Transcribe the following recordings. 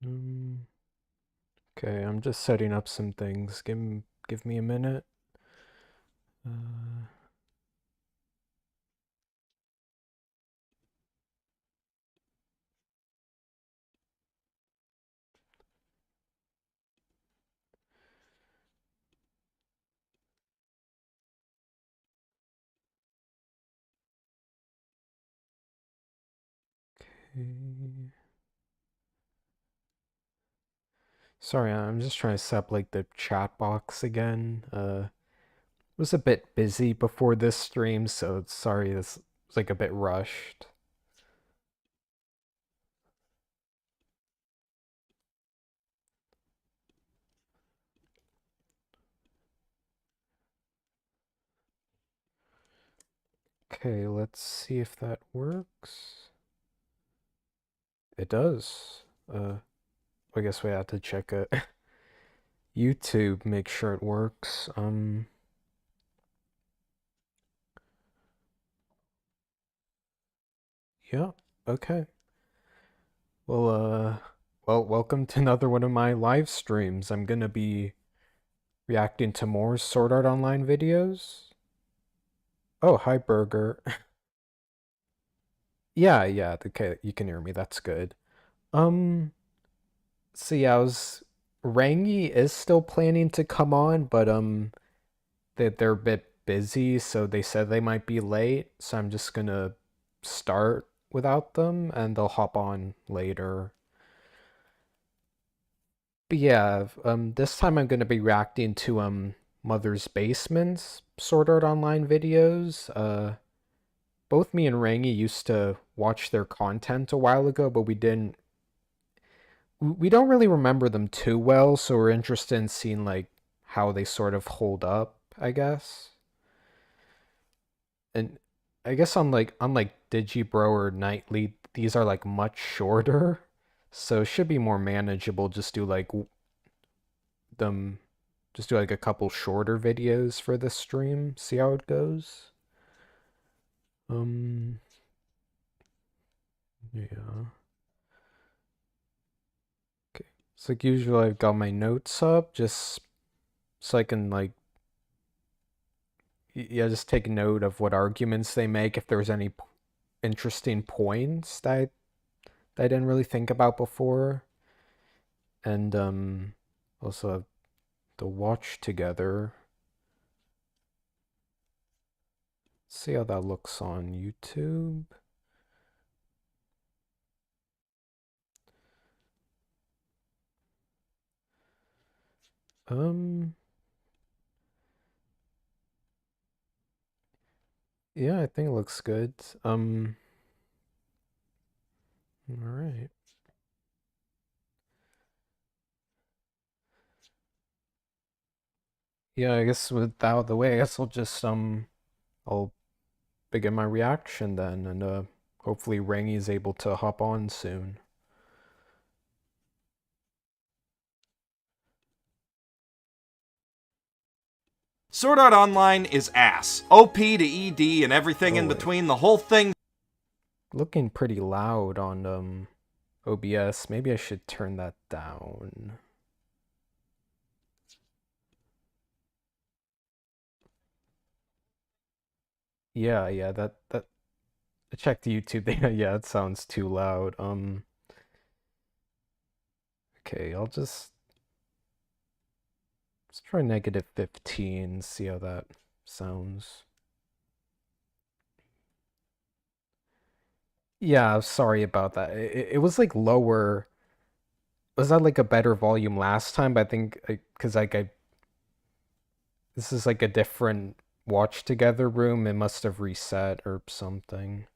Um, okay, I'm just setting up some things. Give me a minute. Uh, okay. Sorry, I'm just trying to set up like the chat box again. Was a bit busy before this stream, so sorry this was like a bit rushed. Okay, let's see if that works. It does. I guess we have to check it. YouTube, make sure it works. Yeah, okay. Well, welcome to another one of my live streams. I'm gonna be reacting to more Sword Art Online videos. Oh, hi, Burger. Yeah, okay, you can hear me. That's good. Um, so yeah, I was Rangi is still planning to come on, but they're a bit busy, so they said they might be late, so I'm just gonna start without them and they'll hop on later. But yeah, this time I'm gonna be reacting to Mother's Basement's Sword Art Online videos. Both me and Rangi used to watch their content a while ago, but we don't really remember them too well, so we're interested in seeing like how they sort of hold up, I guess. And I guess unlike Digibro or Nightly, these are like much shorter, so it should be more manageable. Them just do like a couple shorter videos for this stream. See how it goes. Um, yeah. Okay. So like usually I've got my notes up just so I can like yeah, just take note of what arguments they make if there's any interesting points that I didn't really think about before. And also the watch together. See how that looks on YouTube. Um yeah, I think it looks good. All right. Yeah, I guess with that out of the way, I guess I'll begin my reaction then, and hopefully Rangi is able to hop on soon. Sword Art Online is ass. OP to ED and everything Oh in wait, between, the whole thing. looking pretty loud on OBS. Maybe I should turn that down. Yeah, that I checked the YouTube data. Yeah, it sounds too loud. Okay, let's try -15, see how that sounds. Yeah, sorry about that. It was like lower. Was that like a better volume last time? But I think because like I this is like a different watch together room. It must have reset or something.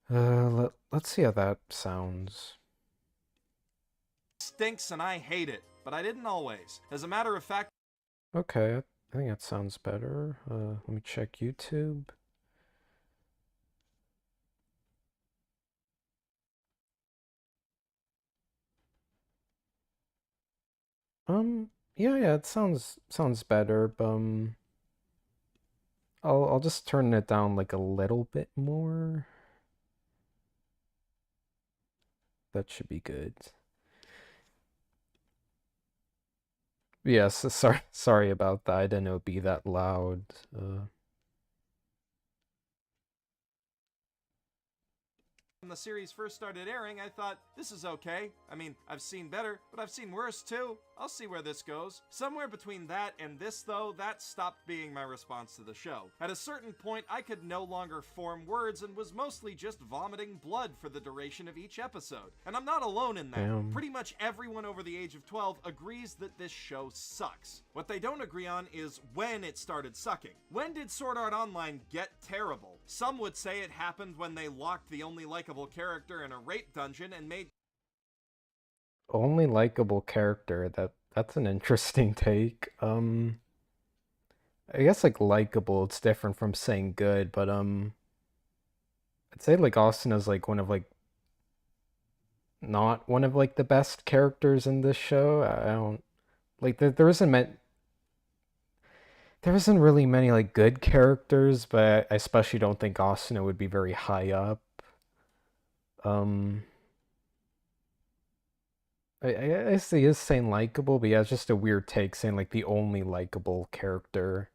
Let's see how that sounds. Stinks and I hate it, but I didn't always. As a matter of fact, Okay, I think that sounds better. Let me check YouTube. Yeah, it sounds better. I'll just turn it down like a little bit more. That should be good. Yes, sorry about that. I didn't know it'd be that loud. When the series first started airing, I thought, this is okay. I mean, I've seen better, but I've seen worse too. I'll see where this goes. Somewhere between that and this, though, that stopped being my response to the show. At a certain point, I could no longer form words and was mostly just vomiting blood for the duration of each episode. And I'm not alone in that. Damn. Pretty much everyone over the age of 12 agrees that this show sucks. What they don't agree on is when it started sucking. When did Sword Art Online get terrible? Some would say it happened when they locked the only likable character in a rape dungeon and made Only likable character. That's an interesting take. I guess like likable, it's different from saying good, but I'd say like Austin is like one of like not one of like the best characters in this show. I don't like there isn't there isn't really many like good characters, but I especially don't think Austin would be very high up. Um, I see is saying likable, but yeah, it's just a weird take saying like the only likable character,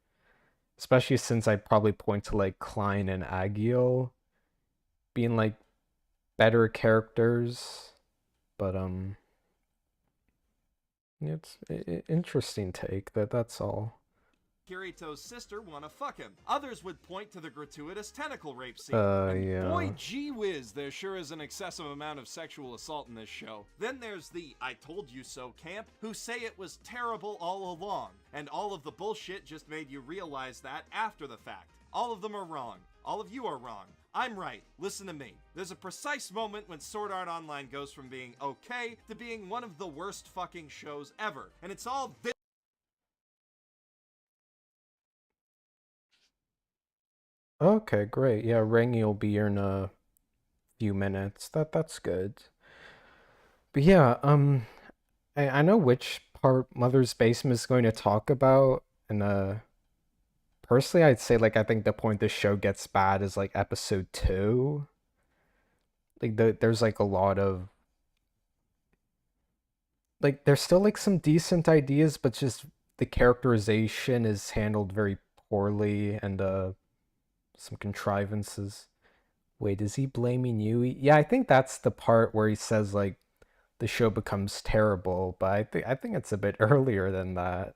especially since I'd probably point to like Klein and Agio being like better characters, but yeah, it's interesting take that's all. Kirito's sister wanna fuck him. Others would point to the gratuitous tentacle rape scene. And boy Yeah. gee whiz, there sure is an excessive amount of sexual assault in this show. Then there's the I told you so camp, who say it was terrible all along, and all of the bullshit just made you realize that after the fact. All of them are wrong. All of you are wrong. I'm right. Listen to me. There's a precise moment when Sword Art Online goes from being okay to being one of the worst fucking shows ever. And it's all this. Okay, great. Yeah, Rengi will be here in a few minutes. That's good. But yeah, I know which part Mother's Basement is going to talk about, and personally I'd say like I think the point this show gets bad is like episode 2. Like there's like a lot of like there's still like some decent ideas, but just the characterization is handled very poorly and some contrivances. Wait, is he blaming Yui? Yeah, I think that's the part where he says like the show becomes terrible, but I think it's a bit earlier than that.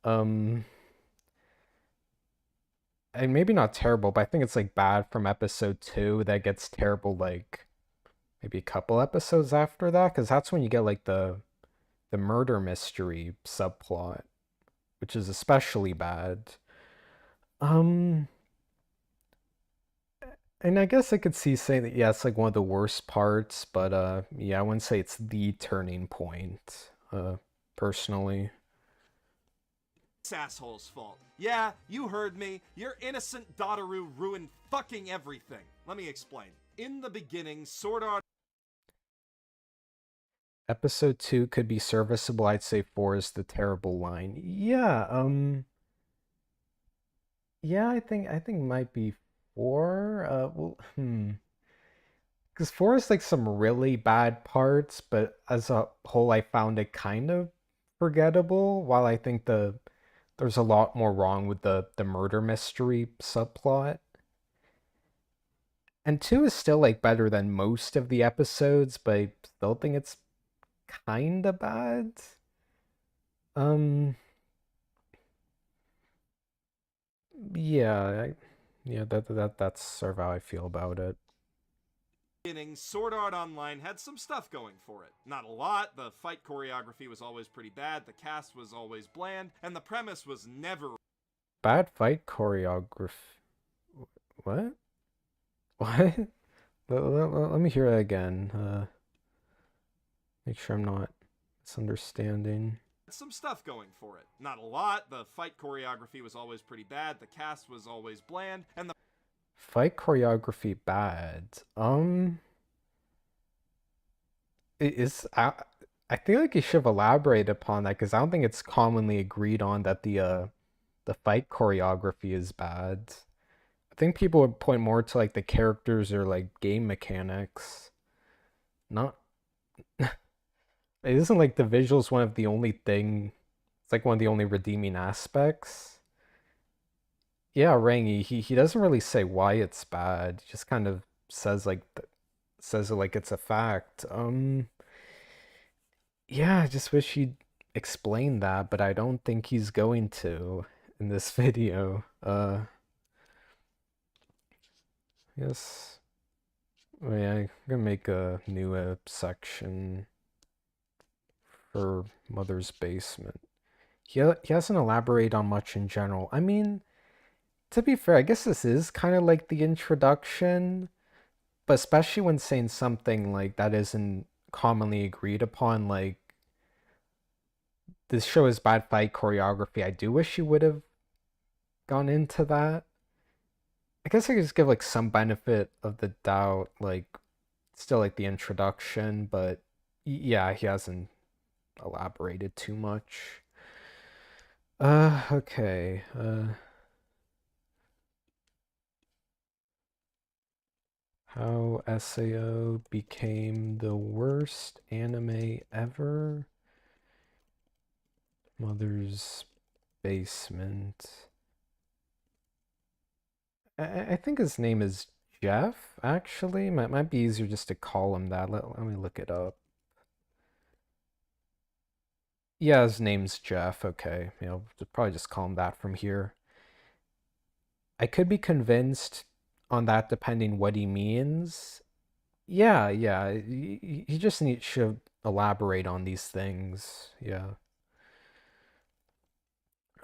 Um, and maybe not terrible, but I think it's like bad from episode 2 that gets terrible like maybe a couple episodes after that, because that's when you get like the murder mystery subplot, which is especially bad. Um, and I guess I could see saying that yeah, it's like one of the worst parts, but yeah, I wouldn't say it's the turning point, personally. Asshole's fault. Yeah, you heard me. Your innocent Dadaru ruined fucking everything. Let me explain. In the beginning, Sword Art Episode 2 could be serviceable. I'd say 4 is the terrible line. Yeah, yeah, I think it might be 4. Because 4 is like some really bad parts, but as a whole, I found it kind of forgettable. While I think there's a lot more wrong with the murder mystery subplot. And 2 is still like better than most of the episodes, but I still think it's kind of bad. Um, yeah, yeah, that's sort of how I feel about it. beginning, Sword Art Online had some stuff going for it. Not a lot, the fight choreography was always pretty bad, the cast was always bland, and the premise was never Bad fight choreography. What? What? Let me hear that again. Make sure I'm not misunderstanding. some stuff going for it. Not a lot, the fight choreography was always pretty bad, the cast was always bland, and the Fight choreography bad. It is I feel like you should have elaborated upon that because I don't think it's commonly agreed on that the fight choreography is bad. I think people would point more to like the characters or like game mechanics. Not it isn't like the visuals one of the only thing It's like one of the only redeeming aspects. Yeah, Rangy, he doesn't really say why it's bad. He just kind of says says it like it's a fact. Yeah, I just wish he'd explain that, but I don't think he's going to in this video. Yes. Oh, yeah, I'm gonna make a new section for Mother's Basement. He hasn't elaborated on much in general. I mean, to be fair, I guess this is kind of like the introduction, but especially when saying something like that isn't commonly agreed upon, like this show is bad fight choreography. I do wish you would have gone into that. I guess I could just give like some benefit of the doubt, like still like the introduction, but yeah, he hasn't elaborated too much. Okay. How SAO became the worst anime ever. Mother's Basement. I think his name is Jeff, actually. Might be easier just to call him that. Let me look it up. Yeah, his name's Jeff. Okay. Probably just call him that from here. I could be convinced on that depending what he means. Yeah, yeah. He just needs to elaborate on these things. Yeah.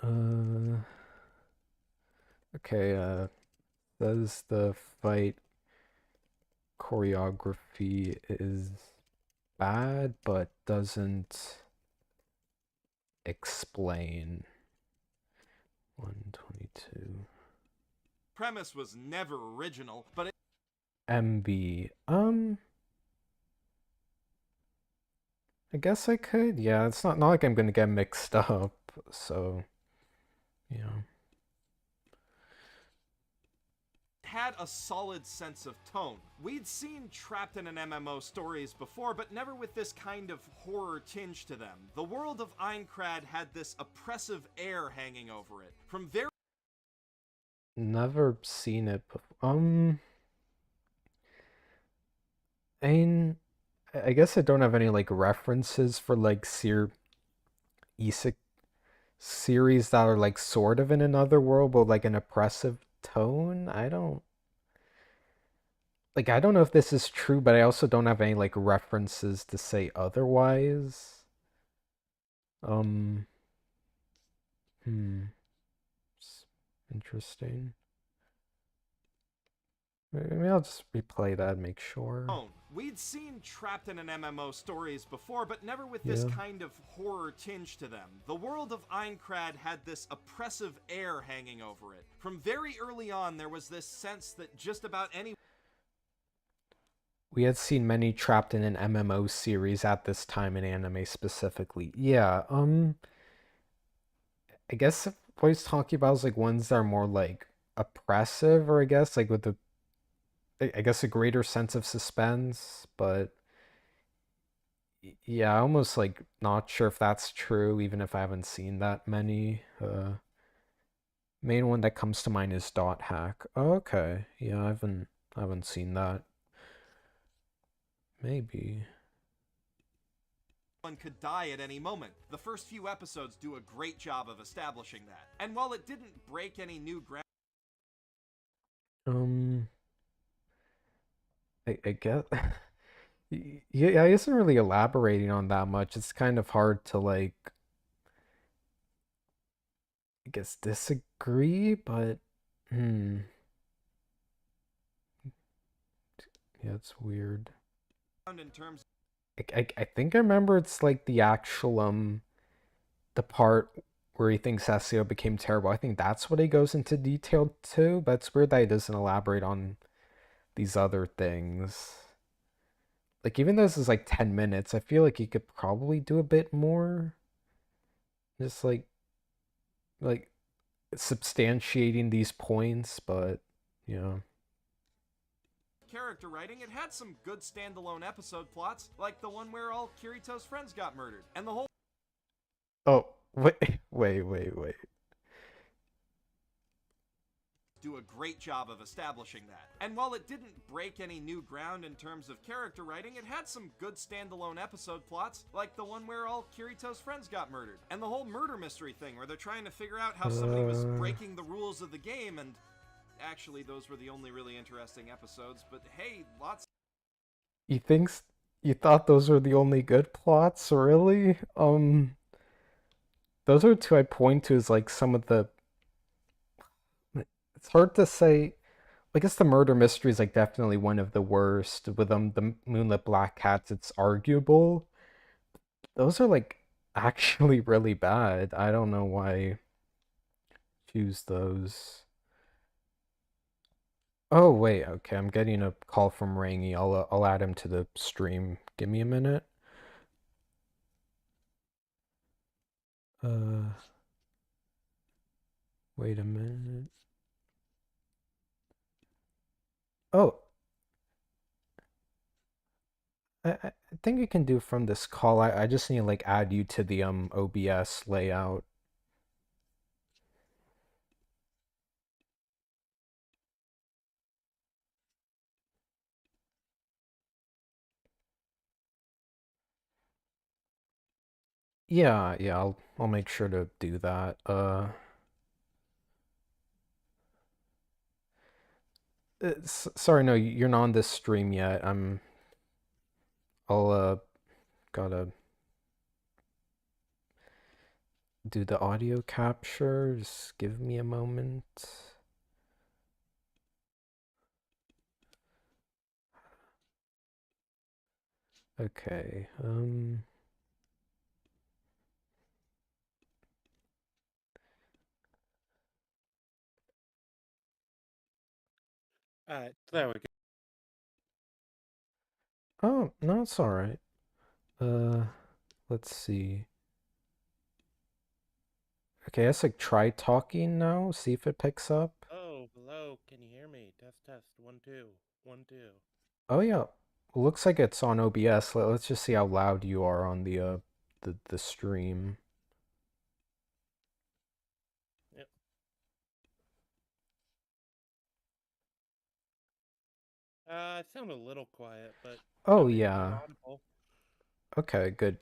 Uh, okay, says the fight choreography is bad, but doesn't explain. 122. Premise was never original, but it MB. I guess I could. Yeah, it's not like I'm gonna get mixed up. So, yeah. had a solid sense of tone. We'd seen trapped in an MMO stories before, but never with this kind of horror tinge to them. The world of Aincrad had this oppressive air hanging over it. From very Never seen it before. I mean, I guess I don't have any like references for like isekai series that are like sort of in another world but like an oppressive tone. I don't know if this is true, but I also don't have any like references to say otherwise. Um, hmm, interesting. Maybe I'll just replay that, make sure. We'd seen trapped in an MMO stories before, but never with this Yeah. kind of horror tinge to them. The world of Aincrad had this oppressive air hanging over it. From very early on, there was this sense that just about any We had seen many trapped in an MMO series at this time in anime specifically. Yeah, I guess what he's talking about is like ones that are more like oppressive, or I guess like with I guess a greater sense of suspense, but yeah, almost like not sure if that's true, even if I haven't seen that many. Main one that comes to mind is Dot Hack. Oh, okay, yeah, I haven't seen that. Maybe. one could die at any moment. The first few episodes do a great job of establishing that. And while it didn't break any new ground, Um, I guess. Yeah, he isn't really elaborating on that much. It's kind of hard to like, I guess, disagree, but hmm, yeah, it's weird. in terms I think I remember it's like the actual the part where he thinks SEO became terrible. I think that's what he goes into detail to, but it's weird that he doesn't elaborate on these other things. Like even though this is like 10 minutes, I feel like he could probably do a bit more. Just like substantiating these points, but you know. character writing, it had some good standalone episode plots, like the one where all Kirito's friends got murdered, and the whole Oh, Wait, wait. Do a great job of establishing that. And while it didn't break any new ground in terms of character writing, it had some good standalone episode plots, like the one where all Kirito's friends got murdered, and the whole murder mystery thing where they're trying to figure out how somebody was Uh, breaking the rules of the game, and actually those were the only really interesting episodes, but hey, lots. you think you thought those were the only good plots, really? Those are two I point to as like some of the. It's hard to say. I guess the murder mystery is like definitely one of the worst. With the Moonlit Black Cats, it's arguable. Those are like actually really bad. I don't know why I choose those. Oh wait, okay. I'm getting a call from Rangy. I'll add him to the stream. Give me a minute. Uh, wait a minute. Oh, I think you can do from this call. I just need to like add you to the OBS layout. Yeah, I'll make sure to do that. Sorry, no, you're not on this stream yet. I'll gotta do the audio capture. Just give me a moment. Okay. There we go. Oh, no, it's all right. Uh, let's see. Okay, let's like try talking now. See if it picks up. Oh, hello. Can you hear me? Test, test. 1 2 1 2. Oh yeah, looks like it's on OBS. Let's just see how loud you are on the stream. Yep. I sound a little quiet, but Oh I'm yeah. audible. Okay, good.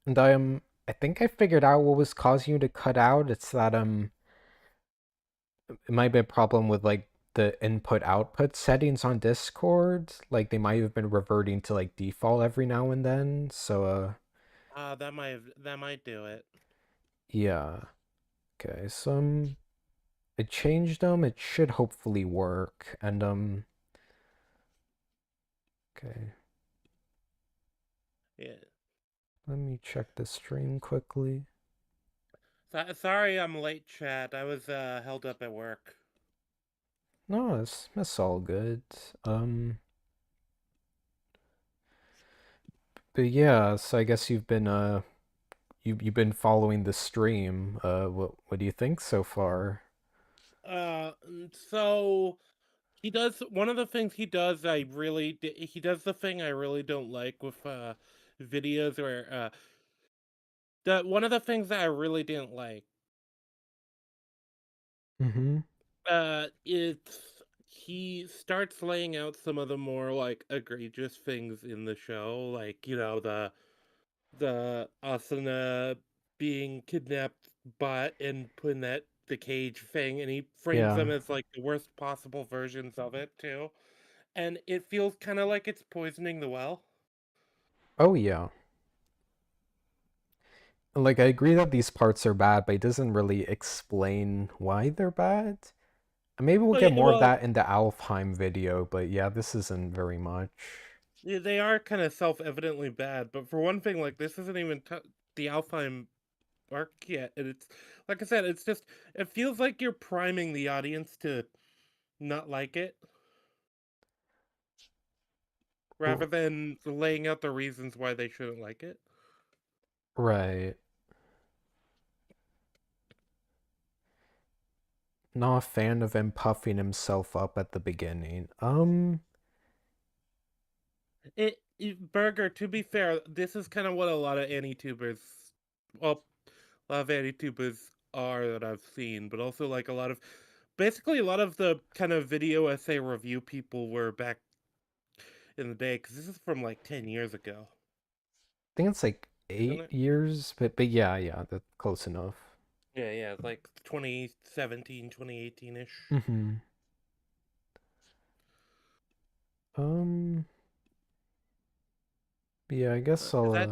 And I think I figured out what was causing you to cut out. It's that it might be a problem with like the input output settings on Discord. Like they might have been reverting to like default every now and then. So That might do it. yeah. Okay, so I changed them. It should hopefully work. And okay. Yeah. Let me check the stream quickly. Sorry, I'm late, chat. I was held up at work. No, it's all good. Um, but yeah, so I guess you've been following the stream. What do you think so far? So he does one of the things he does. He does the thing I really don't like with videos where the one of the things that I really didn't like Mm-hmm. it's he starts laying out some of the more like egregious things in the show, like the Asuna being kidnapped but and put in the cage thing, and he frames them Yeah. as like the worst possible versions of it too. And it feels kind of like it's poisoning the well. Oh yeah. Like I agree that these parts are bad, but it doesn't really explain why they're bad. And maybe we'll get more of Well, that in the Alfheim video, but yeah, this isn't very much. they are kind of self-evidently bad, but for one thing, like this isn't even the Alfheim arc yet, and it's like I said, it's just it feels like you're priming the audience to not like it rather R- than laying out the reasons why they shouldn't like it. right. Not a fan of him puffing himself up at the beginning. Burger, to be fair, this is kind of what a lot of AniTubers, well, a lot of AniTubers are that I've seen, but also like basically a lot of the kind of video essay review people were back in the day, because this is from like 10 years ago, think it's like isn't it? 8 years, but yeah, yeah, that's close enough. Yeah, it's like 2017, 2018-ish. Mm-hmm. Um, yeah, I guess Is I'll, that?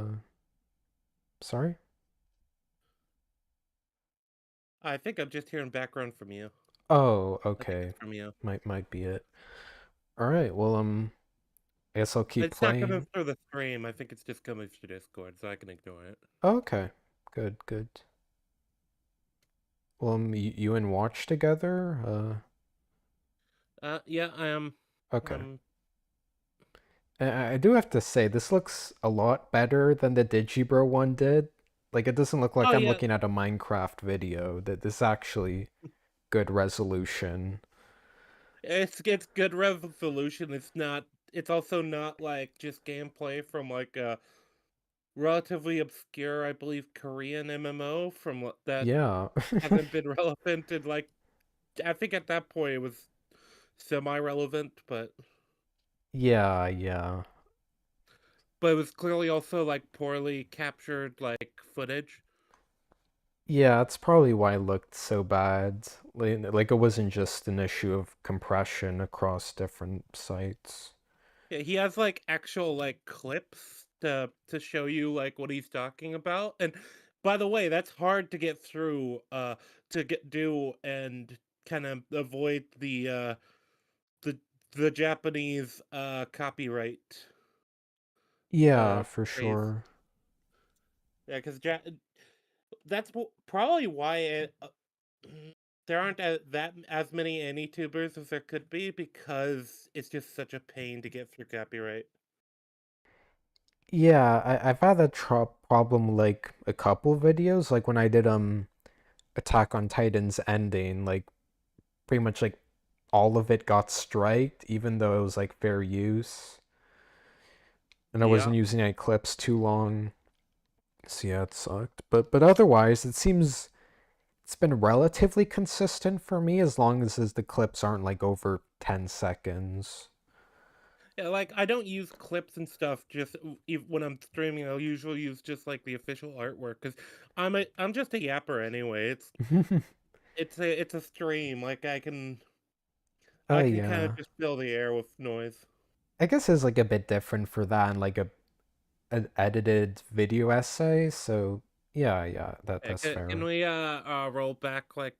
sorry? I think I'm just hearing background from you. Oh, I think okay. it's from you. Might be it. All right, well, I guess I'll keep It's not coming playing. through the stream. I think it's just coming through Discord, so I can ignore it. Okay, good, good. Well, you and Watch together? Yeah, I am. Okay. Um, I do have to say, this looks a lot better than the Digibro one did. Like, it doesn't look like oh I'm yeah, looking at a Minecraft video. That this is actually good resolution. it's good resolution. It's not. It's also not like just gameplay from like a relatively obscure, I believe, Korean MMO that Yeah. hasn't been relevant in like. I think at that point it was semi-relevant, Yeah, yeah. but it was clearly also like poorly captured like footage. Yeah, it's probably why it looked so bad. Like it wasn't just an issue of compression across different sites. Yeah, he has like actual like clips to show you like what he's talking about. And by the way, that's hard to get through to get do and kind of avoid the the Japanese copyright Yeah, for phrase. sure. Yeah, cuz probably why there aren't as many AnyTubers as there could be, because it's just such a pain to get through copyright. Yeah, I've had that problem like a couple videos, like when I did Attack on Titan's ending, like pretty much like all of it got striked, even though it was like fair use, and I Yeah. wasn't using any clips too long. So yeah, it sucked. But otherwise, it seems it's been relatively consistent for me as long as the clips aren't like over 10 seconds. Yeah, like I don't use clips and stuff just when I'm streaming. I'll usually use just like the official artwork, because I'm just a yapper anyway. It's a stream. Like Oh I can kind of yeah. just fill the air with noise. I guess it's like a bit different for that and like an edited video essay. So yeah, yeah, Yeah, that's can fair. we roll back like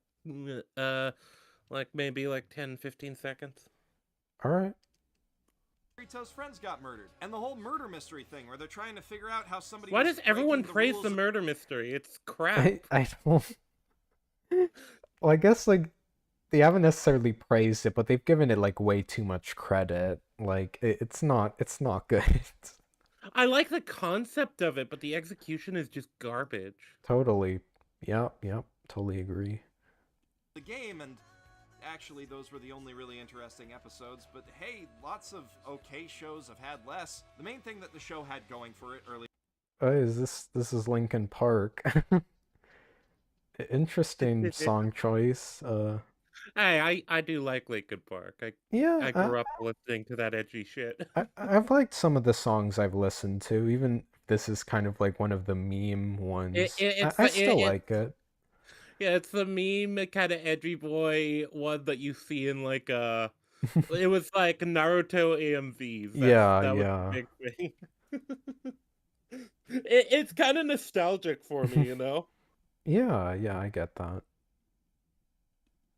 maybe like 10-15 seconds? All right. Rito's friends got murdered, and the whole murder mystery thing where they're trying to figure out how somebody Why was does everyone breaking the praise the rules. murder mystery? It's crap. I don't. Well, I guess like they haven't necessarily praised it, but they've given it like way too much credit. Like it's not good. I like the concept of it, but the execution is just garbage. Totally. Yep, yep. Totally agree. The game, and actually those were the only really interesting episodes, but hey, lots of okay shows have had less. The main thing that the show had going for it early. Is this is Linkin Park? Interesting song choice. Hey, I do like Linkin Park. Yeah, I grew up listening to that edgy shit. I've liked some of the songs I've listened to. Even if this is kind of like one of the meme ones. I still like it. Yeah, it's the meme kind of edgy boy one that you see in like it was like Naruto AMVs. Yeah, That was yeah. the big thing. It's kind of nostalgic for me, you know. Yeah, yeah, I get that.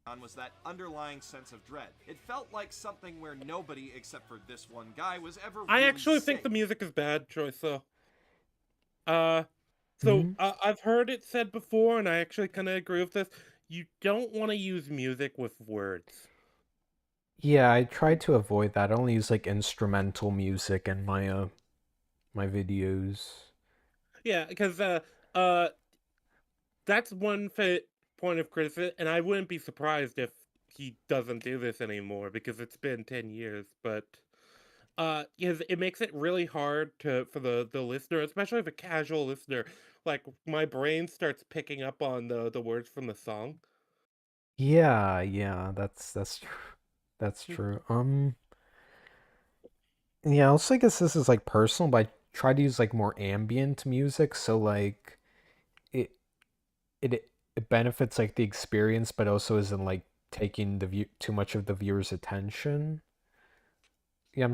On was that underlying sense of dread. It felt like something where nobody except for this one guy was ever I really actually think safe. the music is bad choice though. Uh, so Hmm. I've heard it said before, and I actually kind of agree with this. You don't want to use music with words. Yeah, I try to avoid that. I only use like instrumental music in my videos. Yeah, because uh, that's one point of criticism, and I wouldn't be surprised if he doesn't do this anymore because it's been 10 years. But Because it makes it really hard for the listener, especially if a casual listener, like my brain starts picking up on the words from the song. Yeah, yeah, that's true. That's true. Yeah, I also guess this is like personal, but I try to use like more ambient music, so like it it benefits like the experience, but also isn't like taking the view too much of the viewer's attention. Yeah, I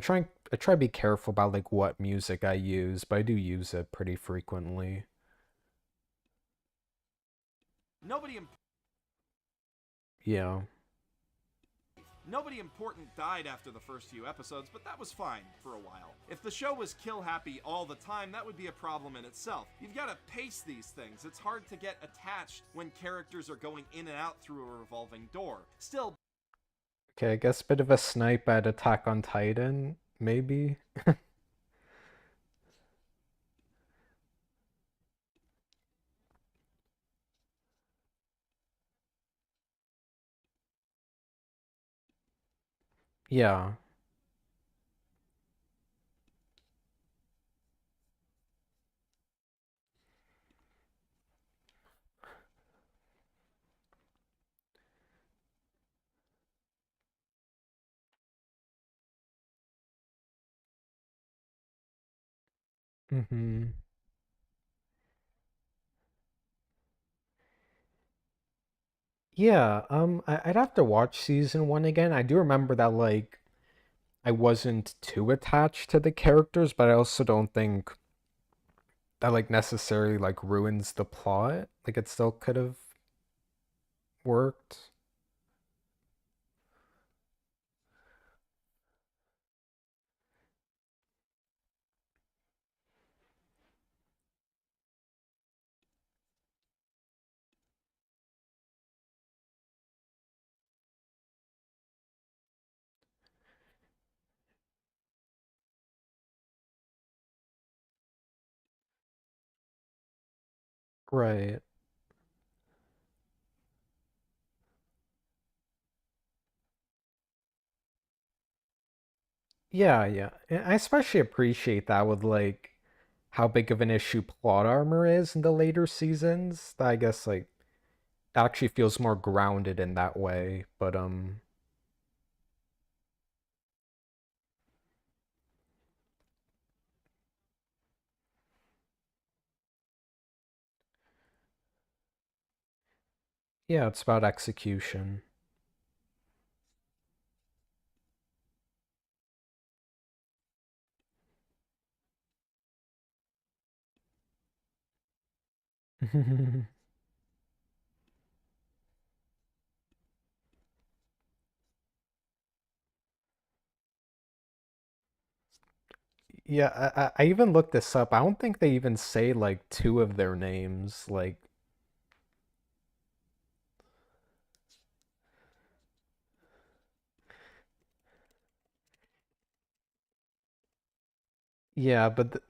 try to be careful about like what music I use, but I do use it pretty frequently. Nobody Yeah. Nobody important died after the first few episodes, but that was fine for a while. If the show was kill happy all the time, that would be a problem in itself. You've got to pace these things. It's hard to get attached when characters are going in and out through a revolving door. Still, Okay, I guess a bit of a snipe at Attack on Titan, maybe. Yeah. Hmm. Yeah, I'd have to watch season one again. I do remember that like I wasn't too attached to the characters, but I also don't think that like necessarily like ruins the plot. Like it still could have worked. Right. Yeah, yeah. And I especially appreciate that with like how big of an issue plot armor is in the later seasons. That I guess like actually feels more grounded in that way. But yeah, it's about execution. Yeah, I even looked this up. I don't think they even say like two of their names. Like, yeah, but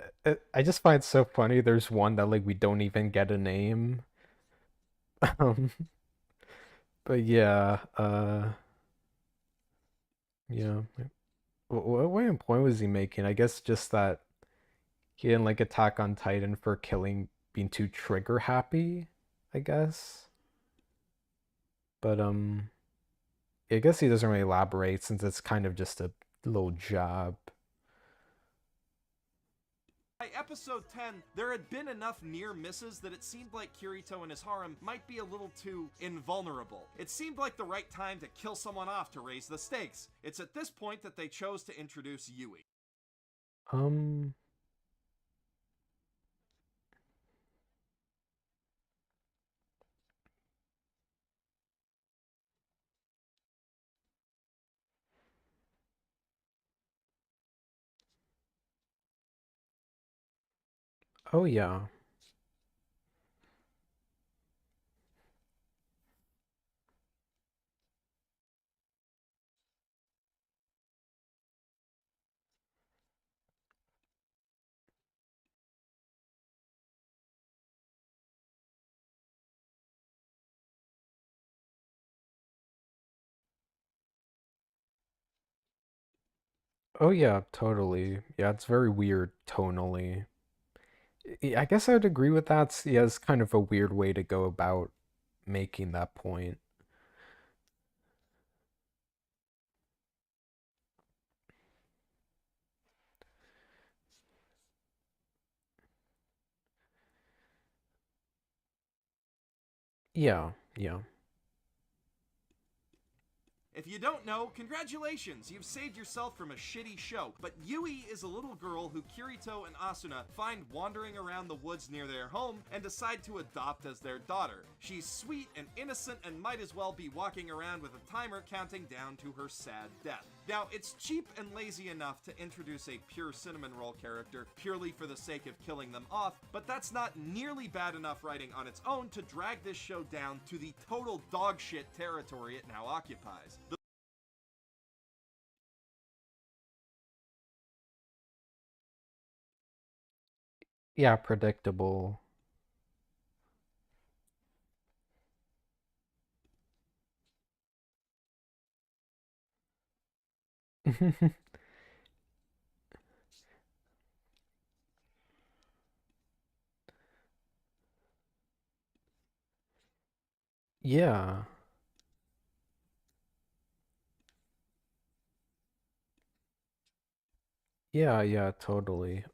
I just find it so funny. There's one that like we don't even get a name. Um, but yeah, yeah. What point was he making? I guess just that he didn't like Attack on Titan for killing being too trigger happy, I guess. But I guess he doesn't really elaborate since it's kind of just a little job. by episode 10, there had been enough near misses that it seemed like Kirito and his harem might be a little too invulnerable. It seemed like the right time to kill someone off to raise the stakes. It's at this point that they chose to introduce Yui. Um, oh yeah. Oh yeah, totally. Yeah, it's very weird tonally. I guess I would agree with that. Yeah, it's kind of a weird way to go about making that point. Yeah, yeah. If you don't know, congratulations! You've saved yourself from a shitty show. But Yui is a little girl who Kirito and Asuna find wandering around the woods near their home and decide to adopt as their daughter. She's sweet and innocent and might as well be walking around with a timer counting down to her sad death. Now, it's cheap and lazy enough to introduce a pure cinnamon roll character purely for the sake of killing them off, but that's not nearly bad enough writing on its own to drag this show down to the total dogshit territory it now occupies. Yeah, predictable. Yeah. Yeah, yeah, totally.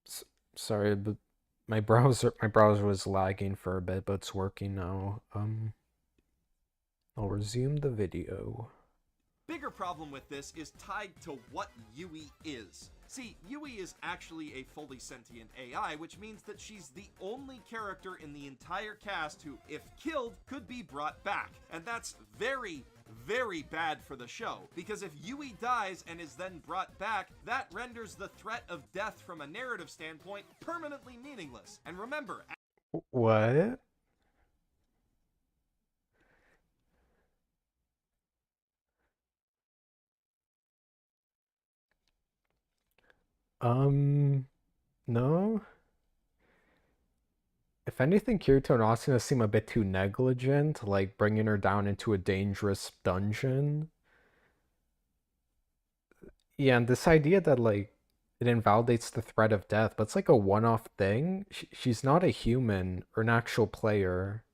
S sorry, but my browser was lagging for a bit, but it's working now. I'll resume the video. Bigger problem with this is tied to what Yui is. See, Yui is actually a fully sentient AI, which means that she's the only character in the entire cast who, if killed, could be brought back. And that's very, very bad for the show, because if Yui dies and is then brought back, that renders the threat of death from a narrative standpoint permanently meaningless. And remember, What? Um, no. If anything, Kirito and Asuna seem a bit too negligent, like bringing her down into a dangerous dungeon. Yeah, and this idea that like it invalidates the threat of death, but it's like a one-off thing. She's not a human or an actual player.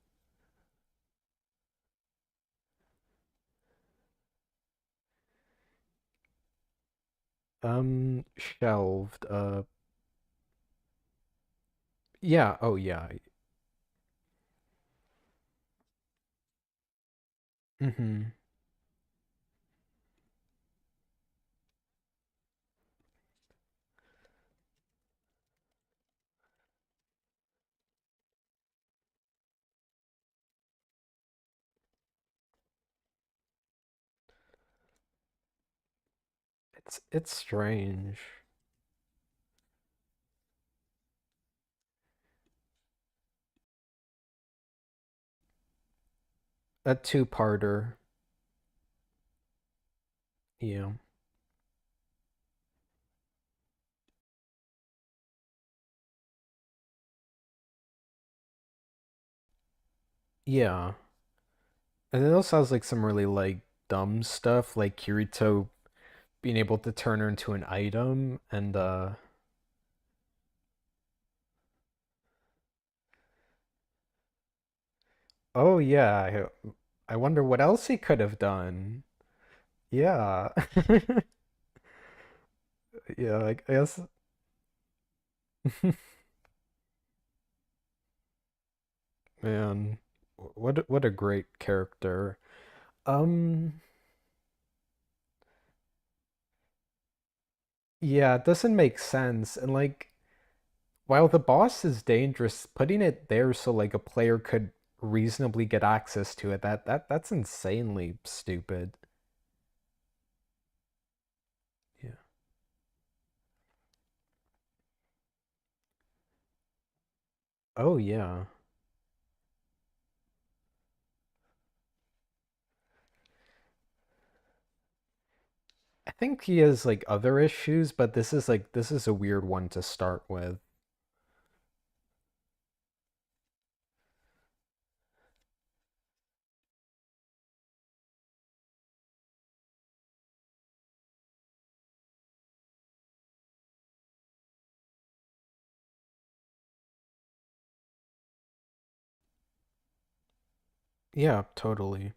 Shelved. Yeah. Oh, yeah. Mm-hmm. It's strange. A two-parter. Yeah. Yeah. And it also has like some really like dumb stuff, like Kirito being able to turn her into an item and oh yeah, I wonder what else he could have done. Yeah. Yeah, I guess man, what a great character. Um yeah, it doesn't make sense. And like while the boss is dangerous, putting it there so like a player could reasonably get access to it, that's insanely stupid. Yeah. Oh yeah. I think he has like other issues, but this is a weird one to start with. Yeah, totally.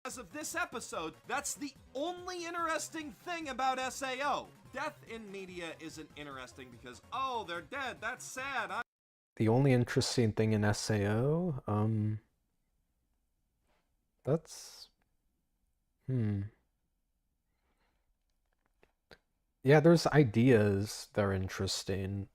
As of this episode, that's the only interesting thing about SAO. Death in media isn't interesting because, oh, they're dead, that's sad. The only interesting thing in SAO, that's hmm. Yeah, there's ideas that are interesting.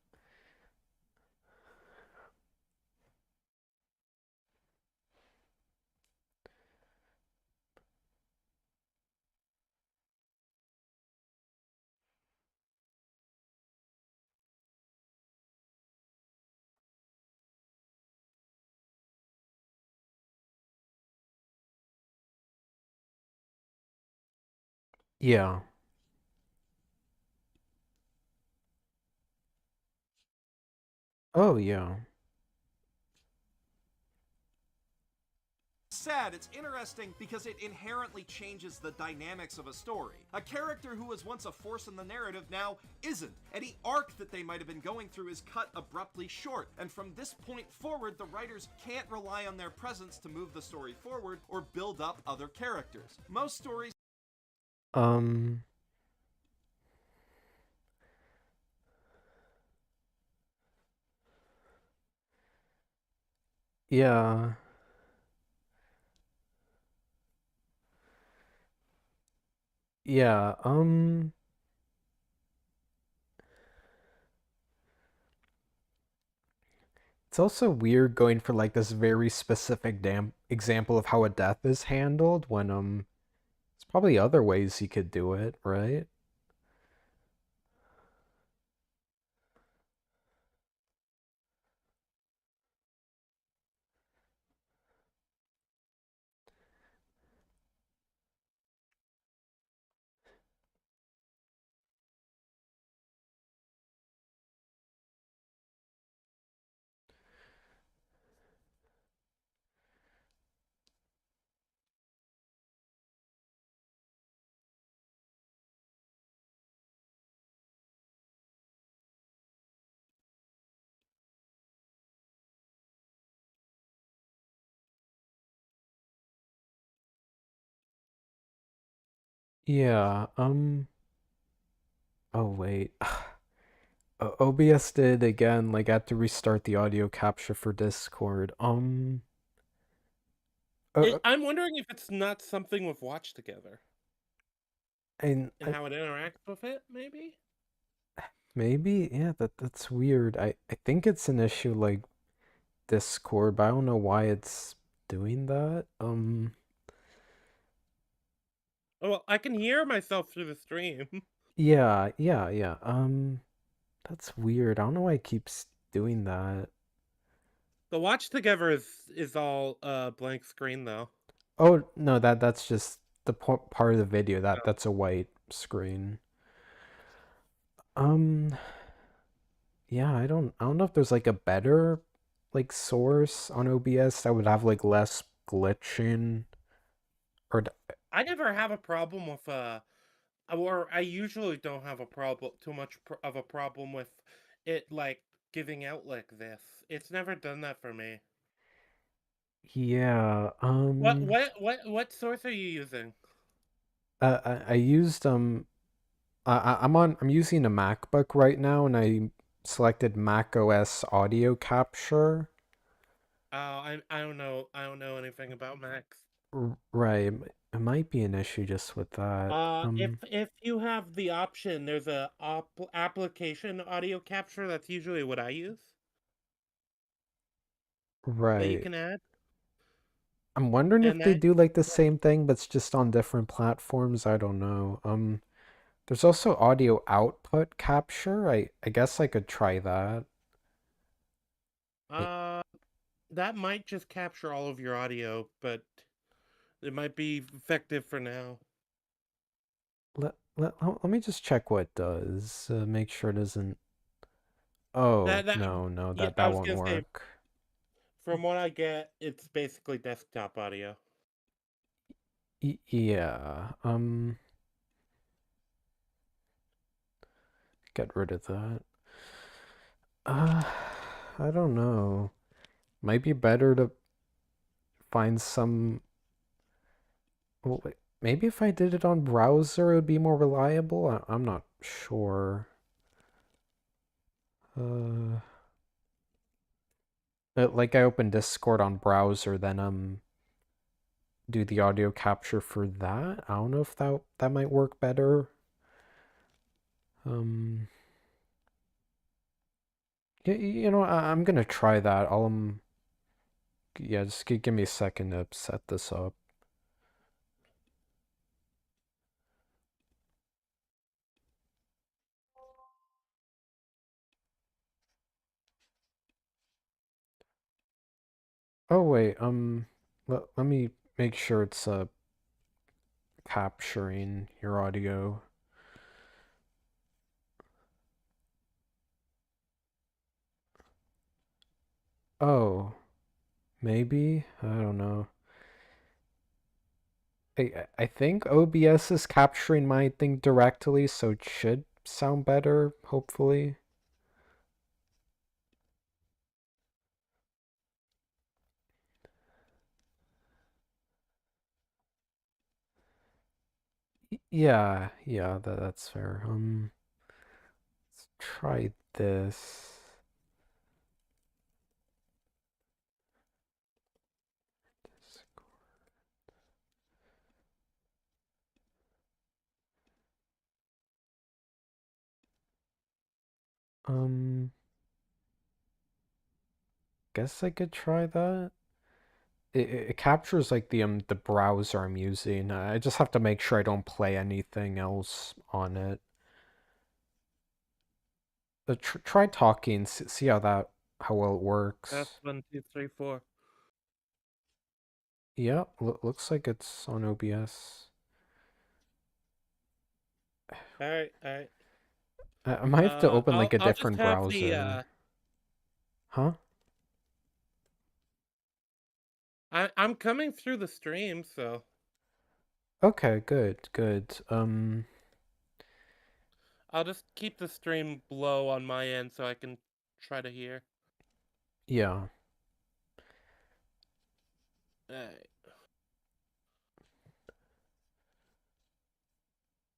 Yeah. Oh, yeah. Sad, it's interesting because it inherently changes the dynamics of a story. A character who was once a force in the narrative now isn't. Any arc that they might have been going through is cut abruptly short, and from this point forward, the writers can't rely on their presence to move the story forward or build up other characters. Most stories Um, yeah. Yeah, it's also weird going for like this very specific damn example of how a death is handled when there's probably other ways you could do it, right? Yeah, oh wait. OBS did again, like I had to restart the audio capture for Discord. Uh, I'm wondering if it's not something with Watch Together and and how it interacts with it, maybe? maybe, yeah, that's weird. I think it's an issue like Discord, but I don't know why it's doing that. Oh, well, I can hear myself through the stream. Yeah. That's weird. I don't know why it keeps doing that. The Watch Together is all blank screen though. Oh, no, that's just the part of the video that Oh. that's a white screen. Um, yeah, I don't know if there's like a better like source on OBS that would have like less glitching or I never have a problem with or I usually don't have a problem too much of a problem with it like giving out like this. It's never done that for me. yeah, What source are you using? I used I'm using a MacBook right now and I selected Mac OS audio capture. I don't know anything about Macs. Right. It might be an issue just with that. If you have the option, there's a application audio capture. That's usually what I use that you Right. can add, I'm wondering and if they that do like the same thing, but it's just on different platforms. I don't know. There's also audio output capture. I guess I could try that. May- uh that might just capture all of your audio, but it might be effective for now. let me just check what it does. Make sure it doesn't. Oh, That no, Yeah, that I was won't gonna say work. from what I get, it's basically desktop audio. Yeah. Get rid of that. Uh, I don't know. Might be better to find some. Well, maybe if I did it on browser, it would be more reliable. I'm not sure. Uh, like I open Discord on browser, then do the audio capture for that. I don't know if that might work better. Um, I'm gonna try that. Yeah, just give me a second to set this up. Oh wait, let me make sure it's capturing your audio. Oh, maybe? I don't know. I think OBS is capturing my thing directly, so it should sound better, hopefully. Yeah, yeah, that's fair. Let's try this. Um, guess I could try that. It captures like the browser I'm using. I just have to make sure I don't play anything else on it. Try talking, see how well it That's works. 1, 2, 3, 4. Yeah, looks like it's on OBS. All right, all right. I might have to open like a I'll just different have the browser. Huh? I'm coming through the stream, so Okay, good, good. I'll just keep the stream low on my end so I can try to hear. Yeah. All right.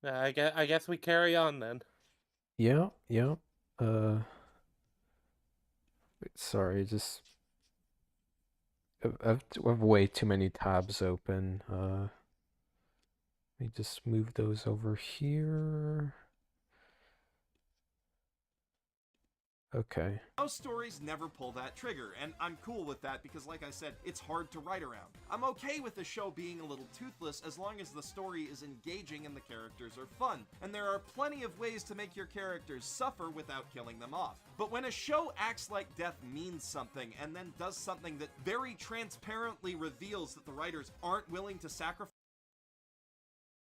I guess we carry on then. Yeah, yeah. Uh, sorry, just I have way too many tabs open. Let me just move those over here. Okay. Most stories never pull that trigger, and I'm cool with that because, like I said, it's hard to write around. I'm okay with the show being a little toothless as long as the story is engaging and the characters are fun, and there are plenty of ways to make your characters suffer without killing them off. But when a show acts like death means something and then does something that very transparently reveals that the writers aren't willing to sacrifice.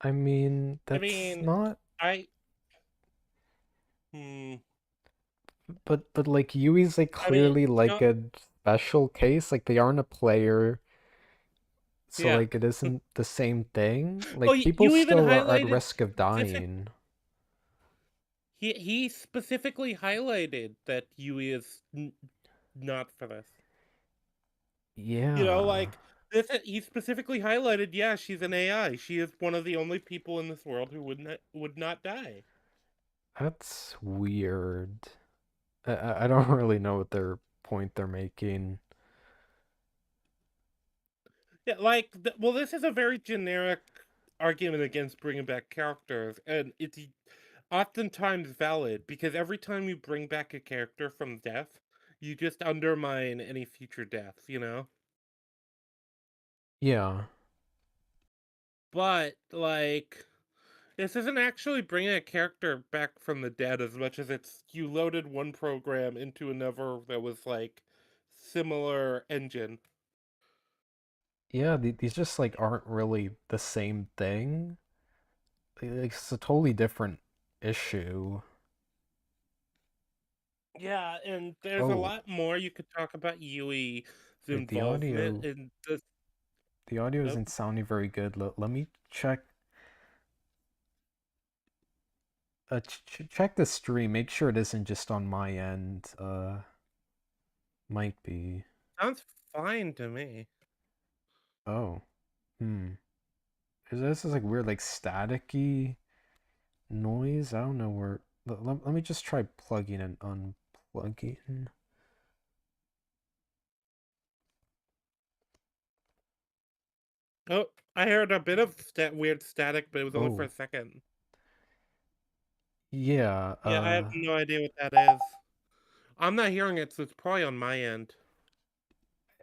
I mean, I that's mean, not. I hmm But like Yui's like I mean, clearly like no, a special case. Like they aren't a player, so yeah. like it isn't the same thing. Oh, Like people you even still are at highlighted risk of specific. dying. He specifically highlighted that Yui is not for this. Yeah, Like this, he specifically highlighted. Yeah, she's an AI. She is one of the only people in this world who would not die. that's weird. I don't really know what their point they're making. Yeah, like well, this is a very generic argument against bringing back characters, and it's oftentimes valid because every time you bring back a character from death, you just undermine any future death. Yeah. But like, this isn't actually bringing a character back from the dead as much as it's you loaded one program into another that was like similar engine. Yeah, these just like aren't really the same thing. Like, it's a totally different issue. Yeah, and there's a Oh, lot more you could talk about Yui's wait, involvement in this. the audio Nope. isn't sounding very good. Let me check check the stream. Make sure it isn't just on my end. Might be. Sounds fine to me. Oh. Hmm. This is like weird, like staticky noise. I don't know where. Let me just try plugging and unplugging. Oh, I heard a bit of weird static, but it was only for Oh, a second. yeah. Yeah, I have no idea what that is. I'm not hearing it, so it's probably on my end.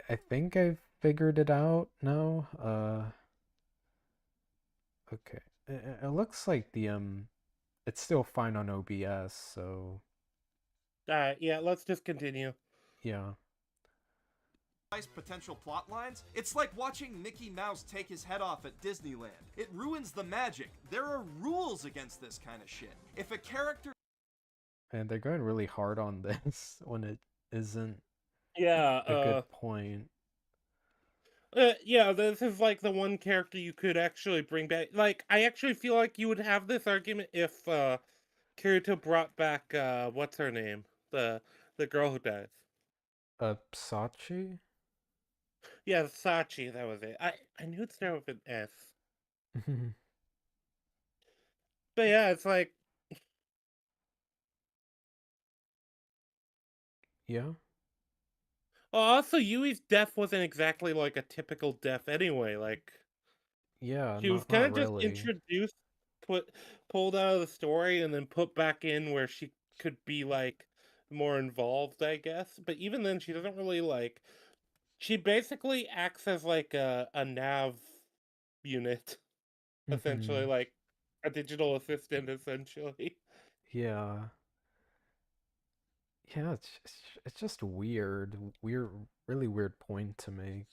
I think I've figured it out now. Okay. It looks like it's still fine on OBS, so Alright, yeah, let's just continue. yeah. Potential plot lines, it's like watching Mickey Mouse take his head off at Disneyland. It ruins the magic. There are rules against this kind of shit. If a character And they're going really hard on this when it isn't Yeah, a good point. yeah, this is like the one character you could actually bring back. Like, I actually feel like you would have this argument if Kirito brought back what's her name? The girl who dies. Sachi? Yeah, Sachi, that was it. I knew it started with an S. But yeah, it's like, Yeah. well, also Yui's death wasn't exactly like a typical death anyway. Like, Yeah, she was not kind not of just really. introduced, pulled out of the story, and then put back in where she could be like more involved, I guess. But even then, she doesn't really like. She basically acts as like a nav unit, essentially, Mhm. like a digital assistant, essentially. Yeah. Yeah, it's just weird. Weird, really weird point to make.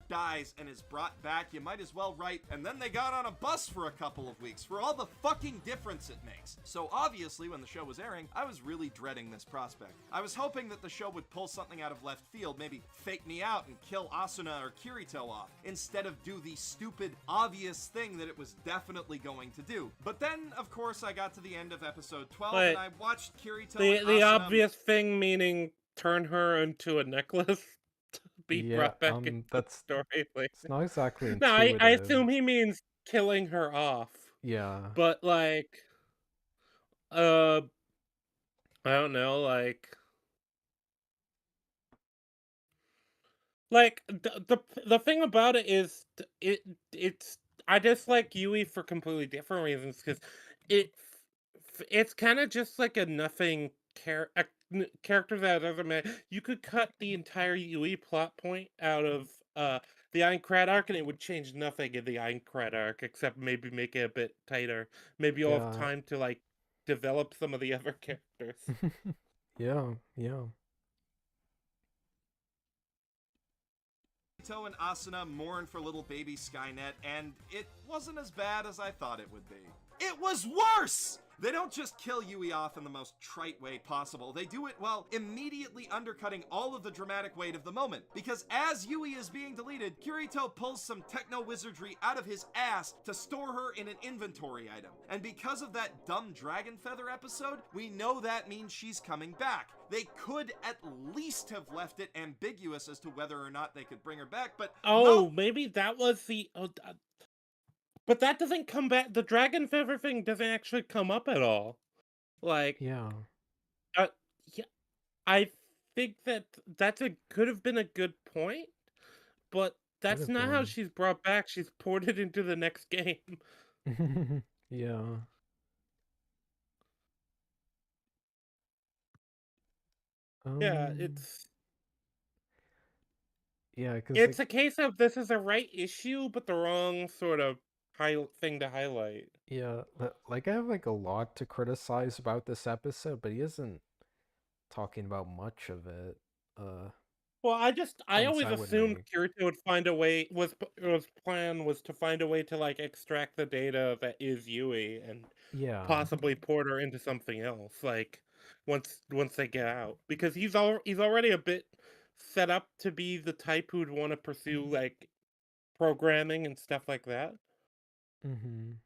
dies and is brought back, you might as well write, and then they got on a bus for a couple of weeks for all the fucking difference it makes. So obviously, when the show was airing, I was really dreading this prospect. I was hoping that the show would pull something out of left field, maybe fake me out and kill Asuna or Kirito off, instead of do the stupid, obvious thing that it was definitely going to do. But then, of course, I got to the end of episode 12 and But I watched Kirito and the Asuna. obvious thing, meaning turn her into a necklace to be Yeah, brought back into the story it's later. not exactly No, I intuitive. assume he means killing her off. Yeah. But like, uh, I don't know, like the thing about it is it's I dislike Yui for completely different reasons because it it's kind of just like a nothing character that doesn't matter. You could cut the entire Yui plot point out of the Aincrad arc and it would change nothing in the Aincrad arc except maybe make it a bit tighter. Maybe you'll have Yeah. time to like develop some of the other characters. Yeah, yeah. Kirito and Asuna mourn for little baby Skynet, and it wasn't as bad as I thought it would be. It was worse! They don't just kill Yui off in the most trite way possible, they do it while immediately undercutting all of the dramatic weight of the moment. Because as Yui is being deleted, Kirito pulls some techno wizardry out of his ass to store her in an inventory item. And because of that dumb dragon feather episode, we know that means she's coming back. They could at least have left it ambiguous as to whether or not they could bring her back, but Oh, nope. maybe that was the but that doesn't come back. The dragon feather thing doesn't actually come up at all. Like, Yeah. uh, yeah, I think that could have been a good point, but Could that's have not how been. she's brought back. She's ported into the next game. Yeah. Yeah, Um yeah, 'cause it's like a case of this is a right issue, but the wrong sort of thing to highlight. yeah, like I have like a lot to criticize about this episode, but he isn't talking about much of it. Uh Well, I Points always I would assumed make. Kirito would find a way was plan was to find a way to like extract the data that is Yui and Yeah. possibly port her into something else like once they get out because he's already a bit set up to be the type who'd want to pursue like programming and stuff like that. Mhm.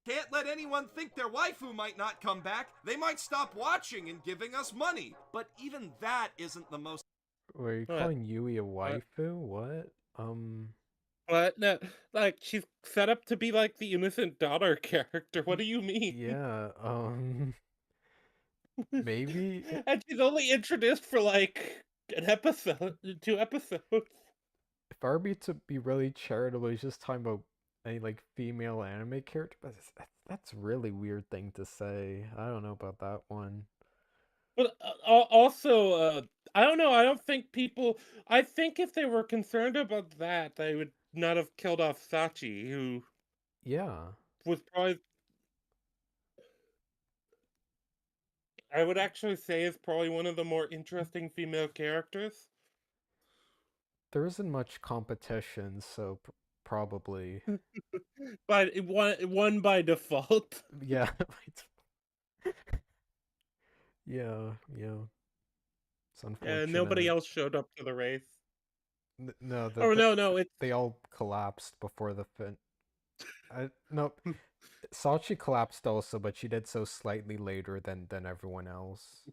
Can't let anyone think their waifu might not come back. They might stop watching and giving us money. But even that isn't the most. Were you What? calling Yui a What? waifu? What? What? No, like she's set up to be like the innocent daughter character. What do you mean? Yeah, maybe And she's only introduced for like an episode, 2 episodes. if I were to be really charitable, he's just talking about any like female anime character, but that's a really weird thing to say. I don't know about that one. But also, I don't know. I don't think people. I think if they were concerned about that, they would not have killed off Sachi, who Yeah, was probably. I would actually say is probably one of the more interesting female characters. there isn't much competition, so probably. But it won by default. Yeah, yeah, yeah. It's And nobody unfortunate. else showed up to the race. No, Oh no, no, it's they all collapsed before the fin. No, Sachi collapsed also, but she did so slightly later than everyone else.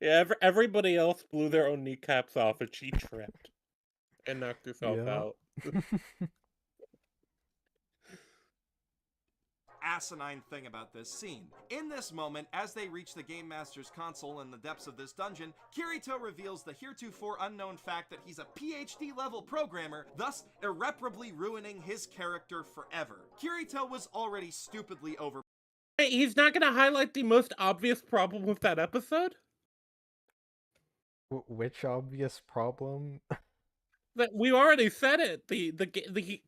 yeah. Everybody else blew their own kneecaps off, and she tripped and knocked herself Yeah. out. Asinine thing about this scene. In this moment, as they reach the Game Master's console in the depths of this dungeon, Kirito reveals the heretofore unknown fact that he's a PhD level programmer, thus irreparably ruining his character forever. Kirito was already stupidly over. Hey, he's not going to highlight the most obvious problem with that episode. Which obvious problem? That we already said it. The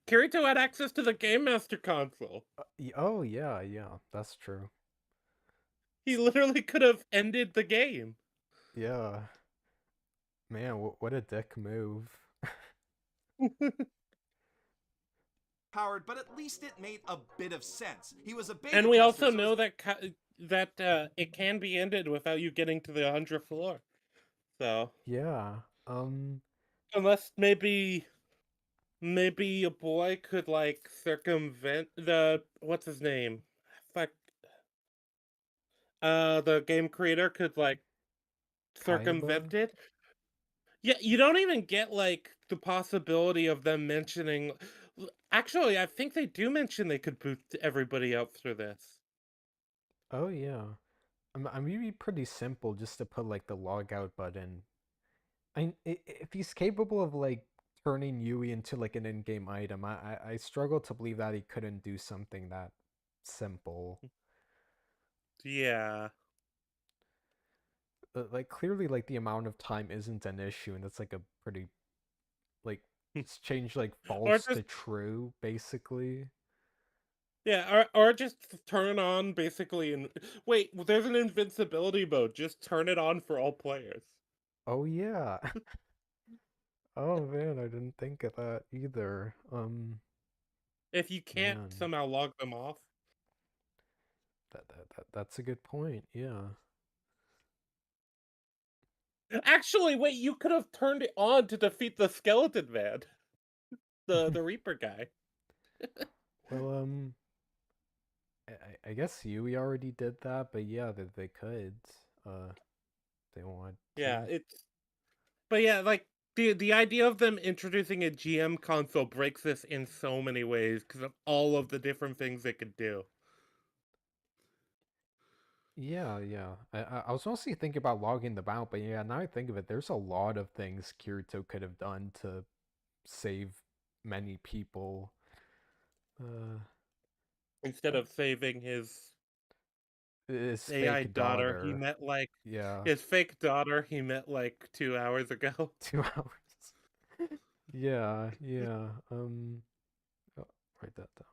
Kirito had access to the Game Master console. Oh yeah, yeah, that's true. He literally could have ended the game. Yeah, man, what a dick move. Powered, but at least it made a bit of sense. He was a beta And we tester, also so know that it can be ended without you getting to the 100th floor. So Yeah. unless maybe a boy could like circumvent the what's his name? Fuck. The game creator could like Kaiba. circumvent it. Yeah, you don't even get like the possibility of them mentioning. Actually, I think they do mention they could boot everybody out through this. Oh yeah. I mean, it'd be pretty simple just to put like the logout button. If he's capable of like turning Yui into like an in-game item, I struggle to believe that he couldn't do something that simple. Yeah. Like clearly, like the amount of time isn't an issue, and it's like a pretty like just change like Or false to just true, basically. yeah, or just turn on basically and wait, there's an invincibility mode. Just turn it on for all players. Oh yeah. Oh man, I didn't think of that either. If you can't Man, somehow log them off. that's a good point. Yeah. Actually, wait, you could have turned it on to defeat the skeleton man, the Reaper guy. Well, I guess Yui already did that, but yeah, they could. Uh, they want Yeah, to. it's but yeah, like the idea of them introducing a GM console breaks this in so many ways because of all of the different things it could do. Yeah, yeah. I was mostly thinking about logging them out, but yeah, now I think of it, there's a lot of things Kirito could have done to save many people. Uh, Instead like of saving his his AI fake daughter, he daughter. met like Yeah, his fake daughter he met like 2 hours ago. 2 hours. Yeah, yeah. Oh, write that down.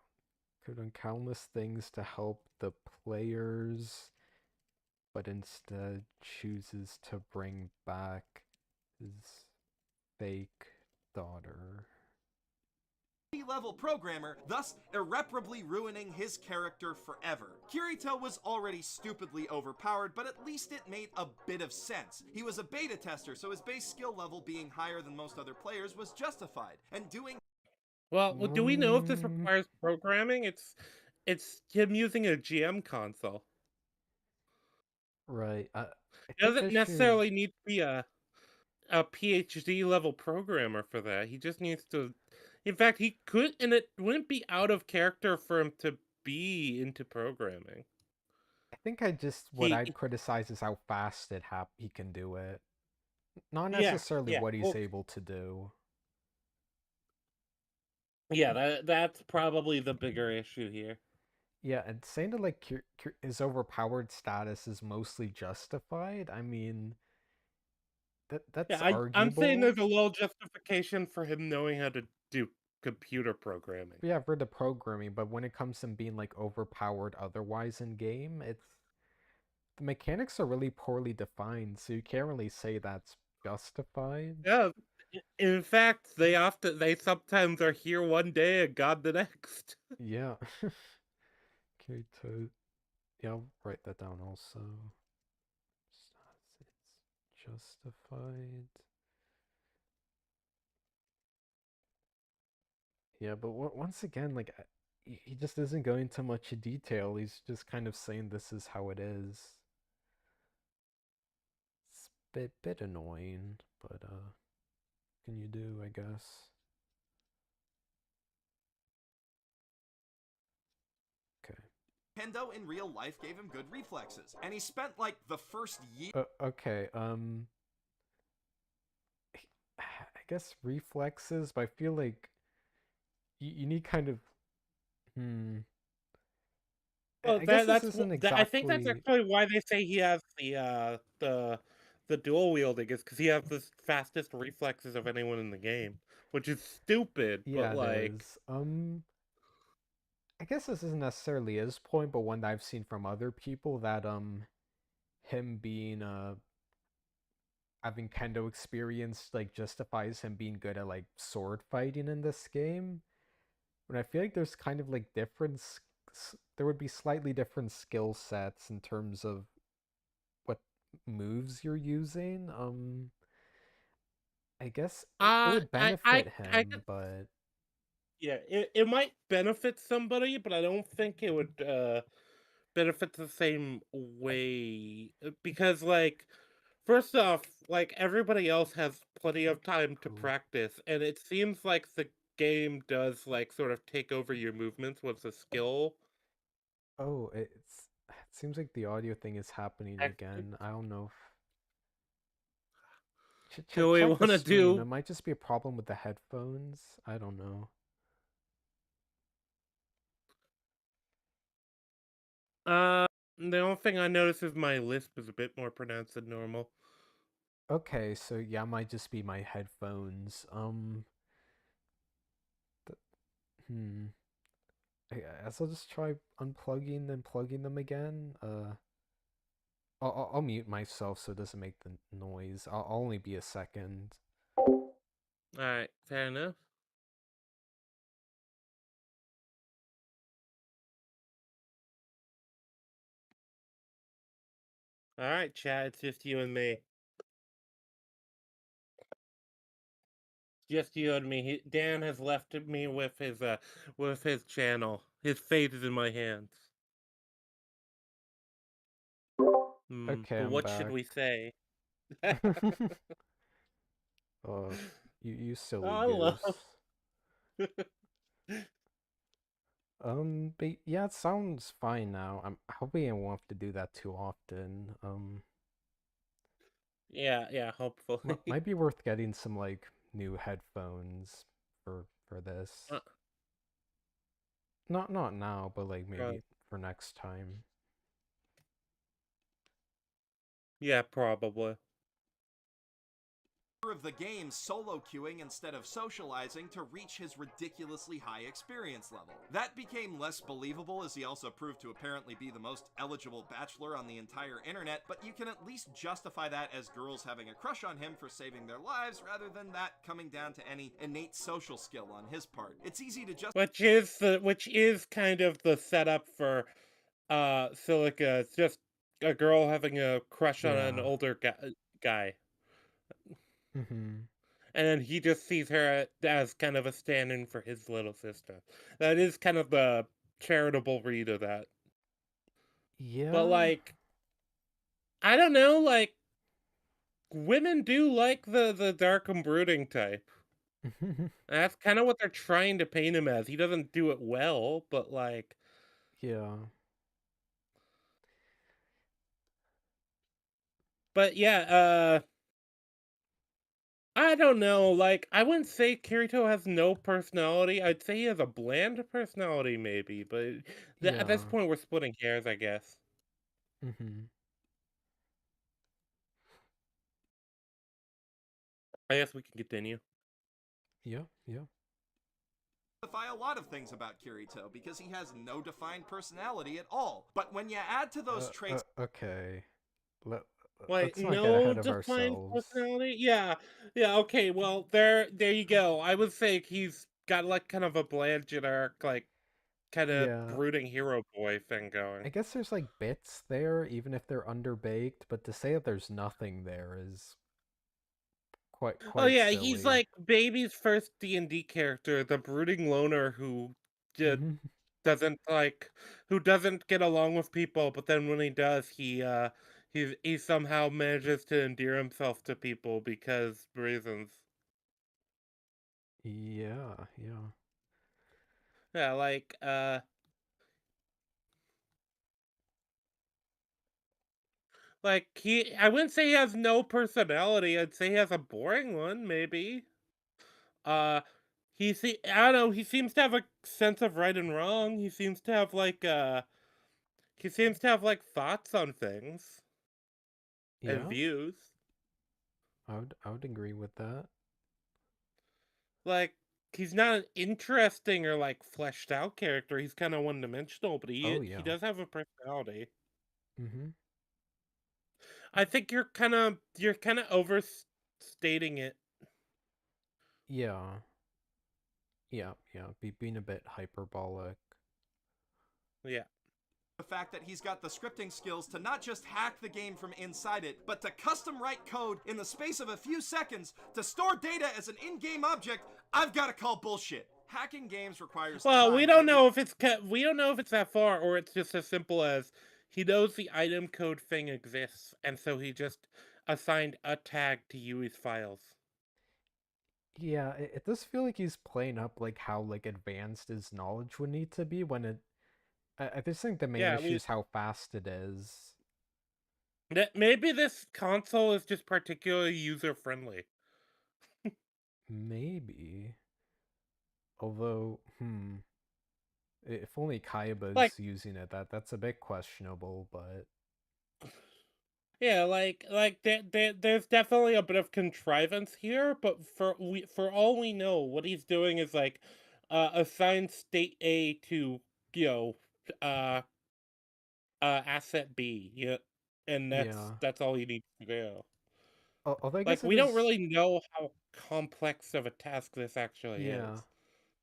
Could have done countless things to help the players, but instead chooses to bring back his fake daughter. level programmer, thus irreparably ruining his character forever. Kirito was already stupidly overpowered, but at least it made a bit of sense. He was a beta tester, so his base skill level being higher than most other players was justified, and doing Well, do we know if this Mm, requires programming? It's him using a GM console. Right. I He think I doesn't should. necessarily need to be a PhD level programmer for that. He just needs to. In fact, he could, and it wouldn't be out of character for him to be into programming. I think I just what He, I'd criticize is how fast he can do it. Not yeah, necessarily yeah, what he's well, able to do. yeah. That's probably the bigger issue here. Yeah, and saying that like his overpowered status is mostly justified. I mean, Yeah, that's I'm saying there's arguable. a little justification for him knowing how to do computer programming. Yeah, for the programming, but when it comes to being like overpowered otherwise in game, it's the mechanics are really poorly defined, so you can't really say that's justified. Yeah. In fact, they sometimes are here one day and gone the next. Yeah. Okay, to yeah, I'll write that down also. It's justified. Yeah, but once again, like he just isn't going into much detail. He's just kind of saying this is how it is. It's a bit annoying, but can you do, I guess. Okay. Kendo in real life gave him good reflexes, and he spent like the first year. Okay. I guess reflexes, but I feel like you need kind of. Hmm. Well, I guess this that's isn't I think that's exactly. actually why they say he has the dual wielding is because he has the fastest reflexes of anyone in the game, which is stupid. But Yeah, it like, is. I guess this isn't necessarily his point, but one that I've seen from other people that him being having kendo experience like justifies him being good at like sword fighting in this game. But I feel like there's kind of like there would be slightly different skill sets in terms of what moves you're using. I guess it would benefit I him, but yeah, it might benefit somebody, but I don't think it would benefit the same way because like first off, like everybody else has plenty of time to oh, practice, and it seems like the game does like sort of take over your movements with a skill. oh, it seems like the audio thing is happening Action. again. I don't know if Do we check want the to stream. It do? might just be a problem with the headphones. I don't know. Uh, the only thing I notice is my lisp is a bit more pronounced than normal. Okay, so yeah, it might just be my headphones. Th- hmm. I guess I'll just try unplugging and plugging them again. I'll mute myself so it doesn't make the noise. I'll only be a second. All right, fair enough. All right, chat. It's just you and me. Just you and me. Dan has left me with his channel. His fate is in my hands. Okay, But I'm what should back. we say? uh, you silly I love. goose. But yeah, it sounds fine now. I'm hoping I won't have to do that too often. Yeah, yeah. Hopefully. Might be worth getting some like new headphones for this. Uh, Not now, but like prob- maybe for next time. yeah, probably. Of the game solo queuing instead of socializing to reach his ridiculously high experience level. That became less believable as he also proved to apparently be the most eligible bachelor on the entire internet, but you can at least justify that as girls having a crush on him for saving their lives rather than that coming down to any innate social skill on his part. It's easy to just Which is kind of the setup for Silica. It's just a girl having a crush on an Yeah. older guy. Mm-hmm. And then he just sees her as kind of a stand-in for his little sister. That is kind of the charitable read of that. But Yeah. like, I don't know, like women do like the dark and brooding type. That's kind of what they're trying to paint him as. He doesn't do it well, but like, Yeah. but yeah, I don't know. Like, I wouldn't say Kirito has no personality. I'd say he has a bland personality, maybe. But at this Yeah. point, we're splitting hairs, I guess. Mhm. I guess we can continue. Yeah. Yeah. A lot of things about Kirito because he has no defined personality at all. But when you add to those traits Okay. Let, Like, let's not get no ahead of defined ourselves. personality? Yeah. Yeah, okay, well, there you go. I would say he's got, like, kind of a bland, generic, like, kinda Yeah. brooding hero boy thing going. I guess there's like bits there, even if they're underbaked, but to say that there's nothing there is quite Oh, quite yeah, he's, silly. like, baby's first D&D character, the brooding loner who just doesn't, like who doesn't get along with people, but then when he does, he somehow manages to endear himself to people because reasons. Yeah, yeah. Yeah, I wouldn't say he has no personality. I'd say he has a boring one, maybe. Uh, I don't know. He seems to have a sense of right and wrong. He seems to have like thoughts on things and Yeah, views. I would agree with that. Like he's not an interesting or like fleshed out character. He's kind of one dimensional, but Oh he yeah. does have a personality. Mhm. I think you're kind of overstating it. Yeah. Yeah, yeah. Being a bit hyperbolic. Yeah. the fact that he's got the scripting skills to not just hack the game from inside it, but to custom write code in the space of a few seconds to store data as an in-game object, I've got to call bullshit. Hacking games requires Well, time and at least we don't know if it's that far, or it's just as simple as he knows the item code thing exists, and so he just assigned a tag to Yui's files. Yeah, it does feel like he's playing up like how like advanced his knowledge would need to be when I just think the main Yeah, issue is how fast it is. maybe this console is just particularly user friendly. Maybe. Although, if only Like, Kaiba's using it, that's a bit questionable, but yeah, there's definitely a bit of contrivance here, but for all we know, what he's doing is like assign state A to you know uh asset B. Yeah, and yeah. that's all you need to do. Although I Like guess it we don't is, really know how complex of a task this actually yeah. is.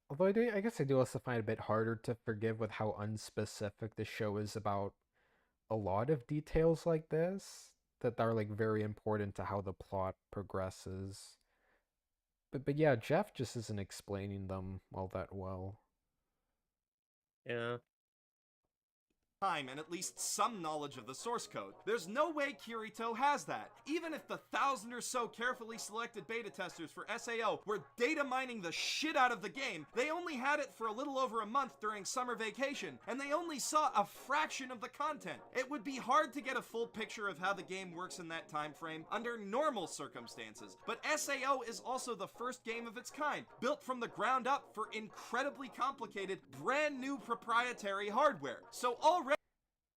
Although I guess I do also find it a bit harder to forgive with how unspecific the show is about a lot of details like this that are like very important to how the plot progresses. But yeah, Jeff just isn't explaining them all that well. Yeah. time and at least some knowledge of the source code. There's no way Kirito has that. Even if the 1,000 or so carefully selected beta testers for SAO were data mining the shit out of the game, they only had it for a little over a month during summer vacation, and they only saw a fraction of the content. It would be hard to get a full picture of how the game works in that time frame under normal circumstances, but SAO is also the first game of its kind, built from the ground up for incredibly complicated, brand new proprietary hardware. So already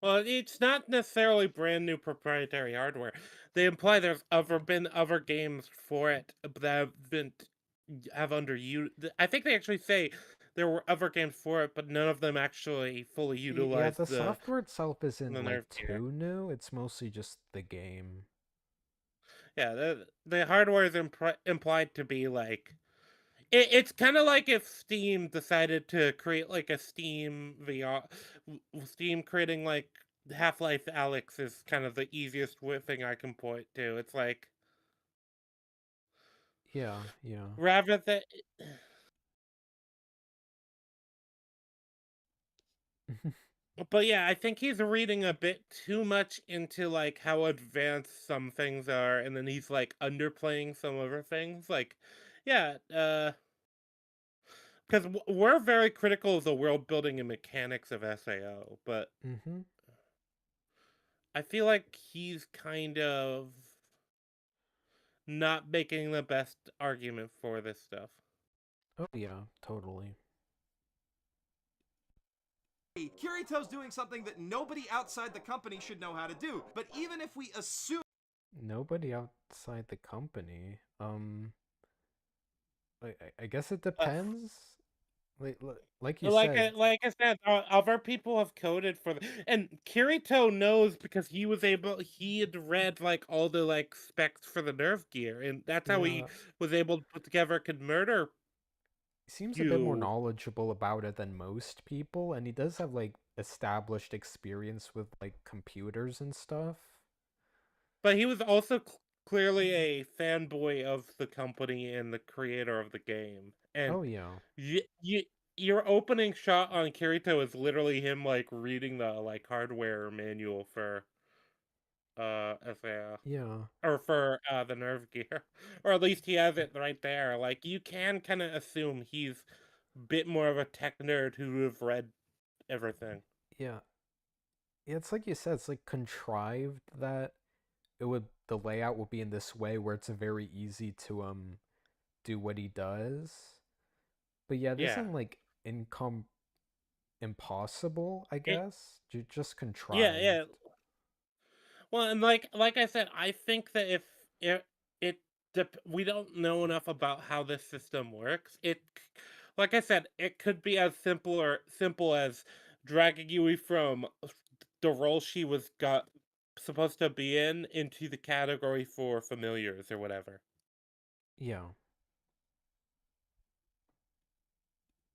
Well, it's not necessarily brand new proprietary hardware. They imply there's been other games for it that have under you. I think they actually say there were other games for it, but none of them actually fully Yeah, utilized the software itself isn't the like nerve gear. too new. It's mostly just the game. Yeah, the hardware is implied to be like it's kind of like if Steam decided to create like a Steam VR, Steam creating like Half-Life Alex is kind of the easiest thing I can point to. It's like Yeah, yeah. rather than But yeah, I think he's reading a bit too much into like how advanced some things are, and then he's like underplaying some other things. Like, yeah, because we're very critical of the world building and mechanics of SAO, but Mm-hmm. I feel like he's kind of not making the best argument for this stuff. Oh yeah, totally. Kirito's doing something that nobody outside the company should know how to do. But even if we assume Nobody outside the company. I guess it Uh, depends. Like you like said, like I said, other people have coded for and Kirito knows because he had read like all the like specs for the nerve gear, and that's how he yeah, was able to put together could murder he seems a bit more you. knowledgeable about it than most people, and he does have like established experience with like computers and stuff. But he was also clearly a fanboy of the company and the creator of the game. And Oh yeah, you your opening shot on Kirito is literally him like reading the like hardware manual for SAO. yeah, Or for the nerve gear. Or at least he has it right there. Like you can kind of assume he's a bit more of a tech nerd who would have read everything. yeah. Yeah, it's like you said, it's like contrived that it would the layout will be in this way where it's very easy to do what he does. But yeah, it Yeah. isn't like impossible, I It, guess. Just yeah, yeah. contrived. Well, and like I said, I think that if it we don't know enough about how this system works. Like I said, it could be as simple as dragging Yui from the role she was got supposed to be in into the category for familiars or whatever. Yeah.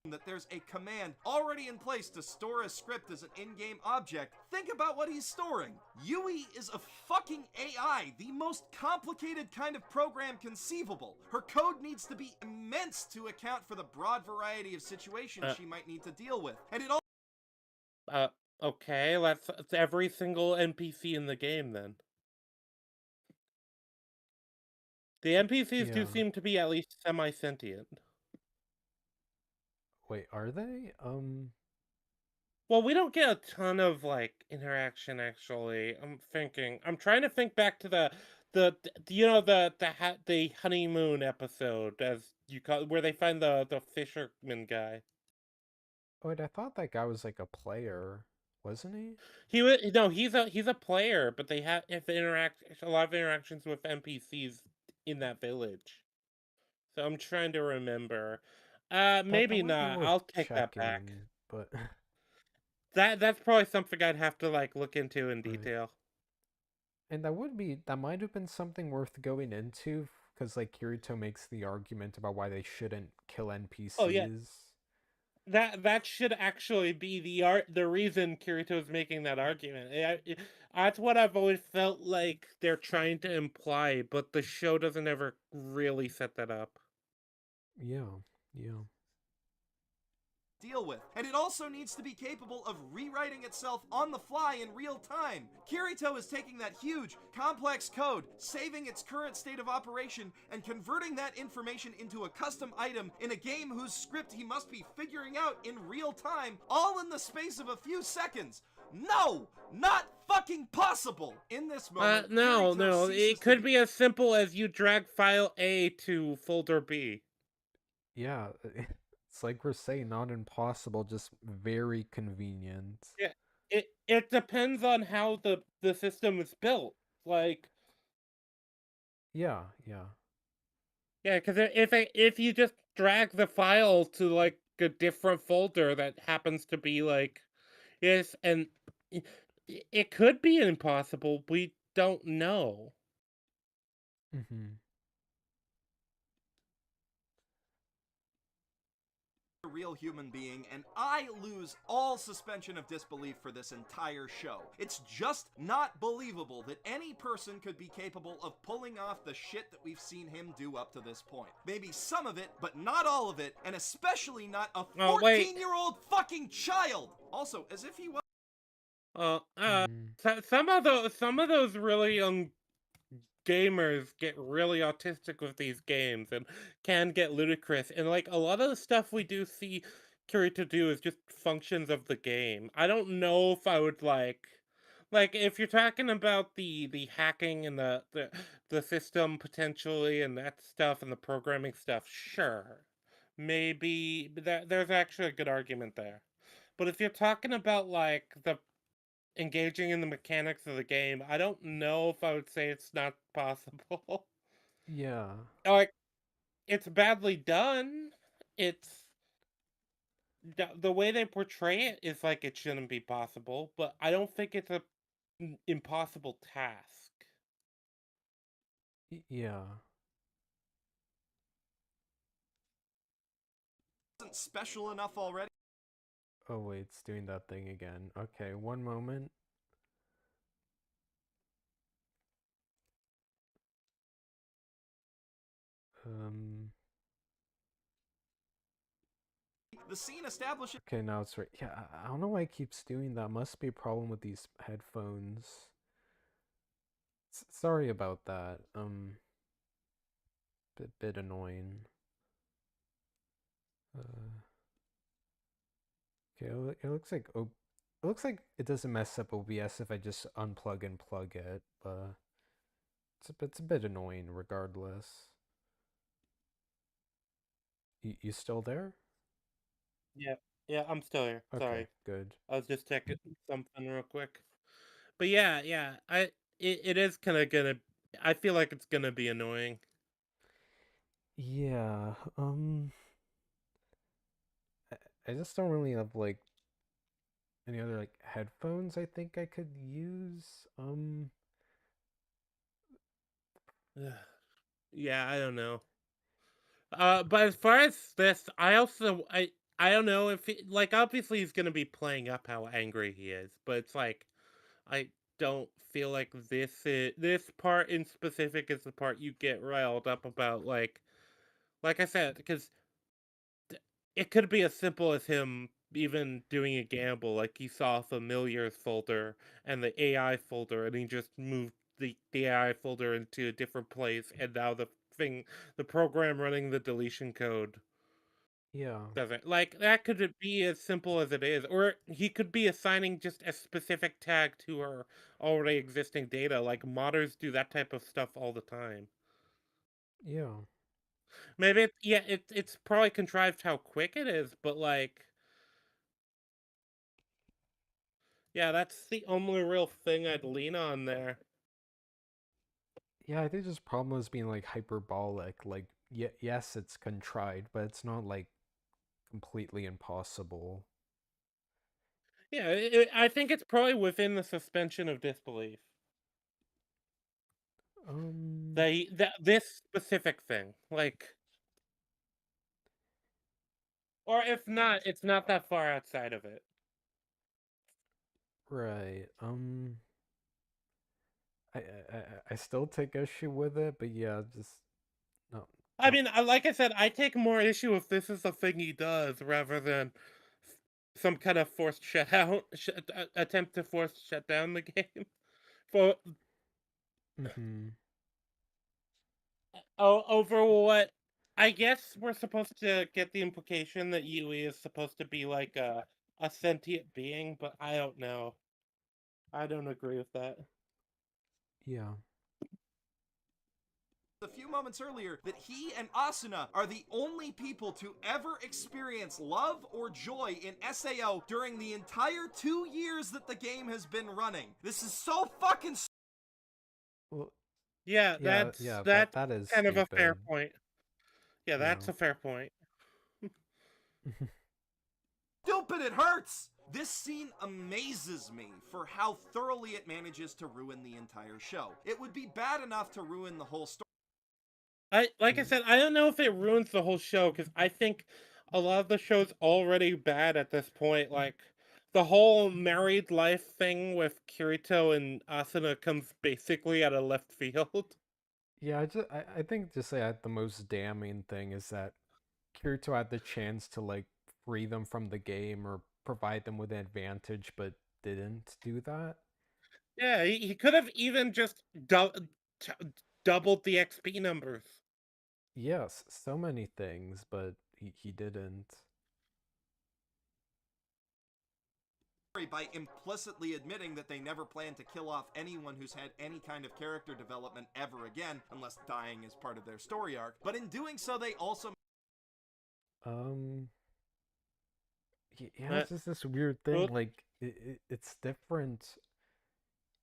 that there's a command already in place to store a script as an in-game object, think about what he's storing. Yui is a fucking AI, the most complicated kind of program conceivable. Her code needs to be immense to account for the broad variety of situations Uh, she might need to deal with. And it all uh, okay, that's every single NPC in the game then. The NPCs do Yeah. seem to be at least semi-sentient. Wait, are they? Well, we don't get a ton of like interaction actually. I'm trying to think back to the you know the honeymoon episode as you call where they find the fisherman guy. Wait, I thought that guy was like a player, wasn't he? He was no, he's a player, but they have interact a lot of interactions with NPCs in that village. So I'm trying to remember. That Maybe might be not. worth I'll take that back. checking, but That's probably something I'd have to like look into in right. detail. And that might have been something worth going into because like Kirito makes the argument about why they shouldn't kill Oh yeah, NPCs. that should actually be the reason Kirito's making that argument. That's what I've always felt like they're trying to imply, but the show doesn't ever really set that up. Yeah. Yeah. deal with. And it also needs to be capable of rewriting itself on the fly in real time. Kirito is taking that huge, complex code, saving its current state of operation, and converting that information into a custom item in a game whose script he must be figuring out in real time, all in the space of a few seconds. No! Not fucking possible! In this moment, No, Kirito no, ceases it to could be be as simple as you drag file A to folder B. Yeah. It's like we're saying, not impossible, just very convenient. Yeah, it depends on how the system is built. Like, Yeah. Yeah. yeah, because if you just drag the file to like a different folder that happens to be like yes, and i- it could be impossible. We don't know. Mm-hmm. real human being, and I lose all suspension of disbelief for this entire show. It's just not believable that any person could be capable of pulling off the shit that we've seen him do up to this point. Maybe some of it, but not all of it, and especially not a Oh wait. 14-year-old fucking child! Also, as if he was. Uh, uh, Mm, some of those really young gamers get really autistic with these games and can get ludicrous. And like a lot of the stuff we do see Kirito do is just functions of the game. I don't know if I would like if you're talking about the hacking and the system potentially and that stuff and the programming stuff, sure. Maybe there's actually a good argument there. But if you're talking about like the engaging in the mechanics of the game, I don't know if I would say it's not possible. yeah. Like, it's badly done. It's the way they portray it is like it shouldn't be possible, but I don't think it's a impossible task. Yeah. Isn't special enough already. Oh wait, it's doing that thing again. Okay, one moment. Um. The scene establishes. Okay, now it's right. Yeah, I don't know why it keeps doing that. Must be a problem with these headphones. Sorry about that. Bit annoying. Uh, okay, it looks like it looks like it doesn't mess up OBS if I just unplug and plug it, but it's a bit annoying regardless. You still there? Yeah, yeah, I'm still here. Okay, Sorry, good. I was just checking something real quick. But yeah, yeah, it is kind of gonna. I feel like it's gonna be annoying. Yeah. I, I just don't really have like any other like headphones I think I could use. Yeah, I don't know. But as far as this, I don't know if like obviously he's gonna be playing up how angry he is, but it's like I don't feel like this part in specific is the part you get riled up about. Like I said, because it could be as simple as him even doing a gamble, like he saw a familiars folder and the AI folder, and he just moved the AI folder into a different place, and now the program running the deletion code Yeah. doesn't. Like, that could be as simple as it is. Or he could be assigning just a specific tag to our already existing data. Like, modders do that type of stuff all the time. Yeah. Maybe it's probably contrived how quick it is, but like, yeah, that's the only real thing I'd lean on there. Yeah, I think this problem is being like hyperbolic. Like, yes, it's contrived, but it's not like completely impossible. Yeah, I think it's probably within the suspension of disbelief. Um, This specific thing, like, or if not, it's not that far outside of it. right. I still take issue with it, but yeah, just not I not mean, like I said, I take more issue if this is the thing he does rather than some kind of forced shutdown, attempt to force shut down the game. For mm-hmm. over what I guess we're supposed to get the implication that Yui is supposed to be like a sentient being, but I don't know. I don't agree with that. Yeah. A few moments earlier that he and Asuna are the only people to ever experience love or joy in SAO during the entire 2 years that the game has been running. This is so fucking. Well, Yeah, yeah, that's that is kind of a fair stupid. point. Yeah, that's Yeah. a fair point. Stupid, it hurts! This scene amazes me for how thoroughly it manages to ruin the entire show. It would be bad enough to ruin the whole story. Like I said, I don't know if it ruins the whole show because I think a lot of the show's already bad at this point. Like the whole married life thing with Kirito and Asuna comes basically out of left field. Yeah, I think just the most damning thing is that Kirito had the chance to like free them from the game or provide them with an advantage, but didn't do that. Yeah, he could have even just t- doubled the XP numbers. Yes, so many things, but he didn't. By implicitly admitting that they never plan to kill off anyone who's had any kind of character development ever again, unless dying is part of their story arc. But in doing so, they also Um, yeah, Uh, it's just this weird thing. well, Like it's different.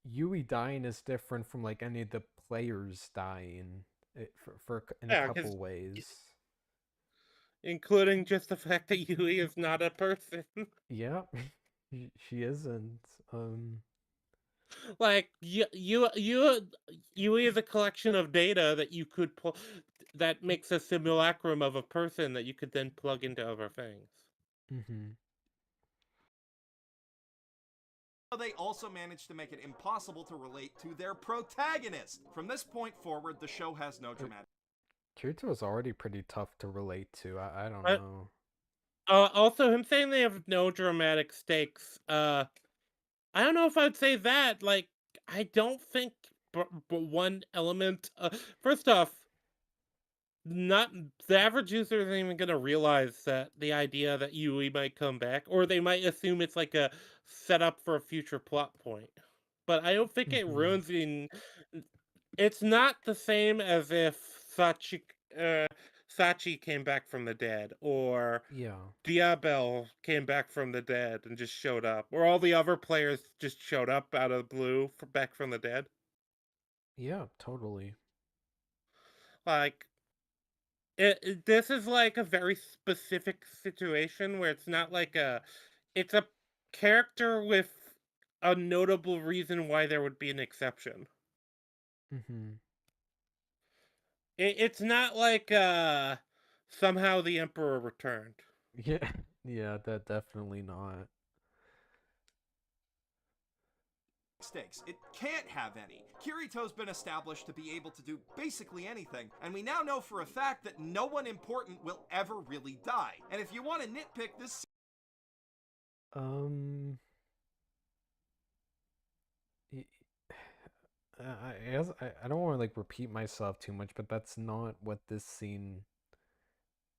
Yui dying is different from like any of the players dying for in a yeah, because couple ways. including just the fact that Yui is not a person. Yeah, she isn't. Like Yui is a collection of data that you could pull that makes a simulacrum of a person that you could then plug into other things. Mm-hmm. they also managed to make it impossible to relate to their protagonist. From this point forward, the show has no dramatic. Kirito is already pretty tough to relate to. I don't But know. also him saying they have no dramatic stakes. I don't know if I'd say that. Like, I don't think but one element. First off, not the average user isn't even gonna realize that the idea that Yui might come back, or they might assume it's like a setup for a future plot point. But I don't think it Mm-hmm. ruins it's not the same as if Sachi came back from the dead, or Yeah. Diabel came back from the dead and just showed up, or all the other players just showed up out of the blue back from the dead. Yeah, totally. Like this is like a very specific situation where it's not like it's a character with a notable reason why there would be an exception. Mm-hmm. It's not like somehow the emperor returned. Yeah, yeah, that definitely not. Stakes. It can't have any. Kirito's been established to be able to do basically anything, and we now know for a fact that no one important will ever really die. And if you want to nitpick this, Um, y- I guess I don't want to like repeat myself too much, but that's not what this scene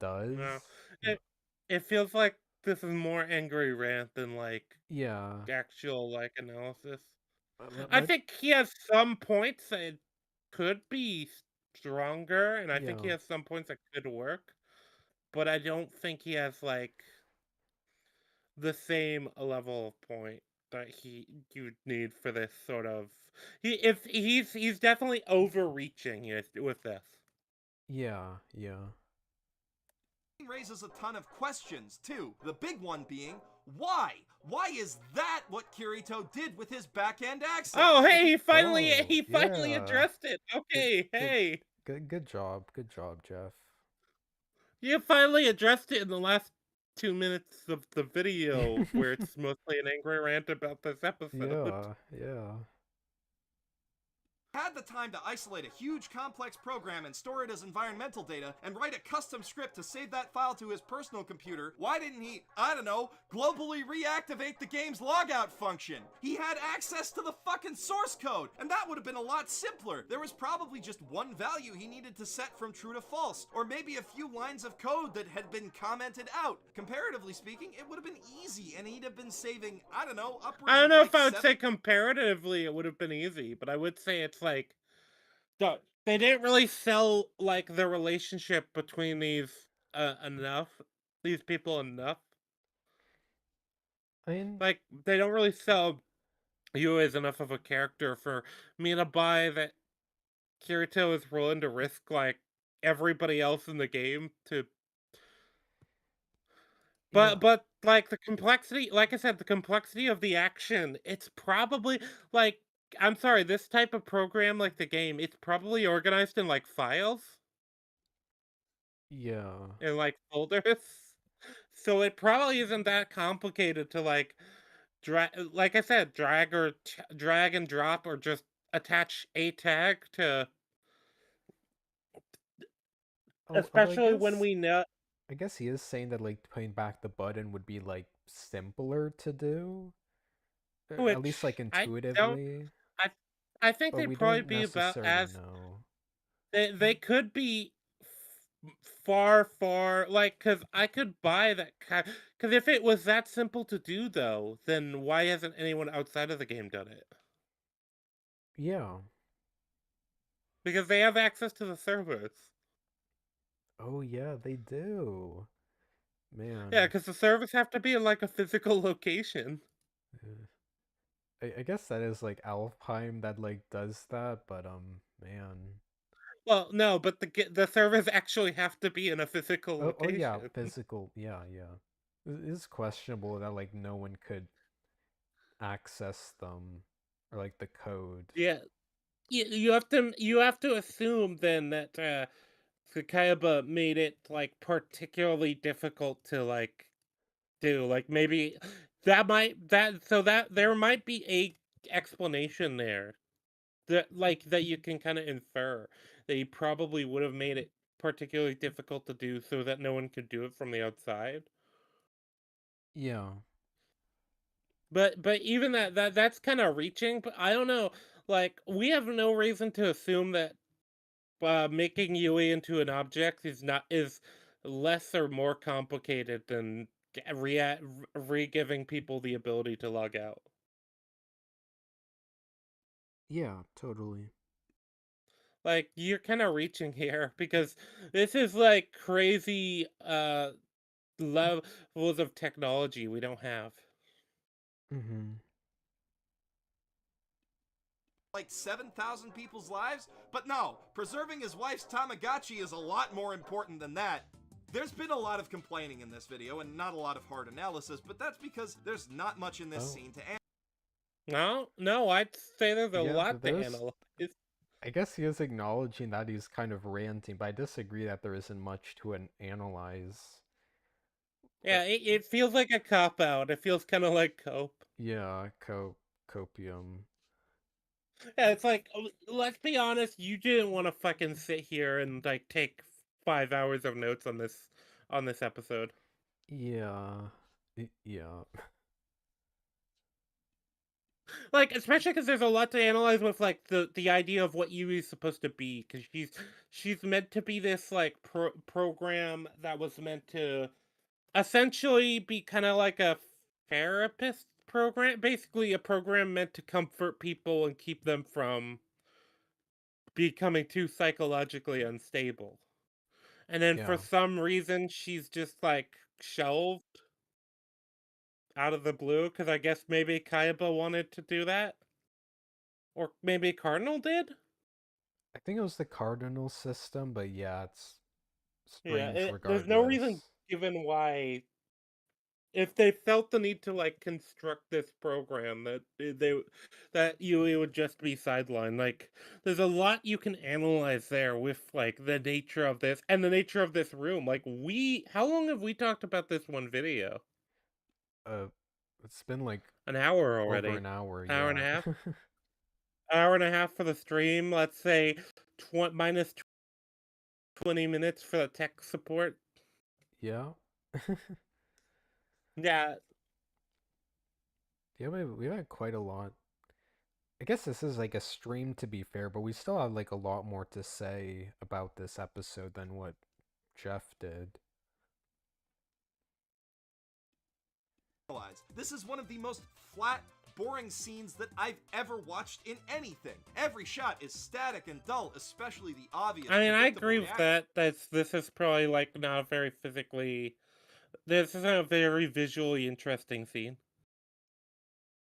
No, does. it it feels like this is more angry rant than like Yeah. actual like analysis. I Let think he has some points that could be stronger, and I think he yeah. has some points that could work, but I don't think he has like the same level of point that he you need for this sort of he's definitely overreaching with this. Yeah, yeah. raises a ton of questions, too. The big one being, why? Why is that what Kirito did with his backhand Oh, access? If hey, he Oh, he finally yeah. addressed it. Good Okay, good hey. good job. Good job, Jeff. You finally addressed it in the last 2 minutes of the video where it's mostly an angry rant about this episode. Yeah, yeah. had the time to isolate a huge complex program and store it as environmental data and write a custom script to save that file to his personal computer, why didn't he, I don't know, globally reactivate the game's logout function? He had access to the fucking source code, and that would have been a lot simpler. There was probably just one value he needed to set from true to false, or maybe a few lines of code that had been commented out. Comparatively speaking, it would have been easy, and he'd have been saving, I don't know, I upwards don't of know if like I would say 7 comparatively it would have been easy, but I would say it's like they didn't really sell like the relationship between these people enough. I mean, Like they don't really sell you as enough of a character for me to buy that Kirito is willing to risk like everybody else in the game to yeah, but like the complexity, like I said, the complexity of the action, it's probably like I'm sorry, this type of program like the game, it's probably organized in like files yeah. and like folders. So it probably isn't that complicated to like like I said, drag and drop or just attach a tag to, Although especially when we know I guess he is saying that like putting back the button would be like simpler to do, at least like which I don't intuitively, I I think but they'd we probably don't be about necessarily as know. they could be far like because I could buy that kind because if it was that simple to do though, then why hasn't anyone outside of the game done it? Yeah. Because they have access to the servers. Oh yeah, they do. Yeah, Man. because the servers have to be in like a physical location. uh, I guess that is like Alfheim that like does that, but man. Well, no, but the servers actually have to be in a physical Oh yeah, location. physical. Yeah, yeah. It is questionable that like no one could access them or like the code. Yeah, you have to assume then that Sakaiba made it like particularly difficult to like do. Like maybe that there might be a explanation there that you can kind of infer that he probably would have made it particularly difficult to do so that no one could do it from the outside. Yeah. But even that's kind of reaching. But I don't know. Like we have no reason to assume that making Yui into an object is less or more complicated than re-giving people the ability to log out. Yeah, totally. Like you're kind of reaching here because this is like crazy levels of technology we don't have. Mhm. like 7,000 people's lives? But no, preserving his wife's Tamagotchi is a lot more important than that. There's been a lot of complaining in this video and not a lot of hard analysis, but that's because there's not much in this Oh. scene to No, I'd say there's a Yeah, lot to there's analyze. I guess he is acknowledging that he's kind of ranting, but I disagree that there isn't much to analyze. Yeah, it feels like a cop out. It feels kind of like cope. Yeah, copium. Yeah, it's like let's be honest, you didn't want to fucking sit here and like take 5 hours of notes on this episode. Yeah. Yeah. Like especially because there's a lot to analyze with like the idea of what Yui is supposed to be because she's meant to be this like program that was meant to essentially be kind of like a therapist program, basically a program meant to comfort people and keep them from becoming too psychologically unstable. And then for Yeah. some reason she's just like shelved out of the blue because I guess maybe Kaiba wanted to do that. Or maybe Cardinal did? I think it was the cardinal system, but yeah, it's Yeah, strange there's no reason regardless. given why if they felt the need to like construct this program that Yui would just be sidelined. Like there's a lot you can analyze there with like the nature of this and the nature of this room. Like how long have we talked about this one video? Uh, it's been like An hour over already. an hour, Hour and a yeah. half? Hour and a half for the stream. Let's say minus 20 minutes for the tech support. Yeah. Yeah, Yeah, we had quite a lot. I guess this is like a stream to be fair, but we still have like a lot more to say about this episode than what Jeff did. analyze. This is one of the most flat, boring scenes that I've ever watched in anything. Every shot is static and dull, especially the obvious I mean, I predictable agree with reaction. that. This is probably like not a very physically. This isn't a very visually interesting scene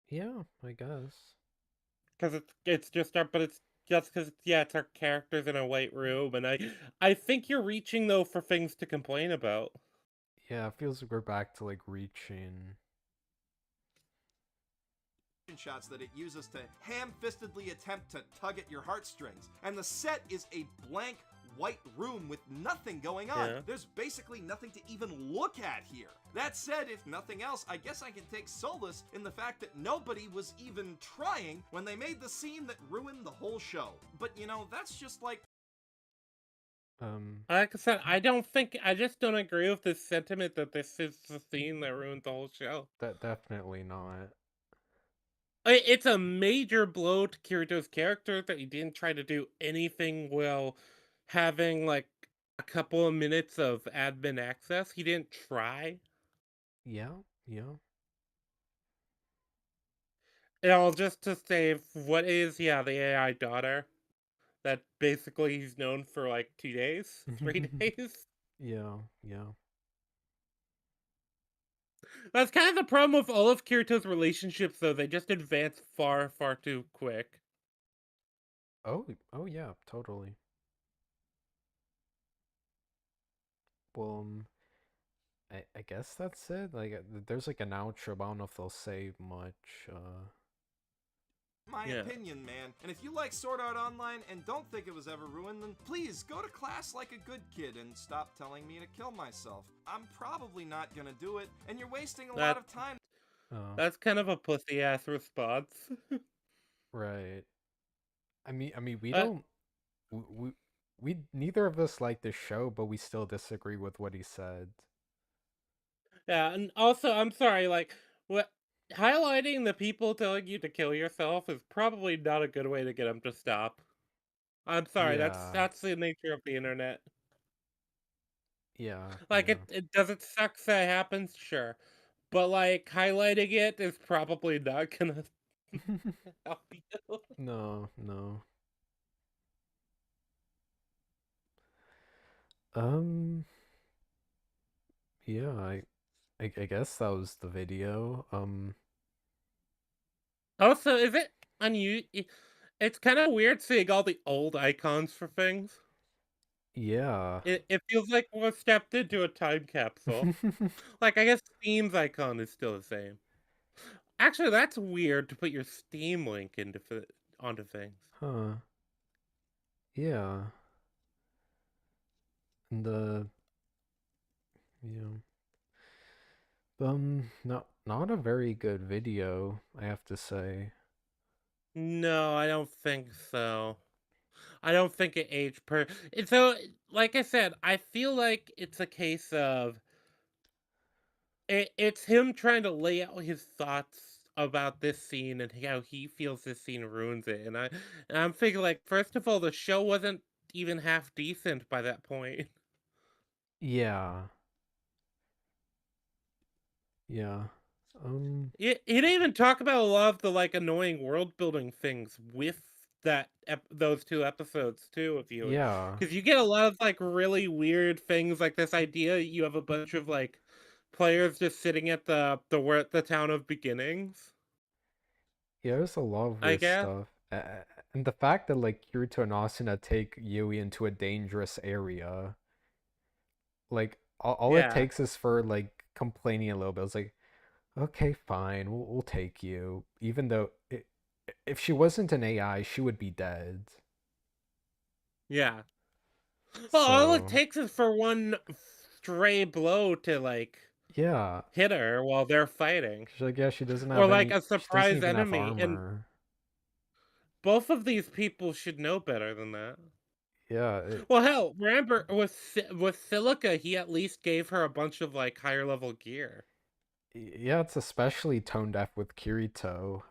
Yeah, I guess. because it's just our, but it's just because yeah, it's our characters in a white room, and I think you're reaching though for things to complain about. Yeah, it feels like we're back to like reaching. Shots that it uses to ham-fistedly attempt to tug at your heartstrings. And the set is a blank white room with nothing going on. Yeah. There's basically nothing to even look at here. That said, if nothing else, I guess I can take solace in the fact that nobody was even trying when they made the scene that ruined the whole show. But you know, that's just like Like I said, I just don't agree with this sentiment that this is the scene that ruined the whole show. that definitely not. It's a major blow to Kirito's character that he didn't try to do anything while having like a couple of minutes of admin access. He didn't try. Yeah, yeah. And all just to save what is, yeah, the AI daughter that basically he's known for like 2 days, 3 days. Yeah, yeah. That's kind of the problem with all of Kirito's relationships, though. They just advance far, far too quick. Oh, oh yeah, totally. Well, I guess that's it. Like, there's like an outro, but I don't know if they'll say much. my Yeah. opinion, man. And if you like Sword Art Online and don't think it was ever ruined, then please go to class like a good kid and stop telling me to kill myself. I'm probably not gonna do it, and you're wasting a lot That of time. that's kind of a pussy ass response. Right. I mean, we uh, don't. We neither of us like this show, but we still disagree with what he said. yeah, and also I'm sorry, like what highlighting the people telling you to kill yourself is probably not a good way to get them to stop. I'm sorry, Yeah, that's the nature of the internet. yeah, Like yeah. it does it suck that it happens, sure. But like highlighting it is probably not gonna help you. No, no. Um, yeah, I guess that was the video. Also, is it unusual? It's kind of weird seeing all the old icons for things. Yeah. It feels like we're stepped into a time capsule. Like, I guess Steam's icon is still the same. Actually, that's weird to put your Steam link onto things. Huh. Yeah. And you know, not a very good video, I have to say. No, I don't think so. I don't think it aged so, like I said, I feel like it's a case of it's him trying to lay out his thoughts about this scene and how he feels this scene ruins it. And I'm thinking like, first of all, the show wasn't even half decent by that point. Yeah. Yeah. He didn't even talk about a lot of the like annoying world building things with those two episodes too of you, Yeah. because you get a lot of like really weird things like this idea you have a bunch of like players just sitting at the town of beginnings, Yeah, there's a lot of I weird guess. stuff. And the fact that like Kirito and Asuna take Yui into a dangerous area, like all it Yeah. takes is for like complaining a little bit. It's like, okay, fine, we'll take you. Even though if she wasn't an AI, she would be dead. Yeah. Well, all it So, takes is for one stray blow to like yeah. hit her while they're fighting, She's like, yeah, or like a she doesn't surprise even have enemy, and armor. both of these people should know better than that. Yeah, Well, hell, remember with Silica, he at least gave her a bunch of like higher level gear. yeah, it's especially tone deaf with Kirito,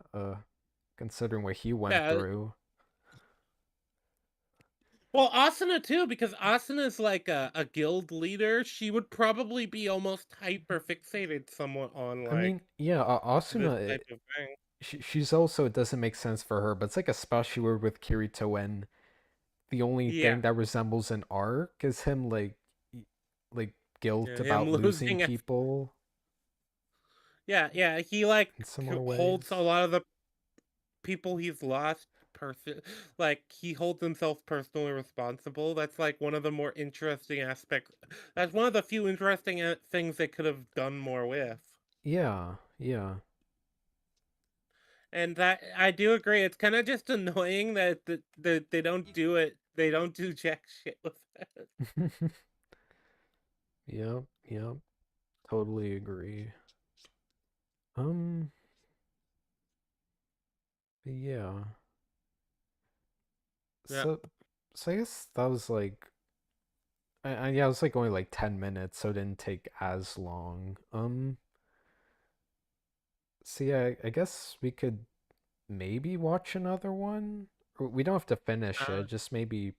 considering what he went Yeah. through. Well, Asuna too, because Asuna's like a guild leader. She would probably be almost hyper fixated somewhat on I mean, like yeah, this Asuna, type of thing. she's also, it doesn't make sense for her, but it's like especially weird with Kirito when the only Yeah. thing that resembles an arc is him like guilt Yeah, him about losing losing a people yeah, he like in similar holds a ways. lot of the people he's lost person like he holds himself personally responsible. That's like one of the more interesting aspects. That's one of the few interesting things they could have done more with. Yeah, yeah. And that I do agree. It's kind of just annoying that they don't You do it. They don't do jack shit with Yep, yep, totally agree. Um, yeah. Yeah. So, so I guess that was like, yeah, it was like only like 10 minutes, so it didn't take as long. So yeah, I guess we could maybe watch another one. We don't have to finish Uh, it, just maybe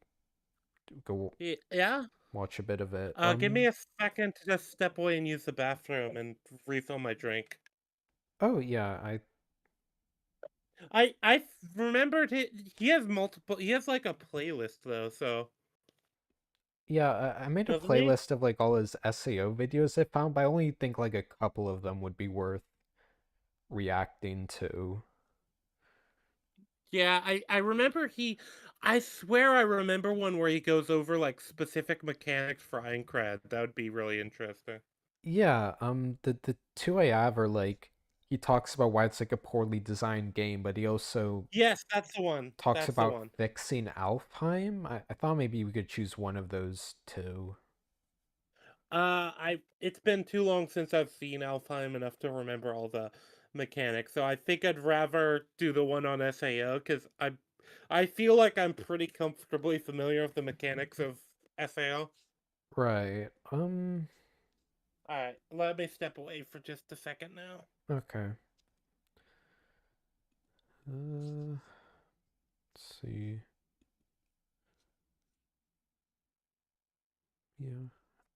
go yeah. watch a bit of it. Give me a second to just step away and use the bathroom and refill my drink. Oh yeah, I I remembered he has multiple. He has like a playlist though, so yeah, I made a doesn't he? playlist of like all his SAO videos I found, but I only think like a couple of them would be worth reacting to. Yeah, I remember he. I swear I remember one where he goes over like specific mechanics for Aincrad. That would be really interesting. Yeah, the two I have are like he talks about why it's like a poorly designed game, but he also Yes, that's the one. talks That's the about one. fixing Alfheim. I thought maybe we could choose one of those two. I it's been too long since I've seen Alfheim enough to remember all the mechanics, so I think I'd rather do the one on SAO because I feel like I'm pretty comfortably familiar with the mechanics of SAO. Right. All right, let me step away for just a second now. Okay. Let's see. Yeah.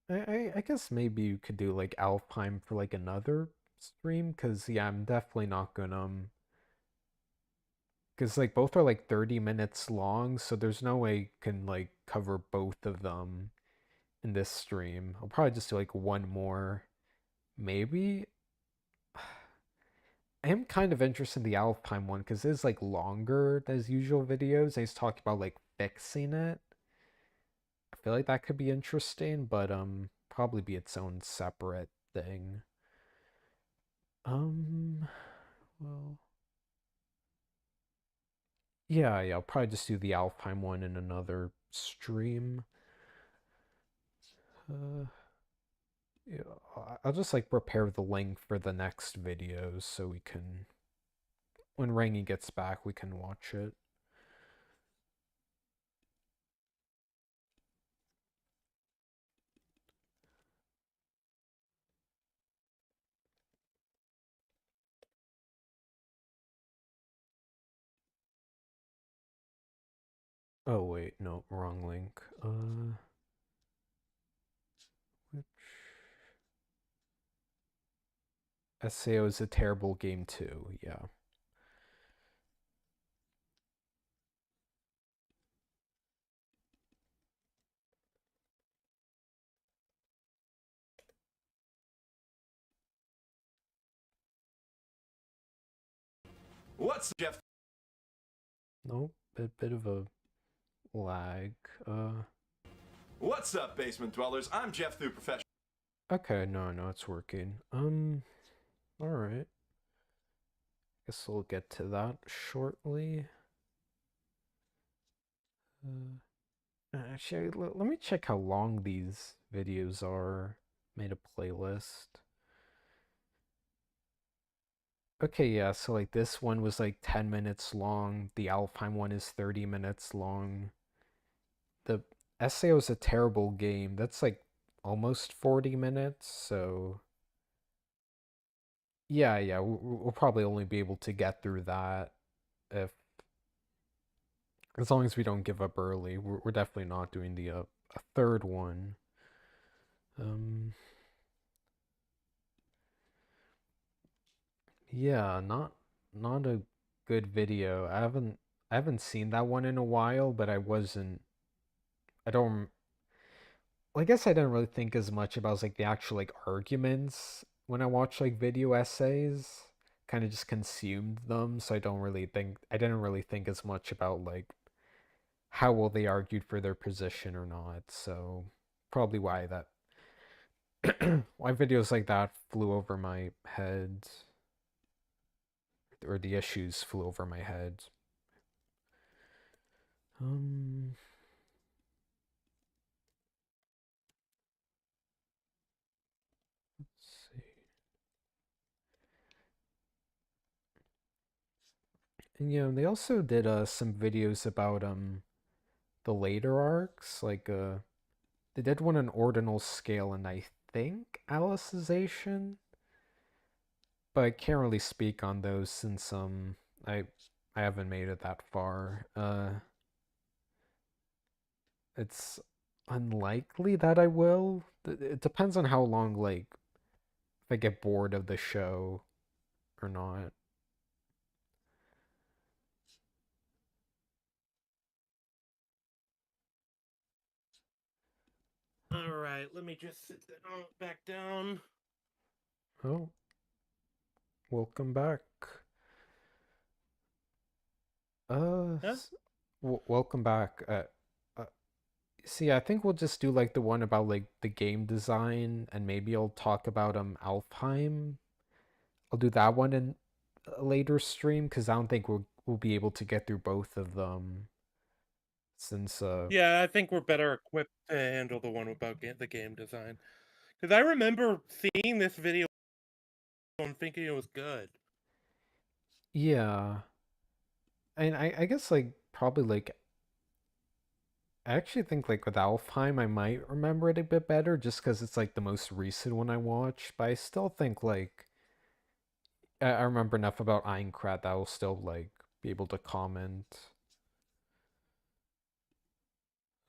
I guess maybe you could do like Alfheim for like another stream, because yeah, I'm definitely not gonna because like both are like 30 minutes long, so there's no way you can like cover both of them in this stream. I'll probably just do like one more. Maybe I am kind of interested in the Alpine one because it's like longer than his usual videos. And he's talking about like fixing it. I feel like that could be interesting, but probably be its own separate thing. Um well yeah, I'll probably just do the Alpine one in another stream. Uh yeah, I'll just like prepare the link for the next videos so we can when Rangy gets back we can watch it. Oh wait, no, wrong link. Which SAO is a terrible game too. Yeah. What's Jeff? Nope. Bit of a lag. What's up, basement dwellers? I'm Jeff the Professional. Okay, no, it's working. All right. Guess we'll get to that shortly. Actually, let me check how long these videos are. Made a playlist. Okay, yeah, so like this one was like 10 minutes long. The Alfheim one is 30 minutes long. The SAO is a terrible game. That's like almost 40 minutes, so yeah, we'll probably only be able to get through that if as long as we don't give up early. We're definitely not doing the a third one. Um, yeah, not a good video. I haven't seen that one in a while, but I wasn't. I don't. Well, I guess I didn't really think as much about like the actual like arguments when I watch like video essays. Kind of just consumed them, so I didn't really think as much about like how well they argued for their position or not. So probably why that why videos like that flew over my head or the issues flew over my head. Um And they also did some videos about the later arcs, like they did one on ordinal scale and I think alicization, but I can't really speak on those since I I haven't made it that far. It's unlikely that I will. It depends on how long, like, if I get bored of the show or not. All right, let me just sit down, back down. Oh, welcome back. Uh, Huh? welcome back. Uh, See, I think we'll just do like the one about like the game design, and maybe I'll talk about Alfheim. I'll do that one in a later stream because I don't think we'll be able to get through both of them since Yeah, I think we're better equipped to handle the one about the game design. Because I remember seeing this video and thinking it was good. yeah. And I guess like probably like I actually think like with Alfheim I might remember it a bit better just because it's like the most recent one I watched, but I still think like I remember enough about Aincrad that I'll still like be able to comment.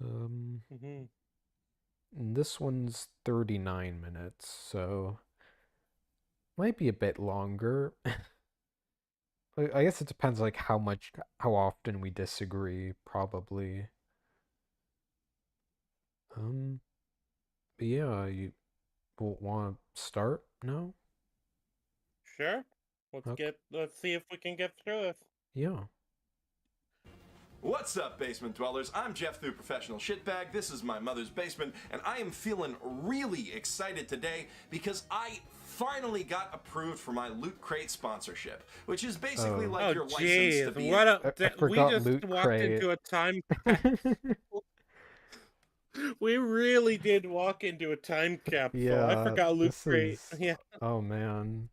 Um, Hmm. and this one's 39 minutes, so might be a bit longer. I guess it depends like how often we disagree, probably. Um, but yeah, you will want to start? No? Sure. Okay. Let's see if we can get through this. Yeah. What's up, basement dwellers? I'm Jeff, the professional shitbag. This is my mother's basement, and I am feeling really excited today because I finally got approved for my Loot Crate sponsorship, which is basically Oh, like Oh, your license to jeez. be in. I We forgot just Loot walked Crate. into a time capsule. We really did walk into a time capsule. I Yeah, forgot Loot this Crate. is. Yeah. Oh man.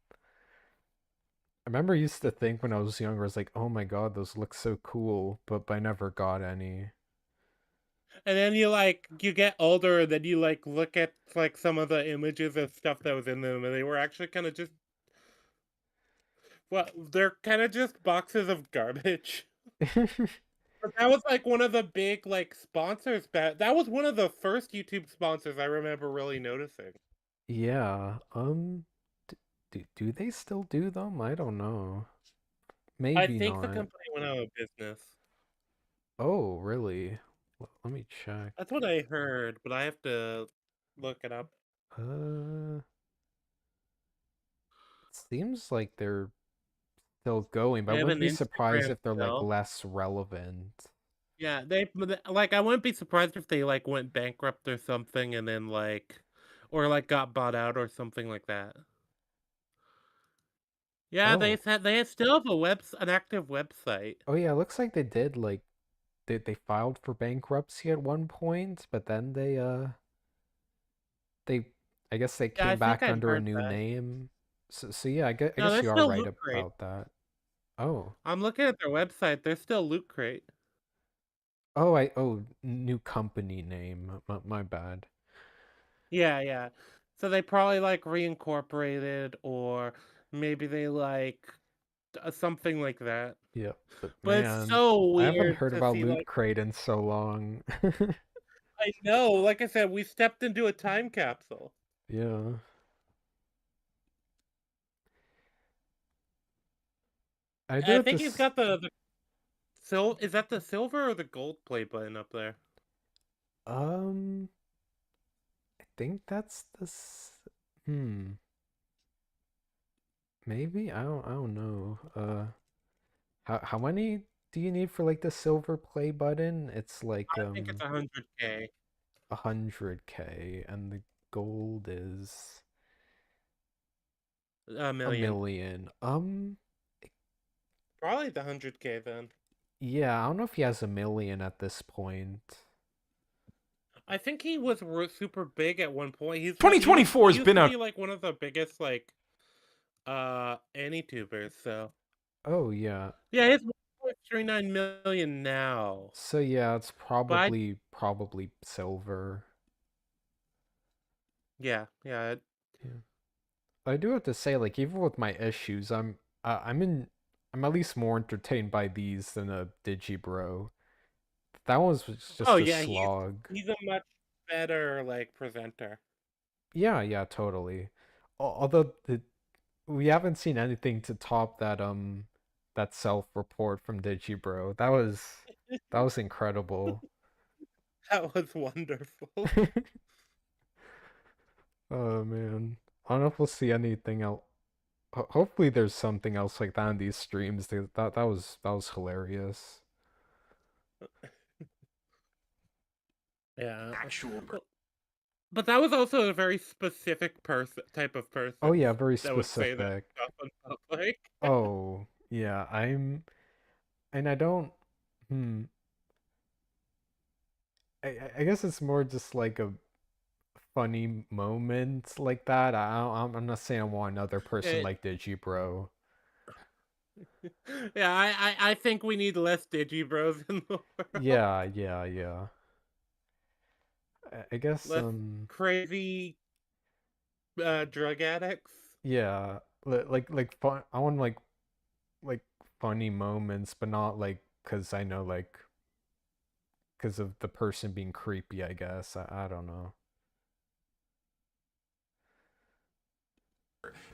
I remember I used to think when I was younger, I was like, oh my god, those look so cool, but I never got any. And then you get older and then you look at some of the images and stuff that was in them and they were actually kind of just they're kind of just boxes of garbage. But that was one of the big sponsors that was one of the first YouTube sponsors I remember really noticing. Yeah, do they still do them? I don't know. I Maybe think the not. company went out of business. Oh, really? Let me check. That's what I heard, but I have to look it up. It seems like they're still going, but I They have wouldn't an be surprised Instagram if they're like still. less relevant. Yeah, I wouldn't be surprised if they went bankrupt or something and then or got bought out or something like that. Yeah, Oh, they still have an active website. oh yeah, it looks like they did like they filed for bankruptcy at one point, but then they I guess they Yeah, I came think back I'd under a heard new that. name. So yeah, I No, guess they're you are still right Loot Crate. about that. Oh. I'm looking at their website. They're still Loot Crate. New company name. My bad. Yeah, yeah. So they probably reincorporated or maybe they something like that. Yeah, but But it's man, so I haven't weird heard to about see Loot Crate in so long. I know, like I said, we stepped into a time capsule. Yeah. I do I have think he's this got is that the silver or the gold play button up there? um I think that's this maybe I don't know. How many do you need for like the silver play button? It's like I think it's 100K. 100K and the gold is A a million. million. Probably the 100K then. Yeah, I don't know if he has a million at this point. I think he was super big at one point. 2024 he has used been to a be one of the biggest AnyTubers, so Oh yeah. yeah, 39 million now. So yeah, it's But probably silver. yeah. Yeah. I do have to say, like, even with my issues, I'm at least more entertained by these than a Digibro. That one was Oh just a yeah, slog. he's a much better like presenter. Yeah, yeah, totally. Although we haven't seen anything to top that self-report from Digibro. That was incredible. That was wonderful. Oh man. I don't know if we'll see anything else. Hopefully there's something else like that in these streams. That was hilarious. Yeah. Actual. But that was also a very specific person type of Oh person yeah, very that would say that specific. stuff in public. Oh, yeah, and I don't, hmm, I guess it's more just like a funny moment like that. I'm not saying I want another person It, like Digibro. yeah, I think we need less Digibros in the world. Yeah, yeah, yeah. I guess, Less crazy drug addicts. yeah, like fun. I want like funny moments, but not like because I know like because of the person being creepy. I guess I don't know.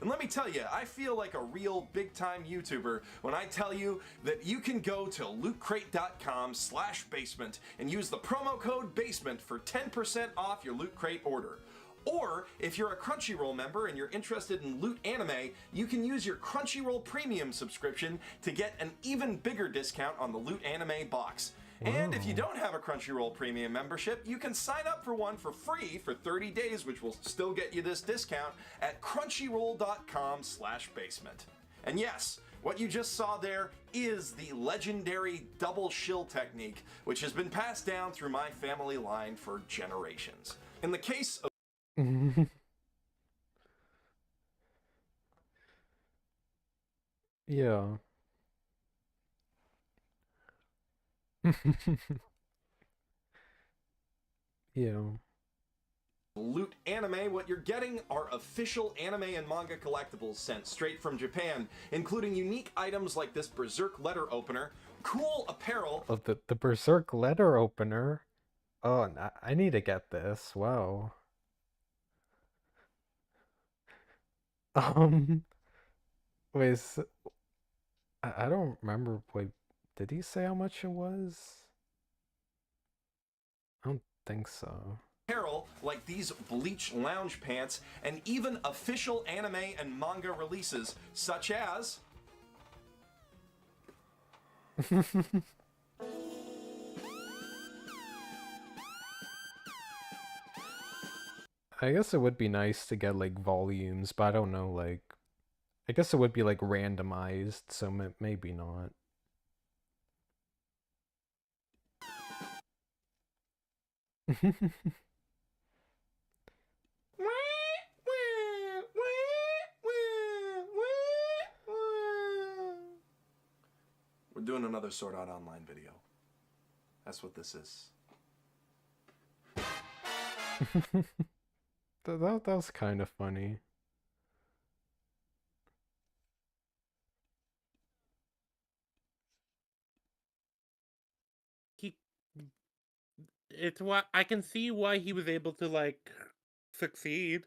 And let me tell you, I feel like a real big time YouTuber when I tell you that you can go to lootcrate.com/basement and use the promo code basement for 10% off your Loot Crate order. Or, if you're a Crunchyroll member and you're interested in loot anime, you can use your Crunchyroll Premium subscription to get an even bigger discount on the Loot Anime box. And if you Wow. don't have a Crunchyroll Premium membership, you can sign up for one for free for 30 days, which will still get you this discount at crunchyroll.com/basement. And yes, what you just saw there is the legendary double shill technique, which has been passed down through my family line for generations. In the case of Yeah. Yeah. Loot Anime, what you're getting are official anime and manga collectibles sent straight from Japan, including unique items like this Berserk letter opener, cool apparel. Oh, the Berserk letter opener. Oh, I need to get this. Wow. Um, wait, I don't remember. Wait, did he say how much it was? I don't think so. Apparel like these bleach lounge pants, and even official anime and manga releases such as I guess it would be nice to get like volumes, but I don't know. Like, I guess it would be like randomized, so maybe not. we're doing another Sword Art Online video. That's what this is. That was kind of funny. He it's why I can see why he was able to like succeed.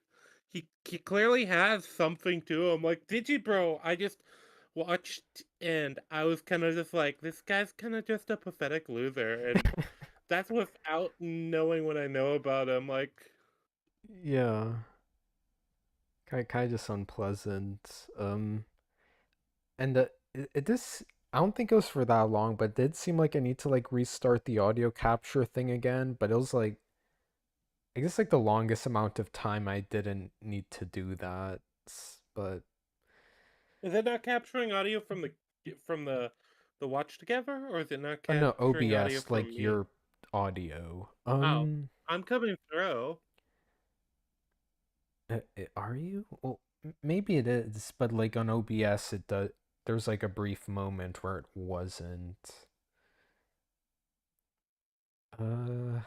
He clearly has something to him. Like Digibro, I just watched and I was kind of just like, this guy's kind of just a pathetic loser, and that's without knowing what I know about him. Like, Yeah, kind of just unpleasant. And it this I don't think it was for that long, but it did seem like I need to like restart the audio capture thing again. But it was like I guess like the longest amount of time I didn't need to do that. But is it not capturing audio from the watch together, or is it not oh no, capturing audio OBS from like me? your audio. Oh, I'm coming through. Are you? Well, maybe it is, but like on OBS it does. there was like a brief moment where it wasn't. Uh,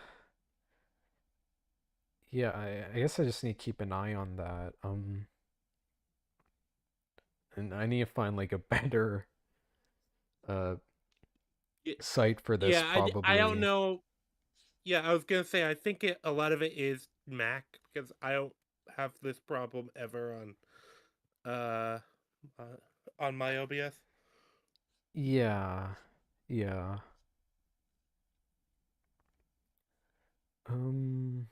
yeah, I guess I just need to keep an eye on that. And I need to find like a better uh Y- site for this Yeah, I don't probably. know. Yeah, I was gonna say I think a lot of it is Mac because I don't have this problem ever uh, uh on my OBS. Yeah, yeah. Um,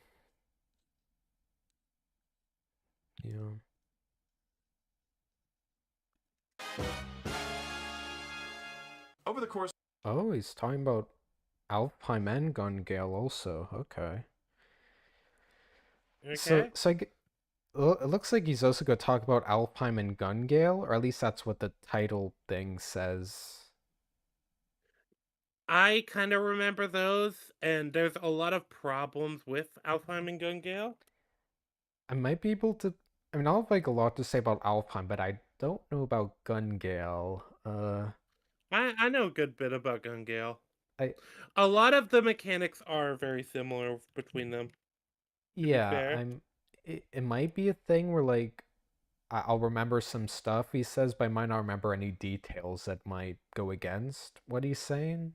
yeah. Over the course Oh, he's talking about Alfheim and Gun Gale also. Okay. So, Okay. so I, well, it looks like he's also going to talk about Alfheim and Gun Gale, or at least that's what the title thing says. I kind of remember those, and there's a lot of problems with Alfheim and Gungale. I might be able to. I mean, I'll have like a lot to say about Alfheim, but I don't know about Gun Gale. I know a good bit about Gungale. I A lot of the mechanics are very similar between them, to be yeah, fair. It might be a thing where like I'll remember some stuff he says, but I might not remember any details that might go against what he's saying.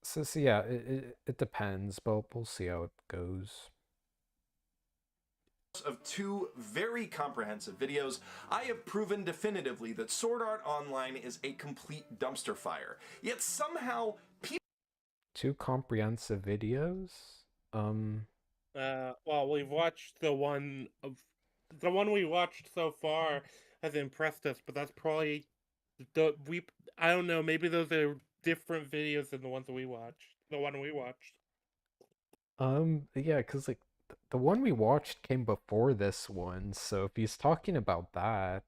So yeah, it depends, but we'll see how it goes. of two very comprehensive videos, I have proven definitively that Sword Art Online is a complete dumpster fire. Yet somehow people Two comprehensive videos? Um, Well, we've watched the one we watched so far has impressed us, but that's probably the we. I don't know. Maybe those are different videos than the ones that we watched. The one we watched. yeah, because like the one we watched came before this one, so if he's talking about that,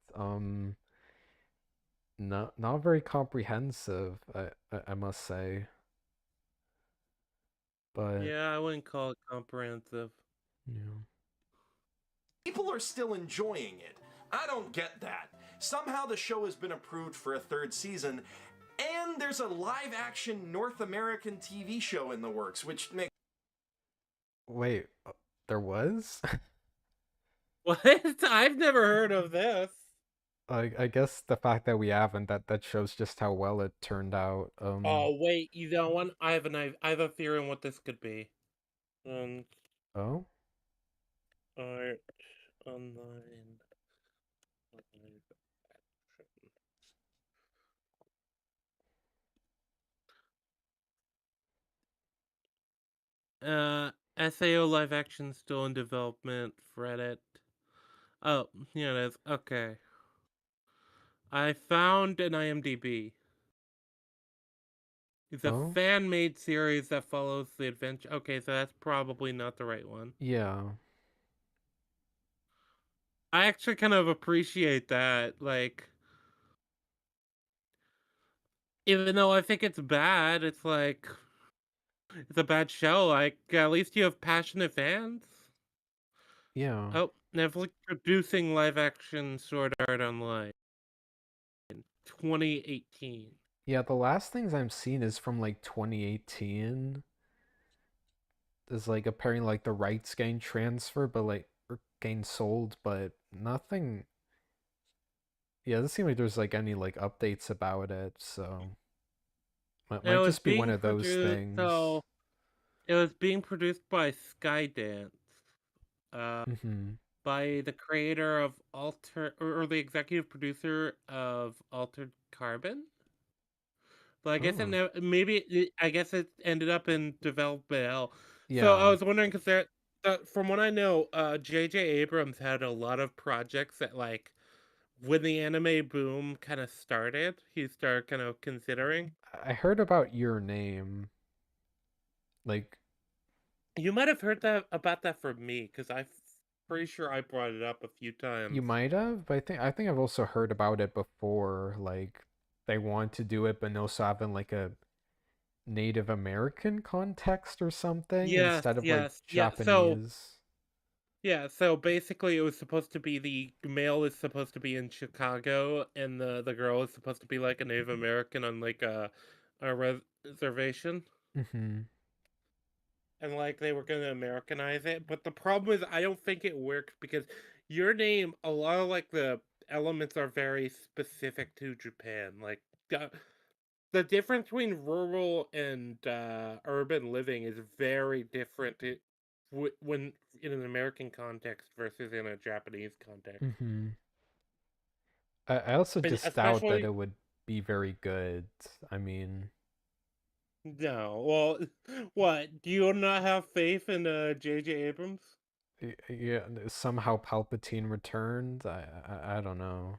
not very comprehensive, I must say. But Yeah, I wouldn't call it comprehensive. you know, are still enjoying it. I don't get that. Somehow the show has been approved for a third season, and there's a live action North American TV show in the works, which makes wait, there was? What? I've never heard of this. I guess the fact that we haven't that shows just how well it turned out. Oh wait, you know what? I have a theory on what this could be. Um, Oh, art online. Live action. SAO live action still in development. Reddit. Oh, here it is. Okay, I found an IMDb. It's a oh, fan-made series that follows the adventure. Okay, so that's probably not the right one. yeah, I actually kind of appreciate that. Like, even though I think it's bad, it's like it's a bad show. Like, at least you have passionate fans. yeah. Oh, Netflix producing live action Sword Art Online 2018. Yeah, the last things I'm seeing is from like 2018. There's like apparently like the rights getting transferred, but like or getting sold, but nothing. Yeah, it doesn't seem like there's like any like updates about it, so It might was just be one being of those produced things. so it was being produced by Skydance, uh, Mm-hmm. by the creator of or the executive producer of Altered Carbon. But I guess Oh, I guess it ended up in development hell. So I yeah. was wondering because from what I know, J.J. Abrams had a lot of projects that like when the anime boom kind of started, he started kind of considering. I heard about your name. Like You might have heard that about that from me because I'm pretty sure I brought it up a few you times. might have, but I think I've also heard about it before. Like they want to do it, but also having like a Native American context or something Yes, instead of like yes, yeah. So Japanese. Yeah, so basically it was supposed to be the male is supposed to be in Chicago and the girl is supposed to be like a Native American on like a reservation. Mm-hmm. And like they were gonna Americanize it. But the problem is I don't think it works because your name, a lot of like the elements are very specific to Japan. Like uh, the difference between rural and urban living is very different when in an American context versus in a Japanese context. Mm-hmm. I also And just doubt that especially it would be very good. I mean, no, well, what do you not have faith in J.J. Abrams? yeah, somehow Palpatine returned. I don't know.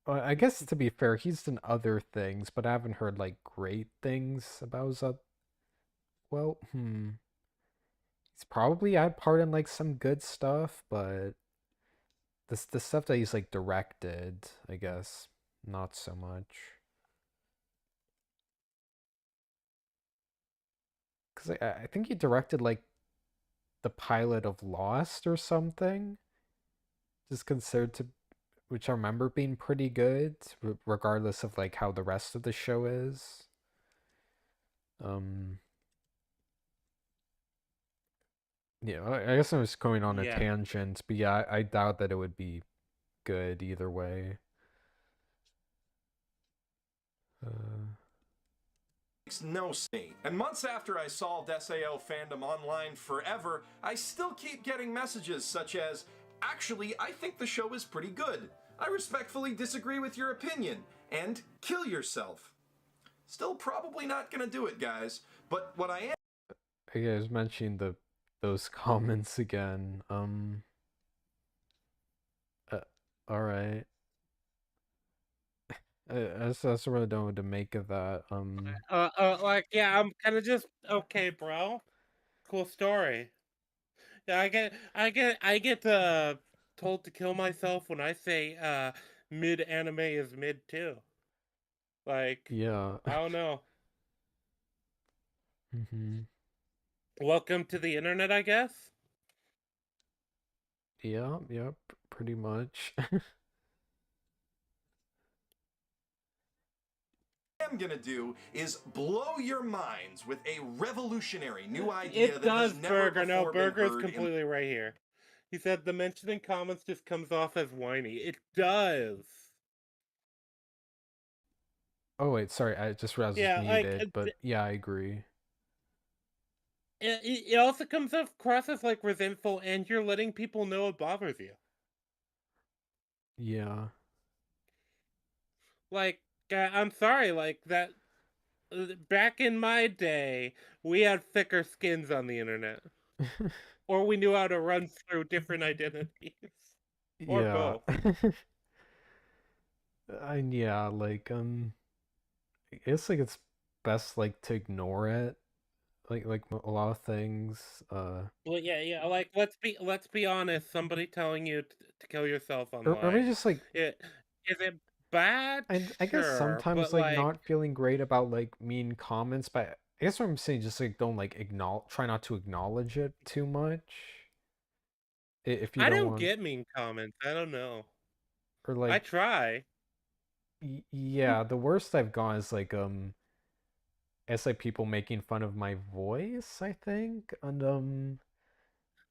Well, I guess to be fair, he's done other things, but I haven't heard like great things about his. Well, he's probably had part in like some good stuff, but the stuff that he's like directed, I guess, not so much. Because I think he directed like the pilot of Lost or something, just considered to, which I remember being pretty good, regardless of like how the rest of the show is. Um, yeah, I guess I was going on a Yeah. tangent, but yeah, I doubt that it would be good either way. Uh, Makes no sense. And months after I solved SAO fandom online forever, I still keep getting messages such as, actually, I think the show is pretty good. I respectfully disagree with your opinion. And kill yourself. Still probably not gonna do it, guys. But what I am I guess mentioning those comments again. Uh, all right. That's what I don't know what to make of that. Like yeah, I'm kind of just okay, bro. Cool story. Yeah, I get told to kill myself when I say mid anime is mid too. Like, Yeah. I don't know. hmm Welcome to the internet, I guess. Yeah, yeah, pretty much. am gonna do is blow your minds with a revolutionary new idea It that has does, never Burger. No, before been Burger is heard in. completely right here. He said the mention in comments just comes off as whiny. It does. Oh wait, sorry, I just realized I was Yeah, like muted, but yeah, I agree. it also comes across as like resentful, and you're letting people know it bothers you. Yeah. Like, I'm sorry, like that. Back in my day, we had thicker skins on the internet, or we knew how to run through different identities, or Yeah. both. And yeah, like I guess like it's best like to ignore it. Like a lot of things. Well, yeah, yeah. Like, let's be honest. Somebody telling you to kill yourself Or maybe online, just like it is it bad? and I guess Sure, sometimes but like like, not feeling great about like mean comments, but I guess what I'm saying just like don't like acknowledge, try not to acknowledge it too much if you I don't don't want, get mean comments. I don't know. or I like try. yeah, the worst I've gone is like it's like people making fun of my voice, I think, and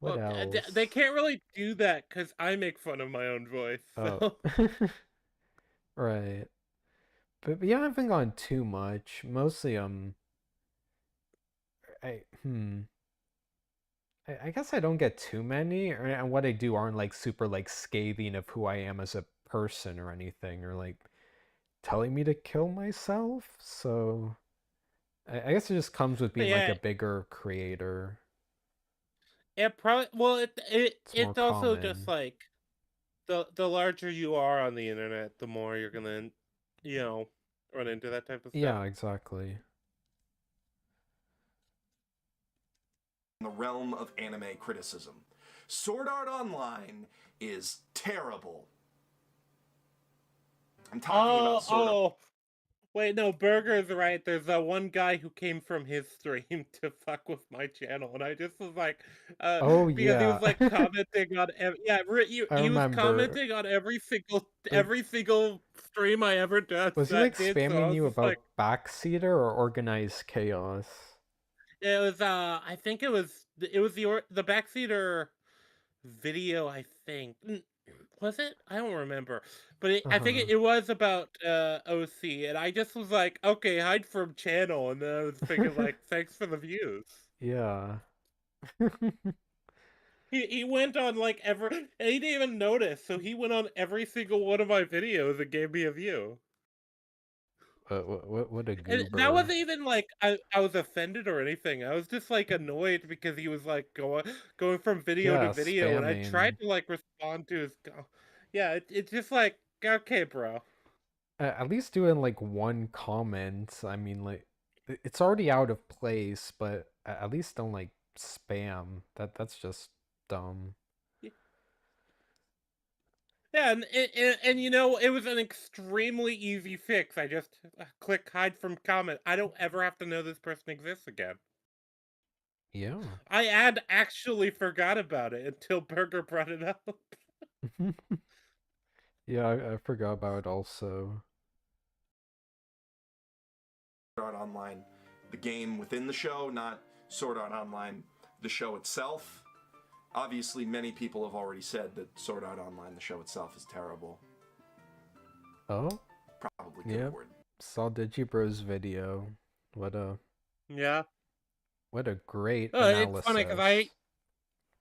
what Well, they else? can't really do that because I make fun of my own voice. Oh, So right. But yeah, I haven't gone too much. Mostly I I guess I don't get too many, and what I do aren't like super like scathing of who I am as a person or anything, or like telling me to kill myself. So I guess it just comes with being like yeah, a bigger creator. it probably well It's more it's also just common. like the larger you are on the internet, the more you're gonna, you know, run into that type of stuff. Yeah, exactly. The realm of anime criticism. Sword Art Online is terrible. I'm talking about Oh, Sword Art. oh. Wait, no, Burger's right. There's that one guy who came from his stream to fuck with my channel, and I just was like, Oh because he yeah. was like commenting on, yeah, I he was remember. commenting on Like, every single stream I ever was he like that did. So I spamming was you just like, about backseater or organized chaos? it was, I think it was the backseater video. I think. Was it? I don't remember. But I think Uh-huh. it was about OC, and I just was like, okay, hide from channel, and then I was thinking like, thanks for the views. Yeah. He went on like every, and he didn't even notice, so he went on every single one of my videos and gave me a view. What a And that goober. wasn't even like I was offended or anything. I was just like annoyed because he was like going from video to Yeah, video, and I spamming. tried to like respond to his. Yeah, it's just like, okay, bro. At least doing like one comment. I mean, like it's already out of place, but at least don't like spam. That's just dumb. Yeah, and you know, it was an extremely easy fix. I just click hide from comment. I don't ever have to know this person exists again. Yeah. I had actually forgot about it until Burger brought it up. Yeah, I forgot about it also. Sword Art Online, the game within the show, not Sword Art Online, the show itself. Obviously, many people have already said that Sword Art Online, the show itself, is terrible. Oh, Probably could yeah. have worded. Saw Digibro's video. What a Yeah. what a great It's funny because analysis.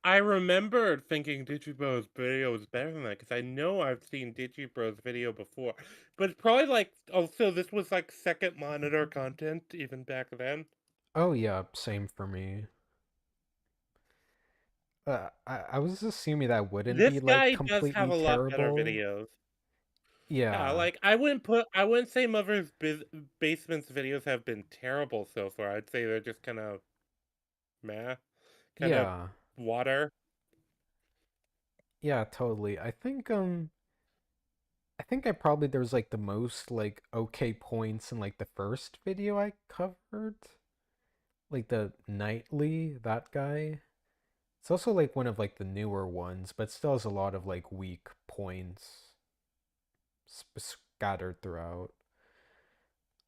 I remembered thinking Digibro's video was better than that because I know I've seen Digibro's video before, but it's probably like also this was like second monitor content even back then. Oh yeah, same for me. I was assuming that wouldn't This be like guy does have completely a lot better terrible. videos. Yeah, Yeah. like I wouldn't say Mother's Basement's videos have been terrible so far. I'd say they're just kind of meh, kind of Yeah. water. Yeah, totally. I think I probably there was like the most like okay points in like the first video I covered. Like the nightly, that guy. It's also like one of like the newer ones, but still has a lot of like weak points scattered throughout.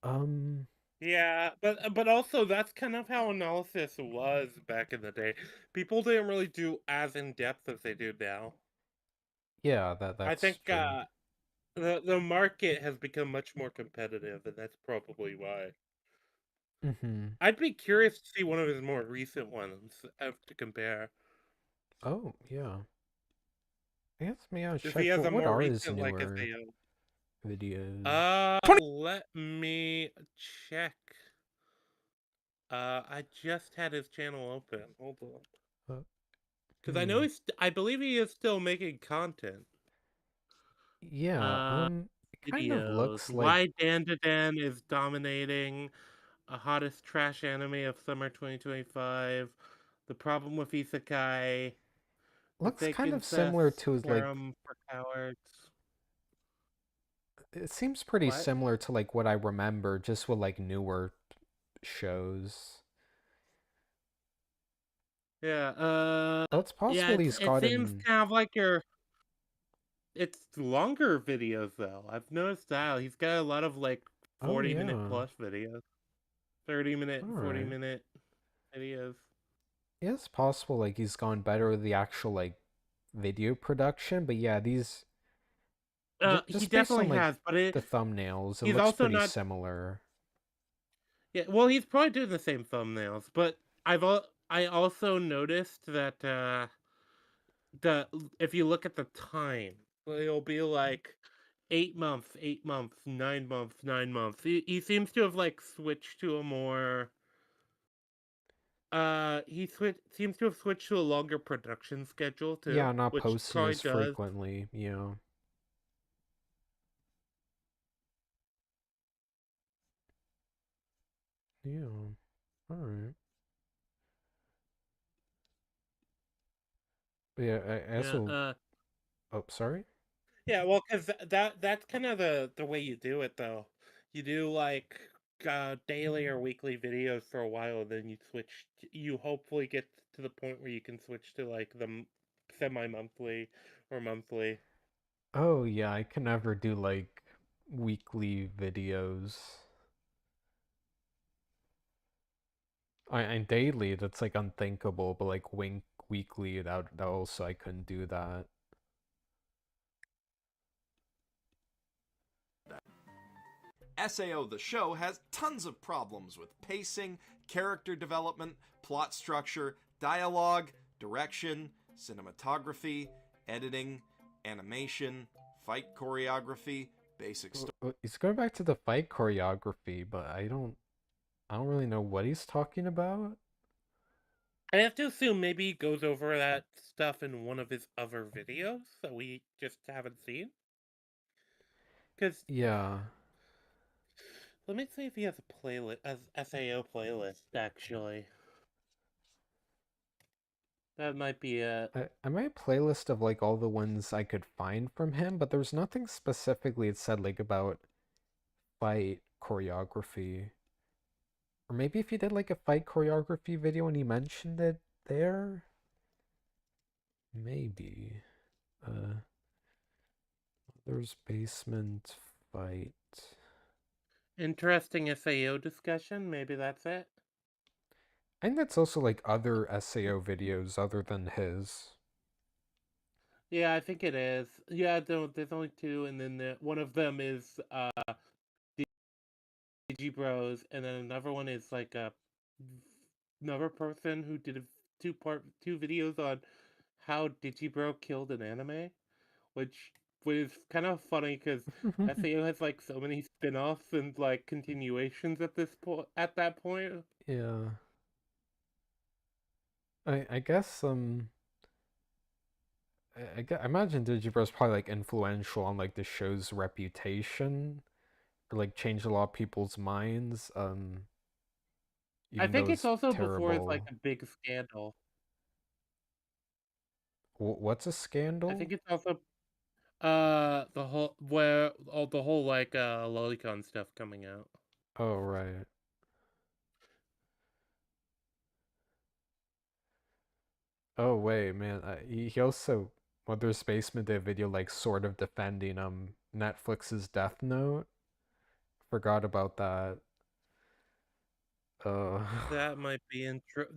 Um, Yeah, but also that's kind of how analysis was back in the day. People didn't really do as in depth as they do now. yeah, I that's think true. the market has become much more competitive, and that's probably why. Mm-hmm. I'd be curious to see one of his more recent ones to compare. Oh, yeah. I guess maybe I'll If he check has a what more are his recent like newer SAO. videos. Let me check. I just had his channel open. Hold on. Uh, Because I know hmm. I believe he is still making content. Yeah, Uh, it kind of videos. looks like Why Dan to Dan is dominating. A hottest trash anime of summer 2025. The problem with Isekai. The looks fake kind of similar incest. to like Harem for cowards. it seems pretty What? similar to like what I remember just with like newer shows. Yeah, Oh, it's yeah, possible he's it seems gotten. kind of like your it's longer videos though. I've noticed that. He's got a lot of like Oh 40-minute yeah. plus videos. 30-minute, All right. 40-minute videos. Yeah, it's possible like he's gone better with the actual like video production, but yeah, these He just based on definitely like has, but the thumbnails, it he's looks also pretty not. similar. Yeah, well, he's probably doing the same thumbnails, but I also noticed that the if you look at the time, it'll be like 8 months, 8 months, 9 months, 9 months. He seems to have like switched to a more seems to have switched to a longer production schedule Yeah, too, not which posting probably as does. frequently, you know. Yeah. All right. But yeah, I Yeah, also. Oh, sorry. yeah, well, because that's kind of the way you do it, though. You do like daily or weekly videos for a while, and then you hopefully get to the point where you can switch to like the semi-monthly or monthly. Oh yeah, I can never do like weekly videos. And daily, that's like unthinkable, but like weekly, that also I couldn't do that. SAO the show has tons of problems with pacing, character development, plot structure, dialogue, direction, cinematography, editing, animation, fight choreography, basic story. He's going back to the fight choreography, but I don't really know what he's talking about. I have to assume maybe he goes over that stuff in one of his other videos that we just haven't seen. Because Yeah, let me see if he has a playlist, as SAO playlist. Actually, that might be it. I made a playlist of like all the ones I could find from him, but there was nothing specifically it said like about fight choreography. Or maybe if he did like a fight choreography video and he mentioned it there, maybe. Uh, there's basement fight. Interesting SAO discussion. Maybe that's it. I think that's also like other SAO videos other than his. Yeah, I think it is. Yeah, there's only two, and then one of them is Digibros, and then another one is like another person who did a two videos on how Digibro killed an anime, which was kind of funny because SAO has like so many spin-offs and like continuations at that point. Yeah. I guess I imagine Digibro's probably like influential on like the show's reputation or like changed a lot of people's minds. I Even though think it's it's also before it's like terrible. a big scandal. What's a I scandal? think it's also the whole all the whole like lolicon stuff coming out. Oh right. Oh wait, man. He also Mother's Basement did a video like sort of defending Netflix's Death Note. Forgot about that. Uh, That might be interesting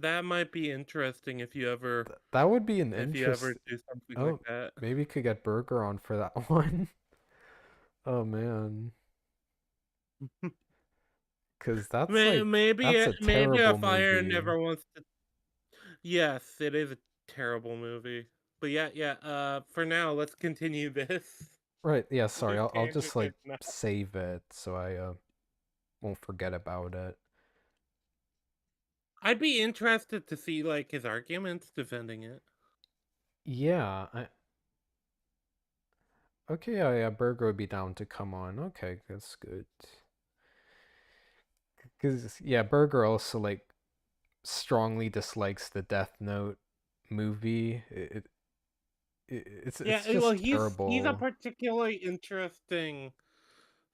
that would be an if you ever interest. do something like Oh, that. maybe could get Burger on for that one. Oh man, because that's a Maybe a terrible fire movie. never wants to. Yes, it is a terrible movie. But yeah. For now, let's continue this Right? Yeah. Sorry. this I'll tangent just like right now. save it so I won't forget about it. I'd be interested to see like his arguments defending it. Yeah. Okay. Yeah. Yeah. Burger would be down to come on. Okay. That's good. Because yeah, Burger also like strongly dislikes the Death Note movie. Yeah, It's well, just he's a terrible. particularly interesting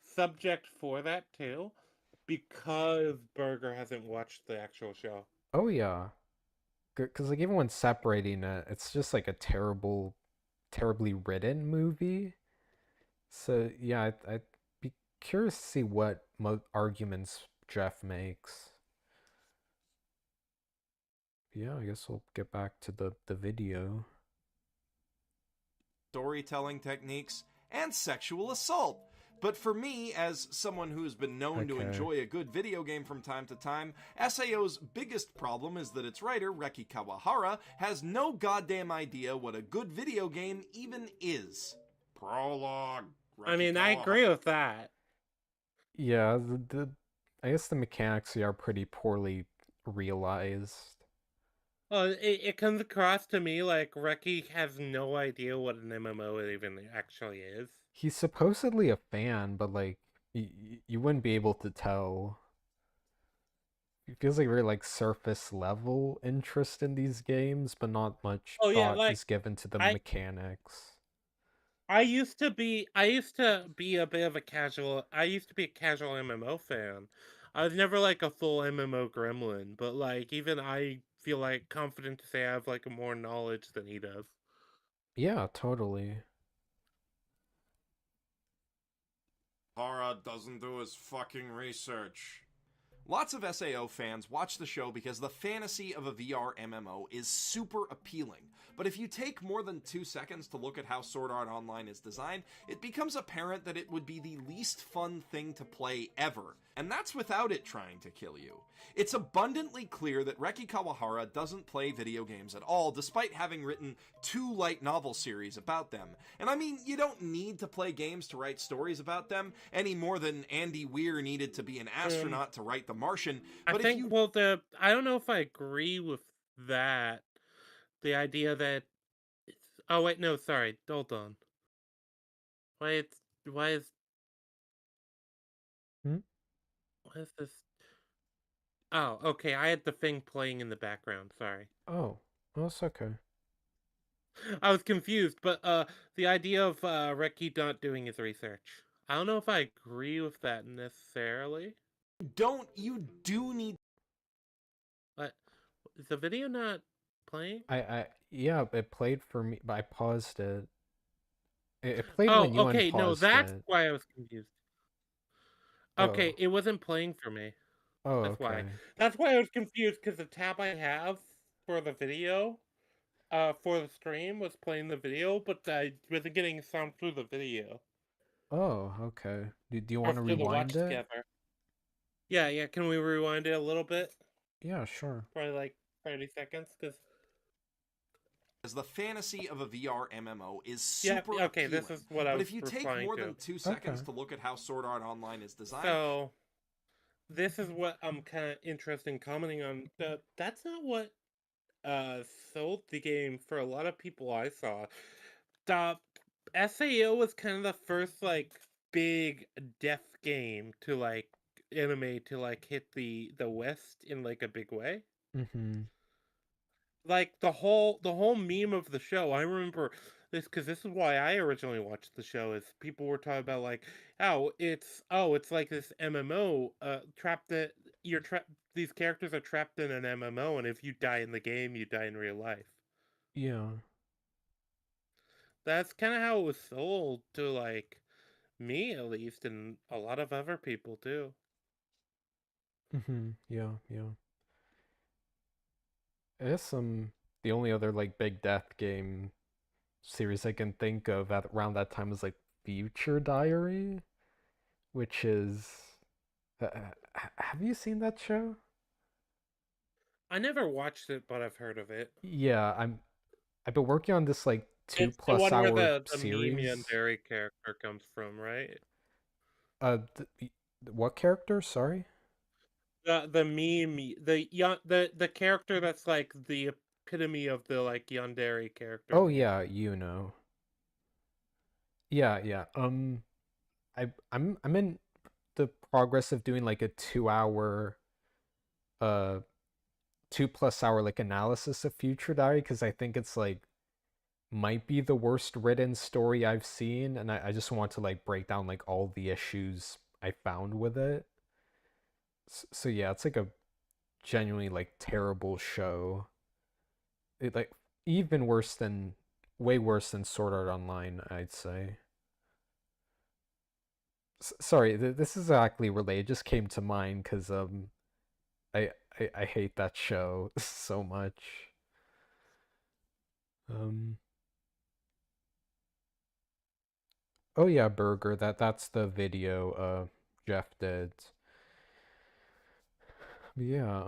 subject for that too, because Berger hasn't watched the actual show. Oh yeah, because like even when separating it, it's just like a terribly written movie. So yeah, I'd be curious to see what arguments Jeff makes. Yeah, I guess we'll get back to the video. Storytelling techniques, and sexual assault. But for me, as someone who's been known to Okay. enjoy a good video game from time to time, SAO's biggest problem is that its writer, Reki Kawahara, has no goddamn idea what a good video game even is. Prologue. I Reki mean, I Kawahara. agree with that. Yeah, the I guess the mechanics here are pretty poorly realized. Well, it comes across to me like Reki has no idea what an MMO even actually is. He's supposedly a fan, but like you wouldn't be able to tell. It feels like very like surface level interest in these games, but not much Oh yeah, thought like is given to the I mechanics. I used to be a bit of a casual. I used to be a casual MMO fan. I was never like a full MMO gremlin, but like even I feel like confident to say I have like more knowledge than he does. Yeah, totally. Hara doesn't do his fucking research. Lots of SAO fans watch the show because the fantasy of a VR MMO is super appealing. But if you take more than 2 seconds to look at how Sword Art Online is designed, it becomes apparent that it would be the least fun thing to play ever. And that's without it trying to kill you. It's abundantly clear that Reki Kawahara doesn't play video games at all, despite having written 2 light novel series about them. And I mean, you don't need to play games to write stories about them, any more than Andy Weir needed to be an Um, astronaut to write The Martian. I But if think you well the I don't know if I agree with that. The idea that oh wait no sorry hold on why it's why is Hmm? why is this oh okay I had the thing playing in the background sorry. Oh, well, it's okay. I was confused, but the idea of Reki not doing his research. I don't know if I agree with that necessarily. don't, you do need But is the video not playing? Yeah, it played for me, but I paused it. It played Oh, when you okay, no, unpaused that's it. why I was confused. Okay, Oh, it wasn't playing for me. oh, That's why. okay. That's why I was confused because the tab I have for the video, for the stream was playing the video, but I wasn't getting sound through the video Oh, okay. Do you or want to through the rewind watch it? together. Yeah, yeah. Can we rewind it a little bit? Yeah, sure. Probably like 30 seconds, because as the fantasy of a VR MMO is yeah, super okay, this appealing. is what I But was if you take replying more to. than two Okay. seconds to look at how Sword Art Online is designed, So this is what I'm kind of interested in commenting on. That's not what sold the game for a lot of people I saw. The SAO was kind of the first like big death game to like anime to like hit the West in like a big way. Mm-hmm. Like the whole meme of the show. I remember this because this is why I originally watched the show. Is people were talking about like, oh it's like this MMO trapped that you're trapped. These characters are trapped in an MMO, and if you die in the game, you die in real life. Yeah. That's kind of how it was sold to like me at least, and a lot of other people too. Mm-hmm. Yeah, yeah. I guess the only other like big death game series I can think of at around that time was like Future Diary, which is have you seen that show? I never watched it, but I've heard of it. Yeah, I've been working on this like two It's the plus one where hour the meme series. Yandere character comes from, right? What character? Sorry. The meme the character that's like the epitome of the like Yandere character Oh name. yeah, you know. Yeah, yeah. I'm in the progress of doing like a 2 hour, uh, 2 plus hour like analysis of Future Diary because I think it's like might be the worst written story I've seen, and I just want to like break down like all the issues I found with it. So yeah, it's like a genuinely like terrible show. It like even worse than way worse than Sword Art Online, I'd say. Sorry, this is exactly related. It just came to mind because I, I hate that show so much. Um. Oh yeah, Burger. That's the video. Jeff did. Yeah.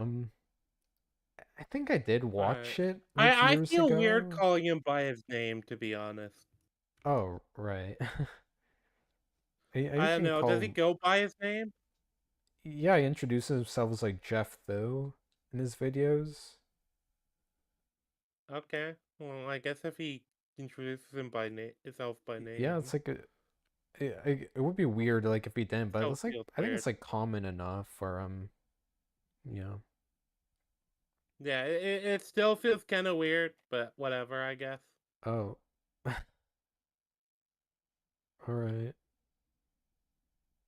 I think I did Alright. watch it like I years feel weird ago. calling him by his name, to be honest. Oh right. I You don't can know. call Does he him. go by his name? Yeah, he introduces himself as like Jeff though in his videos. Okay. Well, I guess if he introduces him by name, himself by Yeah, it's name, like it would be weird like if he didn't, but still it's like feels I think weird. it's like common enough for yeah. Yeah, it still feels kind of weird, but whatever, I guess. Oh. All right.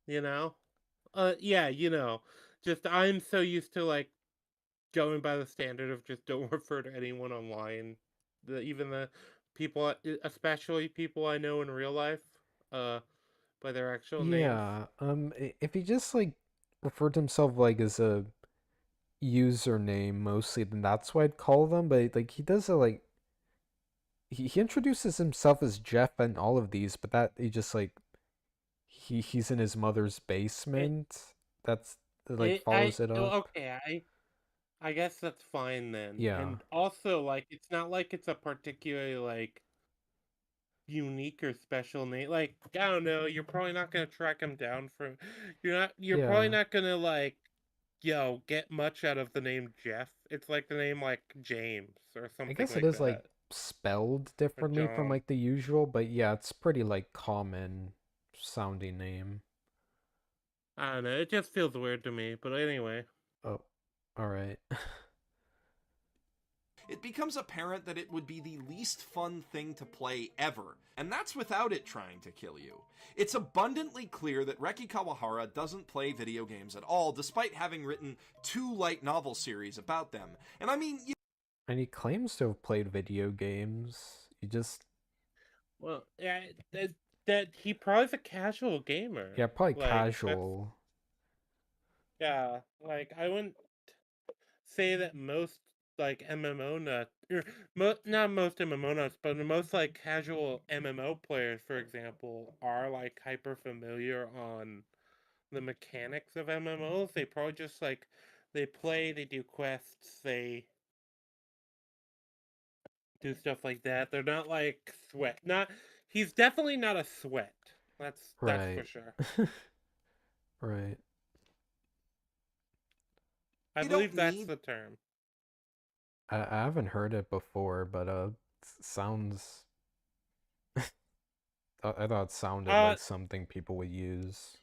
You know? Yeah, just I'm so used to like going by the standard of just don't refer to anyone online, even the people, especially people I know in real life, uh, by their actual names. Yeah. If he just like referred to himself like as a username mostly, then that's what I'd call them. But like he does it like he introduces himself as Jeff in all of these, but that he just like he's in his mother's It, basement. That's like follows it up. okay, I guess that's fine then. Yeah. And also, like, it's not like it's a particularly like unique or special name. Like, I don't know, you're probably not gonna track him down from. You're probably Yeah. not gonna like, get much out of the name Jeff. It's like the name like James or I something guess it like is like that, spelled or differently from John. like the usual, but yeah, it's pretty like common sounding name. I don't know. It just feels weird to me. But anyway, Oh, all right. It becomes apparent that it would be the least fun thing to play ever, and that's without it trying to kill you. It's abundantly clear that Reki Kawahara doesn't play video games at all, despite having written 2 light novel series about them. And I mean, And he claims to have played video games. He just, well, yeah, that he probably is a casual gamer. yeah, probably Like that's casual. yeah. Like I wouldn't say that most like MMO nuts, not most MMO nuts, but most like casual MMO players, for example, are like hyper familiar on the mechanics of MMOs. They probably just like they play, they do quests, they do stuff like that. They're not like sweat. Not he's definitely not a sweat. That's for Right. sure. Right. I you don't believe that's need the term. I haven't heard it before, but sounds. I thought it sounded Uh like something people would use.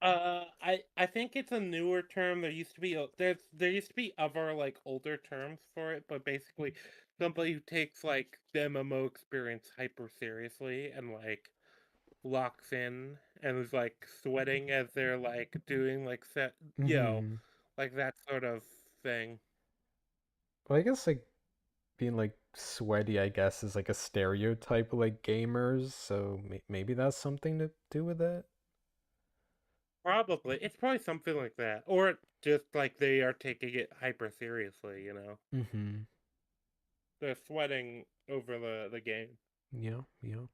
I think it's a newer term. There used to be other like older terms for it, but basically somebody who takes like the MMO experience hyper seriously and like locks in and is like sweating as they're like doing like Mm-hmm. like that sort of thing. Well, I guess like being like sweaty, I guess, is like a stereotype of like gamers. So maybe that's something to do with it. Probably it's probably something like that, or just like they are taking it hyper seriously. Mm-hmm. They're sweating over the game. Yeah. Yeah.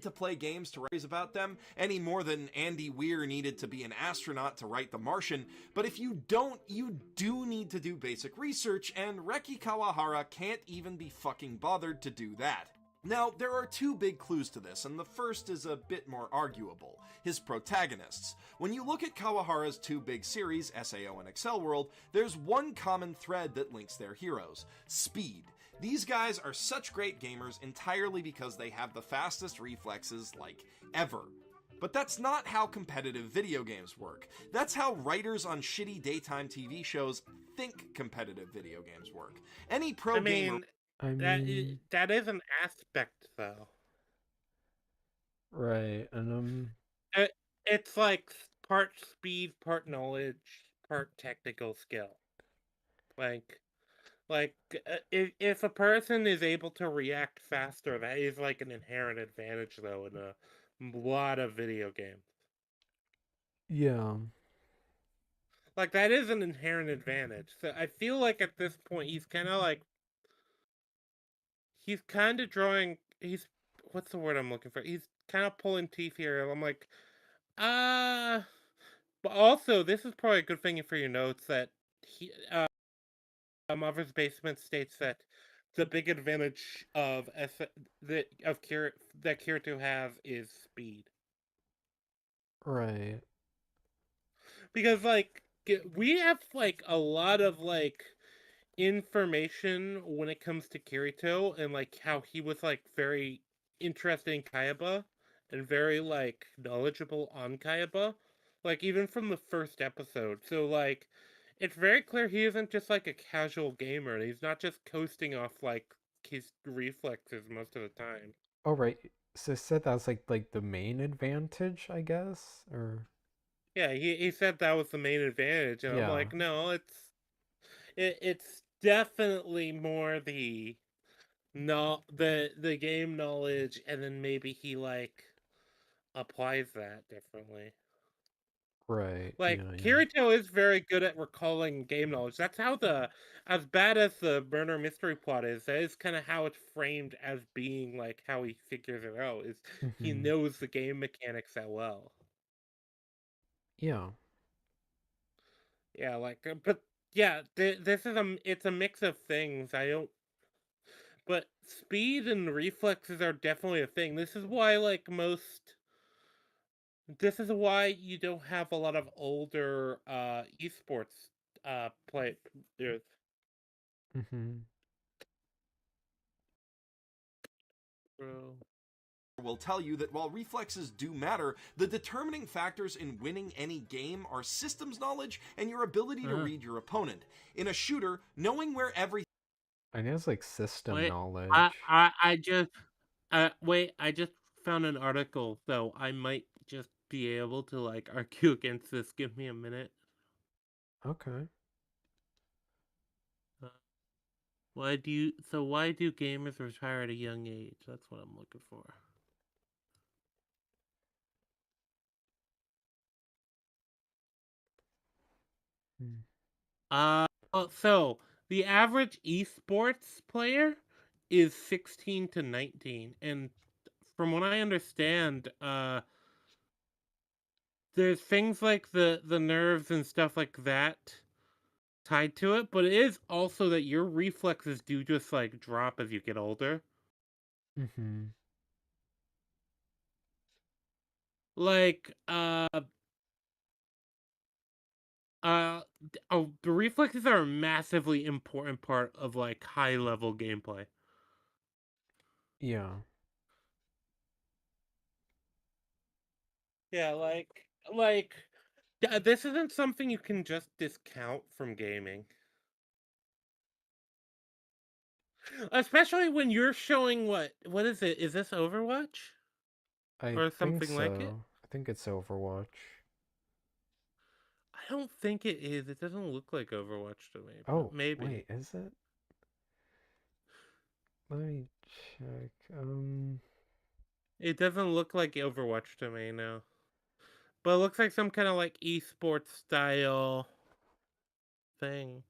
to play games to write about them any more than Andy Weir needed to be an astronaut to write The Martian. But if you don't, you do need to do basic research, and Reki Kawahara can't even be fucking bothered to do that. Now, there are 2 big clues to this, and the first is a bit more arguable his protagonists. When you look at Kawahara's 2 big series, SAO and Excel World, there's one common thread that links their heroes speed. These guys are such great gamers entirely because they have the fastest reflexes, like, ever. But that's not how competitive video games work. That's how writers on shitty daytime TV shows think competitive video games work. Any I pro gamer mean, I mean, that is an aspect though. right. And It, it's like part speed, part knowledge, part technical skill. Like, if a person is able to react faster, that is like an inherent advantage though in a lot of video games. yeah. Like that is an inherent advantage. So I feel like at this point he's kind of drawing. He's what's the word I'm looking for? He's kind of pulling teeth here. I'm like, ah. But also, this is probably a good thing for your notes that Mother's Basement states that the big advantage of that Kirito have is speed, Right. because like we have like a lot of like information when it comes to Kirito and like how he was like very interested in Kaiba and very like knowledgeable on Kaiba, like even from the first episode. So like it's very clear he isn't just like a casual gamer and he's not just coasting off like his reflexes most of the time. Oh, right. So said that was like the main advantage, I guess, or Yeah, he said that was the main advantage, and I'm yeah. like, no, it's definitely more the no the game knowledge, and then maybe he like applies that differently. Right. Like Yeah, yeah. Kirito is very good at recalling game knowledge. That's how the as bad as the murder mystery plot is, that is kind of how it's framed as being like how he figures it out. Is he Mhm. knows the game mechanics that well. Yeah. Yeah, like but yeah, this is it's a mix of things. I don't but speed and reflexes are definitely a thing. This is why you don't have a lot of older esports players. Mhm. Bro. Will tell you that while reflexes do matter, the determining factors in winning any game are systems knowledge and your ability to Uh, read your opponent. In a shooter, knowing where every I know it's like system wait, knowledge. I just wait, I just found an article, so I might just be able to like argue against this. Give me a minute. Okay. Uh, why do gamers retire at a young age? That's what I'm looking for. Mm. So the average esports player is 16 to 19, and from what I understand, there's things like the nerves and stuff like that tied to it, but it is also that your reflexes do just like drop as you get older. Mhm. Like the reflexes are a massively important part of like high level gameplay. Yeah. Yeah, this isn't something you can just discount from gaming. Especially when you're showing what is it? Is this Overwatch I or think something like it? so. I think it's Overwatch. I don't think it is. It doesn't look like Overwatch to me, but Oh, maybe. wait, is it? Let me check. It doesn't look like Overwatch to me, no. But it looks like some kind of like esports style thing.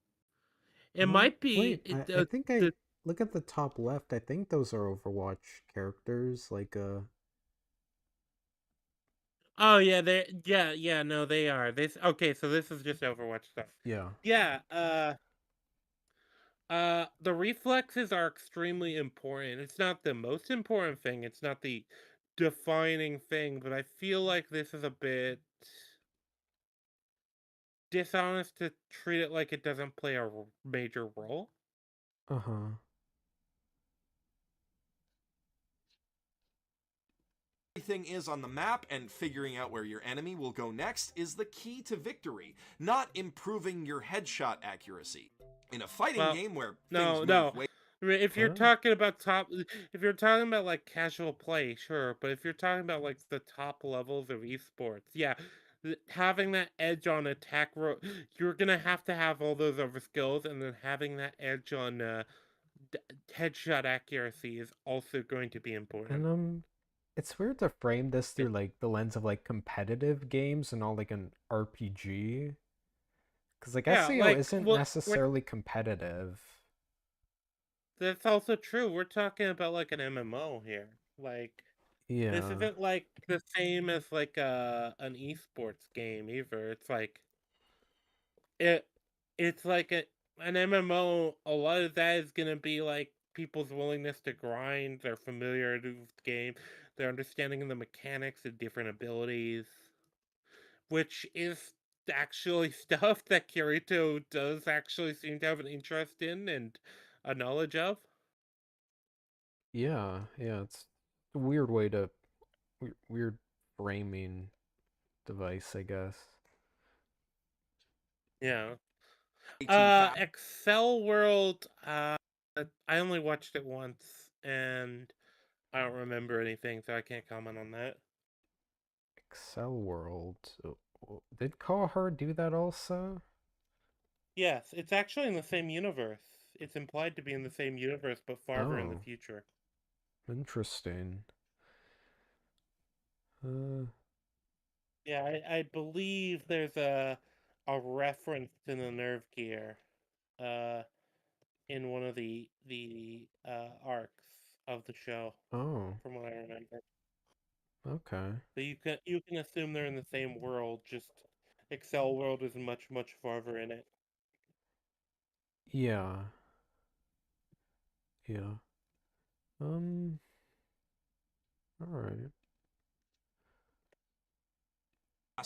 It might be Wait, I think I look at the top left. I think those are Overwatch characters. Like, oh yeah, no, they are. This okay, so this is just Overwatch stuff. yeah. Yeah, the reflexes are extremely important. It's not the most important thing, it's not the defining thing, but I feel like this is a bit dishonest to treat it like it doesn't play a major role. Uh-huh. everything is on the map and figuring out where your enemy will go next is the key to victory, not improving your headshot accuracy. In a fighting Well, game where things no, move no. way I mean, What? if you're talking about like casual play, sure, but if you're talking about like the top levels of esports, yeah, having that edge on you're gonna have to have all those other skills, and then having that edge on d- headshot accuracy is also going to be And important. it's weird to frame this through like the lens of like competitive games and not like an RPG. Because like Yeah, SAO isn't necessarily competitive. that's also true. We're talking about like an MMO here. Like this Yeah. isn't like the same as like an esports game either. It it's like an MMO. A lot of that is gonna be like people's willingness to grind, their familiarity with the game, their understanding of the mechanics and different abilities, which is actually stuff that Kirito does actually seem to have an interest in and a knowledge of. Yeah. Yeah. It's a weird way to weird framing device, I guess. Yeah. too fast. Excel World. I only watched it once, and I don't remember anything, so I can't comment on that. Excel World. Did Call Her do that also? Yes, it's actually in the same universe. It's implied to be in the same universe, but farther in the Oh, future. interesting. Uh, Yeah, I believe there's a reference to the Nerve Gear, uh, in one of the arcs of the show, oh, from what I remember. okay. So you can assume they're in the same world. Just Excel World is much farther in it. Yeah, yeah. Um, alright.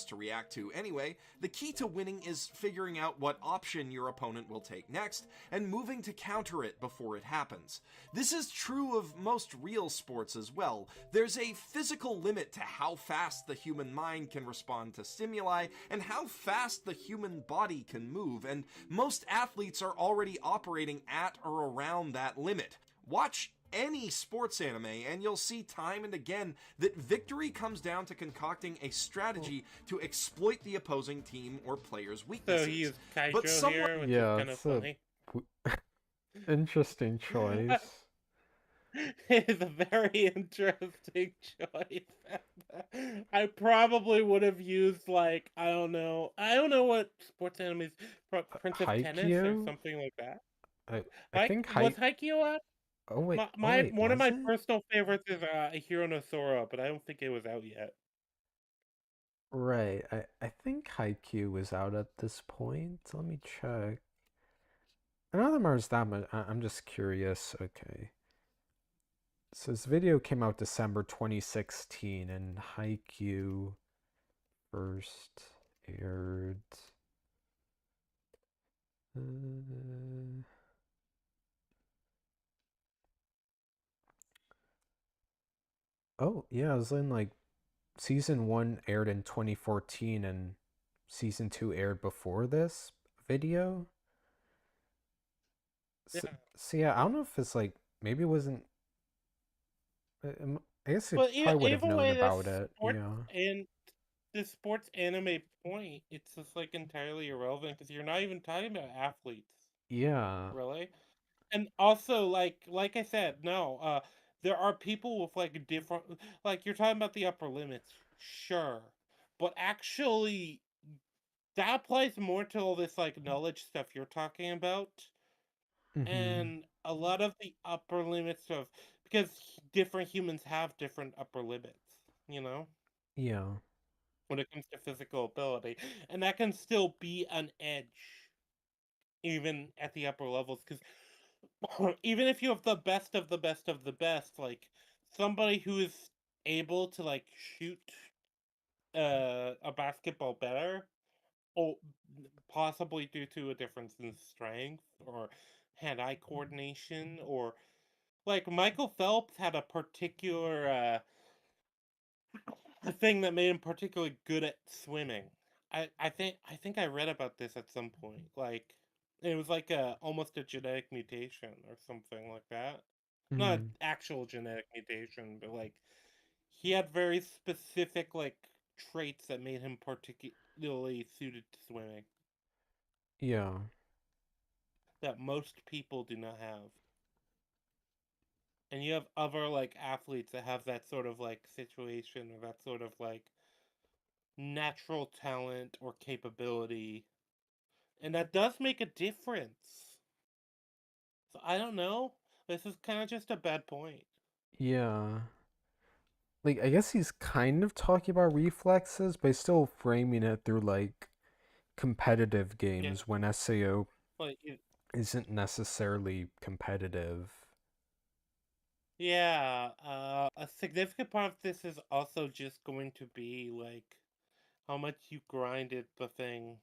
To react to anyway, the key to winning is figuring out what option your opponent will take next and moving to counter it before it happens. This is true of most real sports as well. There's a physical limit to how fast the human mind can respond to stimuli and how fast the human body can move, and most athletes are already operating at or around that limit. Watch any sports anime and you'll see time and again that victory comes down to concocting a Well, strategy to exploit the opposing team or player's So he weaknesses. used But Kaijo someone here, which is yeah, kind of it's a funny. interesting choice. It's a very interesting choice. I probably would have used like I don't know what sports animes, Prince of Tennis or Haikyuu? something like that. I think Was Haikyuu out? Oh wait, My one of was my it? personal favorites is Hiro no Sora, but I don't think it was out yet. Right. I think Haikyuu was out at this point. Let me check. None of them are that much. I'm just curious. Okay. So this video came out December 2016, and Haikyuu first aired. Uh, oh yeah, it was in like season one aired in 2014, and season two aired before this video. So, Yeah. so yeah, I don't know if it's like maybe it wasn't. I guess I But probably would have either known way, about it. Yeah. this sports anime point, it's just like entirely irrelevant because you're not even talking about athletes, Yeah. really. And also, like I said, no, there are people with like different, like you're talking about the upper limits, sure, but actually that applies more to all this like knowledge stuff you're talking about, Mm-hmm. and a lot of the upper limits of because different humans have different upper limits, you know, Yeah. when it comes to physical ability, and that can still be an edge even at the upper levels because even if you have the best of the best of the best, like somebody who is able to like shoot a basketball better, or possibly due to a difference in strength or hand-eye coordination, or like Michael Phelps had a particular a thing that made him particularly good at swimming. I think I read about this at some point. Like it was like a almost a genetic mutation or something like that. Not an Mm-hmm. actual genetic mutation, but like he had very specific like traits that made him particularly suited to swimming Yeah. that most people do not have. And you have other like athletes that have that sort of like situation or that sort of like natural talent or capability. And that does make a difference. So I don't know. This is kind of just a bad point. Yeah. Like I guess he's kind of talking about reflexes, but he's still framing it through like competitive Yeah. games when SAO Like, isn't necessarily competitive. yeah. A significant part of this is also just going to be like how much you grinded the thing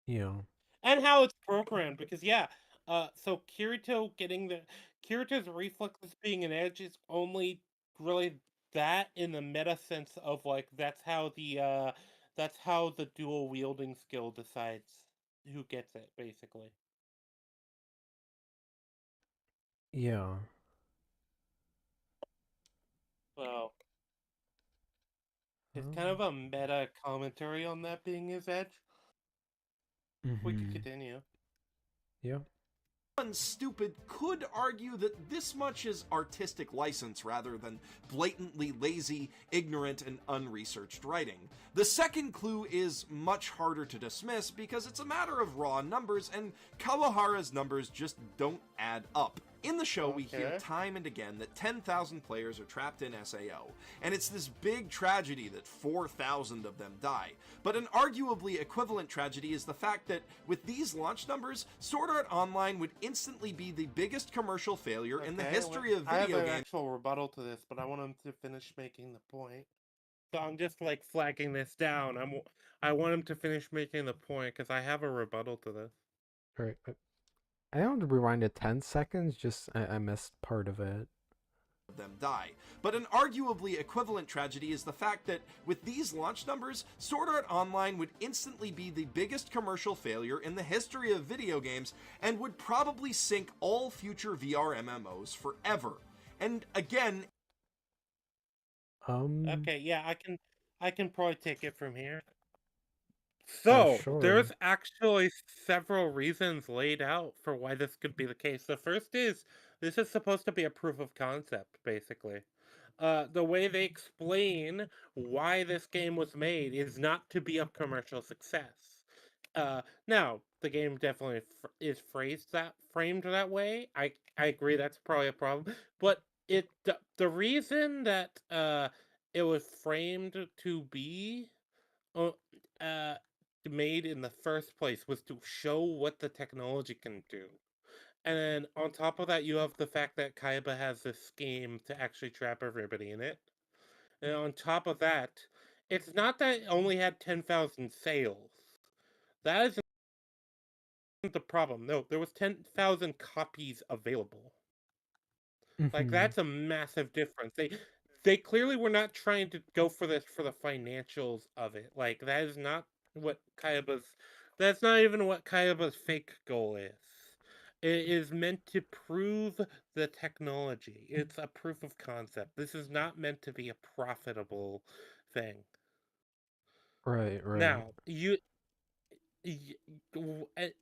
Yeah. and how it's programmed. Because yeah, so Kirito's reflexes being an edge is only really that in the meta sense of like that's how the dual wielding skill decides who gets it basically. Yeah. Well, it's kind Um, of a meta commentary on that being his edge. We could mm-hmm. continue. Yeah. Stupid could argue that this much is artistic license rather than blatantly lazy, ignorant, and unresearched writing. The second clue is much harder to dismiss because it's a matter of raw numbers, and Kawahara's numbers just don't add up. In the show, we hear Okay. time and again that 10,000 players are trapped in SAO, and it's this big tragedy that 4,000 of them die. But an arguably equivalent tragedy is the fact that with these launch numbers, Sword Art Online would instantly be the biggest commercial failure in the history of I have video an games. actual rebuttal to this, but I want him to finish making the point. So I'm just like flagging this down. I want him to finish making the point because I have a rebuttal to this. All right. I don't rewind it 10 seconds, just I missed part of it. Of them die. But an arguably equivalent tragedy is the fact that with these launch numbers, Sword Art Online would instantly be the biggest commercial failure in the history of video games and would probably sink all future VR MMOs forever. And again, Um, Okay, yeah, I can probably take it from here. oh, So, sure. there's actually several reasons laid out for why this could be the case. The first is this is supposed to be a proof of concept, basically. The way they explain why this game was made is not to be a commercial success. Now, the game definitely is framed that way. I agree that's probably a problem, but the reason that it was framed to be uh, uh, made in the first place was to show what the technology can do. And then on top of that, you have the fact that Kaiba has this scheme to actually trap everybody in it. And on top of that, it's not that it only had 10,000 sales. That isn't the problem. No, there was 10,000 copies available. Like Mm-hmm. that's a massive difference. They clearly were not trying to go for this for the financials of it. Like that is not what Kayaba's that's not even what Kayaba's fake goal is. It is meant to prove the technology. It's a proof of concept. This is not meant to be a profitable thing. Right, right. Now,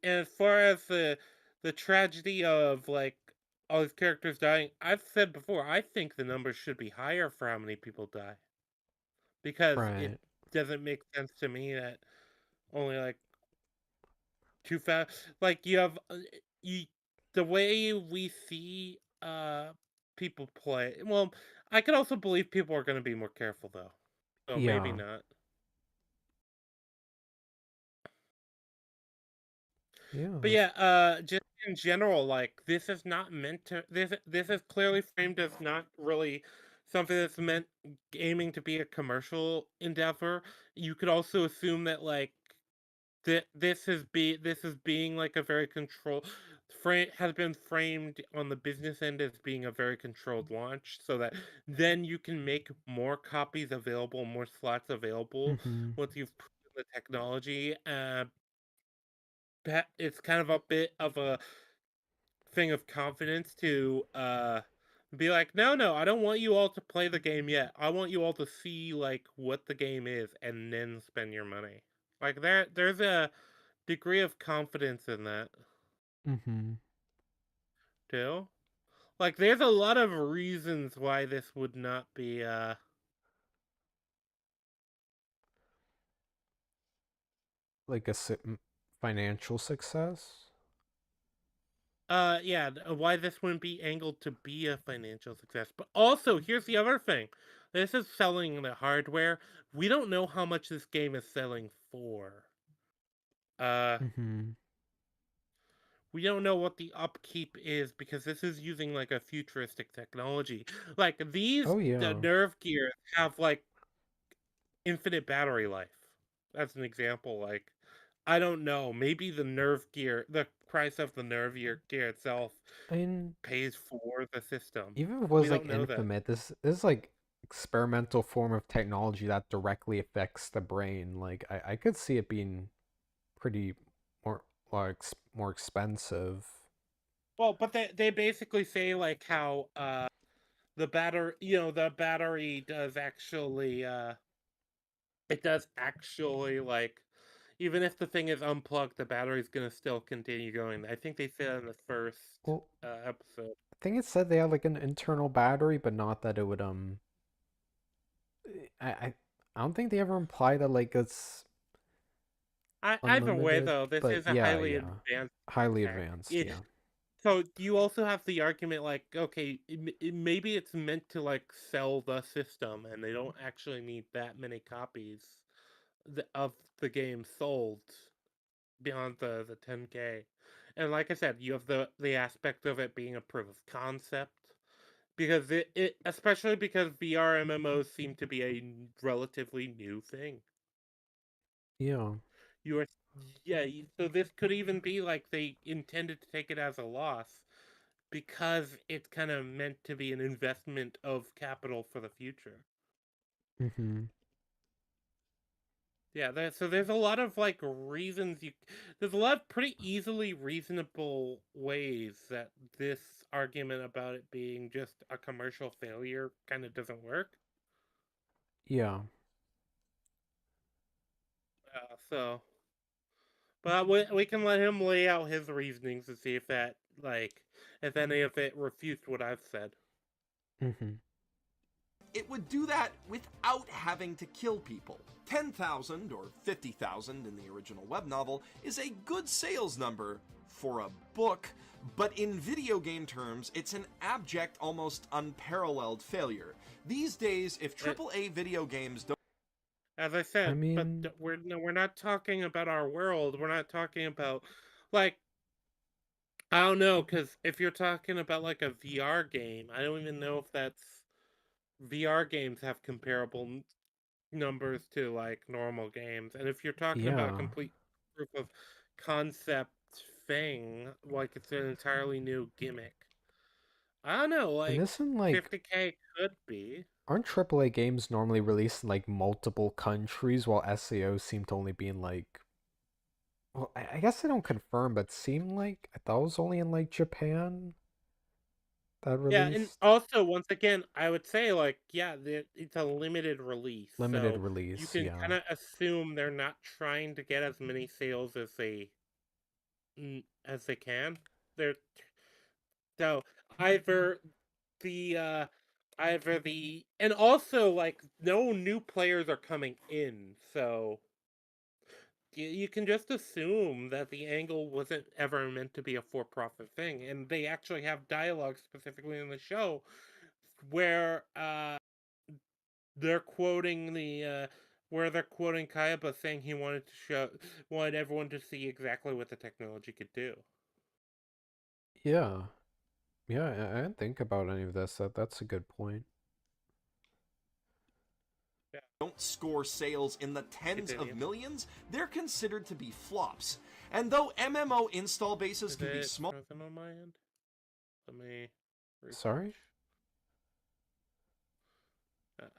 as far as the tragedy of like all these characters dying, I've said before, I think the numbers should be higher for how many people die because it Right. doesn't make sense to me that only like too fast. Like you have you the way we see people play. Well, I could also believe people are going to be more careful though, so maybe Yeah. not. Yeah, But yeah, just in general, like this is not meant to. This is clearly framed as not really something that's meant aiming to be a commercial endeavor. You could also assume that like this is being like a very controlled frame has been framed on the business end as being a very controlled launch, so that then you can make more copies available, more slots available mm-hmm. once you've proven the technology. It's kind of a bit of a thing of confidence to be like, no, I don't want you all to play the game yet. I want you all to see like what the game is and then spend your money. Like there's a degree of confidence in that Mm-hmm. too. Like there's a lot of reasons why this would not be Like a financial success? yeah, why this wouldn't be angled to be a financial success. But also, here's the other thing. This is selling the hardware. We don't know how much this game is selling for. Uh Mm-hmm. we don't know what the upkeep is because this is using like a futuristic technology. Like these Oh, yeah. nerve gears have like infinite battery life. That's an example. Like I don't know, maybe the price of the gear itself I mean, pays for the system. even if it We was like don't know that. infinite, this is like experimental form of technology that directly affects the brain. Like I could see it being pretty more more expensive. Well, but they basically say like how the battery does actually it does actually like even if the thing is unplugged, the battery's gonna still continue going. I think they said in the first Well, episode. I think it said they had like an internal battery, but not that it would I I, I don't think they ever imply that like it's Either way, unlimited. though, this But is a yeah, highly yeah, advanced highly tech. advanced. Yeah, So you also have the argument like, okay, maybe it's meant to like sell the system, and they don't actually need that many copies of the game sold beyond the 10K. And like I said, you have the aspect of it being a proof of concept because it especially because VR MMOs seem to be a relatively new thing. yeah. You are yeah, so this could even be like they intended to take it as a loss because it's kind of meant to be an investment of capital for the future. Mm-hmm. Yeah, so there's a lot of like reasons there's a lot of pretty easily reasonable ways that this argument about it being just a commercial failure kind of doesn't work. Yeah. So, but we can let him lay out his reasonings to see if that like if any of it refutes what I've said. Mm-hmm. It would do that without having to kill people. 10,000 or 50,000 in the original web novel is a good sales number for a book, but in video game terms, it's an abject, almost unparalleled failure. These days, if AAA video games don't As I I said, but mean, we're not talking about our world. We're not talking about like I don't know, because if you're talking about like a VR game, I don't even know if that's VR games have comparable numbers to like normal games. And if you're talking about a yeah. complete proof of concept thing, like it's an entirely new gimmick. I don't know, And like isn't like 50K could be. aren't AAA games normally released in like multiple countries while SAO seem to only be in like well, I guess they don't confirm, but seem like I thought it was only in like Japan that Yeah, and released also once again, I would say like yeah, it's a limited release, limited so you release, can yeah. kind of assume they're not trying to get as many sales as they can. They're so either the either the and also like no new players are coming in, so you can just assume that the angle wasn't ever meant to be a for-profit thing, and they actually have dialogue specifically in the show where they're quoting where they're quoting Kayaba saying he wanted everyone to see exactly what the technology could do. Yeah. Yeah, I didn't think about any of this. That's a good point. Yeah, score sales in the tens of continue. millions, they're considered to be flops. And though MMO install bases Is can be it small, frozen on my end? Let me refresh. Sorry?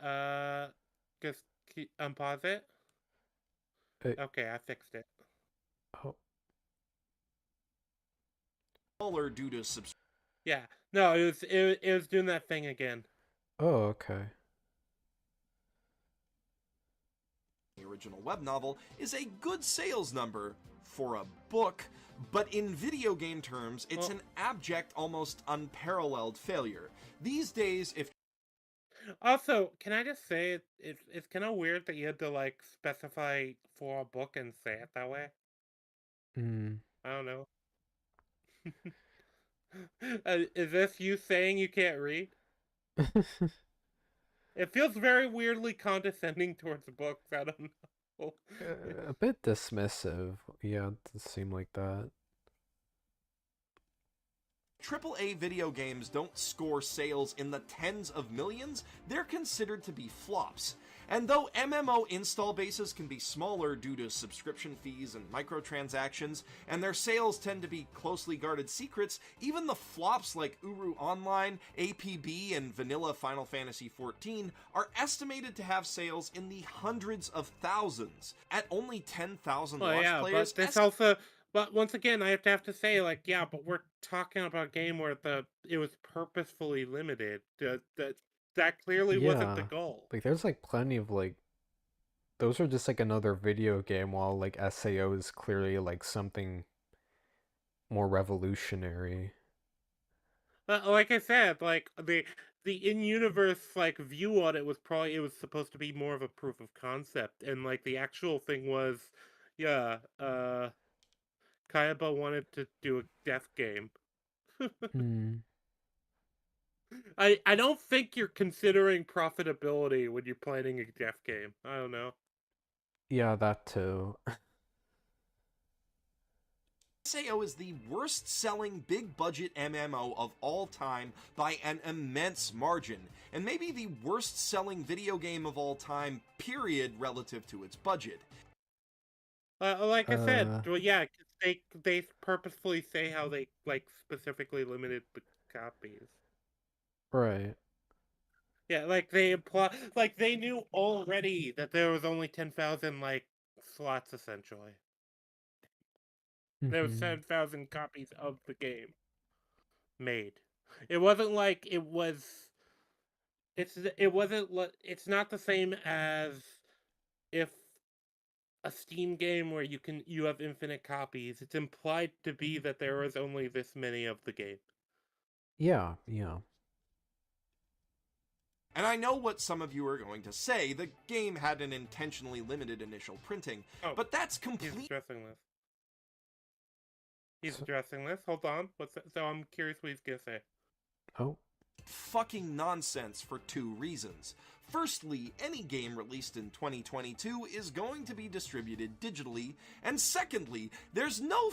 Uh, just unpause it. Uh, Okay, I fixed it. oh, smaller due to Yeah, no, it was doing that thing again. oh, okay. the original web novel, is a good sales number for a book, but in video game terms, it's Well, an abject, almost unparalleled failure. These days, if also, can I just say it's kind of weird that you had to like specify for a book and say it that way. Mm. I don't know. Is this you saying you can't read? It feels very weirdly condescending towards books. I don't know. A bit dismissive. Yeah, it does seem like that. AAA video games don't score sales in the tens of millions, they're considered to be flops. And though MMO install bases can be smaller due to subscription fees and microtransactions, and their sales tend to be closely guarded secrets, even the flops like Uru Online, APB, and vanilla Final Fantasy XIV are estimated to have sales in the hundreds of thousands. At only 10,000 Well, launch yeah, players, but this also, But once again, I have to say, like, yeah, but we're talking about a game where it was purposefully limited. That clearly wasn't the Yeah. goal. Like there's like plenty of like those are just like another video game while like SAO is clearly like something more revolutionary. Like I said, like the in-universe like view on it was probably it was supposed to be more of a proof of concept, and like the actual thing was, yeah, Kayaba wanted to do a death game. Hmm. I don't think you're considering profitability when you're planning a death game. I don't know. Yeah, that too. SAO is the worst selling big budget MMO of all time by an immense margin, and maybe the worst selling video game of all time, period, relative to its budget. Like I said, Uh, well, yeah, 'cause they purposefully say how they like specifically limited the copies. right. Yeah, like they imply, like they knew already that there was only 10,000 like slots essentially. There was Mm-hmm. 10,000 copies of the game made. It wasn't like it was. It wasn't. It's not the same as if a Steam game where you have infinite copies. It's implied to be that there was only this many of the game. Yeah, yeah. And I know what some of you are going to say, the game had an intentionally limited initial printing, Oh, but that's he's complete addressing this. He's So, addressing this. Hold on. What's that? So I'm curious what he's gonna say. oh, fucking nonsense for two reasons. Firstly, any game released in 2022 is going to be distributed digitally, and secondly, there's no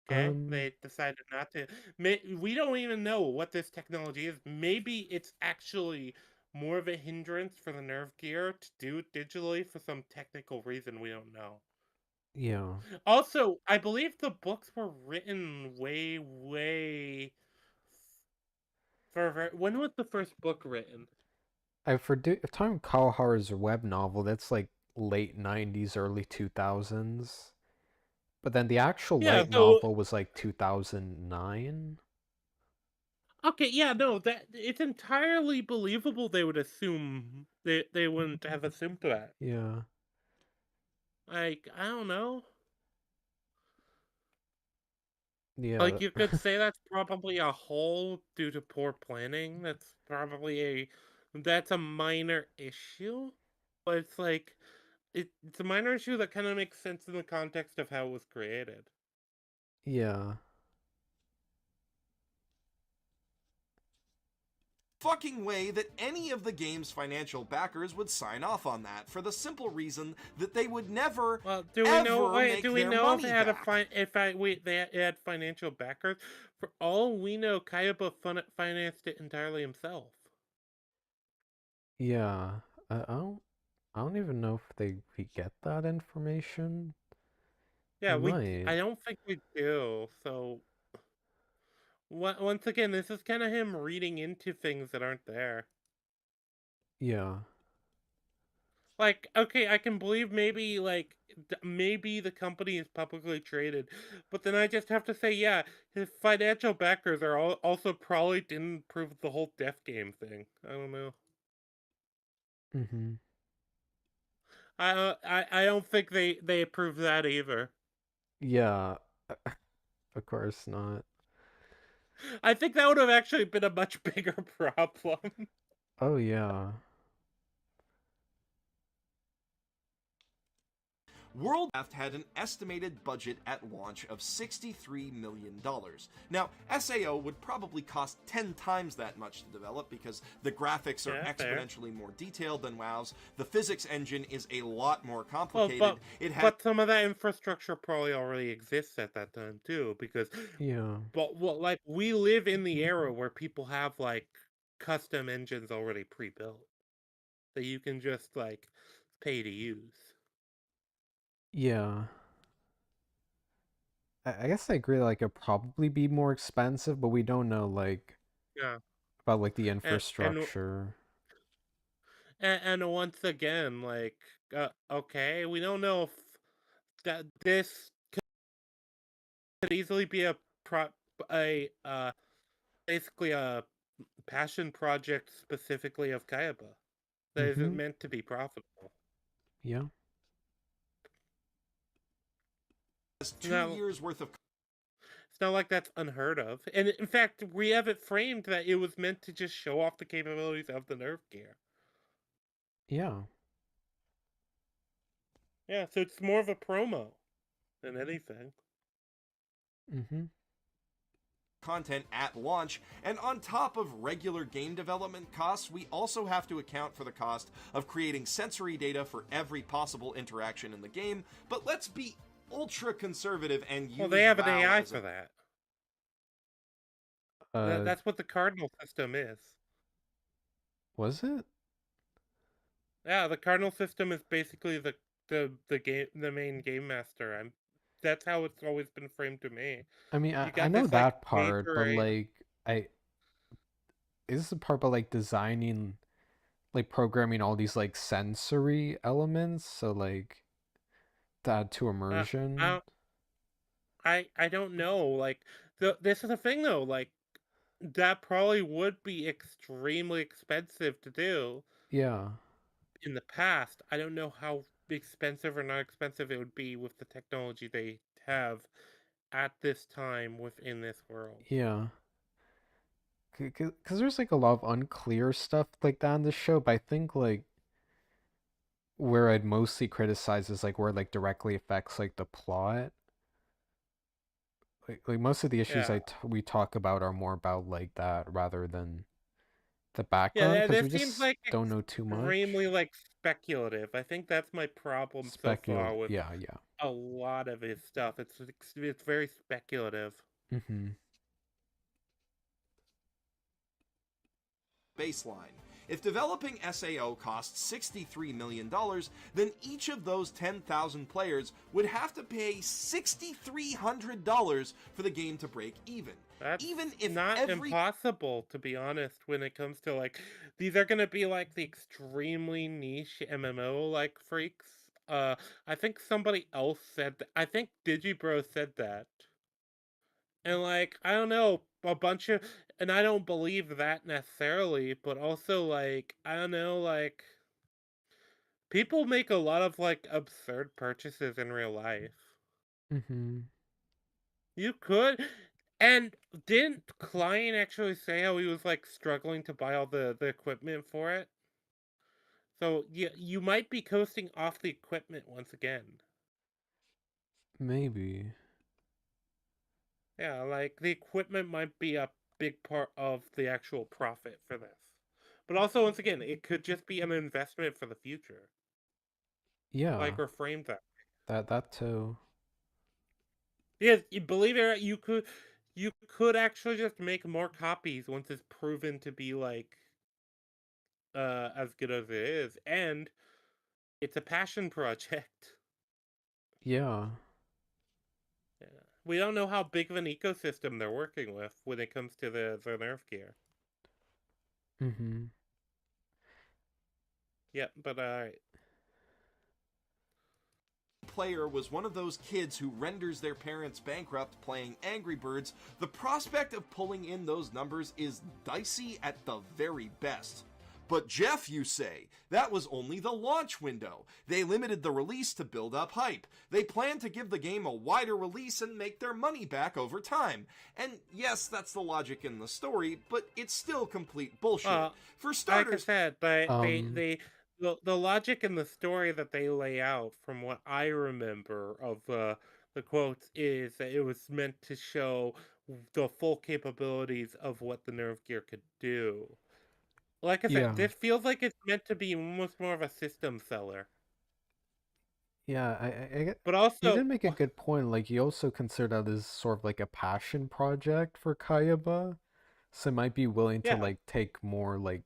Okay, um, they decided not to. We don't even know what this technology is. Maybe it's actually more of a hindrance for the Nerve Gear to do it digitally for some technical reason we don't know. yeah. Also, I believe the books were written way for when was the first book written? I for time Kawahara's web novel, that's like late 90s, early 2000s. But then the actual Yeah, light so novel was like 2009. okay, yeah, no, that it's entirely believable they would assume they wouldn't have assumed that. Yeah. Like, I don't know. Yeah. Like you could say that's probably a hole due to poor planning. That's a minor issue. But it's like it's a minor issue that kind of makes sense in the context of how it was created. Yeah. fucking way that any of the game's financial backers would sign off on that, for the simple reason that they would never, Well, do we know? ever Wait, make do we their know if it money had a back. fi- if I wait they had financial backers? For all we know, Kayaba financed it entirely himself. Yeah. I don't even know if we get that information. We Yeah, might. I don't think we do. So once again, this is kind of him reading into things that aren't there. Yeah. Like, okay, I can believe maybe maybe the company is publicly traded, but then I just have to say, yeah, his financial backers are also probably didn't approve the whole death game thing. I don't know. Mm-hmm. I don't think they approved that either. Yeah. Of course not. I think that would have actually been a much bigger problem. Oh yeah. Worldcraft had an estimated budget at launch of $63 million. Now, SAO would probably cost 10 times that much to develop because the graphics are Yeah, fair. exponentially more detailed than WoW's, the physics engine is a lot more Well, complicated, it has but some of that infrastructure probably already exists at that time too, because Yeah. like we live in the era where people have like custom engines already pre-built that you can just like pay to use. Yeah. I guess I agree like it'd probably be more expensive, but we don't know like Yeah, about like the and and infrastructure. and once again, like okay, we don't know if that this could easily be a basically a passion project specifically of Kayaba that isn't Mm-hmm. meant to be profitable. Yeah. Has two Now, years worth of it's not like that's unheard of. And in fact, we have it framed that it was meant to just show off the capabilities of the Nerf gear. Yeah. Yeah, so it's more of a promo than anything. Mm-hmm. content at launch, and on top of regular game development costs, we also have to account for the cost of creating sensory data for every possible interaction in the game. But let's be ultra conservative and Well, use they have an WoW AI as a for that. Uh, That's what the Cardinal system is. was it? Yeah, the Cardinal system is basically the main game master. That's how it's always been framed to me. I mean, You I got know this like that part, but major AI. like, I is the part about like designing, like programming all these like sensory elements, so like to add to Uh, immersion. I I don't know. Like this is the thing though. Like that probably would be extremely expensive to do Yeah. in the past. I don't know how expensive or not expensive it would be with the technology they have at this time within this world. Yeah. Because there's like a lot of unclear stuff like that in the show, but I think like where I'd mostly criticize is like where it like directly affects like the plot. Like most of the issues Yeah. we talk about are more about like that rather than the Yeah, background because we this seems just like don't know too extremely much. like speculative. I think that's my problem so far with Yeah, yeah. a lot of his stuff. It's very speculative. Mm-hmm. baseline. If developing SAO costs $63 million, then each of those 10,000 players would have to pay $6,300 for the game to break even. That's Even if not every impossible, to be honest, when it comes to like these are gonna be like the extremely niche MMO like freaks. I think somebody else said that. I think Digibro said that. And like, I don't know, a bunch of and I don't believe that necessarily, but also like, I don't know, like people make a lot of like absurd purchases in real life. Mm-hmm. You could. And didn't Klein actually say how he was like struggling to buy all the equipment for it? So you might be coasting off the equipment once again. Maybe. Yeah, like the equipment might be a big part of the actual profit for this. But also once again, it could just be an investment for the future. Like Yeah. reframe that. That too. Because you believe it or not, you could actually just make more copies once it's proven to be like as good as it is. And it's a passion project. Yeah. Yeah. We don't know how big of an ecosystem they're working with when it comes to the Nerf gear. Mm-hmm. Yeah, but player was one of those kids who renders their parents bankrupt playing Angry Birds, the prospect of pulling in those numbers is dicey at the very best. But Jeff, you say, that was only the launch window. They limited the release to build up hype. They plan to give the game a wider release and make their money back over time. And yes, that's the logic in the story, but it's still complete bullshit. uh, For like I starters, said, Um. the logic and the story that they lay out, from what I remember of the quotes, is that it was meant to show the full capabilities of what the Nerve gear could do. Like I said, Yeah. this feels like it's meant to be almost more of a system seller. Yeah. But You also, did make a good point. Like you also consider that as sort of like a passion project for Kayaba, so it might be willing to yeah, like take more like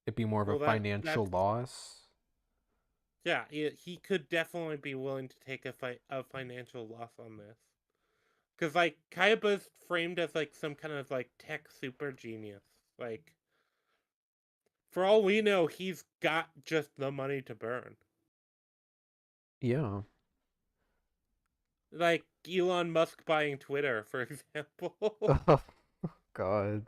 it be more of a well financial that's loss. yeah, he could definitely be willing to take a financial loss on this. Because like Kayaba's framed as like some kind of like tech super genius. Like for all we know, he's got just the money to burn. Yeah. Like Elon Musk buying Twitter, for example. Oh, God.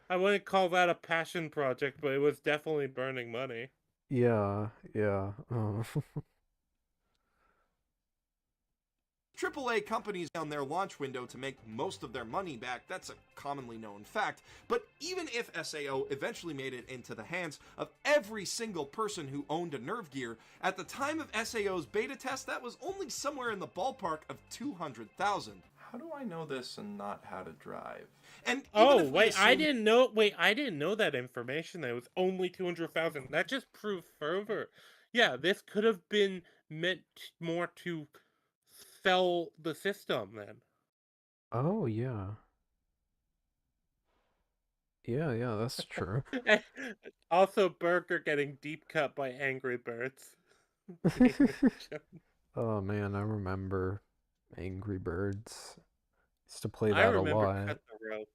I wouldn't call that a passion project, but it was definitely burning money. Yeah, yeah. AAA companies on their launch window to make most of their money back, that's a commonly known fact. But even if SAO eventually made it into the hands of every single person who owned a Nerve Gear, at the time of SAO's beta test, that was only somewhere in the ballpark of 200,000. How do I know this and not how to drive? And even Oh, if we wait, I assume didn't know. Wait, I didn't know that information. That it was only 200,000. That just proves further. Yeah, this could have been meant more to sell the system then. Oh, yeah. Yeah, yeah, that's true. Also, Burger getting deep cut by Angry Birds. Oh man, I remember Angry Birds. Used to play I that a remember lot. Cut the Rope.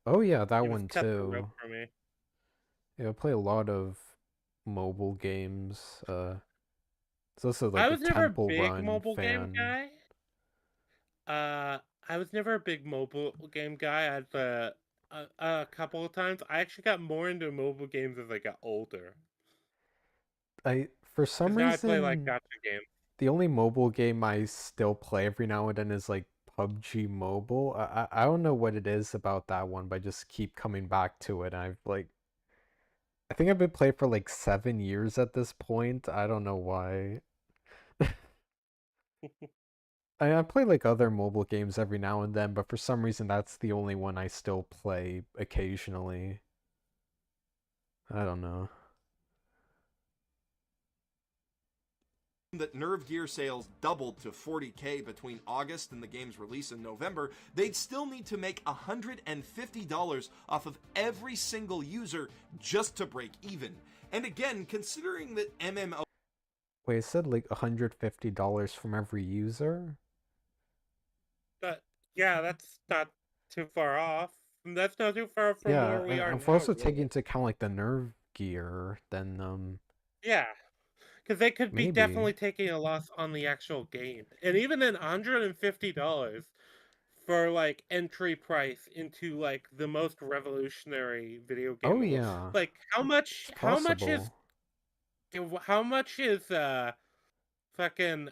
Oh yeah, that He was one Cut the Rope too. for me. Yeah, I play a lot of mobile games. It's also I like a was never a Temple big Run mobile game fan. guy. I was never a big mobile game guy. A couple of times. I actually got more into mobile games as I got older. For some Because now I play like reason, gotcha games. the only mobile game I still play every now and then is like PUBG Mobile. I don't know what it is about that one, but I just keep coming back to it. I think I've been playing for like 7 years at this point. I don't know why. I play like other mobile games every now and then, but for some reason that's the only one I still play occasionally. I don't know. that Nerve Gear sales doubled to 40K between August and the game's release in November, they'd still need to make $150 off of every single user just to break even. And again, considering that MMO Wait, it said like $150 from every user? But yeah, that's not too far off. That's not too far from Yeah, where we and are if now, also taking really. into account like the Nerve Gear, then Yeah, because they could be maybe. definitely taking a loss on the actual game. And even then, $150 for like entry price into like the most revolutionary video Oh game. yeah, Like it's is possible. how much is fucking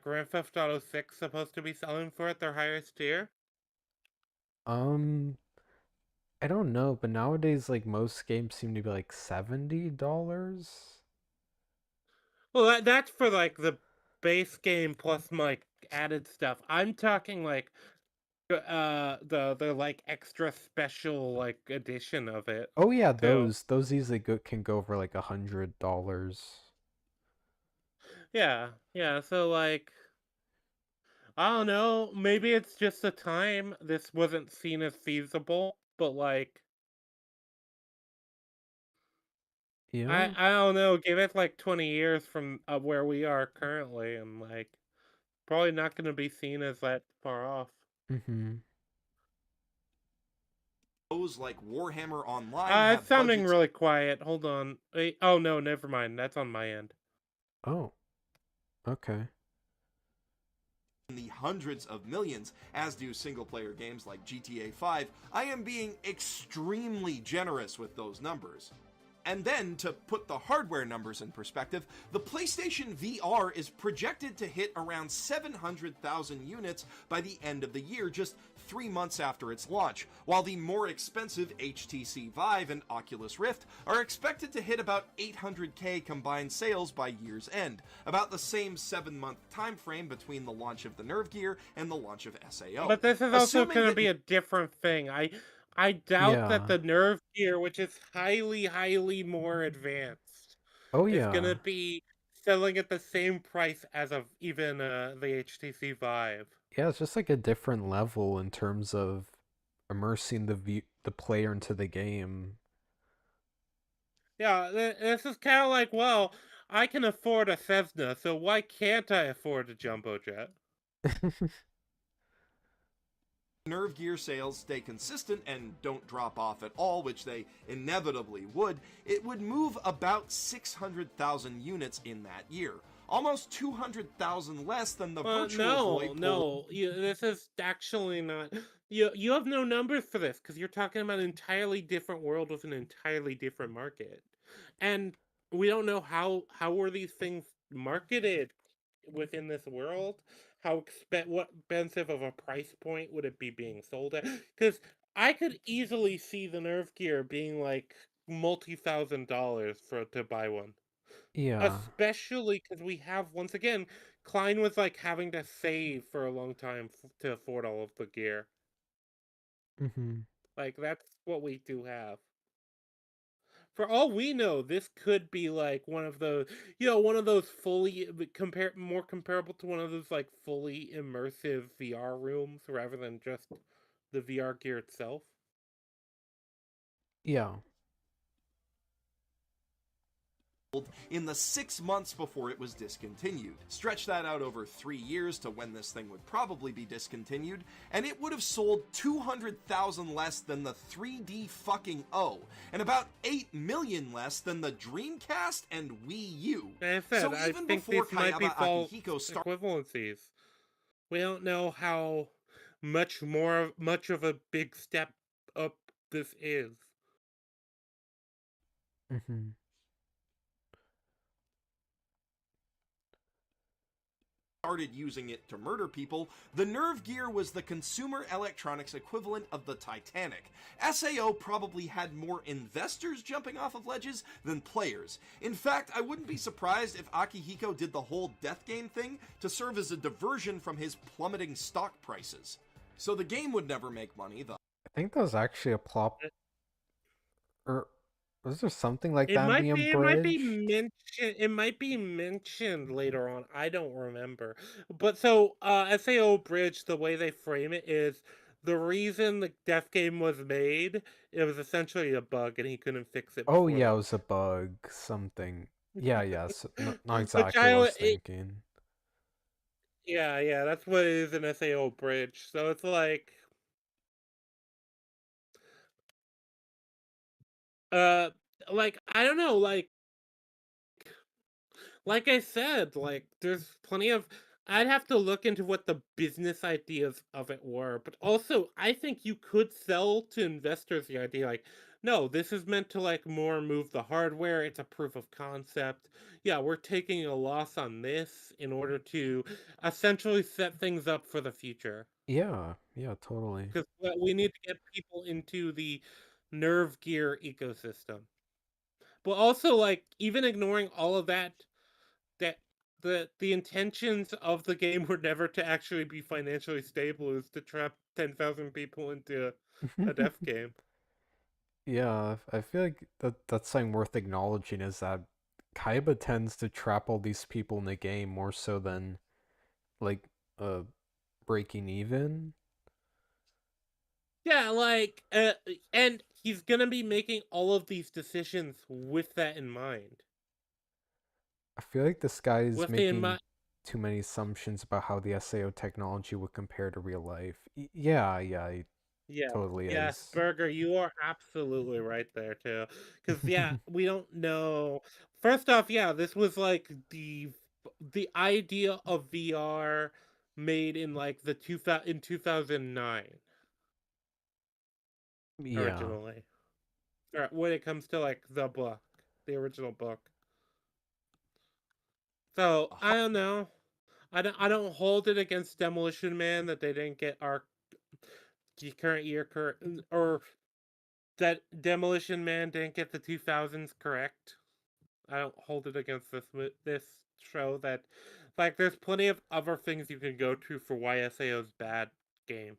Grand Theft Auto 6 supposed to be selling for at their highest tier? Um, I don't know, but nowadays like most games seem to be like $70. Well, that's for like the base game plus like added stuff. I'm talking like the like extra special like edition of it Oh yeah, too. those easily can go for like $100. Yeah, yeah. So like I don't know. Maybe it's just the time this wasn't seen as feasible, but like Yeah. I don't know. Give it like 20 years from where we are currently, and like probably not going to be seen as that far off. Mm-hmm. like Warhammer Online It's have sounding budgets really quiet. Hold on. Wait. Oh no, never mind. That's on my end. Oh, okay. in the hundreds of millions, as do single player games like GTA 5, I am being extremely generous with those numbers. And then, to put the hardware numbers in perspective, the PlayStation VR is projected to hit around 700,000 units by the end of the year, just 3 months after its launch, while the more expensive HTC Vive and Oculus Rift are expected to hit about 800K combined sales by year's end, about the same 7-month time frame between the launch of the Nerve Gear and the launch of SAO. But this is also Assuming going to that be a different thing. I doubt that Yeah. the Nerve gear, which is highly more advanced, Oh is going to yeah. be selling at the same price as of even the HTC Vive. Yeah, it's just like a different level in terms of immersing the player into the game. Yeah, this is kind of like, well, I can afford a Cessna, so why can't I afford a jumbo jet? Nerve Gear sales stay consistent and don't drop off at all, which they inevitably would, it would move about 600,000 units in that year. almost 200,000 less than the Virtual Boy no. This is actually not. You have no numbers for this because you're talking about an entirely different world with an entirely different market, and we don't know how were these things marketed within this world. What expensive of a price point would it be being sold at? Because I could easily see the Nerve gear being like multi-$1,000s for to buy one. Yeah. Especially because we have, once again, Klein was like having to save for a long time to afford all of the gear. Mm-hmm. Like, that's what we do have. For all we know, this could be like one of those, one of those more comparable to one of those like fully immersive VR rooms rather than just the VR gear itself. Yeah. in the 6 months before it was discontinued. Stretch that out over 3 years to when this thing would probably be discontinued, and it would have sold 200,000 less than the 3D fucking O, and about 8 million less than the Dreamcast and Wii U. Like I said, So I even think before these might be Kayaba false Akihiko started equivalencies. We don't know how much of a big step up this is. Mm-hmm. using it to murder people, the Nerve gear was the consumer electronics equivalent of the Titanic. SAO probably had more investors jumping off of ledges than players. In fact, I wouldn't be surprised if Akihiko did the whole death game thing to serve as a diversion from his plummeting stock prices. So the game would never make money, though. I think that was actually a plot, or was there something like It that might being be it might be bridged? mentioned it might be mentioned later on. I don't remember. But so SAO Bridge, the way they frame it is the reason the death game was made, it was essentially a bug and he couldn't fix it Oh before yeah, it that. was a bug, something. Yeah, yes, not Which exactly what I was thinking. yeah, that's what it is in SAO Bridge. So it's uh like I don't know, like I said, like there's plenty of I'd have to look into what the business ideas of it were, but also I think you could sell to investors the idea like, no, this is meant to like more move the hardware, it's a proof of concept. Yeah, we're taking a loss on this in order to essentially set things up for the future. Yeah, yeah, totally. Because we need to get people into the Nerve Gear ecosystem. But also like even ignoring all of that that the intentions of the game were never to actually be financially stable. It was to trap 10,000 people into a death game. Yeah, I feel like that's something worth acknowledging is that Kaiba tends to trap all these people in the game more so than like uh breaking even. Yeah, and he's gonna be making all of these decisions with that in mind. I feel like this guy is With in making mind, too many assumptions about how the SAO technology would compare to real life. Yeah, yeah, he yeah, totally yes, is. Burger, you are absolutely right there too. Because yeah, we don't know. First off, yeah, this was like the idea of VR made in like the 2009 Yeah. originally. Or when it comes to like the book, the original book. So I don't know. I don't hold it against Demolition Man that they didn't get our current year correct, or that Demolition Man didn't get the 2000s correct. I don't hold it against this show that like there's plenty of other things you can go to for why SAO's bad game.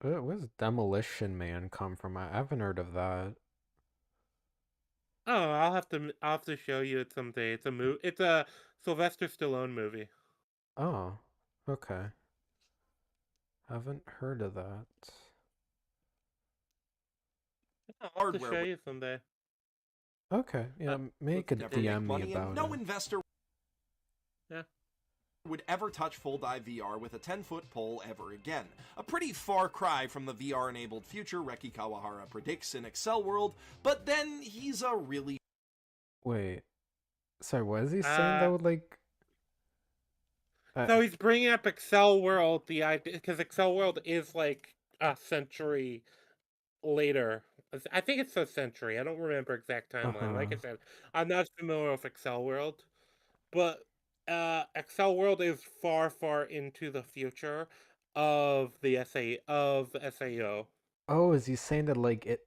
Where's Demolition Man come from? I haven't heard of that. Oh, I'll have to show you it someday. It's a Sylvester Stallone movie. Oh, okay. Haven't heard of that. I'll have to Hardware show would you someday. Okay, yeah, make a never make DM me money, and about no it. investor Yeah. would ever touch full dive VR with a 10-foot pole ever again. A pretty far cry from the VR enabled future Reki Kawahara predicts in Excel World, but then he's a really Wait, sorry, what is he saying that Uh would like So he's bringing up Excel World, the idea, because Excel World is like a century later. I think it's a century. I don't remember exact timeline. uh-huh. Like I said, I'm not familiar with Excel World, but Excel World is far, far into the future of the SAO. Oh, is he saying that like it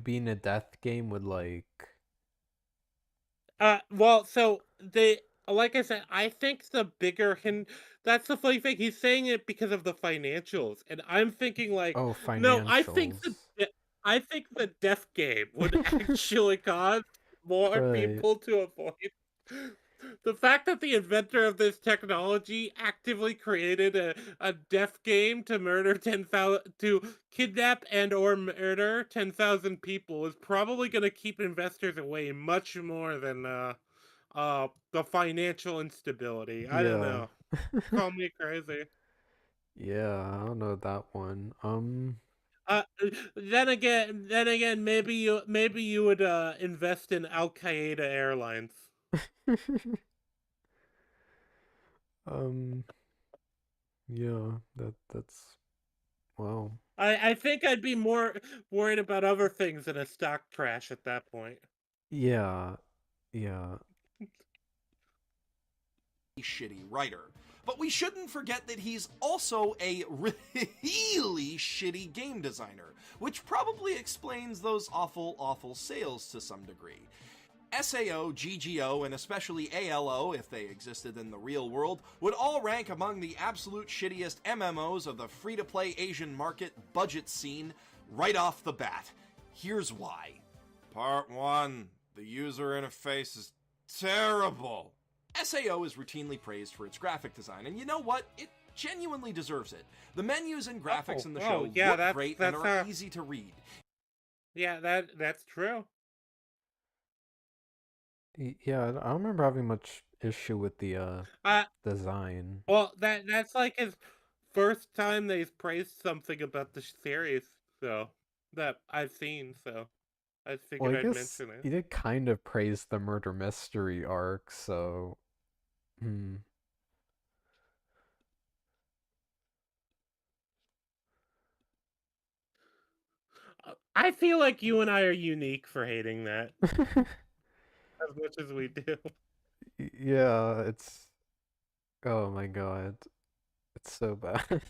being a death game would like Well, so they, like I said, I think the bigger hint. That's the funny thing. He's saying it because of the financials, and I'm thinking like, oh, no, I think financials. I think the death game would actually cause more Right. people to avoid. The fact that the inventor of this technology actively created a death game to murder 10,000, to kidnap and or murder 10,000 people is probably going to keep investors away much more than the financial instability. I don't Yeah. know. Call me crazy. Yeah, I don't know that one. Uh, then again, maybe you would invest in Al Qaeda Airlines. um, yeah, that's well, I think I'd be more worried about other things than a stock crash at that point. yeah, yeah, shitty writer. But we shouldn't forget that he's also a really shitty game designer, which probably explains those awful, awful sales to some degree. SAO, GGO, and especially ALO, if they existed in the real world, would all rank among the absolute shittiest MMOs of the free to play Asian market budget scene right off the bat. Here's why. Part 1. The user interface is terrible. SAO is routinely praised for its graphic design, and you know what? It genuinely deserves it. The menus and graphics in the show Yeah, look great and are easy to read. Yeah, that's true. yeah. I don't remember having much issue with the Uh, design. well, that's like his first time they've praised something about the series, so that I've seen. So I Well, figured I I'd guess mention it. he did kind of praise the murder mystery arc, so hmm. I feel like you and I are unique for hating that as much as we do. Yeah, it's oh my god, it's so bad.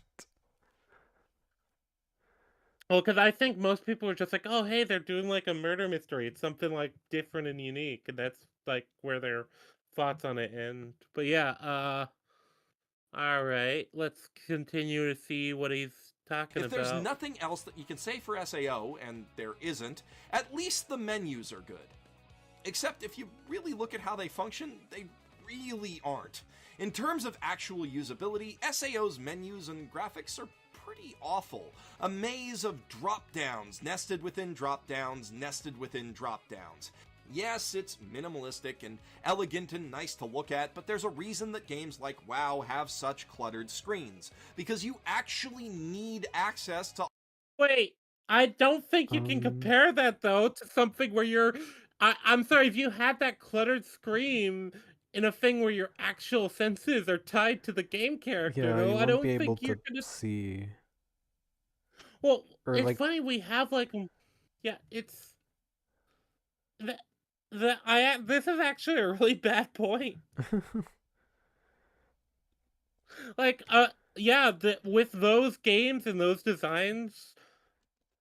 Well, because I think most people are just like, oh, hey, they're doing like a murder mystery. It's something like different and unique, and that's like where their thoughts on it end. But yeah, all right, let's continue to see what he's talking If there's about. nothing else that you can say for SAO, and there isn't, at least the menus are good. Except if you really look at how they function, they really aren't. In terms of actual usability, SAO's menus and graphics are pretty awful. A maze of drop downs, nested within drop downs, nested within drop downs. Yes, it's minimalistic and elegant and nice to look at, but there's a reason that games like WoW have such cluttered screens. Because you actually need access to. Wait, I don't think you can Um, compare that though to something where you're. I'm sorry, if you had that cluttered screen in a thing where your actual senses are tied to the game character, yeah, you though, I wouldn't be don't able think you're to gonna. see Well, or it's like funny we have like, yeah, it's that that I. This is actually a really bad point. Like, yeah, with those games and those designs,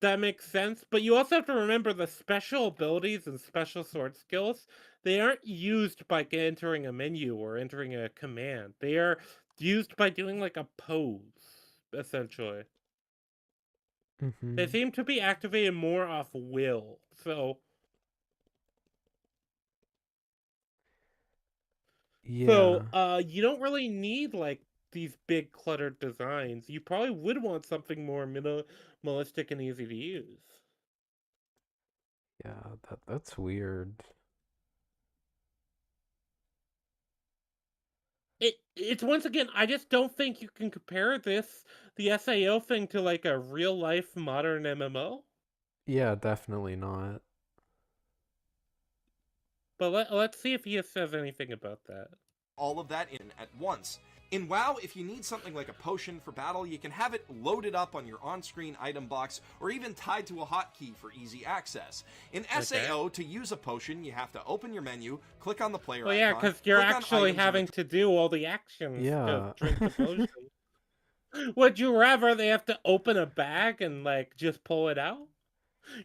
that makes sense, but you also have to remember the special abilities and special sword skills. They aren't used by entering a menu or entering a command. They are used by doing like a pose, essentially. They hmm. seem to be activated more off will. So, Yeah, you don't really need like these big cluttered designs. You probably would want something more minimalistic and easy to use. yeah, that's weird. It's once again, I just don't think you can compare the SAO thing to like a real life modern MMO. Yeah, definitely not. But let's see if he says anything about that. All of that in at once. In WoW, if you need something like a potion for battle, you can have it loaded up on your on-screen item box or even tied to a hotkey for easy access. In SAO, to use a potion, you have to open your menu, click on the player Well, yeah, icon, because you're click on actually items in the having to do all the actions to Yeah. drink the potion. Would you rather they have to open a bag and like just pull it out?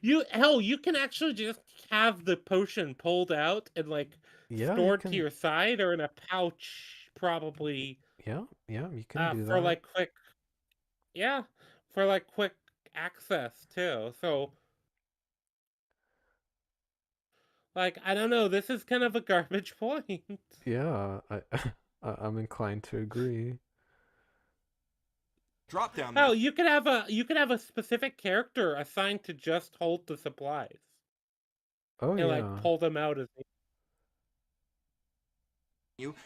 You can actually just have the potion pulled out and like Yeah, you stored to can. your side or in a pouch, probably Yeah, yeah, you can do for that. like quick, yeah, for like quick access too. So like I don't know, this is kind of a garbage point. Yeah, I'm inclined to agree. drop-down Oh, menu. you could have a specific character assigned to just hold the supplies Oh and like yeah. pull them out as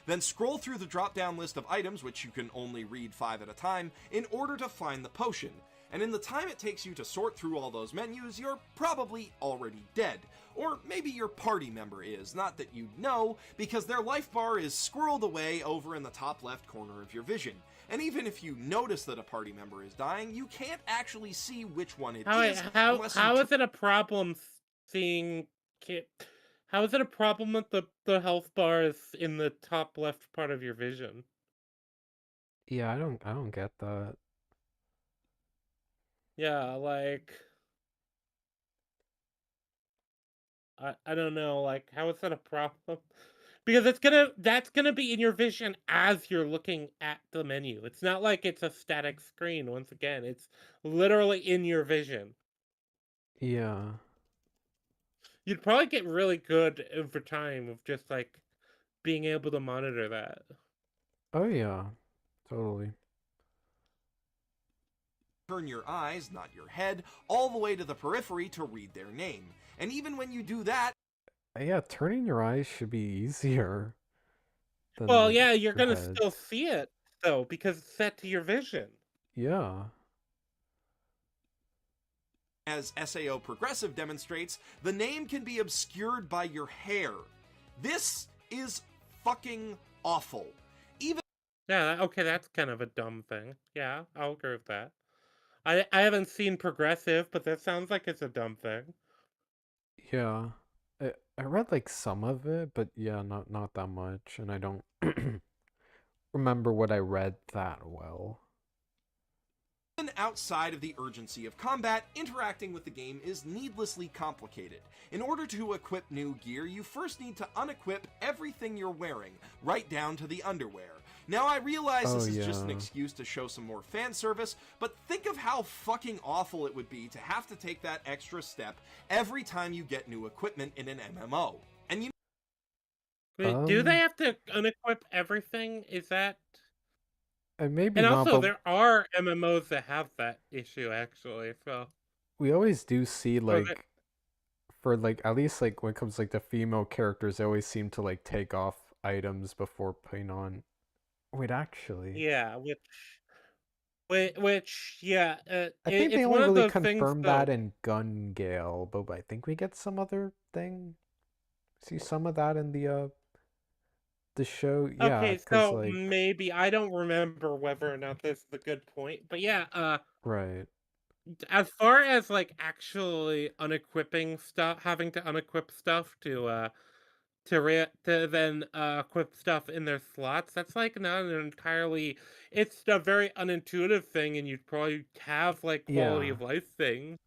Then scroll through the drop down list of items, which you can only read 5 at a time, in order to find the potion. And in the time it takes you to sort through all those menus, you're probably already dead. Or maybe your party member is, not that you know, because their life bar is squirreled away over in the top left corner of your vision. And even if you notice that a party member is dying, you can't actually see which one it is unless you how is it a problem seeing ki- how is it a problem that the health bar is in the top left part of your vision? Yeah, I don't get that. Yeah, like I don't know, like how is that a problem? Because that's gonna be in your vision as you're looking at the menu. It's not like it's a static screen, once again. It's literally in your vision. Yeah. You'd probably get really good over time of just like being able to monitor that. Oh yeah. Totally. turn your eyes, not your head, all the way to the periphery to read their name. And even when you do that, Yeah, turning your eyes should be easier than Well, like yeah, you're your gonna head. still see it though because it's set to your vision. Yeah. as SAO Progressive demonstrates, the name can be obscured by your hair. This is fucking awful. Even Yeah, okay, that's kind of a dumb thing. Yeah, I'll agree with that. I haven't seen Progressive, but that sounds like it's a dumb thing. Yeah. I read like some of it, but yeah, not that much, and I don't remember what I read that well. outside of the urgency of combat, interacting with the game is needlessly complicated. In order to equip new gear, you first need to unequip everything you're wearing, right down to the underwear. Now, I realize Oh this is just an yeah. excuse to show some more fan service, but think of how fucking awful it would be to have to take that extra step every time you get new equipment in an MMO. And you Wait, do they Um, have to unequip everything? Is that and maybe And not, also but there are MMOs that have that issue actually, so we always do see or that like for like at least like when it comes like the female characters, they always seem to like take off items before putting on. Wait, actually, yeah, which yeah, I think they it's only one of really those things confirmed that though. in Gun Gale, but I think we get some other thing. See some of that in the show. Yeah, Okay, cause so like maybe I don't remember whether or not this is a good point, but yeah, right. as far as like actually unequipping stuff, having to unequip stuff to then equip stuff in their slots, that's like not an entirely. It's a very unintuitive thing, and you'd probably have like quality Yeah, of life things.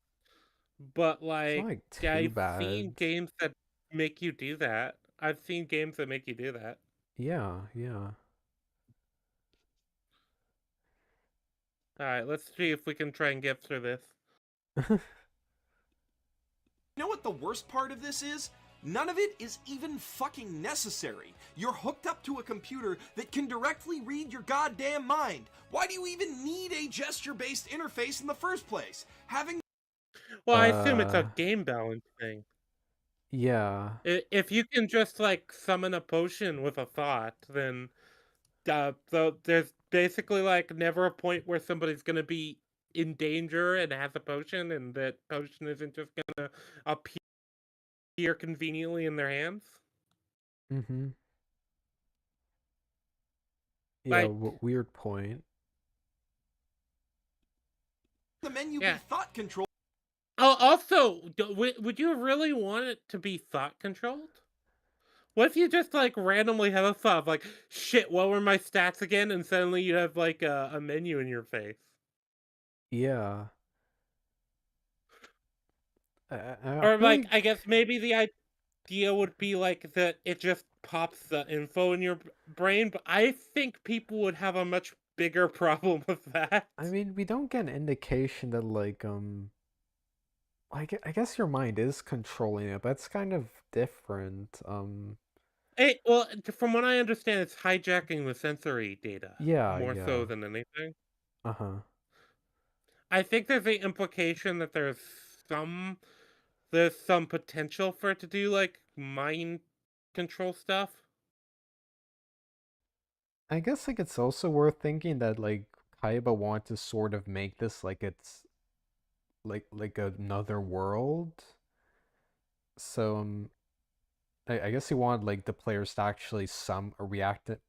But it's not like, like too I've seen bad. games that make you do that. I've seen games that make you do that. Yeah, yeah. All right, let's see if we can try and get through this. know what the worst part of this is? None of it is even fucking necessary. You're hooked up to a computer that can directly read your goddamn mind. Why do you even need a gesture based interface in the first place? Having Well, I assume it's uh, a game balance thing. yeah. If you can just like summon a potion with a thought, then so there's basically like never a point where somebody's gonna be in danger and has a potion, and that potion isn't just gonna appear conveniently in their hands. Mm-hmm. Yeah, Like, weird point. The menu be yeah. thought controlled. Oh, also, would you really want it to be thought controlled? What if you just like randomly have a thought of like, shit, what were my stats again? And suddenly you have like a menu in your face. Yeah. I Or feel like, I like guess maybe the idea would be like that it just pops the info in your brain, but I think people would have a much bigger problem with that. I mean, we don't get an indication that like I guess your mind is controlling it, but it's kind of different. Hey, well, from what I understand, it's hijacking the sensory data Yeah, more so yeah. than anything. Uh-huh. I think there's the implication that some there's some potential for it to do like mind control stuff. I guess like it's also worth thinking that like Kaiba want to sort of make this like it's like another world. So I guess he wanted like the players to actually some react it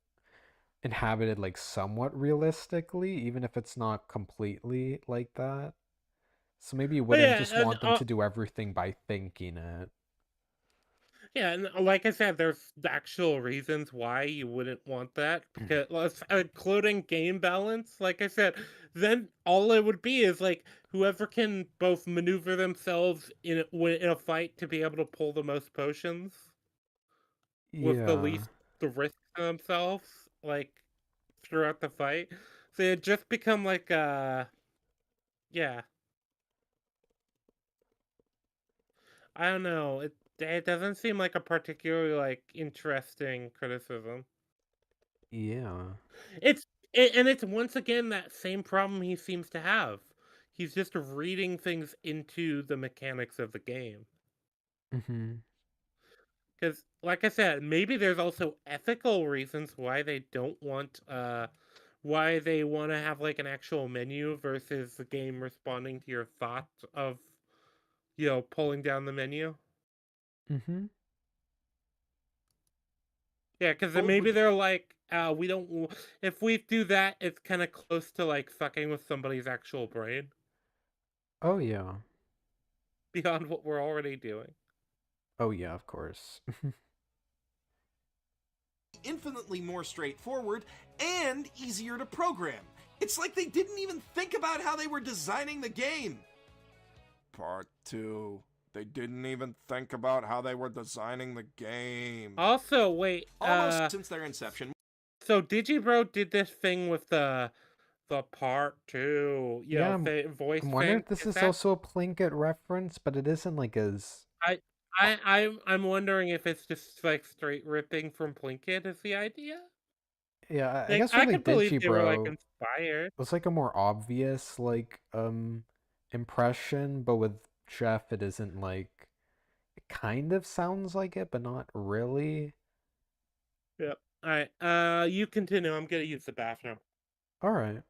inhabit it like somewhat realistically, even if it's not completely like that. So maybe you But wouldn't yeah, just want them to do everything by thinking it. yeah, and like I said, there's actual reasons why you wouldn't want that because including game balance. Like I said, then all it would be is like whoever can both maneuver themselves in a fight to be able to pull the most potions with the Yeah. least the risk to themselves, like throughout the fight. So it just become like yeah, I don't know. It doesn't seem like a particularly like interesting criticism. Yeah. It's and it's once again that same problem he seems to have. He's just reading things into the mechanics of the game. Mhm. Because, like I said, maybe there's also ethical reasons why they don't want, why they want to have like an actual menu versus the game responding to your thoughts of, pulling down the menu. Mhm. Yeah, because With maybe they're like, we don't. If we do that, it's kind of close to like fucking with somebody's actual brain Oh yeah. beyond what we're already doing. Oh yeah, of course. infinitely more straightforward and easier to program. It's like they didn't even think about how they were designing the game. Part 2. They didn't even think about how they were designing the game. Also, wait, Almost since their inception, so Digibro did this thing with the part two, Yeah, voice I'm wondering thing. if this Is is that also a Plinkett reference, but it isn't like as I I'm wondering if it's just like straight ripping from Plinkett is the idea. yeah, I Like guess with I like could believe they were like Digibro, inspired. it's like a more obvious like impression, but with Jeff it isn't like it kind of sounds like it, but not really. Yep. All right. You continue. I'm gonna use the bathroom. All right.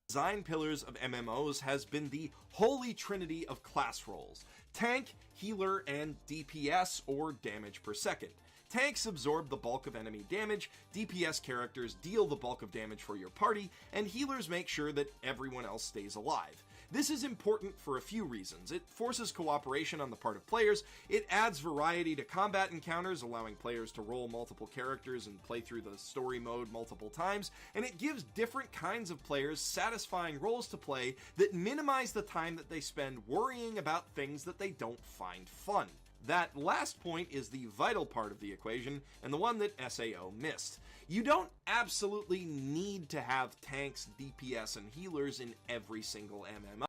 design pillars of MMOs has been the holy trinity of class roles: tank, healer, and DPS, or damage per second. Tanks absorb the bulk of enemy damage, DPS characters deal the bulk of damage for your party, and healers make sure that everyone else stays alive. This is important for a few reasons. It forces cooperation on the part of players, it adds variety to combat encounters, allowing players to roll multiple characters and play through the story mode multiple times, and it gives different kinds of players satisfying roles to play that minimize the time that they spend worrying about things that they don't find fun. That last point is the vital part of the equation, and the one that SAO missed. You don't absolutely need to have tanks, DPS, and healers in every single MMO.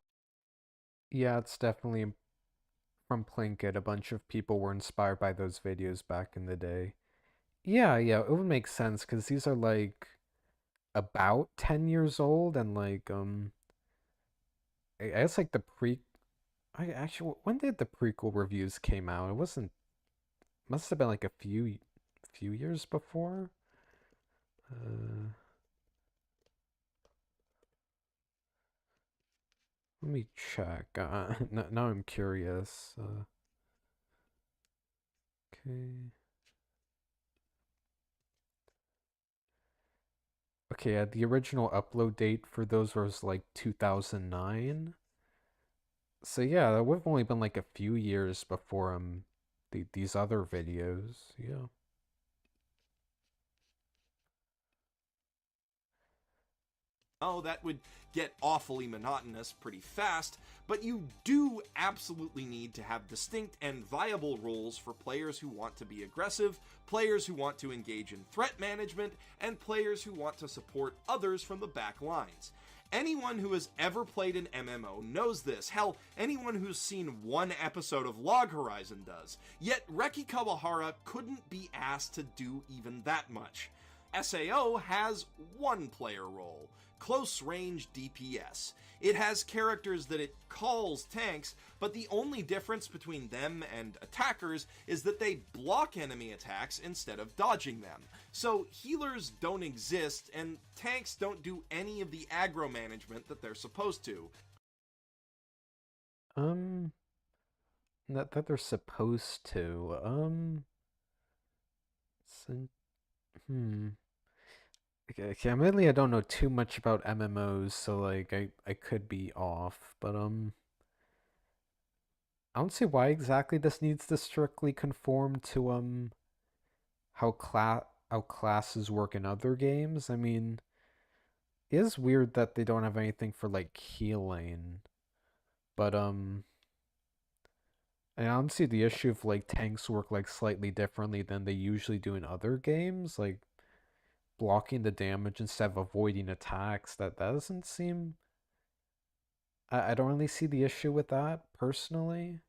Yeah, it's definitely from Plinkett. A bunch of people were inspired by those videos back in the day. Yeah, yeah, it would make sense because these are like about 10 years old and like I guess like the pre I actually when did the prequel reviews came out? It wasn't must have been like a few years before. Uh, let me check. Now I'm curious. Okay. Okay, yeah, the original upload date for those was like 2009. So yeah, that would have only been like a few years before these other videos. Yeah. Oh, that would get awfully monotonous pretty fast, but you do absolutely need to have distinct and viable roles for players who want to be aggressive, players who want to engage in threat management, and players who want to support others from the back lines. Anyone who has ever played an MMO knows this. Hell, anyone who's seen one episode of Log Horizon does. Yet Reki Kawahara couldn't be asked to do even that much. SAO has one player role, close range DPS. It has characters that it calls tanks, but the only difference between them and attackers is that they block enemy attacks instead of dodging them. So healers don't exist, and tanks don't do any of the aggro management that they're supposed to. Um, that they're supposed to. So, hmm. Okay, admittedly, I don't know too much about MMOs, so like I could be off, but I don't see why exactly this needs to strictly conform to how classes work in other games. I mean, it is weird that they don't have anything for like healing, but I don't see the issue of like tanks work like slightly differently than they usually do in other games, like blocking the damage instead of avoiding attacks. That doesn't seem. I don't really see the issue with that personally.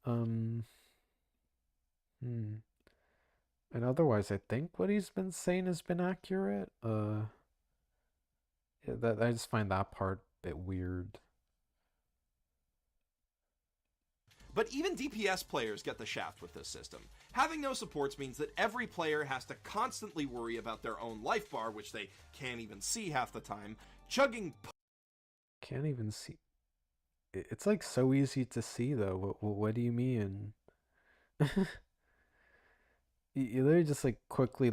Um, hmm. And otherwise, I think what he's been saying has been accurate. Yeah, that I just find that part a bit weird. But even DPS players get the shaft with this system. Having no supports means that every player has to constantly worry about their own life bar, which they can't even see half the time, chugging. Can't even see. It's like so easy to see though. What do you mean? You literally just like quickly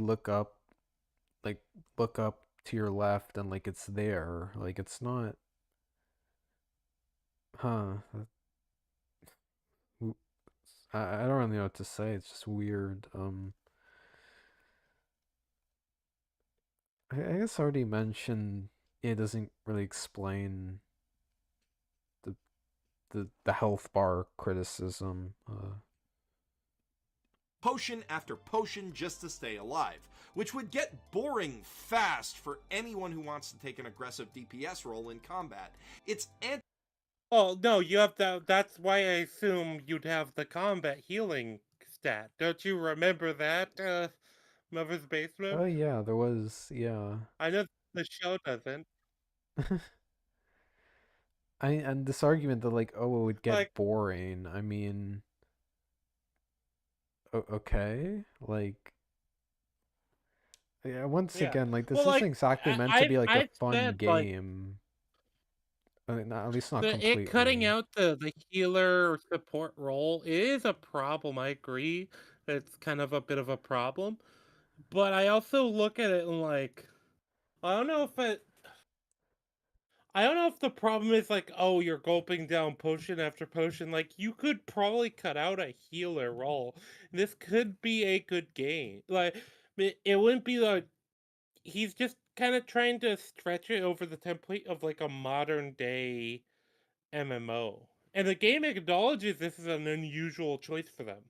like look up to your left, and like it's there. Like it's not. Huh. I don't really know what to say. It's just weird. I guess I already mentioned it doesn't really explain the the health bar criticism. Potion after potion just to stay alive, which would get boring fast for anyone who wants to take an aggressive DPS role in combat. It's Oh no, you have to. That's why I assume you'd have the combat healing stat. Don't you remember that, Mother's Oh Basement? yeah, there was yeah. I know the show doesn't. I and this argument that like oh it would Like, get boring. I mean, okay, like yeah. Once yeah. again, like this Well, isn't like exactly meant to I've be like a I've fun said like game. I mean, at least not the it cutting completely. out the healer support role is a problem. I agree. It's kind of a bit of a problem. But I also look at it and like I don't know if it I don't know if the problem is like, oh, you're gulping down potion after potion. Like, you could probably cut out a healer role. This could be a good game. Like, it wouldn't be like he's just kind of trying to stretch it over the template of like a modern day MMO. And the game acknowledges this is an unusual choice for them.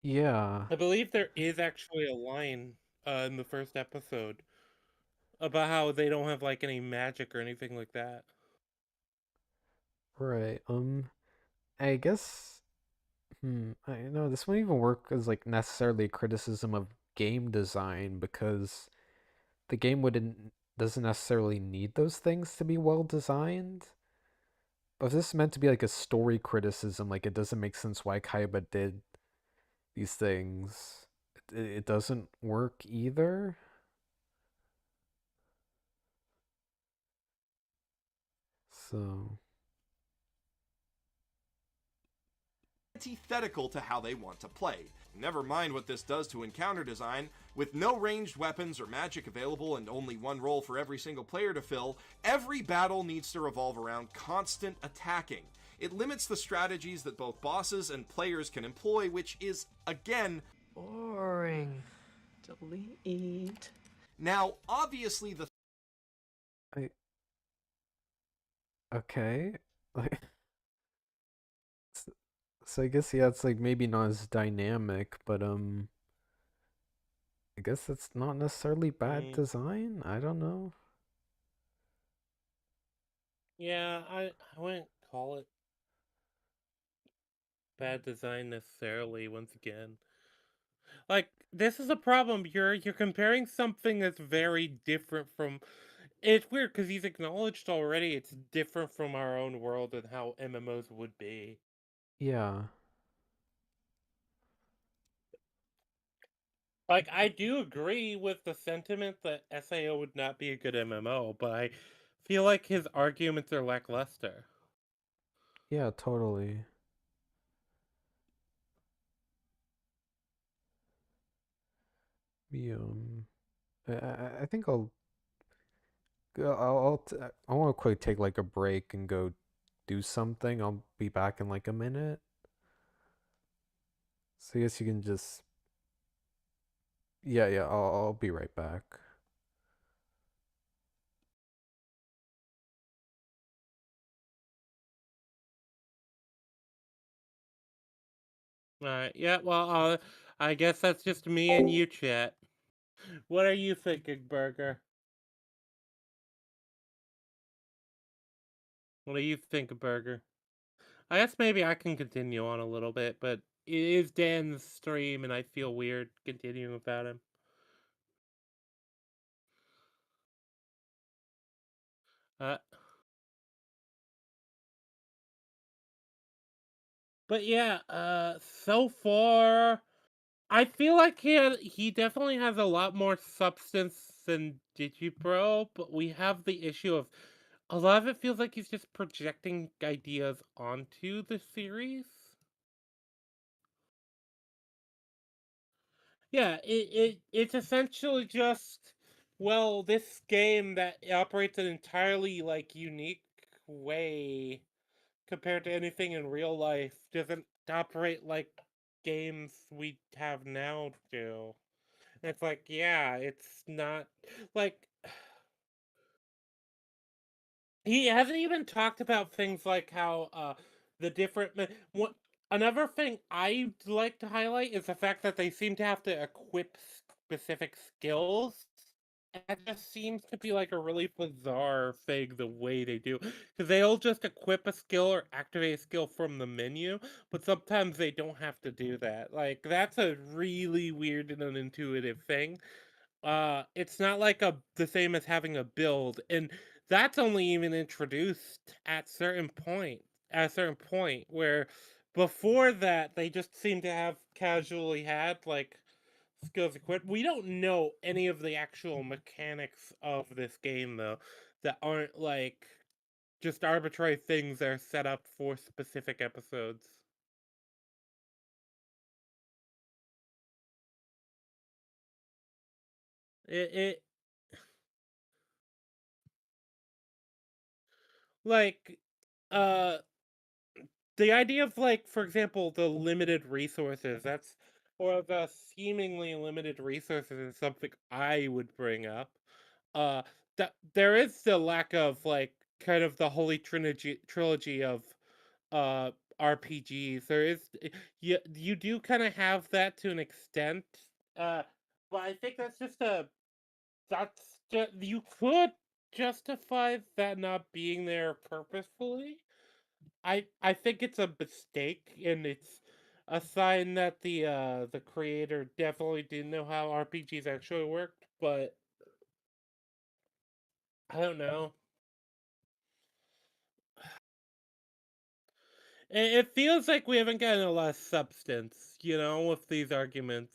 Yeah, I believe there is actually a line in the first episode about how they don't have like any magic or anything like that. right. I guess. I know this wouldn't even work as like necessarily a criticism of game design because the game wouldn't doesn't necessarily need those things to be well designed. But if this is meant to be like a story criticism, like it doesn't make sense why Kaiba did these things. It doesn't work either. So antithetical to how they want to play. Never mind what this does to encounter design. With no ranged weapons or magic available and only one role for every single player to fill, every battle needs to revolve around constant attacking. It limits the strategies that both bosses and players can employ, which is, again, boring. Delete. Now, obviously, the I okay. Like, so I guess yeah, it's like maybe not as dynamic, but I guess that's not necessarily bad Mm, design. I don't know. yeah, I wouldn't call it bad design necessarily. Once again, like this is a problem. You're comparing something that's very different from. It's weird because he's acknowledged already. It's different from our own world and how MMOs would be. Yeah. Like, I do agree with the sentiment that SAO would not be a good MMO, but I feel like his arguments are lackluster. Yeah, totally. We I think I want to quick take like a break and go do something. I'll be back in like a minute. So I guess you can just yeah, I'll be right back. Alright, yeah, well, I guess that's just me and you, chat. What are you thinking, Burger? What do you think, Burger? I guess maybe I can continue on a little bit, but it is Dan's stream and I feel weird continuing without him. Uh, but yeah, so far, I feel like he definitely has a lot more substance than DigiPro, but we have the issue of a lot of it feels like he's just projecting ideas onto the series. Yeah, it's essentially just well, this game that operates an entirely like unique way compared to anything in real life doesn't operate like games we have now do. And it's like, yeah, it's not like he hasn't even talked about things like how the different what another thing I'd like to highlight is the fact that they seem to have to equip specific skills. And that just seems to be like a really bizarre thing the way they do. Because they all just equip a skill or activate a skill from the menu, but sometimes they don't have to do that. Like that's a really weird and unintuitive thing. It's not like the same as having a build, and that's only even introduced at a certain point where before that they just seem to have casually had like skills equipped. We don't know any of the actual mechanics of this game though that aren't like just arbitrary things that are set up for specific episodes. It like uh the idea of like for example the limited resources that's or the seemingly limited resources is something I would bring up. uh that there is the lack of like kind of the holy trilogy of uh RPGs. There is you do kind of have that to an extent, uh but I think you could justify that not being there purposefully. I think it's a mistake, and it's a sign that the creator definitely didn't know how RPGs actually worked. But I don't know. It feels like we haven't gotten a lot of substance, with these arguments.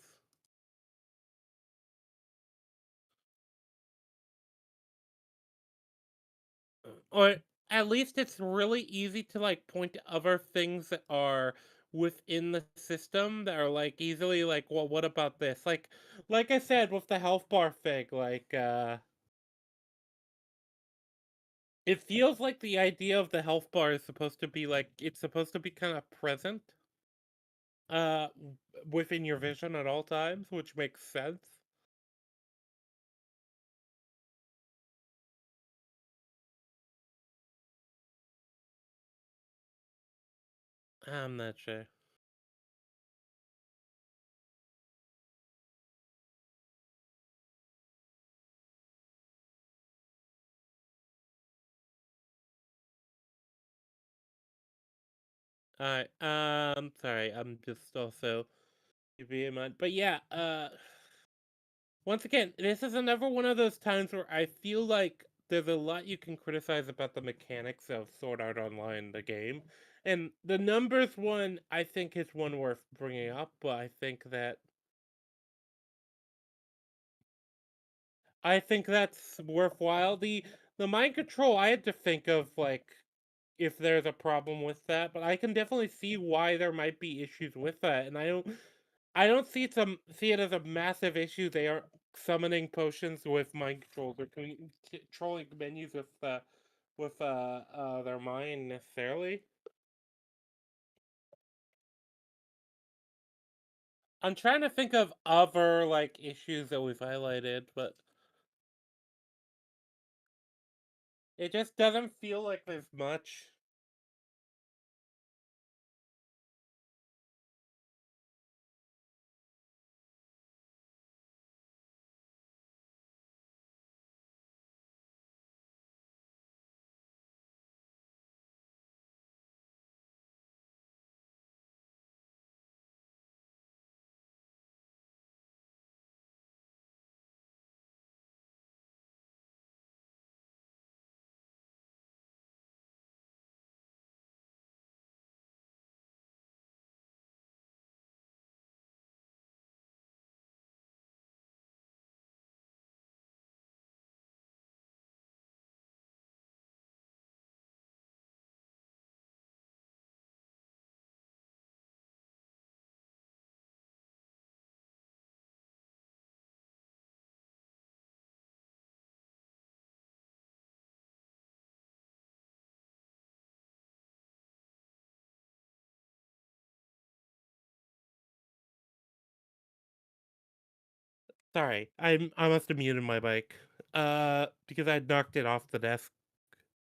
Or at least it's really easy to like point to other things that are within the system that are like easily like, well, what about this? Like I said with the health bar thing, it feels like the idea of the health bar is supposed to be like it's supposed to be kind of present within your vision at all times, which makes sense. I'm not sure. Alright, sorry, I'm just also keeping in mind. But yeah, once again, this is another one of those times where I feel like there's a lot you can criticize about the mechanics of Sword Art Online, the game. And the numbers one, I think, is one worth bringing up, but I think that's worthwhile. The mind control, I had to think of like if there's a problem with that, but I can definitely see why there might be issues with that, and I don't see it as a massive issue. They aren't summoning potions with mind controls or controlling menus with their mind necessarily. I'm trying to think of other like issues that we've highlighted, but it just doesn't feel like there's much. Sorry, I must have muted my mic. Because I knocked it off the desk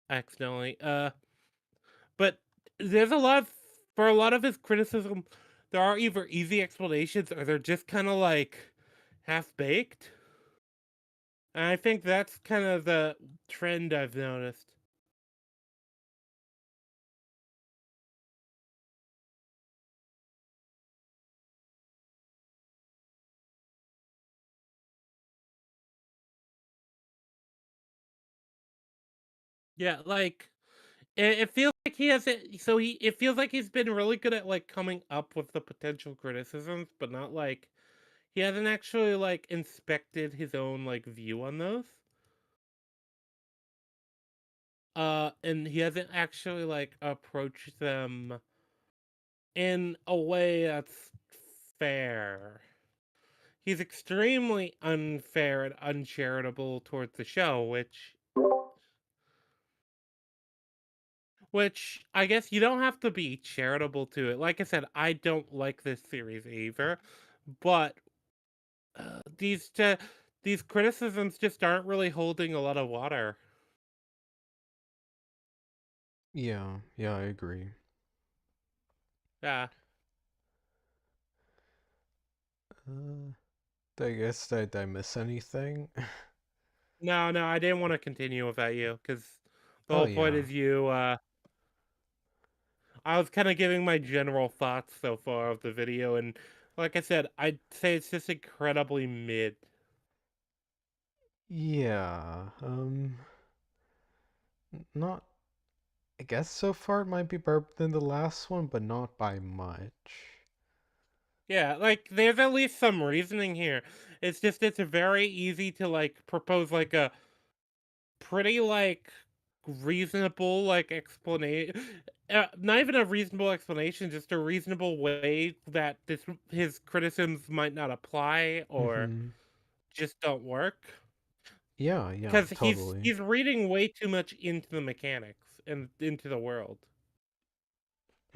accidentally. But there's a lot of, for a lot of his criticism, there are either easy explanations or they're just kind of like half baked. And I think that's kind of the trend I've noticed. Yeah, like it feels like he has it. So it feels like he's been really good at like coming up with the potential criticisms, but not like he hasn't actually like inspected his own like view on those. And he hasn't actually like approached them in a way that's fair. He's extremely unfair and uncharitable towards the show, which I guess you don't have to be charitable to it. Like I said, I don't like this series either, but uh, these uh, these criticisms just aren't really holding a lot of water. Yeah, yeah, I agree. Yeah. Uh, I guess did I miss anything? No, no, I didn't want to continue without you because the Oh whole point yeah. is you. I was kind of giving my general thoughts so far of the video, and like I said, I'd say it's just incredibly mid. Yeah. Not. I guess so far it might be better than the last one, but not by much. Yeah, like there's at least some reasoning here. It's just it's very easy to like propose like a pretty like reasonable like explanation, not even a reasonable explanation, just a reasonable way that his criticisms might not apply or Mm-hmm. just don't work. Yeah, yeah, Because totally. he's reading way too much into the mechanics and into the world.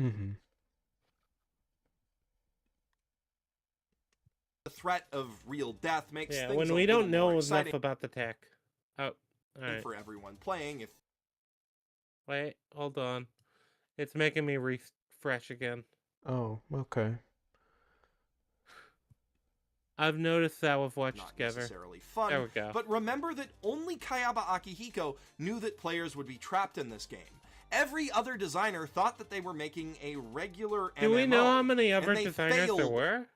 Mm-hmm. The threat of real death makes Yeah, things when a we little don't more know enough exciting about the tech. Oh, alright. for everyone playing. If Wait, hold on. It's making me refresh again. Oh, okay. I've noticed that with Watch not Together. necessarily There fun, we go. but remember that only Kayaba Akihiko knew that players would be trapped in this game. Every other designer thought that they were making a regular Do we know how MMO, many and other they designers there failed. were?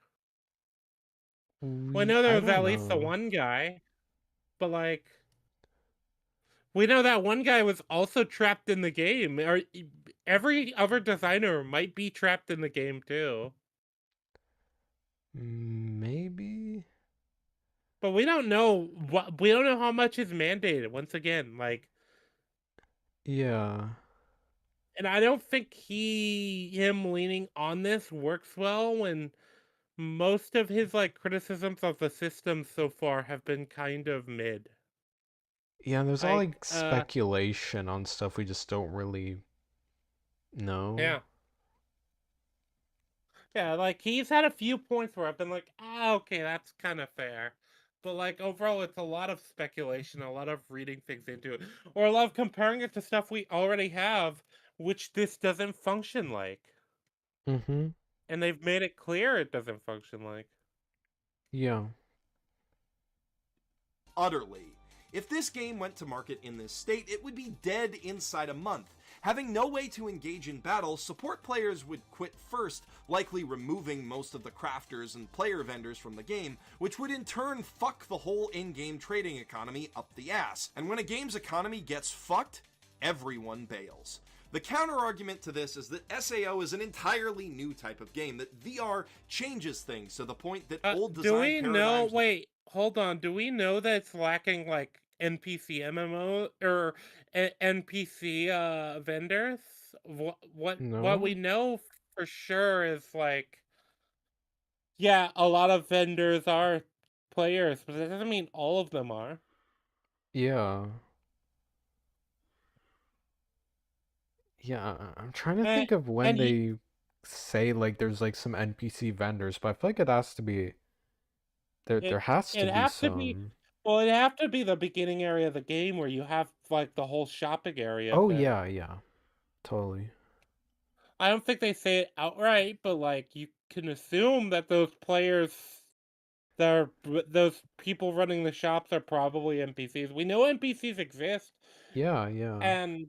We know there I was don't at least the know. one guy, but like we know that one guy was also trapped in the game. Or every other designer might be trapped in the game too. Maybe? But we don't know what we don't know how much is mandated once again. Like, Yeah. and I don't think him leaning on this works well when most of his like criticisms of the system so far have been kind of mid. Yeah, there's all Like, like speculation on stuff we just don't really know. yeah. Yeah, like he's had a few points where I've been like, okay, that's kind of fair. But like overall, it's a lot of speculation, a lot of reading things into it, or a lot of comparing it to stuff we already have, which this doesn't function like. Mm-hmm. And they've made it clear it doesn't function like. Yeah. Utterly. If this game went to market in this state, it would be dead inside a month. Having no way to engage in battle, support players would quit first, likely removing most of the crafters and player vendors from the game, which would in turn fuck the whole in-game trading economy up the ass. And when a game's economy gets fucked, everyone bails. The counter-argument to this is that SAO is an entirely new type of game, that VR changes things to the point that old Do we design know? paradigms... Wait, hold on. Do we know that it's lacking like NPC MMO or NPC vendors? What we No? know for sure is like, yeah, a lot of vendors are players, but that doesn't mean all of them are. Yeah. Yeah, I'm trying to And, think of when and he, they say like there's like some NPC vendors, but I feel like it has to be there it has to it be have to be, some. well, it have to be the beginning area of the game where you have like the whole shopping area Oh thing. yeah, yeah. Totally. I don't think they say it outright, but like you can assume that those players that are those people running the shops are probably NPCs. We know NPCs exist, Yeah, yeah. and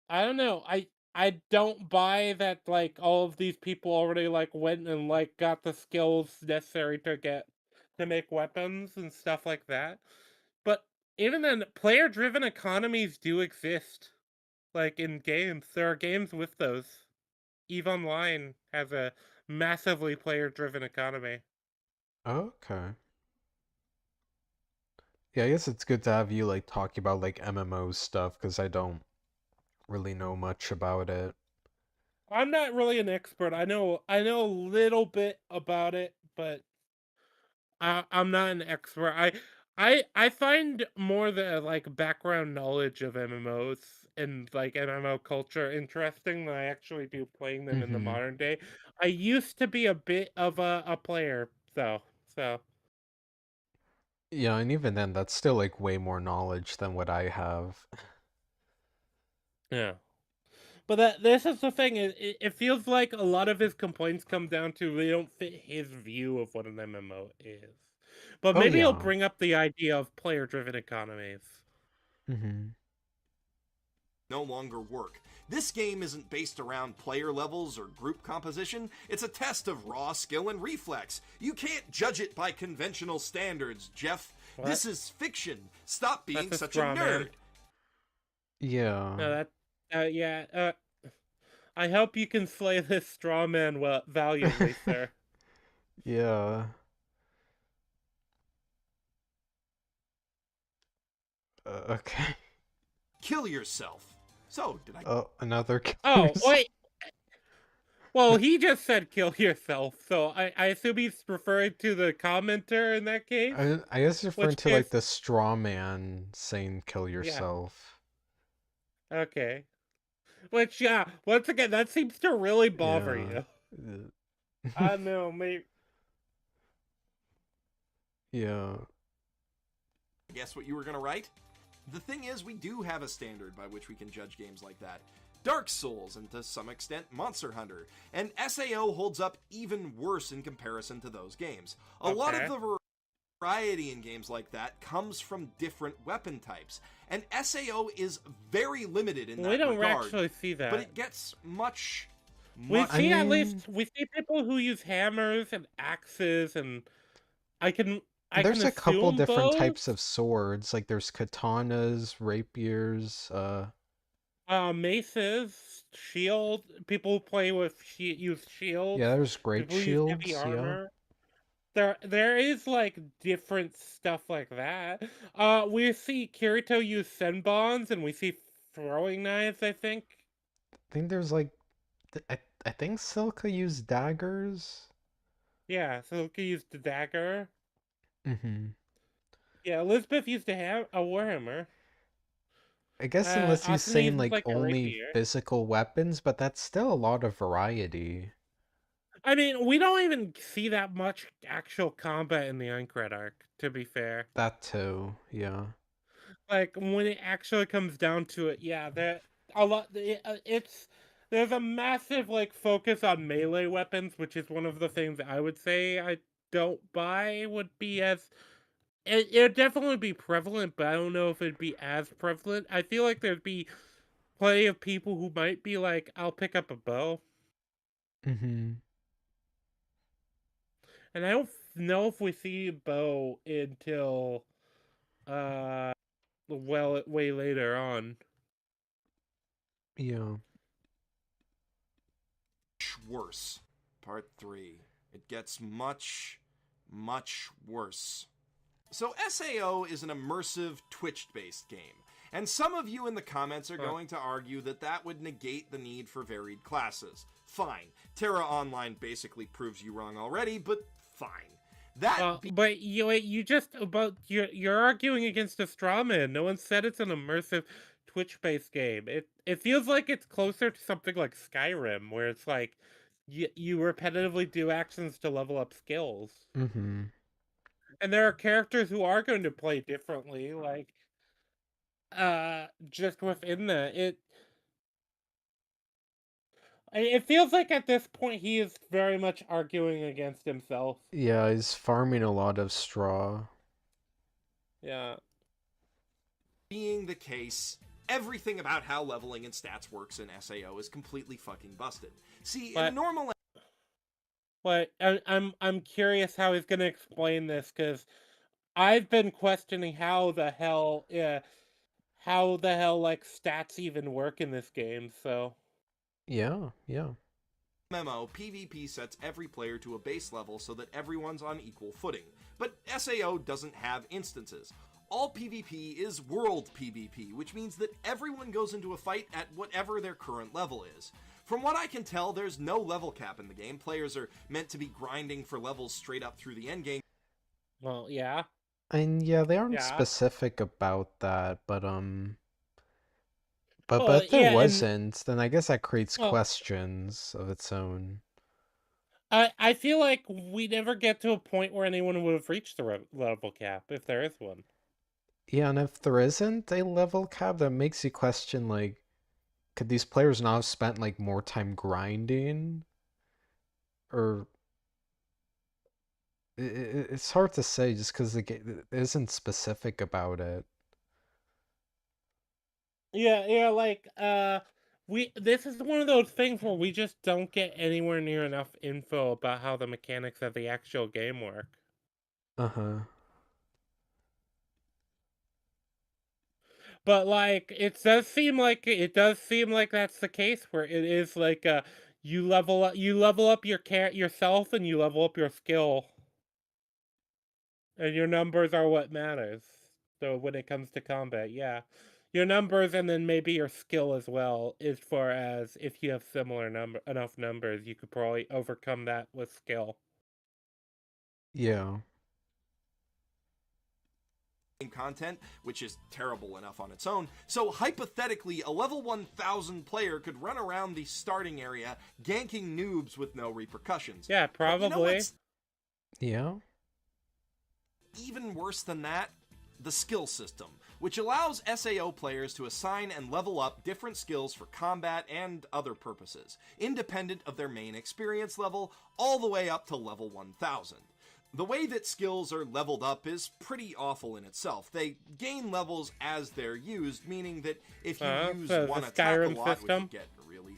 I don't know. I don't buy that like all of these people already like went and like got the skills necessary to make weapons and stuff like that. But even then, player-driven economies do exist. Like in games, there are games with those. EVE Online has a massively player-driven economy. Okay. Yeah, I guess it's good to have you like talking about like MMO stuff because I don't really know much about it. I'm not really an expert. I know a little bit about it, but I'm not an expert. I find more the like background knowledge of MMOs and like MMO culture interesting than I actually do playing them in the Mm-hmm. modern day. I used to be a bit of a player though, so Yeah, and even then, that's still like way more knowledge than what I have. yeah. But this is the thing. It feels like a lot of his complaints come down to they don't fit his view of what an MMO is. But Oh maybe he'll yeah. bring up the idea of player-driven economies. Mm-hmm. no longer work. This game isn't based around player levels or group composition, it's a test of raw skill and reflex. You can't judge it by conventional standards, Jeff. What? This is fiction. Stop being That's a such a straw man. nerd. Yeah. No, that. Yeah. I hope you can slay this straw man valiantly, sir. Yeah. Okay. Kill yourself. So, did I Oh, another kill Oh, yourself. wait. Well, he just said kill yourself, so I assume he's referring to the commenter in that case, I guess referring which to like is the straw man saying kill yeah, yourself. okay. Which yeah, once again, that seems to really bother Yeah. you. Uh, I know, maybe. yeah. guess what you were gonna write? The thing is, we do have a standard by which we can judge games like that. Dark Souls, and to some extent, Monster Hunter. And SAO holds up even worse in comparison to those games. A lot of Okay. the variety in games like that comes from different weapon types, and SAO is very limited in We that don't regard, actually see but that. it gets much, We much. I see at mean, least we see people who use hammers and axes, and I can I can there's a couple assume different types bows, of swords. Like there's katanas, rapiers. maces, shield. People who play with use Yeah, shields. there's great People who use heavy shields. Yeah. armor. There is like different stuff like that. We see Kirito use senbons, and we see throwing knives. I think. I think there's like, I think Silka used daggers. Yeah, so we could use the dagger. Mm-hmm. Yeah, Elizabeth used a warhammer. I guess unless he's Asuna saying uses like like a only rapier. physical weapons, but that's still a lot of variety. I mean, we don't even see that much actual combat in the Aincrad arc, to be fair. That too. Yeah. Like when it actually comes down to it, yeah, there a lot. It's there's a massive like focus on melee weapons, which is one of the things I would say I don't buy would be as it'd definitely be prevalent, but I don't know if it'd be as prevalent. I feel like there'd be plenty of people who might be like, I'll pick up a bow. Mm-hmm. And I don't know if we see bow until uh well way later on. Yeah. Worse. Part 3. It gets much, much worse. So, SAO is an immersive, Twitch based game. And some of you in the comments are going to argue that that would negate the need for varied classes. Fine. Terra Online basically proves you wrong already, but fine. But you just about you're arguing against a straw man. No one said it's an immersive Twitch-based game. It feels like it's closer to something like Skyrim, where it's like you repetitively do actions to level up skills. Mm-hmm. And there are characters who are going to play differently, like just within that. It feels like at this point he is very much arguing against himself. Yeah, he's farming a lot of straw. Yeah. Being the case, everything about how leveling and stats works in SAO is completely fucking busted. See, in a But normal I'm curious how he's gonna explain this, because I've been questioning how the hell like stats even work in this game. So Yeah, yeah. MMO, PvP sets every player to a base level so that everyone's on equal footing. But SAO doesn't have instances. All PvP is world PvP, which means that everyone goes into a fight at whatever their current level is. From what I can tell, there's no level cap in the game. Players are meant to be grinding for levels straight up through the endgame. well, yeah, And yeah, they aren't yeah. specific about that, but Well, if there yeah, and wasn't, then I guess that creates well, questions of its own. I feel like we never get to a point where anyone would have reached the level cap if there is one. Yeah, and if there isn't a level cap, that makes you question like, could these players not have spent like more time grinding? Or it's hard to say just because the game isn't specific about it. Yeah, like this is one of those things where we just don't get anywhere near enough info about how the mechanics of the actual game work. Uh-huh. But like it does seem like that's the case, where it is like you level up yourself, and you level up your skill, and your numbers are what matters. So when it comes to combat, yeah. Your numbers and then maybe your skill as well, as far as if you have similar enough numbers, you could probably overcome that with skill. Yeah. Content, which is terrible enough on its own. So hypothetically, a level 1000 player could run around the starting area ganking noobs with no repercussions. Yeah, But you know probably. what's Yeah. even worse than that? The skill system, which allows SAO players to assign and level up different skills for combat and other purposes, independent of their main experience level, all the way up to level 1000. The way that skills are leveled up is pretty awful in itself. They gain levels as they're used, meaning that if you use So one the attack a Skyrim lot, which system, would get really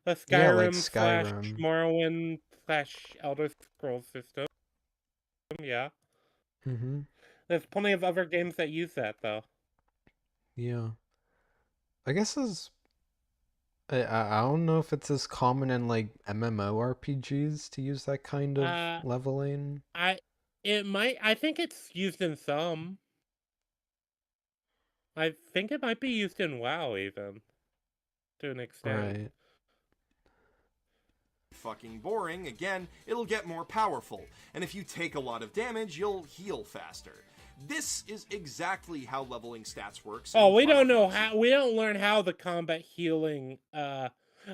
the Yeah, like Skyrim slash Skyrim. Morrowind slash Elder Scrolls system, yeah. Mm-hmm. There's plenty of other games that use that though. Yeah. I guess as I don't know if it's as common in like MMORPGs to use that kind of Uh, leveling. I it might. I think it's used in some. I think it might be used in WoW even to an extent. Right. fucking boring, again, it'll get more powerful. And if you take a lot of damage, you'll heal faster. This is exactly how leveling stats works. Oh, in we Final don't know Fantasy. how. We don't learn how the combat healing.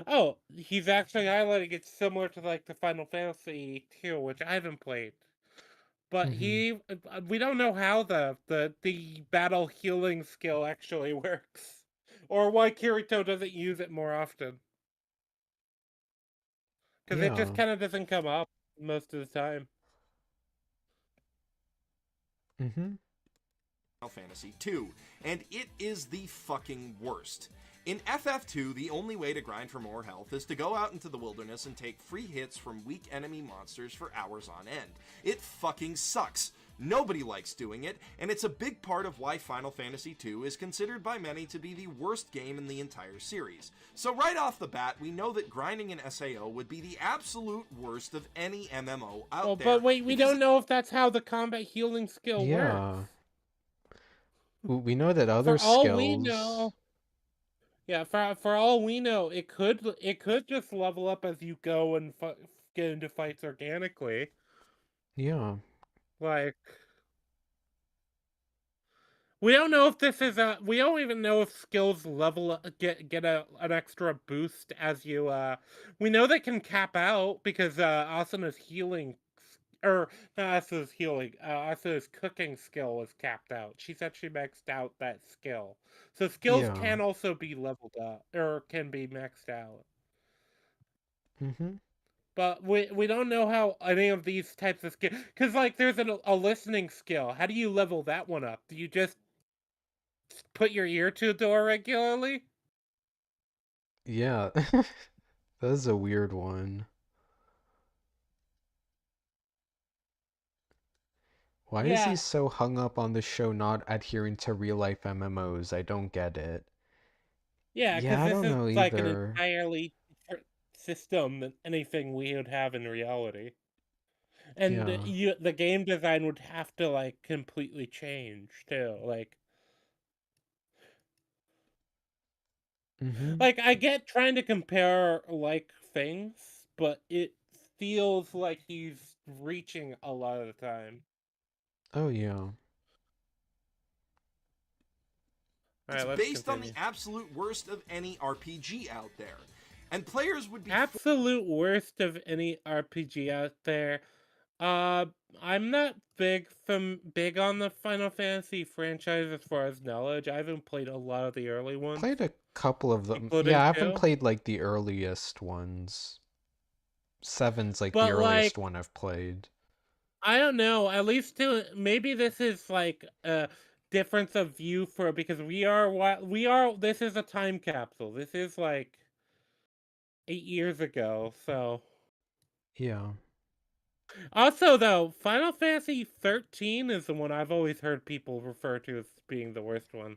Oh, he's actually highlighting it's similar to like the Final Fantasy 2, which I haven't played. But Mm-hmm. we don't know how the battle healing skill actually works, or why Kirito doesn't use it more often. Because it just Yeah. kind of doesn't come up most of the time. Mm-hmm. Final Fantasy 2, and it is the fucking worst. In FF2, the only way to grind for more health is to go out into the wilderness and take free hits from weak enemy monsters for hours on end. It fucking sucks. Nobody likes doing it, and it's a big part of why Final Fantasy II is considered by many to be the worst game in the entire series. So right off the bat, we know that grinding in SAO would be the absolute worst of any MMO out Oh, there. but wait, we don't know if that's how the combat healing skill works. Yeah. We know that other For all we skills. know, yeah, for all we know, it could just level up as you go and get into fights organically. Yeah. Like we don't know if this is a. We don't even know if skills get an extra boost as you. We know they can cap out because Asuna's healing, or not Asuna's healing. Asuna's cooking skill was capped out. She said she maxed out that skill, so skills Yeah. can also be leveled up or can be maxed out. Mm-hmm. But we don't know how any of these types of skills, because like there's a listening skill. How do you level that one up? Do you just put your ear to the door regularly? Yeah. That is a weird one. Why is he Yeah, so hung up on the show not adhering to real life MMOs? I don't get it. yeah, Yeah, because I this don't is know like an either. entirely different system than anything we would have in reality, and Yeah. the game design would have to like completely change too. Mm-hmm. Like I get trying to compare like things, but it feels like he's reaching a lot of the time. Oh yeah. All It's right, let's based on the continue. absolute worst of any RPG out there. And players would be Absolute worst of any RPG out there. Uh, I'm not big on the Final Fantasy franchise as far as knowledge. I haven't played a lot of the early ones, Played a couple of them. Yeah, including I haven't two. played like the earliest ones. Seven's like the But earliest like, one I've played. I don't know. At least to maybe this is like a difference of view for because we are. This is a time capsule. This is like 8 years ago. So Yeah. also though, Final Fantasy 13 is the one I've always heard people refer to as being the worst one.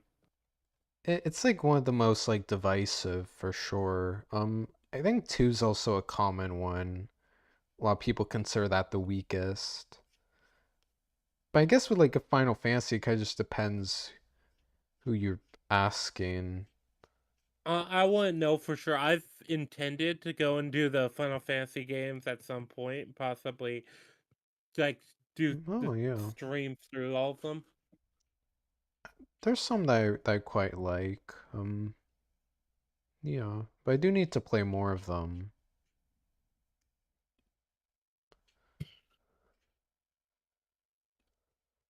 It's like one of the most like divisive for sure. I think two's also a common one. A lot of people consider that the weakest. But I guess with like a Final Fantasy, it kind of just depends who you're asking. I wouldn't know for sure. I've intended to go and do the Final Fantasy games at some point, possibly like do Oh the yeah, stream through all of them. there's some that I quite like. Yeah, but I do need to play more of them.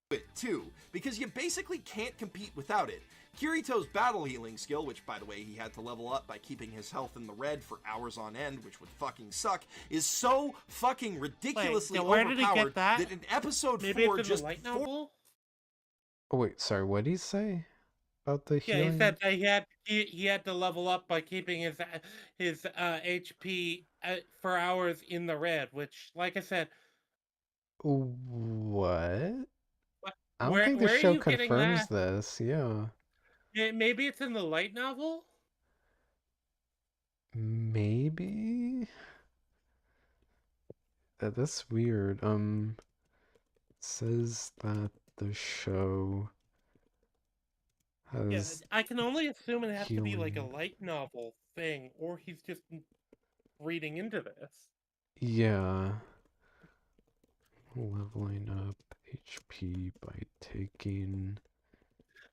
It too, because you basically can't compete without it. Kirito's battle healing skill, which by the way he had to level up by keeping his health in the red for hours on end, which would fucking suck, is so fucking ridiculously Wait, where did he overpowered get that? that in episode Maybe 4 it's in the just light novel? Oh wait, sorry, what did he say about the Yeah, he healing? said that he had to level up by keeping his HP for hours in the red, which, like I said, What? I don't think the where are show you getting confirms that? this. Yeah, Maybe it's in the light novel. maybe. That's weird. It says that the show Yeah, has I can only assume it has to be like a healing. light novel thing, or he's just reading into this. Yeah, leveling up HP by taking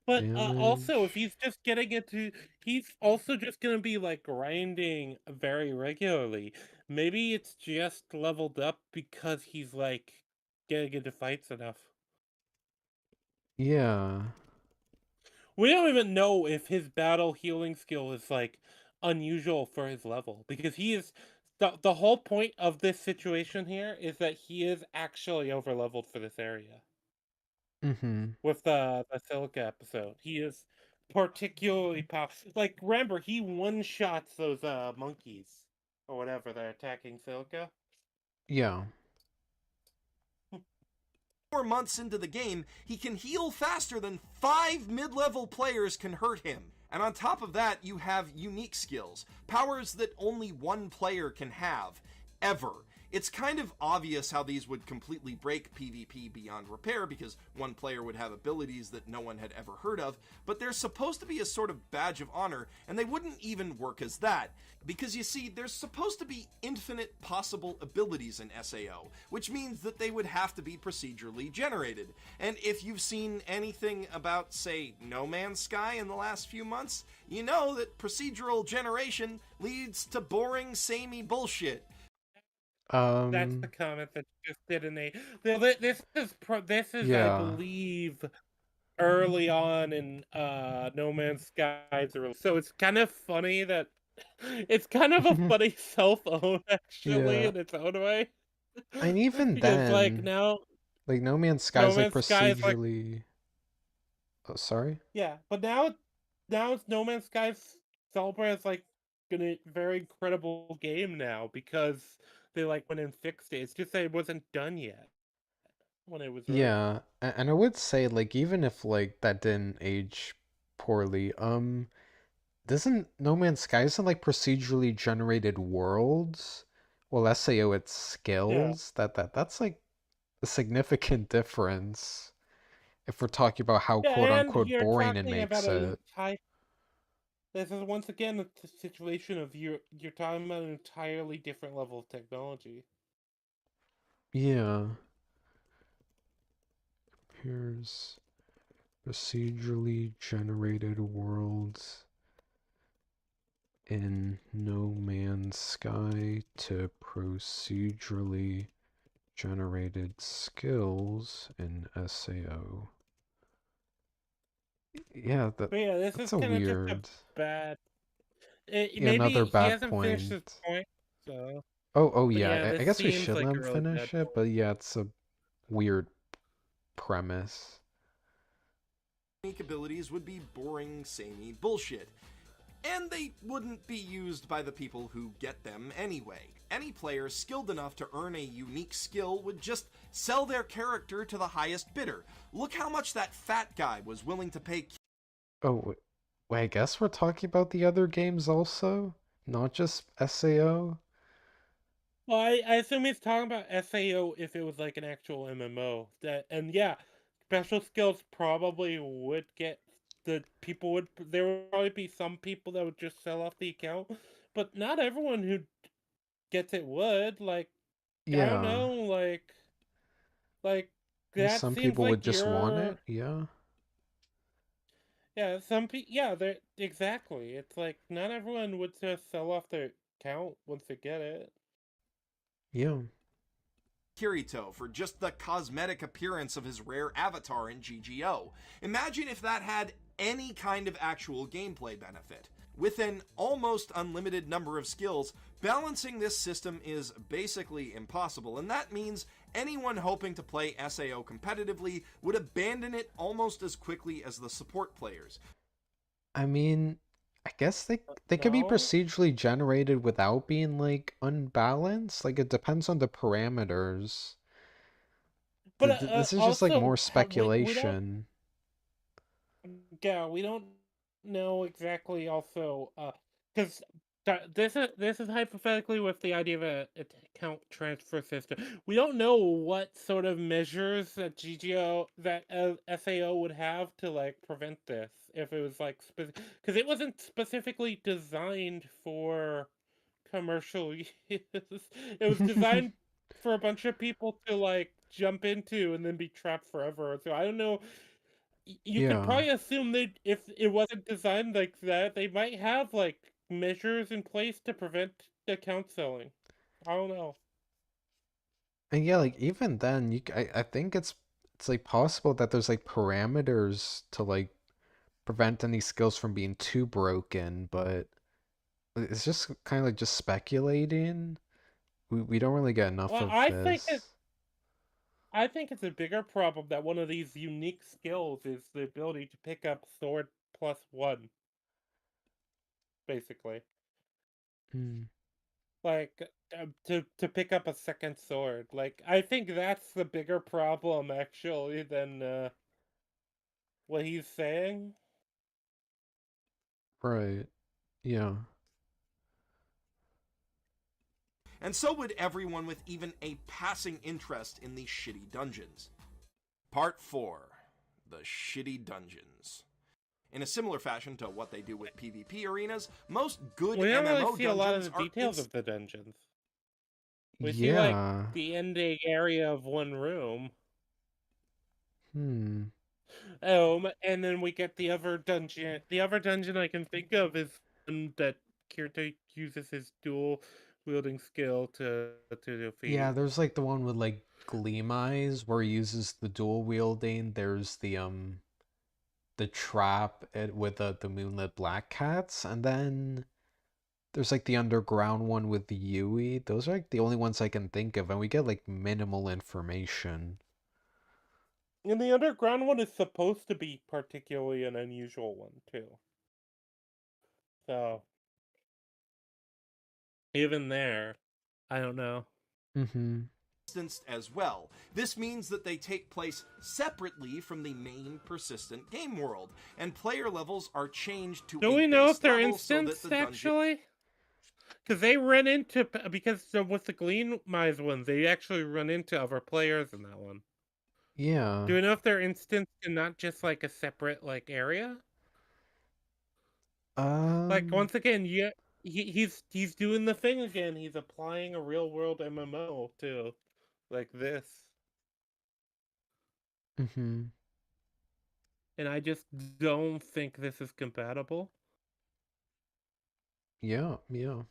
But also, if damage. he's just getting into, he's also just gonna be like grinding very regularly. Maybe it's just leveled up because he's like getting into fights enough. Yeah. We don't even know if his battle healing skill is like unusual for his level because he is the whole point of this situation here is that he is actually over leveled for this area. Mm-hmm. With the Silica episode. He is particularly powerful. Like, remember, he one shots those monkeys or whatever they're attacking Silica. Yeah. 4 months into the game, he can heal faster than 5 mid-level players can hurt him. And on top of that, you have unique skills, powers that only one player can have, ever. It's kind of obvious how these would completely break PvP beyond repair because one player would have abilities that no one had ever heard of, but they're supposed to be a sort of badge of honor, and they wouldn't even work as that. Because you see, there's supposed to be infinite possible abilities in SAO, which means that they would have to be procedurally generated. And if you've seen anything about, say, No Man's Sky in the last few months, you know that procedural generation leads to boring, samey bullshit. That's the Um, comment that you just did in a. This is, I yeah. believe, early on in No Man's Sky's release. So it's kind of funny that it's kind of a funny self own actually Yeah. in its own way. And even Because like then, now like No Man's No Sky's like Man's Sky is like procedurally. Oh, sorry? yeah, but now it's No Man's Sky celebrates like a very incredible game now because they like went and fixed it. It's just that it wasn't done yet when it was released. Yeah. And I would say like even if like that didn't age poorly, doesn't No Man's Sky isn't like procedurally generated worlds? Well, SAO it Yeah. scales. That's like a significant difference if we're talking about how quote Yeah, and unquote you're boring it talking makes about an it. entire. This is once again a situation of you're talking about an entirely different level of technology. Yeah. Here's procedurally generated worlds in No Man's Sky to procedurally generated skills in SAO. Yeah, But yeah, this that's is a kind of just a weird, bad. yeah, Maybe another he bad hasn't finished his point. point, so. Oh But yeah, yeah, I this guess we seems should let like him a really bad finish it, point. but yeah, it's a weird premise. Unique abilities would be boring, samey bullshit. And they wouldn't be used by the people who get them anyway. Any player skilled enough to earn a unique skill would just sell their character to the highest bidder. Look how much that fat guy was willing to pay. Oh, wait, I guess we're talking about the other games also, not just SAO. Well, I assume he's talking about SAO if it was like an actual MMO. And yeah, special skills probably would get there would probably be some people that would just sell off the account, but not everyone who gets it would. Like, I don't Yeah. know, like that Some seems people would like just want you're it. Yeah. yeah, some people yeah, they're exactly. It's like not everyone would just sell off their account once they get it. Yeah. Kirito for just the cosmetic appearance of his rare avatar in GGO. Imagine if that had any kind of actual gameplay benefit. With an almost unlimited number of skills, balancing this system is basically impossible, and that means anyone hoping to play SAO competitively would abandon it almost as quickly as the support players. I mean, I guess they could be No, procedurally generated without being like unbalanced. Like it depends on the parameters. but This is just like more also we don't speculation. yeah, we don't know exactly also because this is hypothetically with the idea of a account transfer system. We don't know what sort of measures that GGO that SAO would have to like prevent this if it was like because it wasn't specifically designed for commercial use. It was designed for a bunch of people to like jump into and then be trapped forever. So I don't know, you could Yeah. probably assume that if it wasn't designed like that, they might have like measures in place to prevent account selling. I don't know. And yeah, like even then, I think it's like possible that there's like parameters to like prevent any skills from being too broken, but it's just kind of like just speculating. We don't really get enough Well, of this. I think it's a bigger problem that one of these unique skills is the ability to pick up sword +1, basically. Hmm. Like to pick up a second sword. Like I think that's the bigger problem actually than what he's saying. Right. Yeah. And so would everyone with even a passing interest in these shitty dungeons. Part 4: The Shitty Dungeons. In a similar fashion to what they do with PvP arenas, most good We don't really MMO see a lot of dungeons the are details of the dungeons. We see like Yeah. the ending area of one room. Hmm. And then we get the other dungeon. The other dungeon I can think of is one that Kirito uses his dual wielding skill to Yeah, defeat. there's like the one with like Gleam Eyes where he uses the dual wielding. There's the trap with the moonlit black cats, and then there's like the underground one with the Yui. Those are like the only ones I can think of, and we get like minimal information. And the underground one is supposed to be particularly an unusual one too. So even there, I don't know. Mm-hmm. instanced as well. This means that they take place separately from the main persistent game world, and player levels are changed to Do a we know if base they're level so that the instanced dungeon actually? Because they run into with the Glean Mize ones, they actually run into other players in that one. Yeah. Do we know if they're instanced and not just like a separate like area? Like Um. once again, he's doing the thing again. He's applying a real world MMO to like this, Mm-hmm. and I just don't think this is compatible. Yeah. Yeah.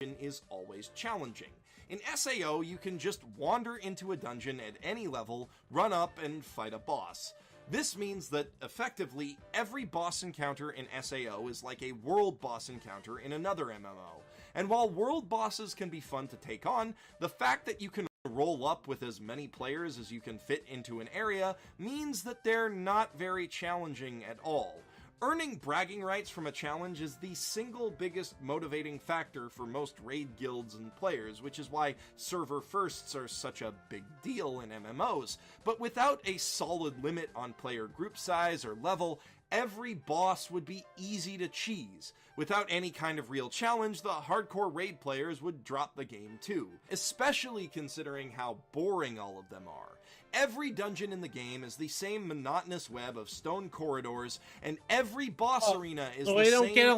is always challenging. In SAO, you can just wander into a dungeon at any level, run up, and fight a boss. This means that, effectively, every boss encounter in SAO is like a world boss encounter in another MMO. And while world bosses can be fun to take on, the fact that you can roll up with as many players as you can fit into an area means that they're not very challenging at all. Earning bragging rights from a challenge is the single biggest motivating factor for most raid guilds and players, which is why server firsts are such a big deal in MMOs. But without a solid limit on player group size or level, Every boss would be easy to cheese. Without any kind of real challenge, the hardcore raid players would drop the game too, especially considering how boring all of them are. Every dungeon in the game is the same monotonous web of stone corridors, and every boss Oh, arena is the we don't get same.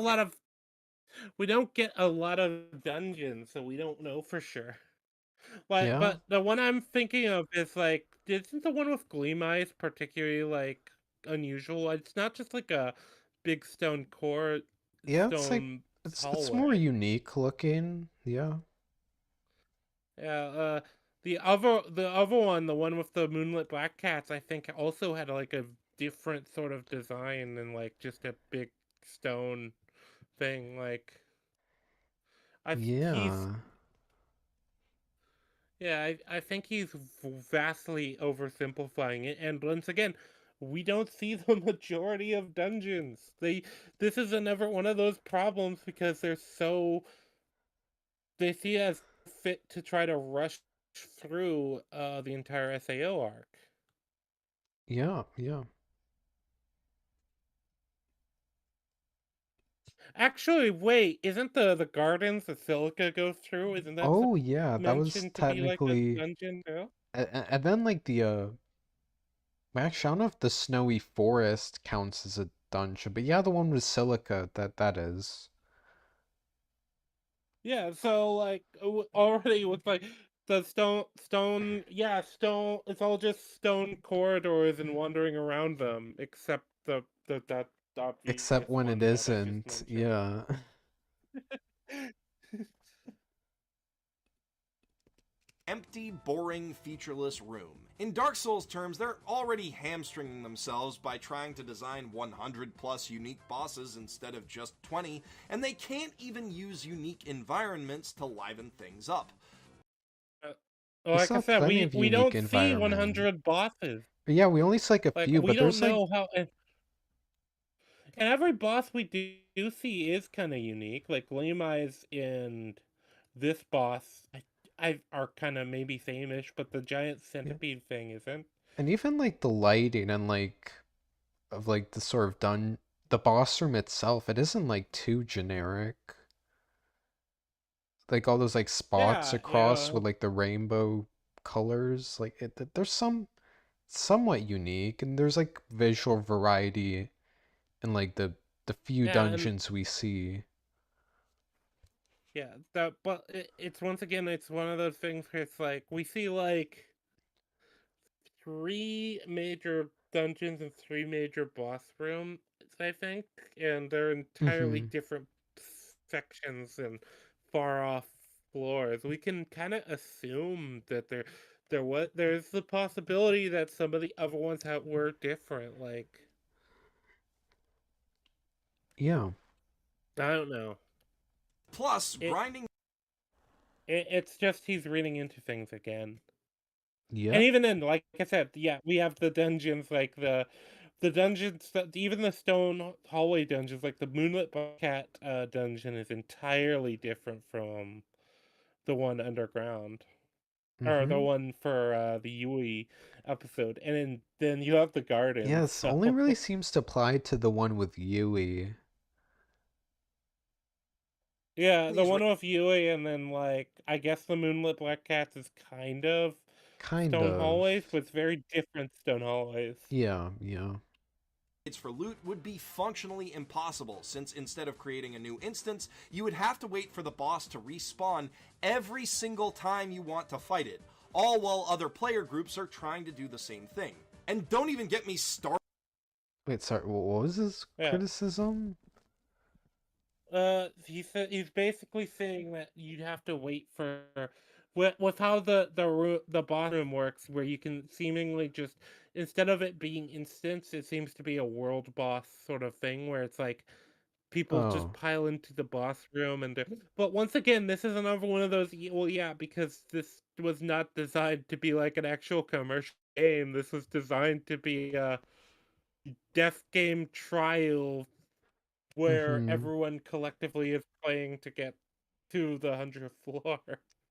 a lot of dungeons, so we don't know for sure. Yeah. But the one I'm thinking of is like, isn't the one with Gleam Eyes particularly like unusual? It's not just like a big Yeah, it's like stone it's more hallway. unique looking. Yeah. Yeah, the other one, the one with the moonlit black cats, I think also had like a different sort of design than like just a big stone thing. Like he's Yeah. yeah, I think he's vastly oversimplifying it. And once again, we don't see the majority of dungeons. This is another one of those problems because they see it as fit to try to rush through the entire SAO arc. Yeah, yeah. Actually, wait, isn't the gardens the silica goes through? Isn't that Oh yeah, that was mentioned to be like a technically dungeon too? and then like the actually I don't know if the snowy forest counts as a dungeon, but yeah, the one with silica, that is. Yeah, so like already with like the yeah, stone. It's all just stone corridors and wandering around them, except that Except obvious when it one that I just isn't. mentioned. Yeah. Empty, boring, featureless room. In Dark Souls terms, they're already hamstringing themselves by trying to design 100 plus unique bosses instead of just 20, and they can't even use unique environments to liven things up. Uh, We like I saw said, plenty of we unique don't see environment. 100 bosses. But yeah, we only see like a Like few, we but don't there's like know how, and every boss we do see is kind of unique. Like Lame Eyes and this boss, I are kind of maybe same-ish, but the giant yeah. centipede thing isn't. And even like the lighting and like of like the sort of the boss room itself, it isn't like too generic. Like all those like spots Yeah, across yeah, with like the rainbow colors, like there's some somewhat unique, and there's like visual variety in like the few yeah, and dungeons we see. yeah. That, but it's once again, it's one of those things where it's like we see like three major dungeons and three major boss rooms, I think, and they're entirely Mm-hmm. different sections and far off floors. We can kind of assume that there's the possibility that some of the other ones were different. Like Yeah. I don't know. Plus, It, grinding it's just he's reading into things again. Yeah. And even then, like I said, yeah, we have the dungeons, like the dungeons, even the stone hallway dungeons, like the Moonlit Cat dungeon, is entirely different from the one underground, or the Mm-hmm. one for the Yui episode. And then you have the gardens. Yes, So only really seems to apply to the one with Yui. yeah, the these one with Yui, and then like I guess the Moonlit Black Cats is kind of Kind stone of. hallways, but it's very different stone hallways. Yeah, yeah. raids for loot would be functionally impossible, since instead of creating a new instance, you would have to wait for the boss to respawn every single time you want to fight it, all while other player groups are trying to do the same thing. And don't even get me started. Wait, sorry, what was his Yeah. criticism? He said he's basically saying that you'd have to wait for with how the boss room works, where you can seemingly just instead of it being instance, it seems to be a world boss sort of thing, where it's like people just Oh. pile into the boss room but once again, this is another one of those. Well, yeah, because this was not designed to be like an actual commercial game. This was designed to be a death game trial where Mm-hmm. everyone collectively is playing to get to the 100th floor.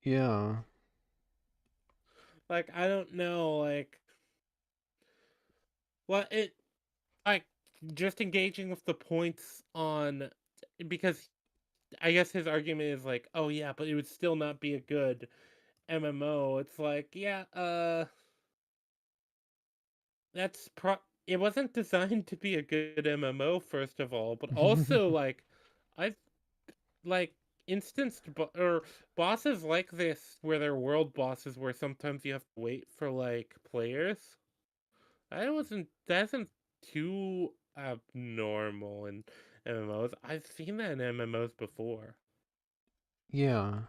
Yeah. Like, I don't know, like, what it, like, just engaging with the points on, because I guess his argument is like, oh yeah, but it would still not be a good MMO. It's like, yeah, that's it wasn't designed to be a good MMO, first of all, but also like I've like instanced or bosses like this where they're world bosses where sometimes you have to wait for like players. That isn't too abnormal in MMOs. I've seen that in MMOs before, Yeah.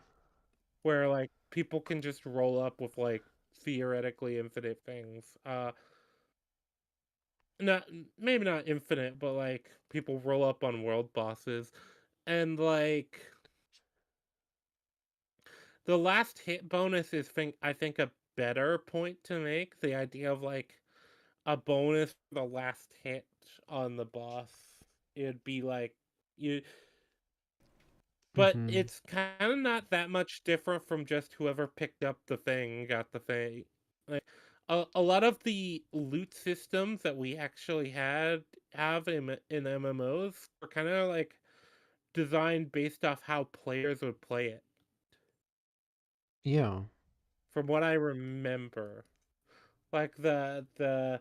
where like people can just roll up with like theoretically infinite things. Not maybe not infinite, but like people roll up on world bosses, and like the last hit bonus is I think a better point to make. The idea of like a bonus for the last hit on the boss. It'd be like you, but Hmm. it's kind of not that much different from just whoever picked up the thing got the thing. Like a lot of the loot systems that we actually have in MMOs were kind of like designed based off how players would play it. Yeah. From what I remember, like the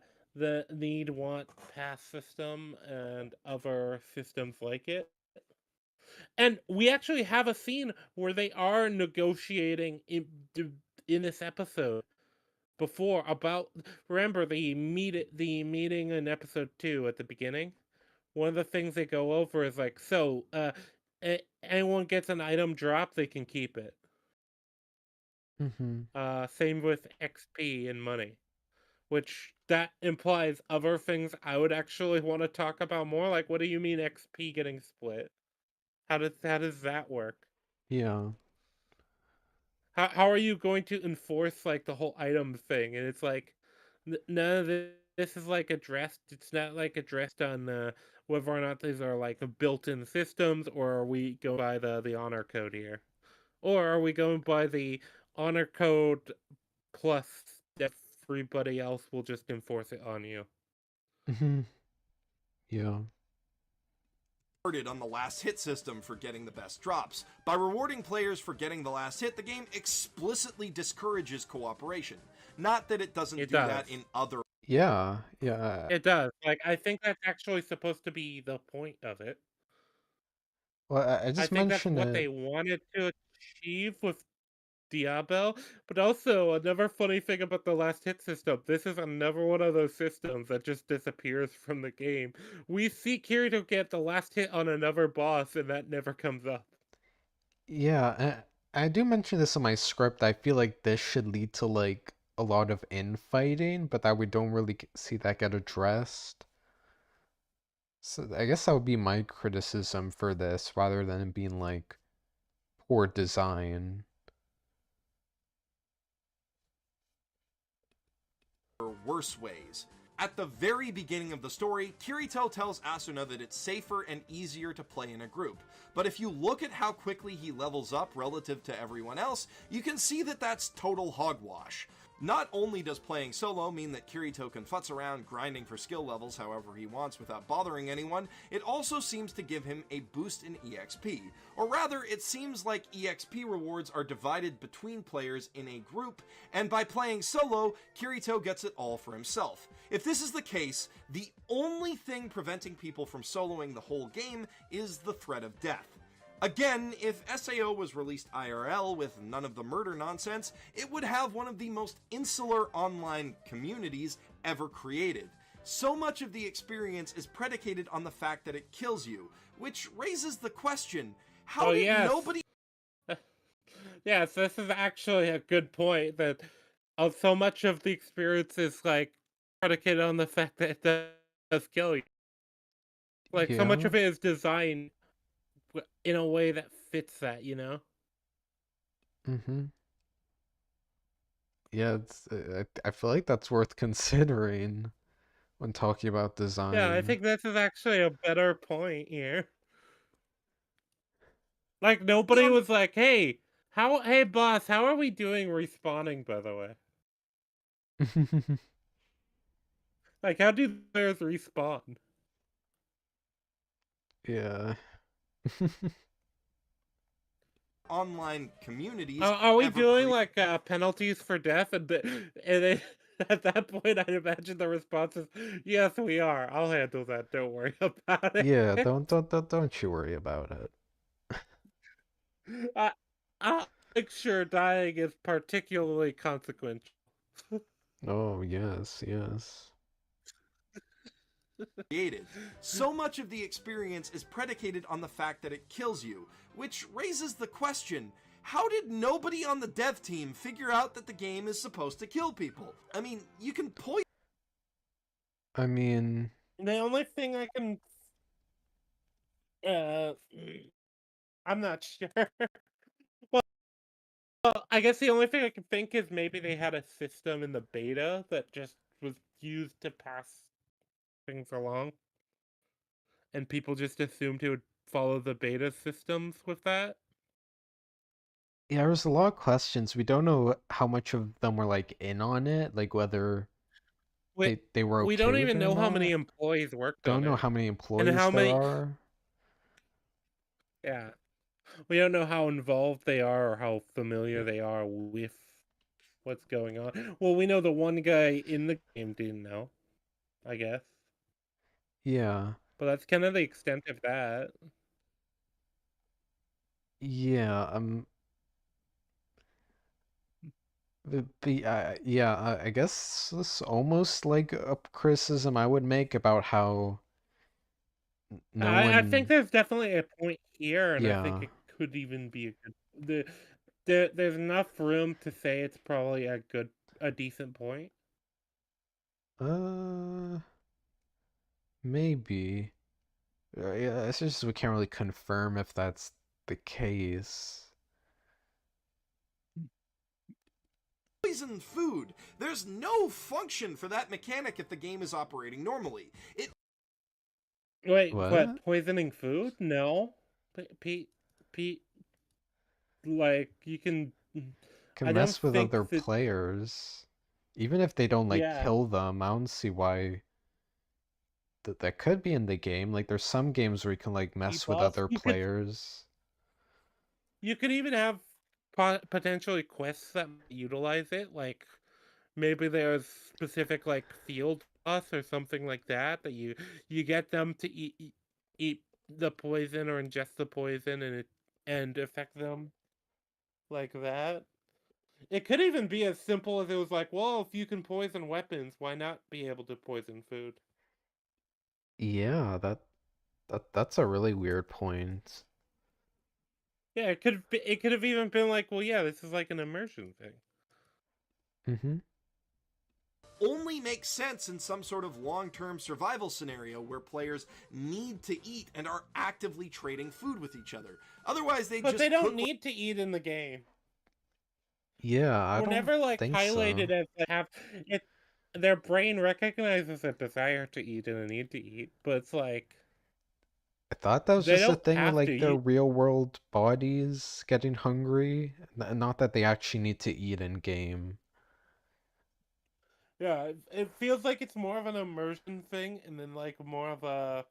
need want pass system and other systems like it. And we actually have a scene where they are negotiating in this episode before about, remember the meeting in episode 2 at the beginning. One of the things they go over is like, so anyone gets an item drop, they can keep it. Hmm. Same with XP and money, which that implies other things I would actually want to talk about more. Like, what do you mean XP getting split? How does that work? Yeah. How are you going to enforce like the whole item thing? And it's like none of this is like addressed. It's not like addressed on whether or not these are like built-in systems, or are we going by the honor code here, or are we going by the honor code plus everybody else will just enforce it on you? Hmm. Yeah. On the last hit system for getting the best drops. By rewarding players for getting the last hit, the game explicitly discourages cooperation. Not that it doesn't It do does. that in other. Yeah. Yeah. It does. Like, I think that's actually supposed to be the point of it. Well, I I just think that's mentioned what it. they wanted to achieve with Diablo. But also, another funny thing about the last hit system, this is another one of those systems that just disappears from the game. We see Kirito get the last hit on another boss, and that never comes up. Yeah, I do mention this in my script. I feel like this should lead to like a lot of infighting, but that we don't really see that get addressed. So I guess that would be my criticism for this, rather than it being like poor design. Or worse ways. At the very beginning of the story, Kirito tells Asuna that it's safer and easier to play in a group. But if you look at how quickly he levels up relative to everyone else, you can see that that's total hogwash. Not only does playing solo mean that Kirito can futz around grinding for skill levels however he wants without bothering anyone, it also seems to give him a boost in EXP. Or rather, it seems like EXP rewards are divided between players in a group, and by playing solo, Kirito gets it all for himself. If this is the case, the only thing preventing people from soloing the whole game is the threat of death. Again, if SAO was released IRL with none of the murder nonsense, it would have one of the most insular online communities ever created. So much of the experience is predicated on the fact that it kills you, which raises the question, how Oh, did yes. nobody Yes, this is actually a good point that so much of the experience is like predicated on the fact that it does kill you. Like, so much Yeah. of it is designed in a way that fits that, you know? Mm-hmm. Yeah, I feel like that's worth considering when talking about Yeah, I design. think this is actually a better point here. Like, nobody on was like, hey boss, how are we doing respawning, by the way? Like, how do players respawn? Yeah. online communities Are we ever doing like penalties for death? At that point, I'd imagine the response is, "Yes, we are. I'll handle that. Don't worry about Yeah, it." don't you worry about it. I, I'll make sure dying is particularly consequential. Oh, yes, yes. created. So much of the experience is predicated on the fact that it kills you, which raises the question, how did nobody on the dev team figure out that the game is supposed to kill people? I mean, you can poison I mean, The only thing I can, uh, I'm not sure. Well, I guess the only thing I can think is maybe they had a system in the beta that just was used to pass things along, and people just assumed it would follow the beta systems with that. yeah, there's a lot of questions. We don't know how much of them were like in on it, like whether We they were we okay don't with it even or know how many not. employees worked Don't on know it, how many and employees how there many. are. Yeah, we don't know how involved they are or how familiar they are with what's going on. Well, we know the one guy in the game didn't know, I guess, Yeah. but that's kind of the extent of that. Yeah, yeah, I guess this almost like a criticism I would make about how no I think one, there's definitely a point here, and I think yeah, it could even be a good. There's enough room to say it's probably a decent point. uh, maybe. Yeah, it's just we can't really confirm if that's the case. food. There's no function for that mechanic if the game is operating normally. It Wait, what? What? Poisoning food? No, Pete, Pete, like you can. Can I don't mess with think other that. players. Even if they don't like Yeah, kill them, I don't see why that could be in the game. Like there's some games where you can like mess with people. other players. You could even have potentially quests that utilize it, like maybe there's specific like field boss or something like that that you get them to eat the poison or ingest the poison and affect them like that. It could even be as simple as it was like, well, if you can poison weapons, why not be able to poison food? Yeah, that's a really weird point. Yeah, it could have even been like, well, yeah, this is like an immersion thing. Mm-hmm. only makes sense in some sort of long-term survival scenario where players need to eat and are actively trading food with each other. Otherwise, they But they just don't cook need to eat in the game. Yeah, I We're don't never like think highlighted so. as they have it. Their brain recognizes a desire to eat and a need to eat, but it's like I thought that was they just a don't thing with have to like their eat. real world bodies getting hungry, not that they actually need to eat in game. Yeah, it feels like it's more of an immersion thing, and then like more of a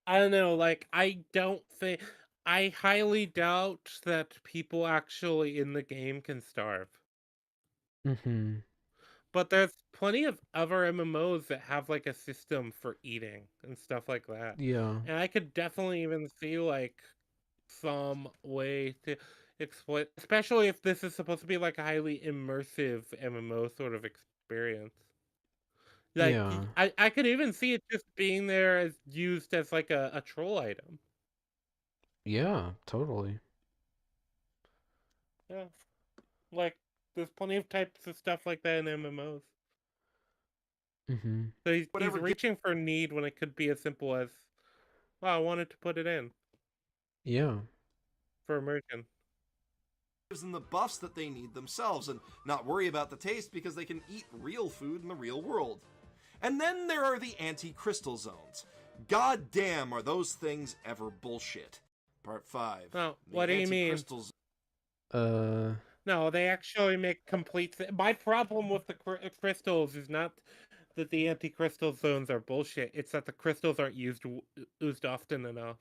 I don't know. Like I don't think I highly doubt that people actually in the game can starve. Mm-hmm. But there's plenty of other MMOs that have like a system for eating and stuff like that. Yeah. And I could definitely even see like some way to exploit, especially if this is supposed to be like a highly immersive MMO sort of experience. Like Yeah. I could even see it just being there as used as like a troll item. Yeah, totally. Yeah. Like there's plenty of types of stuff like that in MMOs. Mm-hmm. So he's whatever reaching for need when it could be as simple as, well, I wanted to put it in Yeah. for immersion. gives them the buffs that they need themselves and not worry about the taste because they can eat real food in the real world. And then there are the anti-crystal zones. God damn, are those things ever bullshit. Part 5. Well, The what do you mean? anti-crystal Uh, No, they actually make complete. My problem with the crystals is not that the anti-crystal zones are bullshit. It's that the crystals aren't used often enough.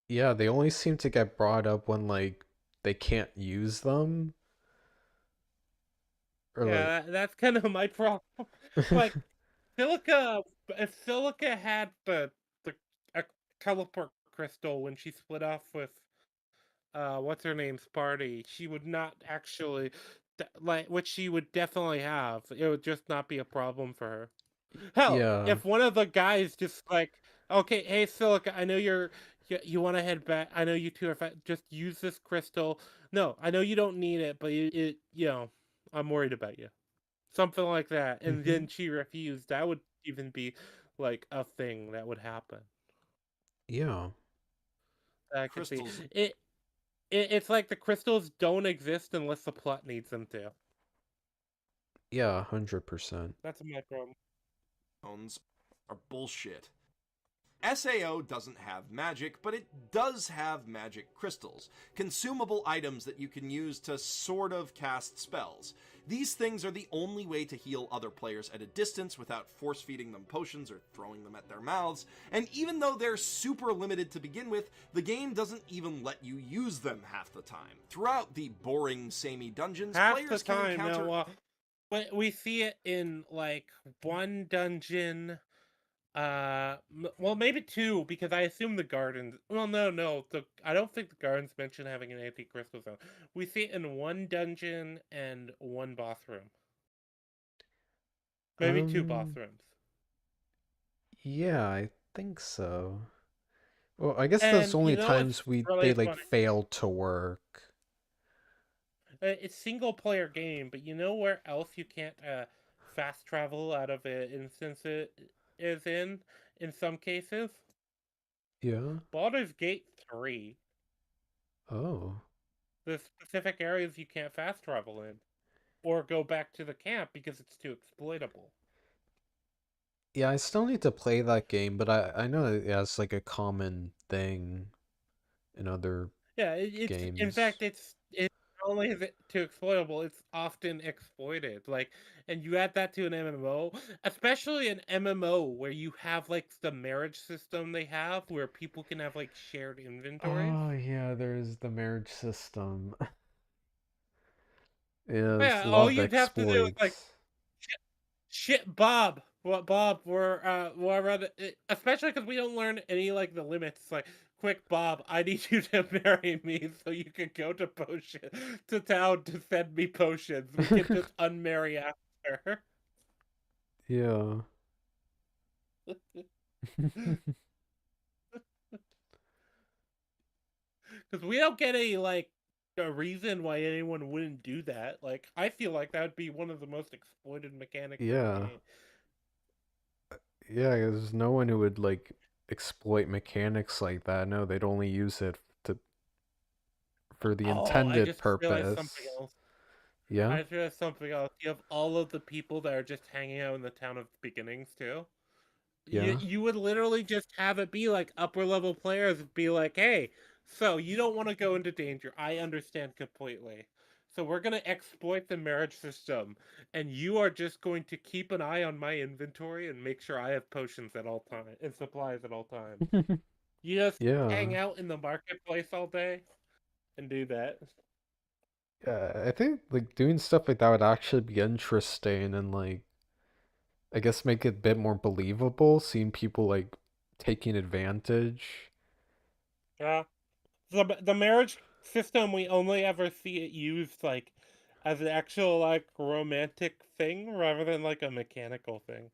Yeah, they only seem to get brought up when like they can't use them or like Yeah, that's kind of my problem. Like Silica, if Silica had the a teleport crystal when she split off with what's her name's party, she would not actually like, which she would definitely have. It would just not be a problem for her. Hell, yeah. if one of the guys just like, okay, hey Silica, I know you want to head back. I know you two are just use this crystal. No, I know you don't need it, but I'm worried about you. Something like that. And Mm-hmm. then she refused. That would even be like a thing that would happen. Yeah. That could be Crystals. it's like the crystals don't exist unless the plot needs them to. Yeah, 100%. That's my problem. Are bullshit. SAO doesn't have magic, but it does have magic crystals, consumable items that you can use to sort of cast spells. These things are the only way to heal other players at a distance without force feeding them potions or throwing them at their mouths, and even though they're super limited to begin with, the game doesn't even let you use them half the time. Throughout the boring, samey dungeons, Half the players can time, encounter. no. But we see it in like one dungeon. Well, maybe two because I assume the gardens. Well, no. I don't think the gardens mention having an anti-crystal zone. We see it in one dungeon and one bathroom. Maybe two Um, bathrooms. yeah, I think so. Well, I guess those And only you know what's times they really like funny? fail to work. It's single player game, but you know where else you can't fast travel out of an instance it is in some cases? Yeah. Baldur's Gate 3. Oh. The specific areas you can't fast travel in. Or go back to the camp because it's too exploitable. Yeah, I still need to play that game, but I know that yeah, it's like a common thing in other Yeah, it's in games. fact it's not only is it too exploitable, it's often exploited. Like, and you add that to an MMO, especially an MMO where you have like the marriage system they have, where people can have like shared inventories. Oh yeah, there's the marriage system. Yeah, there's a Yeah, lot all of you'd have to do is like exploits. shit, Bob. What, Bob? We're around, especially because we don't learn any like the limits. Like, quick, Bob, I need you to marry me so you can go to town to send me potions. We can just unmarry after. Yeah. Because we don't get any like a reason why anyone wouldn't do that. Like, I feel like that would be one of the most exploited mechanics in the Yeah. game. Yeah, there's no one who would like exploit mechanics like that. No, they'd only use it to for the Oh, I intended just realized something purpose. else. Yeah? I just something else. You have all of the people that are just hanging out in the town of beginnings too. You Yeah. you would literally just have it be like upper level players be like, hey, so you don't want to go into danger. I understand completely. So we're gonna exploit the marriage system, and you are just going to keep an eye on my inventory and make sure I have potions at all times and supplies at all times. You just hang Yeah. out in the marketplace all day and do that. Yeah, I think like doing stuff like that would actually be interesting and like I guess make it a bit more believable, seeing people like taking advantage. Yeah. The marriage system we only ever see it used like as an actual like romantic thing rather than like a mechanical thing.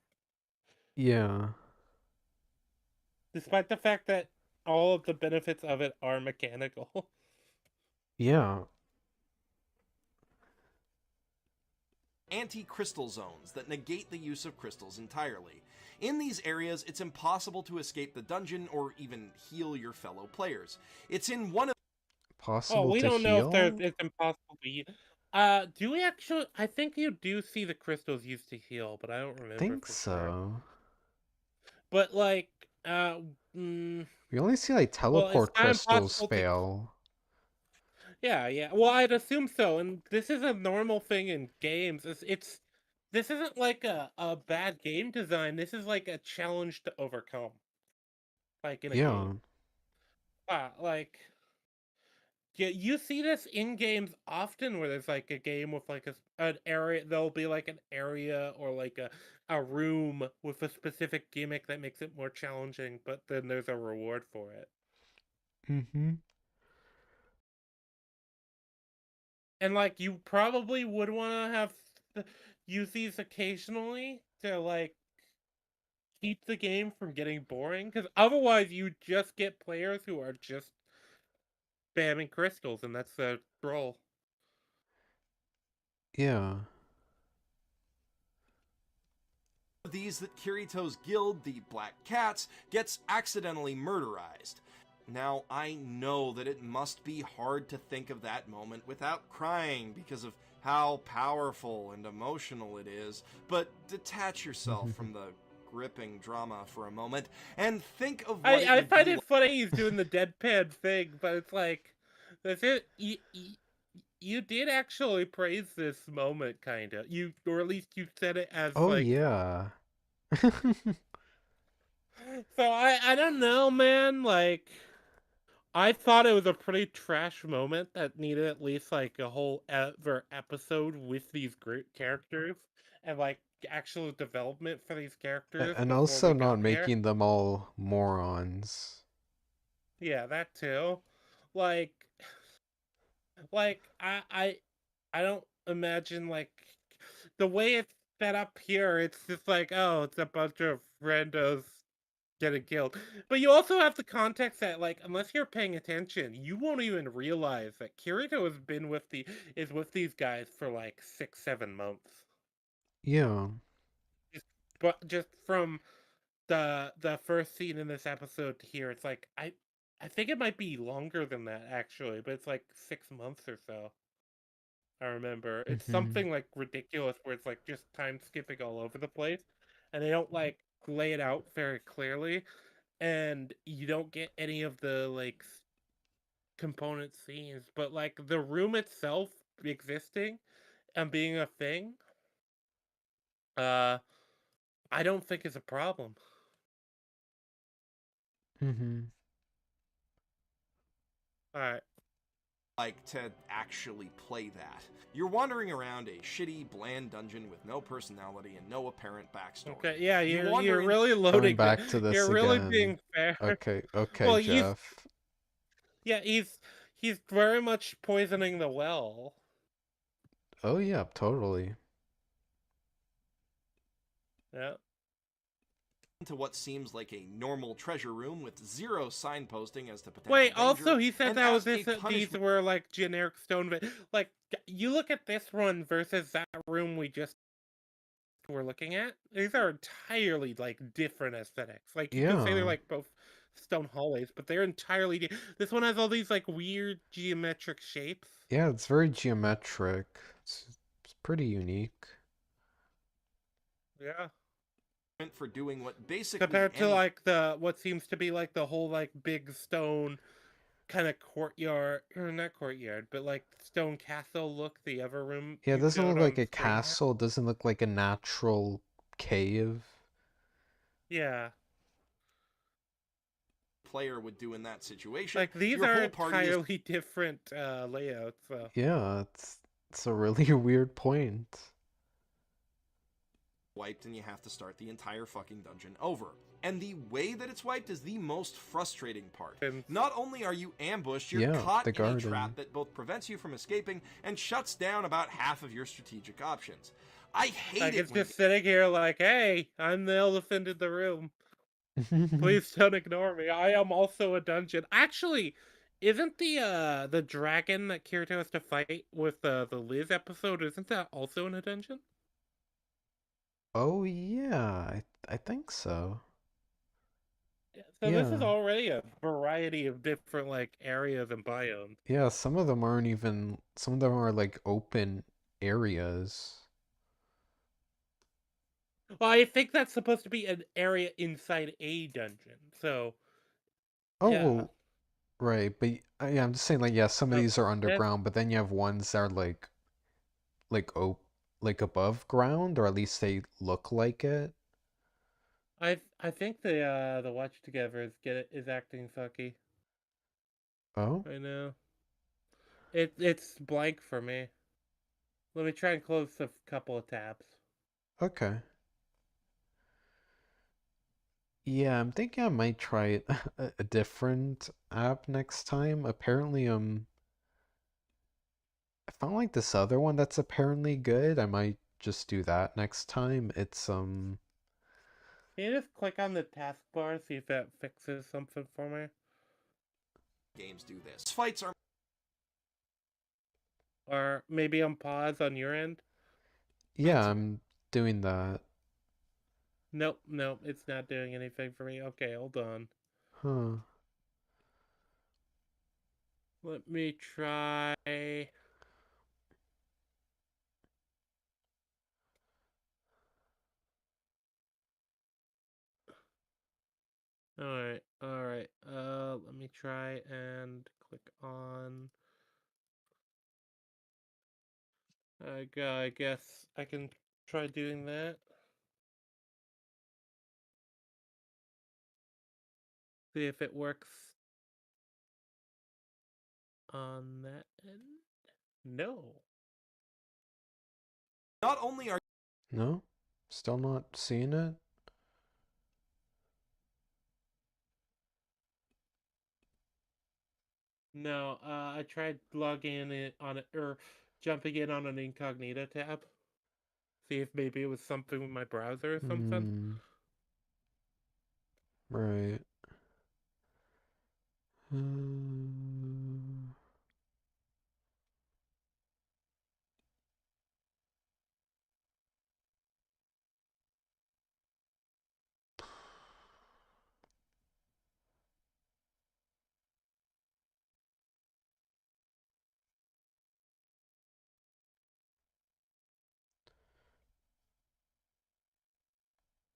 Yeah. Despite the fact that all of the benefits of it are mechanical. Yeah. Anti-crystal zones that negate the use of crystals entirely. In these areas, it's impossible to escape the dungeon or even heal your fellow players. It's in one of Oh, Possible we to don't know if heal? it's impossible to do we actually I think you do see the crystals used to heal, but I don't remember Think for sure. so. But like mm, We only see like well, it's teleport not crystals impossible to fail. yeah, yeah. Well, I'd assume so, and this is a normal thing in games. It's this isn't like a bad game design. This is like a challenge to overcome, like in a Yeah. game. Like yeah, you see this in games often where there's like a game with like an area. There'll be like an area or like a room with a specific gimmick that makes it more challenging, but then there's a reward for it. Mm-hmm. And like you probably would want to have use these occasionally to like keep the game from getting boring, because otherwise you just get players who are just spamming crystals, and that's the role. Yeah. These that Kirito's guild, the Black Cats, gets accidentally murderized. Now, I know that it must be hard to think of that moment without crying because of how powerful and emotional it is, but detach yourself from the gripping drama for a moment and think of what it I would find be it funny he's doing the deadpan thing, but it's like that's it. You did actually praise this moment, kind of. You, or at least you said it as Oh like. yeah. So I don't know, man. Like I thought it was a pretty trash moment that needed at least like a whole ever episode with these group characters and like actual development for these characters And before also we not got here. making them all morons. Yeah, that too. Like, I don't imagine like the way it's set up here. It's just like, oh, it's a bunch of randos getting killed. But you also have the context that like unless you're paying attention, you won't even realize that Kirito has been with is with these guys for like 6, 7 months. Yeah. Just, but just from the first scene in this episode to here, it's like I think it might be longer than that actually, but it's like 6 months or so. I remember it's Mm-hmm. something like ridiculous where it's like just time skipping all over the place, and they don't like lay it out very clearly, and you don't get any of the like component scenes, but like the room itself existing and being a thing, uh, I don't think is a problem. Mm-hmm. All right. like to actually play that. You're wandering around a shitty, bland dungeon with no personality and no apparent backstory. Okay. Yeah, You you're wander in really Coming loading it. back to this You're really again. being fair. Okay, okay, Well, Jeff. yeah, he's very much poisoning the well. Oh yeah, totally. Yeah. into what seems like a normal treasure room with zero signposting as to potential Wait, danger, also he said and that was as a this these punishment were like generic stone like you look at this one versus that room we just were looking at. These are entirely like different aesthetics. Like you could say they're Yeah. like both stone hallways, but they're entirely this one has all these like weird geometric shapes. Yeah, it's very geometric. It's pretty unique. Yeah. for doing what basically Compared to any like the what seems to be like the whole like big stone kind of courtyard or not courtyard, but like stone castle look the other room Yeah, it you doesn't showed look like on a screen had. castle, it doesn't look like a natural cave. Yeah. player would do in that situation. Like these Your are whole party is entirely different layouts, so Yeah, it's a really weird point. wiped and you have to start the entire fucking dungeon over. And the way that it's wiped is the most frustrating part. and Not only are you ambushed, you're Yeah, caught the in a trap garden. that both prevents you from escaping and shuts down about half of your strategic options. I hate like it it's when just sitting here like, hey, I'm the elephant in the room. Please don't ignore me. I am also a dungeon. Actually, isn't the dragon that Kirito has to fight with the Liz episode, isn't that also in a dungeon? Oh yeah, I think so. Yeah, so this is Yeah. already a variety of different like areas and biomes. Yeah, some of them are like open areas. Well, I think that's supposed to be an area inside a dungeon. So Oh, yeah. well, right, but I'm just saying like yeah, some of So these are this underground, but then you have ones that are like open. like above ground, or at least they look like it. I think the watch together is acting sucky Oh, right now. It's blank for me. Let me try and close a couple of tabs. okay. Yeah, I'm thinking I might try a different app next time. Apparently, I found like this other one that's apparently good. I might just do that next time. Can you just click on the taskbar, see if that fixes something for me? Games do this. Fights are Or maybe on pause on your end? yeah, I'm doing that. Nope, nope, it's not doing anything for me. Okay, hold on. Huh. Let me try. Alright, alright. Let me try and click on. I guess I can try doing that. See if it works on that end. No. not only are No? Still not seeing it? No, I tried logging in on it or jumping in on an incognito tab. See if maybe it was something with my browser or something. Hmm. Right.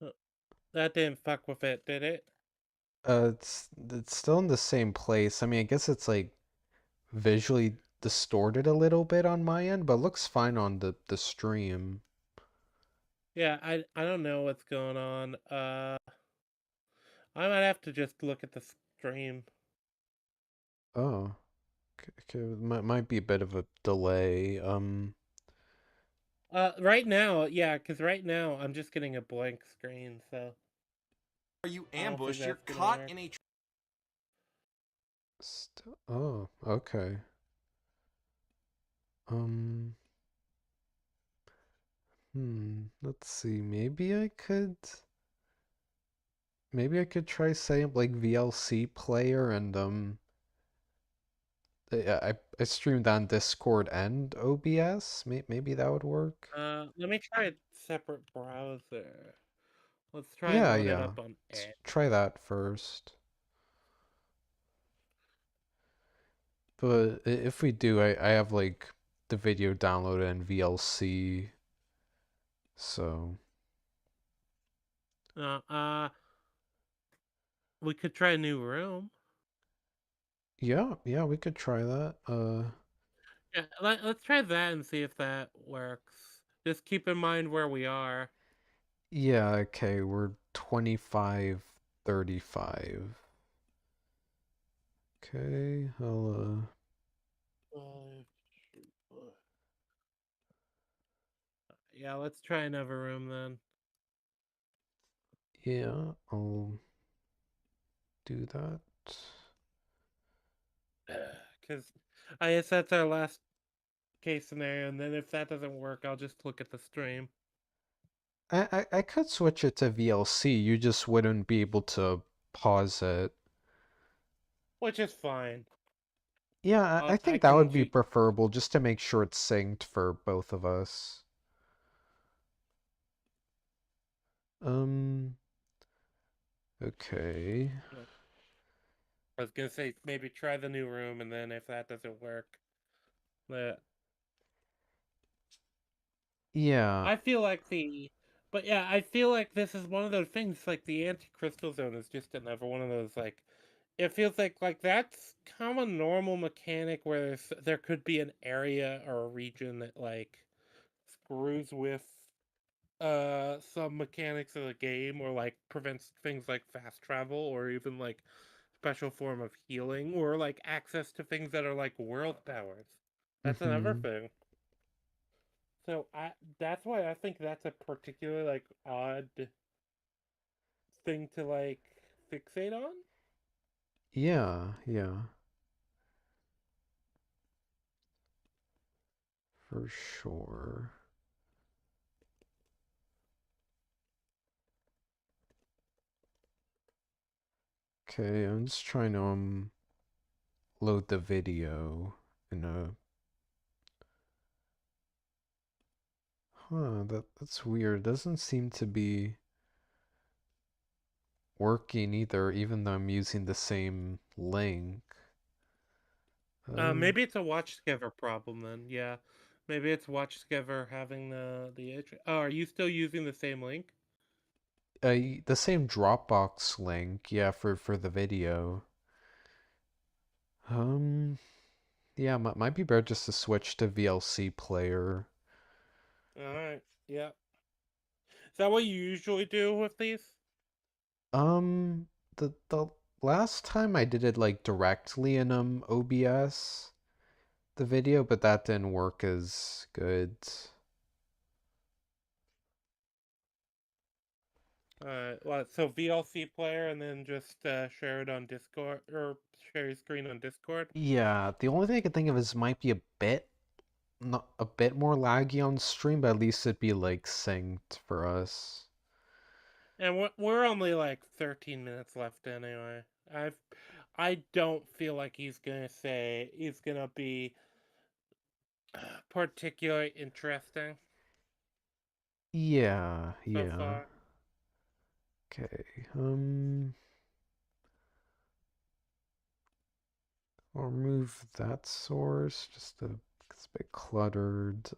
Uh, That didn't fuck with it, did it? it's still in the same place. I mean, I guess it's like visually distorted a little bit on my end, but looks fine on the stream. Yeah, I don't know what's going on. I might have to just look at the stream. Oh, okay, might be a bit of a delay. Right now, yeah, because right now I'm just getting a blank screen, so you I don't think ambushed, you're that's gonna caught work. in a Oh, okay. Um, let's see. Maybe I could try setting up like VLC player and I streamed on Discord and OBS. Maybe that would work. Let me try a separate browser. Let's try and Yeah, load it yeah. up on Let's Edge. try that first. But if we do, I have like the video downloaded in VLC, so Uh, uh, we could try a new room. yeah, we could try that. Yeah, let's try that and see if that works. Just keep in mind where we are. Yeah, okay, we're 25:35. Okay, Uh, yeah, let's try another room then. yeah, I'll do that. Because I guess that's our last case scenario, and then if that doesn't work, I'll just look at the stream. I could switch it to VLC, you just wouldn't be able to pause it. Which is fine. Yeah, I I think that can would be preferable just to make sure it's synced for both of us. Um, okay. I was gonna say maybe try the new room, and then if that doesn't work, the Yeah, I feel like the, but yeah, I feel like this is one of those things. Like the anti-crystal zone is just another one of those. Like, it feels like that's kind of a normal mechanic where there could be an area or a region that like screws with some mechanics of the game, or like prevents things like fast travel, or even like special form of healing, or like access to things that are like world powers. That's another Mm-hmm. thing. So that's why I think that's a particularly like odd thing to like fixate on. Yeah, yeah, for sure. Okay, I'm just trying to load the video in a that's weird. Doesn't seem to be working either, even though I'm using the same link. Uh, Maybe it's a watch together problem then. Yeah, maybe it's watch together having the issue. Oh, are you still using the same link? the same Dropbox link, yeah, for the video. Um, yeah, might be better just to switch to VLC player. All right. Yeah. Is that what you usually do with these? Um, the last time I did it like directly in OBS, the video, but that didn't work as good. Well, so VLC player, and then just share it on Discord, or share your screen on Discord. Yeah, the only thing I can think of is might be a bit not a bit more laggy on stream, but at least it'd be like synced for us. And we're only like 13 minutes left anyway. I've I don't feel like he's gonna be particularly interesting Yeah, so yeah. far. Okay. I'll remove that source just to it's a bit cluttered.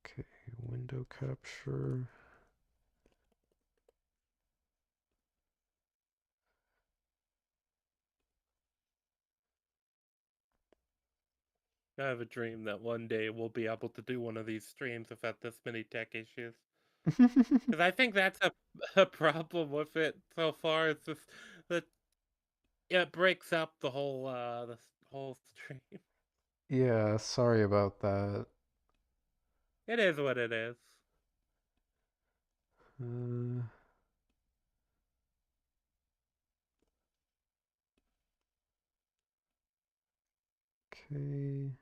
Okay, window capture. I have a dream that one day we'll be able to do one of these streams without this many tech issues. Because I think that's a problem with it so far. It's just that it breaks up the whole stream. Yeah, sorry about that. It is what it is. Uh, okay.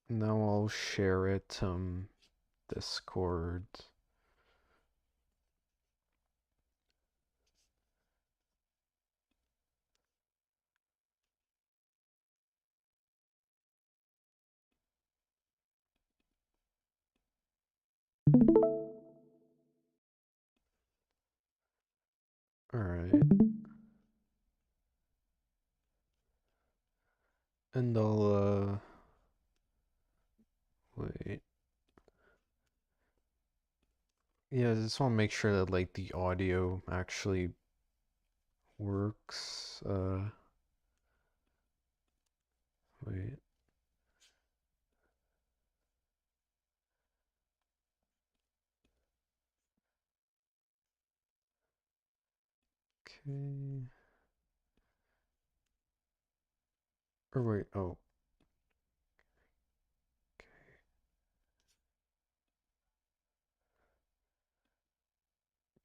Now I'll share it Discord. All right. And I'll wait. Yeah, I just want to make sure that like the audio actually works. Wait. Okay. Or wait. Oh.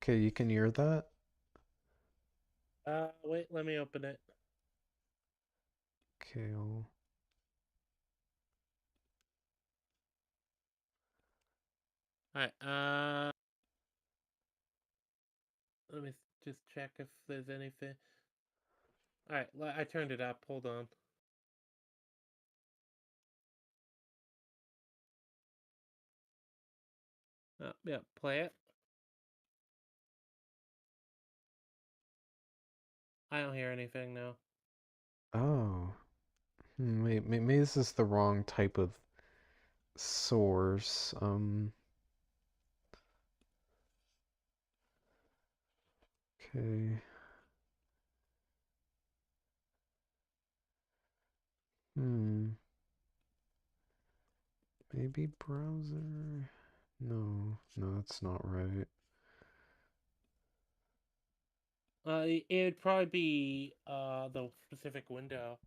Okay, you can hear that? Wait, let me open it. Okay, I'll... Alright, let me just check if there's anything. Alright, I turned it up. Hold on. Yeah, play it. I don't hear anything now. Oh. Wait, maybe this is the wrong type of source. Okay. Hmm. Maybe browser. No, no, that's not right. It'd probably be the specific window,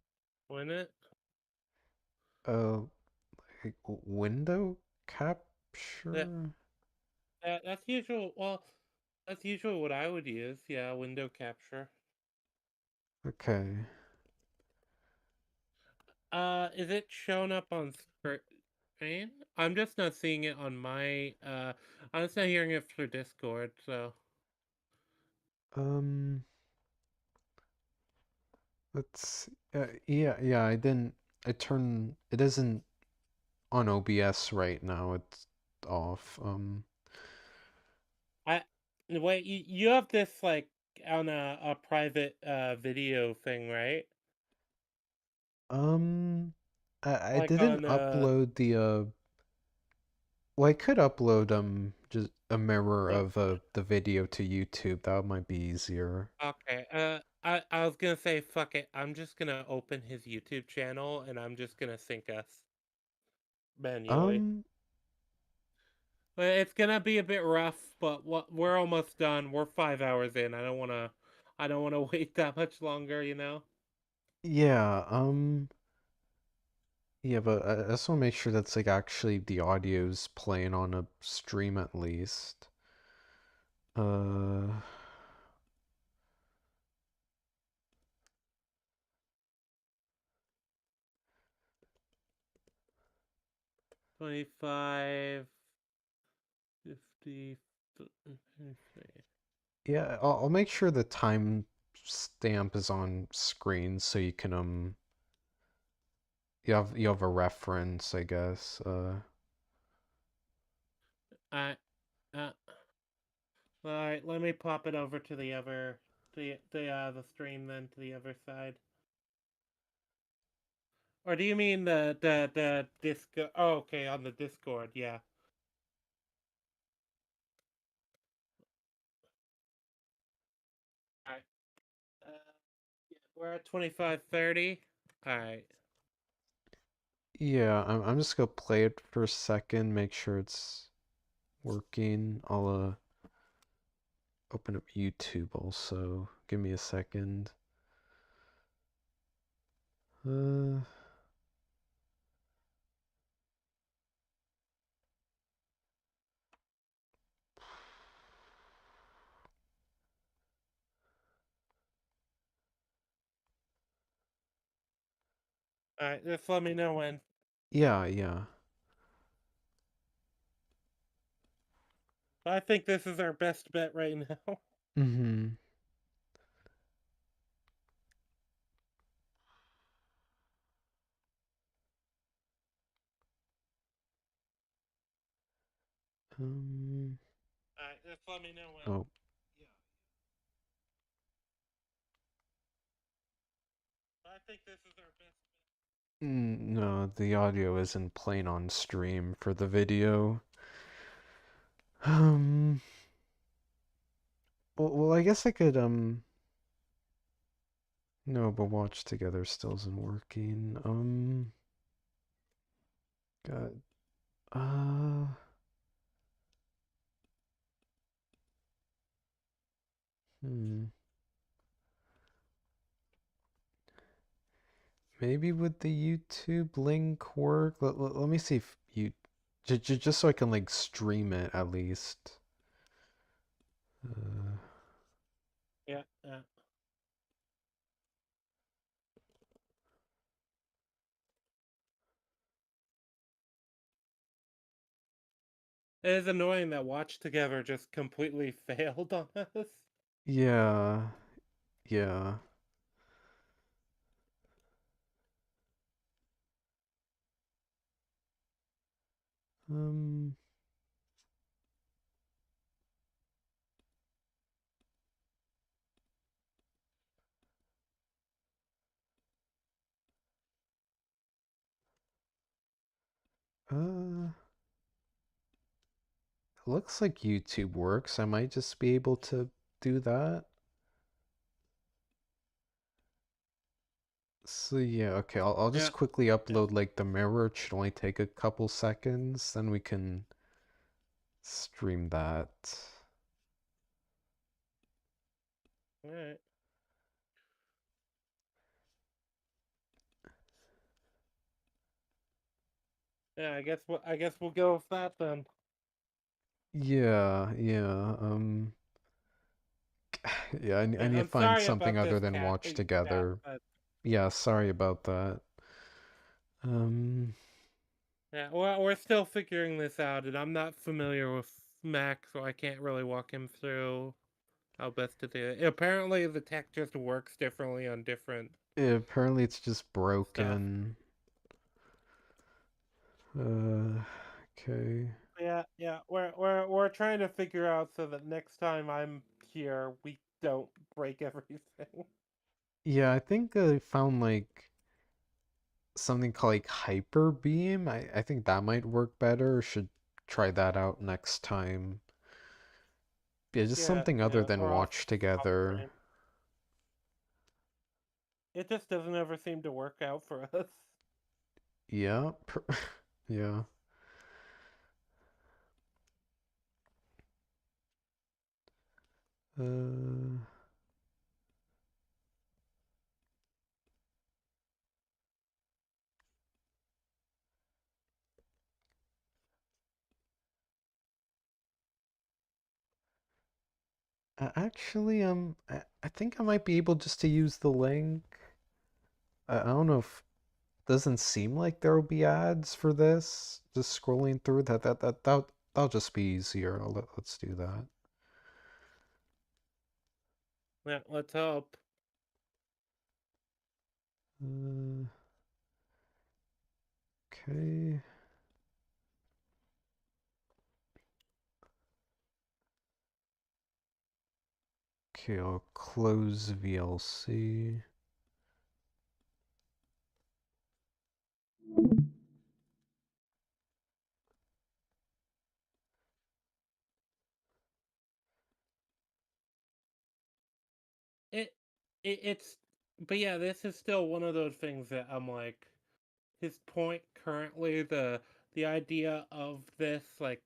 wouldn't it? Uh, like window That, capture. that's usual. Well, that's usually what I would use. Yeah, window capture. Okay. Is it showing up on screen? I'm just not seeing it on my. I'm just not hearing it through Discord. So Um, let's. Yeah, yeah. I didn't. I turned. It isn't on OBS right now. It's off. I wait. You have this like on a private video thing, right? Um, I Like didn't on upload the Well, I could upload just a mirror the of the video to YouTube. That might be easier. okay. I was gonna say fuck it. I'm just gonna open his YouTube channel and I'm just gonna sync us manually. Um, But it's gonna be a bit rough, but we're almost done. We're 5 hours in. I don't wanna wait that much longer. You know. yeah, yeah, but I just want to make sure that's like actually the audio's playing on a stream at least. Uh, 25, 50, 53. yeah, I'll make sure the time stamp is on screen so you can you have a reference, I guess. I uh. All right. Let me pop it over to the other the stream then to the other side. Or do you mean the Discord? Oh, okay, on the Discord, yeah. All right. Yeah, we're at 25:30. All right. Yeah, I'm just gonna play it for a second, make sure it's working. I'll open up YouTube also. Give me a second. Uh, All right. Just let me know when. yeah, yeah. I think this is our best bet right now. Mm-hmm. Um, All right. Just let me know when. oh, I think this is our best no, the audio isn't playing on stream for the video. Um, well, I guess I could, no, but watch together still isn't working. God, uh, hmm. Maybe would the YouTube link work? Let me see if you just so I can like stream it at least. Uh, bet. Yeah. Yeah. It is annoying that Watch Together just completely failed on us. yeah, yeah. Um, it looks like YouTube works. I might just be able to do that. So yeah, okay, I'll Yeah. just quickly upload like the mirror. It should only take a couple seconds, then we can stream that. All right. Yeah, I guess we'll go with that then. Yeah, yeah, I Yeah, need to I'm find sorry something about other this than cat watch chat, together. but Yeah, sorry about that. Um, yeah, we're still figuring this out, and I'm not familiar with Mac, so I can't really walk him through how best to do it. Apparently, the tech just works differently on different yeah, apparently it's just stuff. broken. Okay. Yeah, we're trying to figure out so that next time I'm here, we don't break everything. Yeah, I think I found like something called like hyper beam. I think that might work better. Should try that out next time. Yeah, just something other than Or else watch stop together. frame. It just doesn't ever seem to work out for us. Yeah, yeah. Uh, actually, I think I might be able just to use the link. I don't know if doesn't seem like there will be ads for this. Just scrolling through that'll just be easier. Let's do that. Yeah, let's hope. Uh, okay. Okay, I'll close VLC. It, it's, but yeah, this is still one of those things that I'm like, his point currently, the idea of this like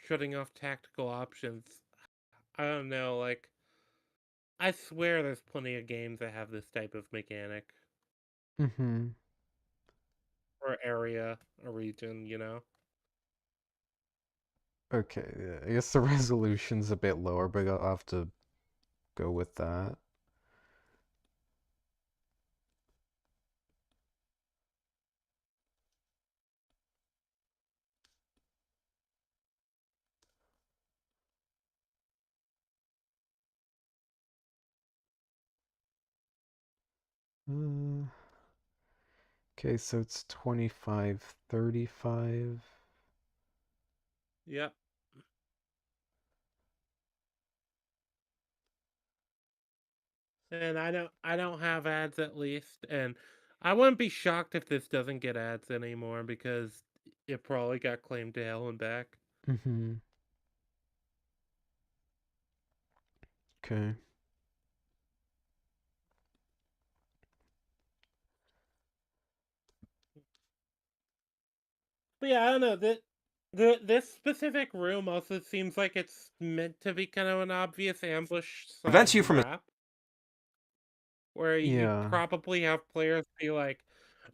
shutting off tactical options. I don't know, like I swear there's plenty of games that have this type of mechanic Mm-hmm. or area, or region. Okay, yeah, I guess the resolution's a bit lower, but I'll have to go with that. Uh, okay, so it's 2535. Yep. And I don't have ads at least, and I wouldn't be shocked if this doesn't get ads anymore because it probably got claimed to hell and back. Mm-hmm. Okay. But yeah, I don't know. This specific room also seems like it's meant to be kind of an obvious ambush Prevents slash you from trap, where you'd Yeah. probably have players be like,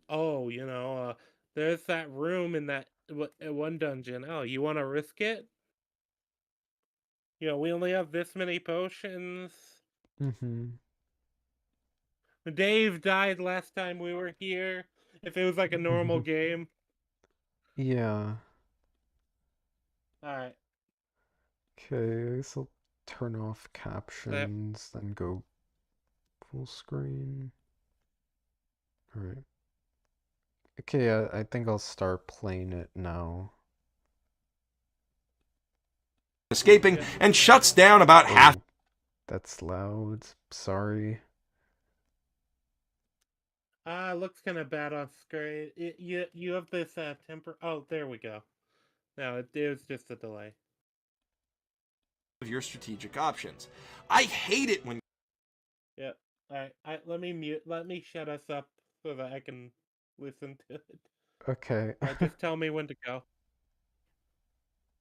"Oh, there's that room in that one dungeon. Oh, you want to risk it? We only have this many potions." Mm-hmm. Dave died last time we were here. If it was like a normal game. Yeah. Alright. Okay, I guess I'll turn off That captions, then go full screen. Alright. Okay, I think I'll start playing it now. escaping yeah. and shuts down about half. Oh, that's loud. Sorry. Looks kind of bad on screen. You have this temper. Oh, there we go. No, it was just a delay. Of your strategic options. I hate it when Yeah. Alright. Let me mute. Let me shut us up so that I can listen to it. Okay. Just tell me when to go.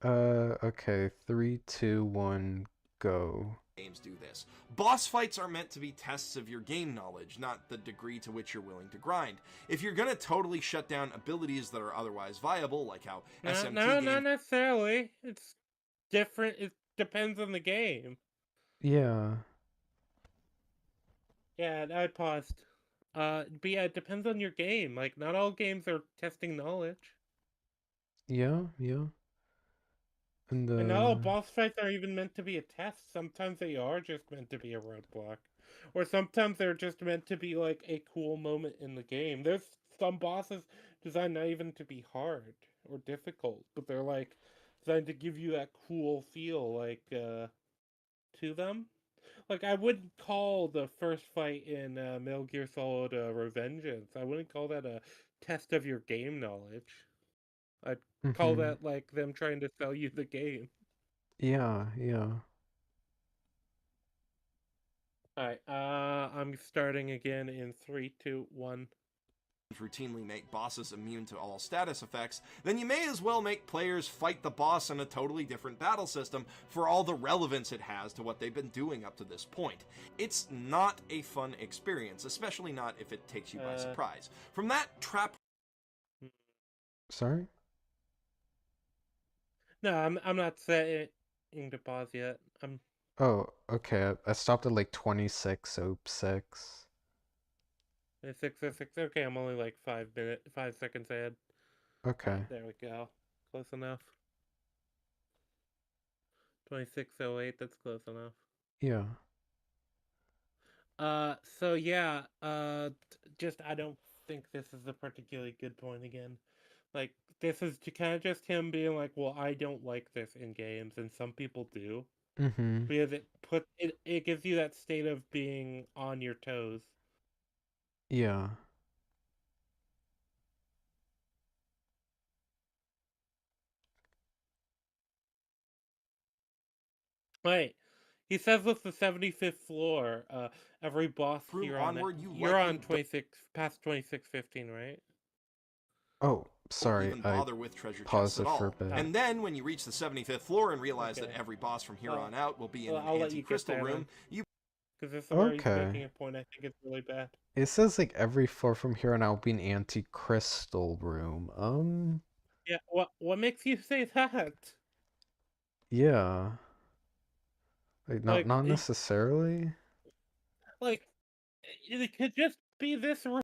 Okay. 3, 2, 1, go. Games do this. Boss fights are meant to be tests of your game knowledge, not the degree to which you're willing to grind. If you're gonna totally shut down abilities that are otherwise viable, like how SMT games Not necessarily. It's different. It depends on the game. Yeah. Yeah, I paused. But yeah, it depends on your game. Like, not all games are testing knowledge. Yeah, yeah. And And not all boss fights are even meant to be a test. Sometimes they are just meant to be a roadblock. Or sometimes they're just meant to be like a cool moment in the game. There's some bosses designed not even to be hard or difficult, but they're like designed to give you that cool feel to them. Like, I wouldn't call the first fight in Metal Gear Solid Revengeance. I wouldn't call that a test of your game knowledge. I'd call mm-hmm. that like them trying to sell you the game. Yeah, yeah. Alright, I'm starting again in 3, 2, 1. routinely make bosses immune to all status effects, then you may as well make players fight the boss in a totally different battle system for all the relevance it has to what they've been doing up to this point. It's not a fun experience, especially not if it takes you by surprise. From that trap. Sorry? No, I'm not setting to pause yet. I'm Oh, okay. I stopped at like 26, so 6. at 6:06. Okay, I'm only like 5 seconds ahead. Okay. Alright, there we go. Close enough. 26:08. That's close enough. Yeah. So yeah. Just I don't think this is a particularly good point again. Like, this is kind of just him being like, well, I don't like this in games, and some people do. Mm-hmm. Because it gives you that state of being on your toes. Yeah. Wait, he says with the 75th floor, every boss Through here on it. onward, you You're likely on 26, past 2615, right? Oh, sorry. Even I bother with treasure chests paused at it for a all. bit. And then, when you reach the 75th floor and realize Okay. that every boss from here Well, on out will be in well, an I'll let you get anti-crystal there room, then. you Because this is where he's Okay. making a point I think it's really bad. It says like every floor from here on out will be an anti-crystal room. Yeah, what makes you say that? Yeah. Like not Like, necessarily. like, it could just be this room.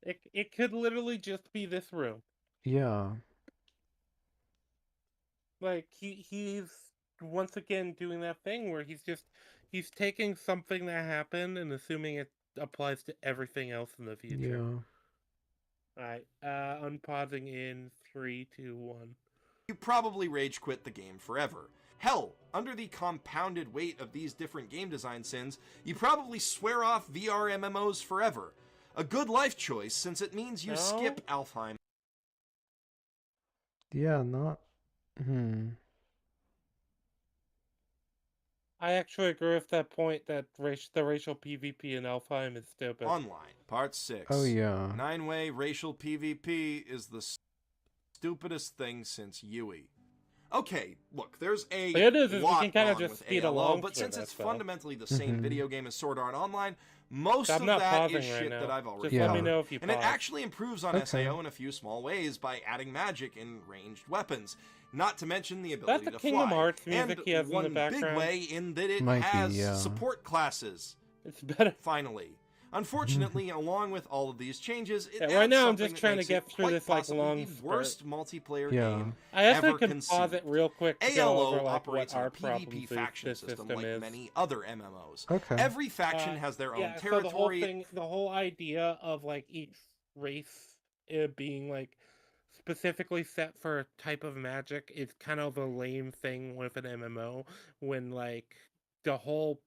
It could literally just be this room. Yeah. Like, he's once again doing that thing where he's taking something that happened and assuming it applies to everything else in the future. Yeah. Alright, unpausing in 3, 2, 1. you probably rage quit the game forever. Hell, under the compounded weight of these different game design sins, you probably swear off VR MMOs forever. A good life choice, since it means you No? skip Alfheim. Yeah, not I actually agree with that point that the racial PvP in Alfheim is stupid. Online, Part 6. Oh yeah. 9-way racial PvP is the stupidest thing since Yui. Okay, look, there's a The good news is we lot can kind wrong of just with speed ALO, along but through since it's that, though. fundamentally the same Mhm. video game as Sword Art Online, most So I'm of not that pausing is right shit now. that I've already Just let me covered. know if you And it pause. actually improves on Okay. SAO in a few small ways by adding magic in ranged weapons. Not to mention the ability That's to the Kingdom fly. Hearts And music he has in the one big background. way in that it Might be, has yeah. support classes. It's better. Finally. Unfortunately, along with all of these changes, it Yeah, right adds now I'm something just that trying to makes get it through quite this like possibly long the spurt. worst multiplayer Yeah. game I actually ever can conceived. pause it real quick to go ALO over like operates what on a our problems PvP with faction this system system like is. many other MMOs. Okay. Every faction has their own Yeah, so territory. the whole idea of like each race being like specifically set for a type of magic is kind of a lame thing with an MMO when like the whole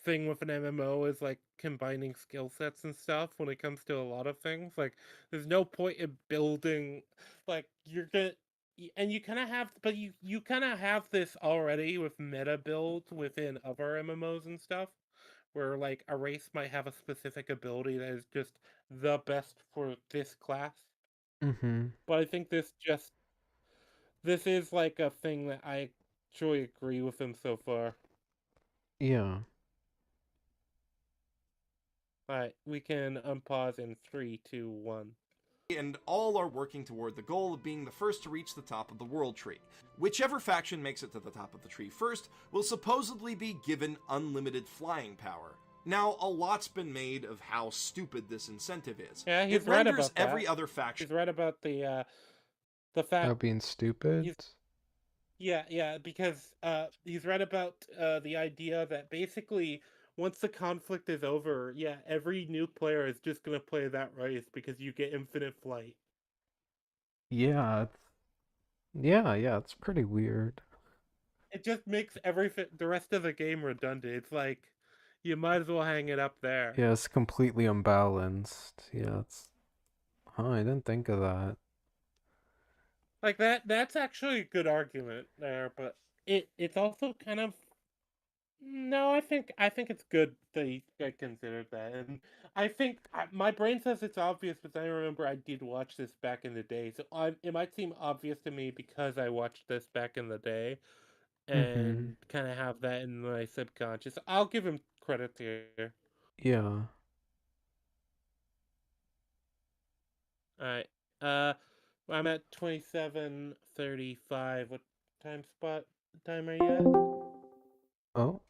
thing with an MMO is like combining skill sets and stuff when it comes to a lot of things. Like, there's no point in building like and you kind of have, but you kind of have this already with meta builds within other MMOs and stuff, where like a race might have a specific ability that is just the best for this class. Mm-hmm. But I think this is like a thing that I actually agree with him so far. Yeah. Alright, we can unpause in 3, 2, 1. And all are working toward the goal of being the first to reach the top of the world tree. Whichever faction makes it to the top of the tree first will supposedly be given unlimited flying power. Now, a lot's been made of how stupid this incentive is. Yeah, he's It right renders about that. every other faction. He's right about the Oh, fact. being stupid? Yeah, because he's right about the idea that basically once the conflict is over, yeah, every new player is just gonna play that race because you get infinite flight. Yeah. Yeah, it's pretty weird. It just makes the rest of the game redundant. It's like you might as well hang it up there. Yeah, it's completely unbalanced. Yeah, it's... Huh, I didn't think of that. Like that's actually a good argument there, but it's also kind of no, I think it's good that you considered that, and I think my brain says it's obvious, but then I remember I did watch this back in the day, so it might seem obvious to me because I watched this back in the day, Mm-hmm. and kind of have that in my subconscious. I'll give him credit here. Yeah. All right, I'm at 27:35. What time are you Oh,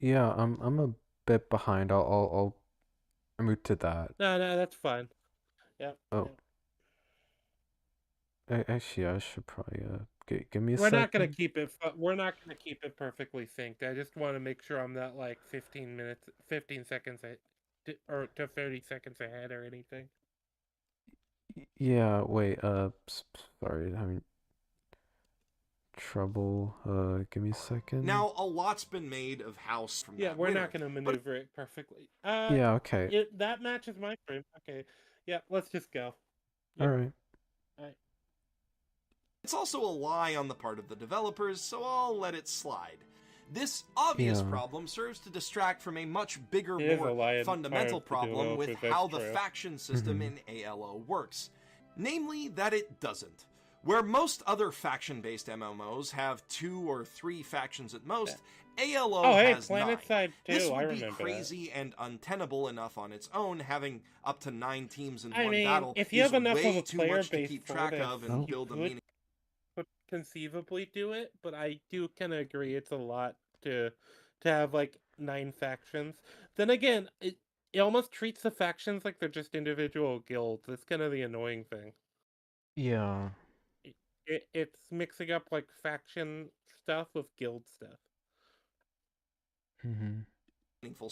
yeah, I'm a bit behind. I'll move to that. at? No, that's fine. Yep. Oh, Yep. actually, I should probably give me a We're not gonna second. keep it. We're not gonna keep it perfectly synced. I just want to make sure I'm not like 15 seconds, or to 30 seconds ahead or anything. Yeah, wait, sorry, having trouble. Give me a second. Now, a lot's been made of how from Yeah, that we're winner, not gonna but maneuver it perfectly. Yeah, okay. That matches my frame. Okay, yeah, let's just go. All Yep. right. All right. it's also a lie on the part of the developers, so I'll let it slide. This obvious Yeah. problem serves to distract from a much bigger, It is a more lie on fundamental part of the problem with developers, how that's the true. faction system Mhm. in ALO works. Namely, that it doesn't. Where most other faction based MMOs have 2 or 3 factions at most, ALO Oh, hey, has 9. PlanetSide This 2. I would be remember that. crazy and untenable enough on its own. Having up to 9 teams in I one mean, battle if you is have enough of way a too player much to base keep for track this, of Oh. and build a you meaning. could conceivably do it, but I do kind of agree it's a lot to have like 9 factions. Then again, it almost treats the factions like they're just individual guilds. That's kind of the annoying thing. Yeah. It's mixing up like faction stuff with guild stuff. Mhm. meaningful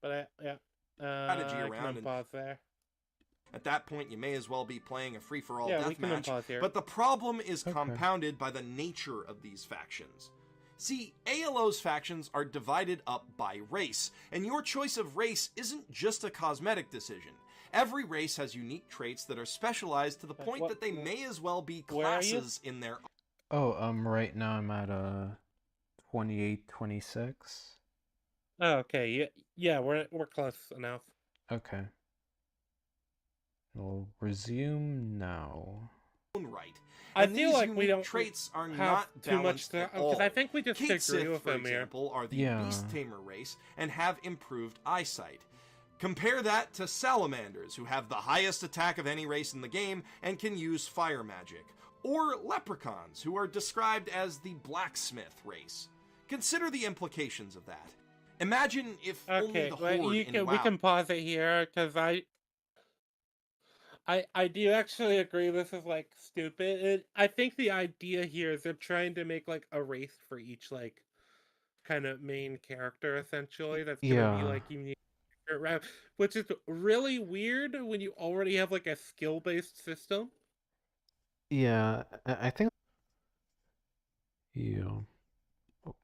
But strategy I can around, and unpause there. at that point, you may as well be playing a free for all Yeah, we can deathmatch. unpause here. But the problem is Okay. compounded by the nature of these factions. See, ALO's factions are divided up by race, and your choice of race isn't just a cosmetic decision. Every race has unique traits that are specialized to the point that they may as well be where are you? classes in their Oh, right now I'm at 28, 26. Oh, okay. Yeah, we're close enough. Okay. We'll resume now. own right. I And feel these like we unique don't traits are have not too much balanced at all. because I think we just Kate agree Sith, with for him here. example, are the Yeah. beast tamer race and have improved eyesight. Compare that to salamanders, who have the highest attack of any race in the game and can use fire magic. Or leprechauns, who are described as the blacksmith race. Consider the implications of that. Imagine if only Okay, the well, Horde in we WoW can pause it here because I do actually agree this is like stupid. I think the idea here is they're trying to make like a race for each like kind of main character essentially that's gonna be Yeah. like unique, which is really weird when you already have like a skill based system. Yeah, I think... Yeah. Oh,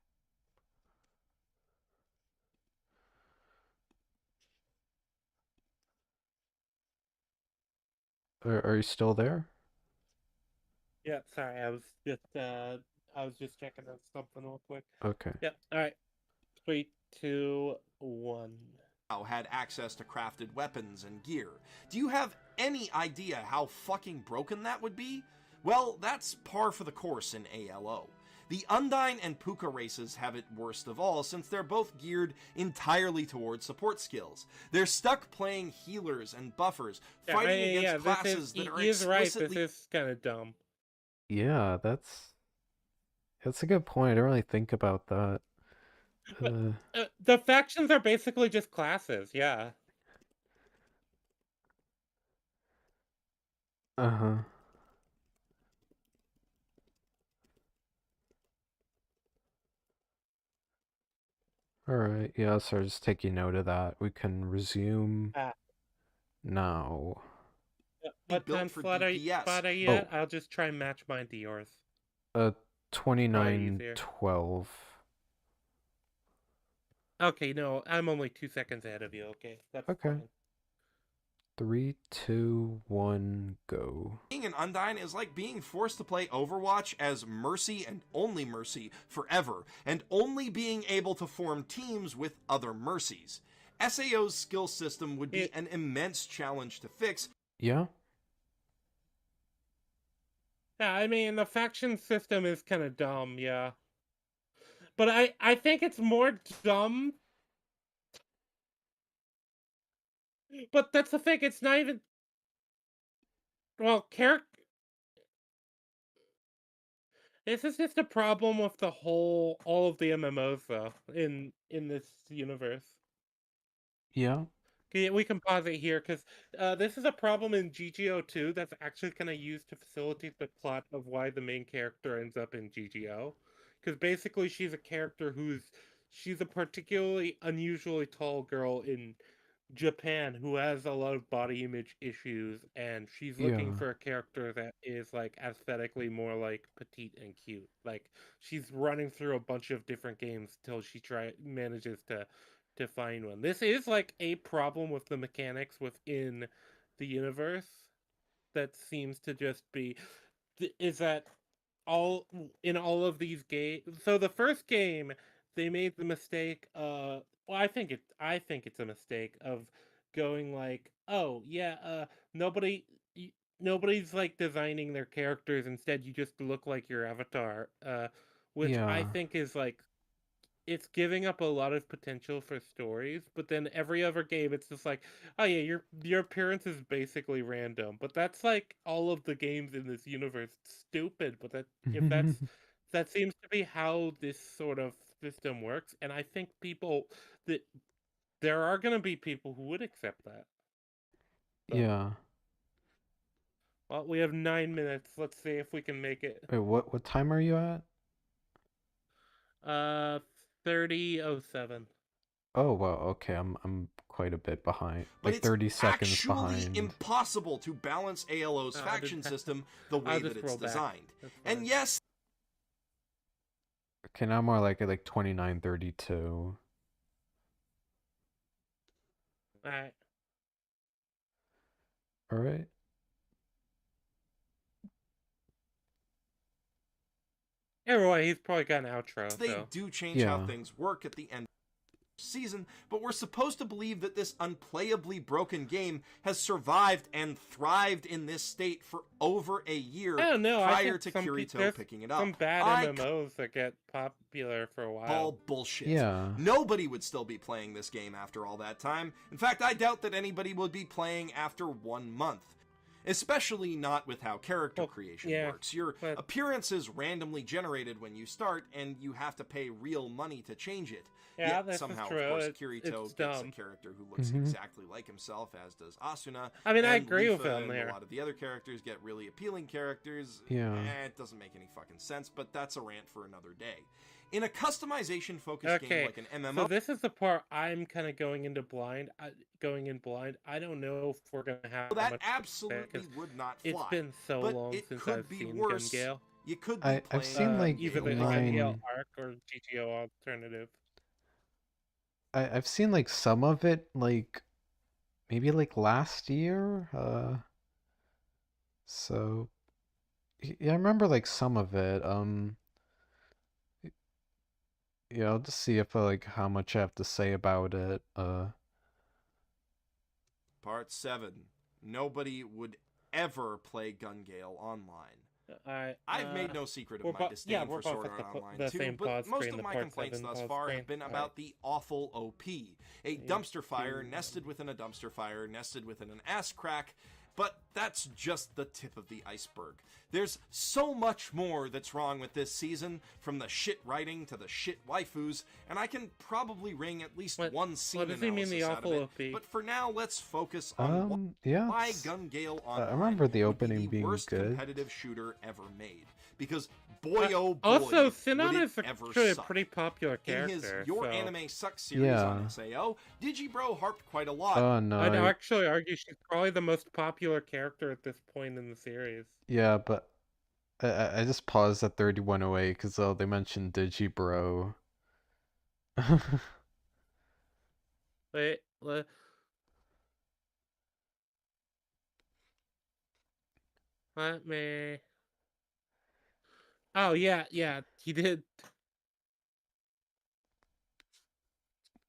are you still there? Yeah, sorry, I was just checking out something real quick. Okay. Yep. All right. 3, 2, 1. Had access to crafted weapons and gear. Do you have any idea how fucking broken that would be? Well, that's par for the course in ALO. The Undyne and Puka races have it worst of all since they're both geared entirely towards support skills. They're stuck playing healers and buffers, fighting against classes that are explicitly... This is kind of dumb. Yeah, that's a good point. I don't really think about that. The factions are basically just classes, yeah. Uh-huh. Alright, yeah, so just taking note of that. We can resume now. What time for slot are you DPS. at? I'll just try and match mine to yours. 29:12. Okay, no, I'm only 2 seconds ahead of you. Okay, that's Okay. fine. 3, 2, 1, go. Being an Undyne is like being forced to play Overwatch as Mercy and only Mercy forever, and only being able to form teams with other Mercies. SAO's skill system would be an immense challenge to fix. Yeah? Yeah, I mean, the faction system is kind of dumb, yeah. But I think it's more dumb. But that's the thing, it's not even... Well, this is just a problem with all of the MMOs, though, in this universe. Yeah? Okay, we can pause it here, because this is a problem in GGO too that's actually kind of used to facilitate the plot of why the main character ends up in GGO. Because basically she's a character she's a particularly unusually tall girl in Japan who has a lot of body image issues, and she's looking Yeah. for a character that is like aesthetically more like petite and cute. Like she's running through a bunch of different games till she manages to find one. This is like a problem with the mechanics within the universe that seems to just be is that all of these games. So the first game, they made the mistake. Well, I think it's a mistake of going like, oh yeah, nobody, nobody's like designing their characters. Instead, you just look like your avatar. Which I Yeah. think is like it's giving up a lot of potential for stories, but then every other game it's just like, oh yeah, your appearance is basically random. But that's like all of the games in this universe. It's stupid, but that seems to be how this sort of system works, and I think that there are going to be people who would accept that. So, Yeah. well, we have 9 minutes. Let's see if we can make it. Wait, what time are you at? 30:07. Oh, wow, okay, I'm quite a bit behind. But like 30 seconds behind. It's actually impossible to balance ALO's faction system the way that it's designed. And yes... Okay, now more like at like 29:32. Alright. Alright. Anyway, he's probably got an outro. They do change how things work at the end of the season, but we're supposed to believe that this unplayably broken game has survived and thrived in this state for over a year prior to Kirito picking it up. Some bad MMOs that get popular for a while. All bullshit. Yeah. Nobody would still be playing this game after all that time. In fact, I doubt that anybody would be playing after 1 month. Especially not with how character creation works. Your appearance is randomly generated when you start, and you have to pay real money to change it. Yeah, yet somehow, of course, Kirito gets a character who looks exactly like himself, as does Asuna. I mean, I and agree Leafa with him and there. A lot of the other characters get really appealing characters. Yeah. It doesn't make any fucking sense, but that's a rant for another day. In a customization-focused game like an MMO... So this is the part I'm kind of going in blind. I don't know if we're going to have that absolutely would not fly. It's been so long since I've seen worse. Gun Gale. You could be I've seen like either the Gun Gale Arc or GTO Alternative. I've seen like some of it, like maybe like last year. So yeah, I remember like some of it. Yeah, I'll just see if like how much I have to say about it. Part 7. Nobody would ever play Gun Gale online. Alright, I've made no secret of we're my yeah, disdain we're for both Sword at Art Online the 2, same but pause most screen, of the my part complaints 7 thus pause far screen. have been Alright. about the awful OP. A 3, dumpster fire 2, nested within a dumpster fire nested within an ass crack, but that's just the tip of the iceberg. There's so much more that's wrong with this season, from the shit writing to the shit waifus, and I can probably wring at least one scene what does he mean, analysis the out of awful it, OP? but for now let's focus on Yeah, why it's, Gun Gale I Online remember the would be opening the being worst good. competitive shooter ever made. Because boy oh boy, Also, would Sinon it is ever actually a suck. pretty popular In his character. Your so Anime Sucks series Yeah. on SAO, Digibro harped quite a lot. Oh no. I'd actually argue she's probably the most popular character at this point in the series. Yeah, but I just paused at 3108 because they mentioned Digibro. Wait, let me. Oh yeah, he did.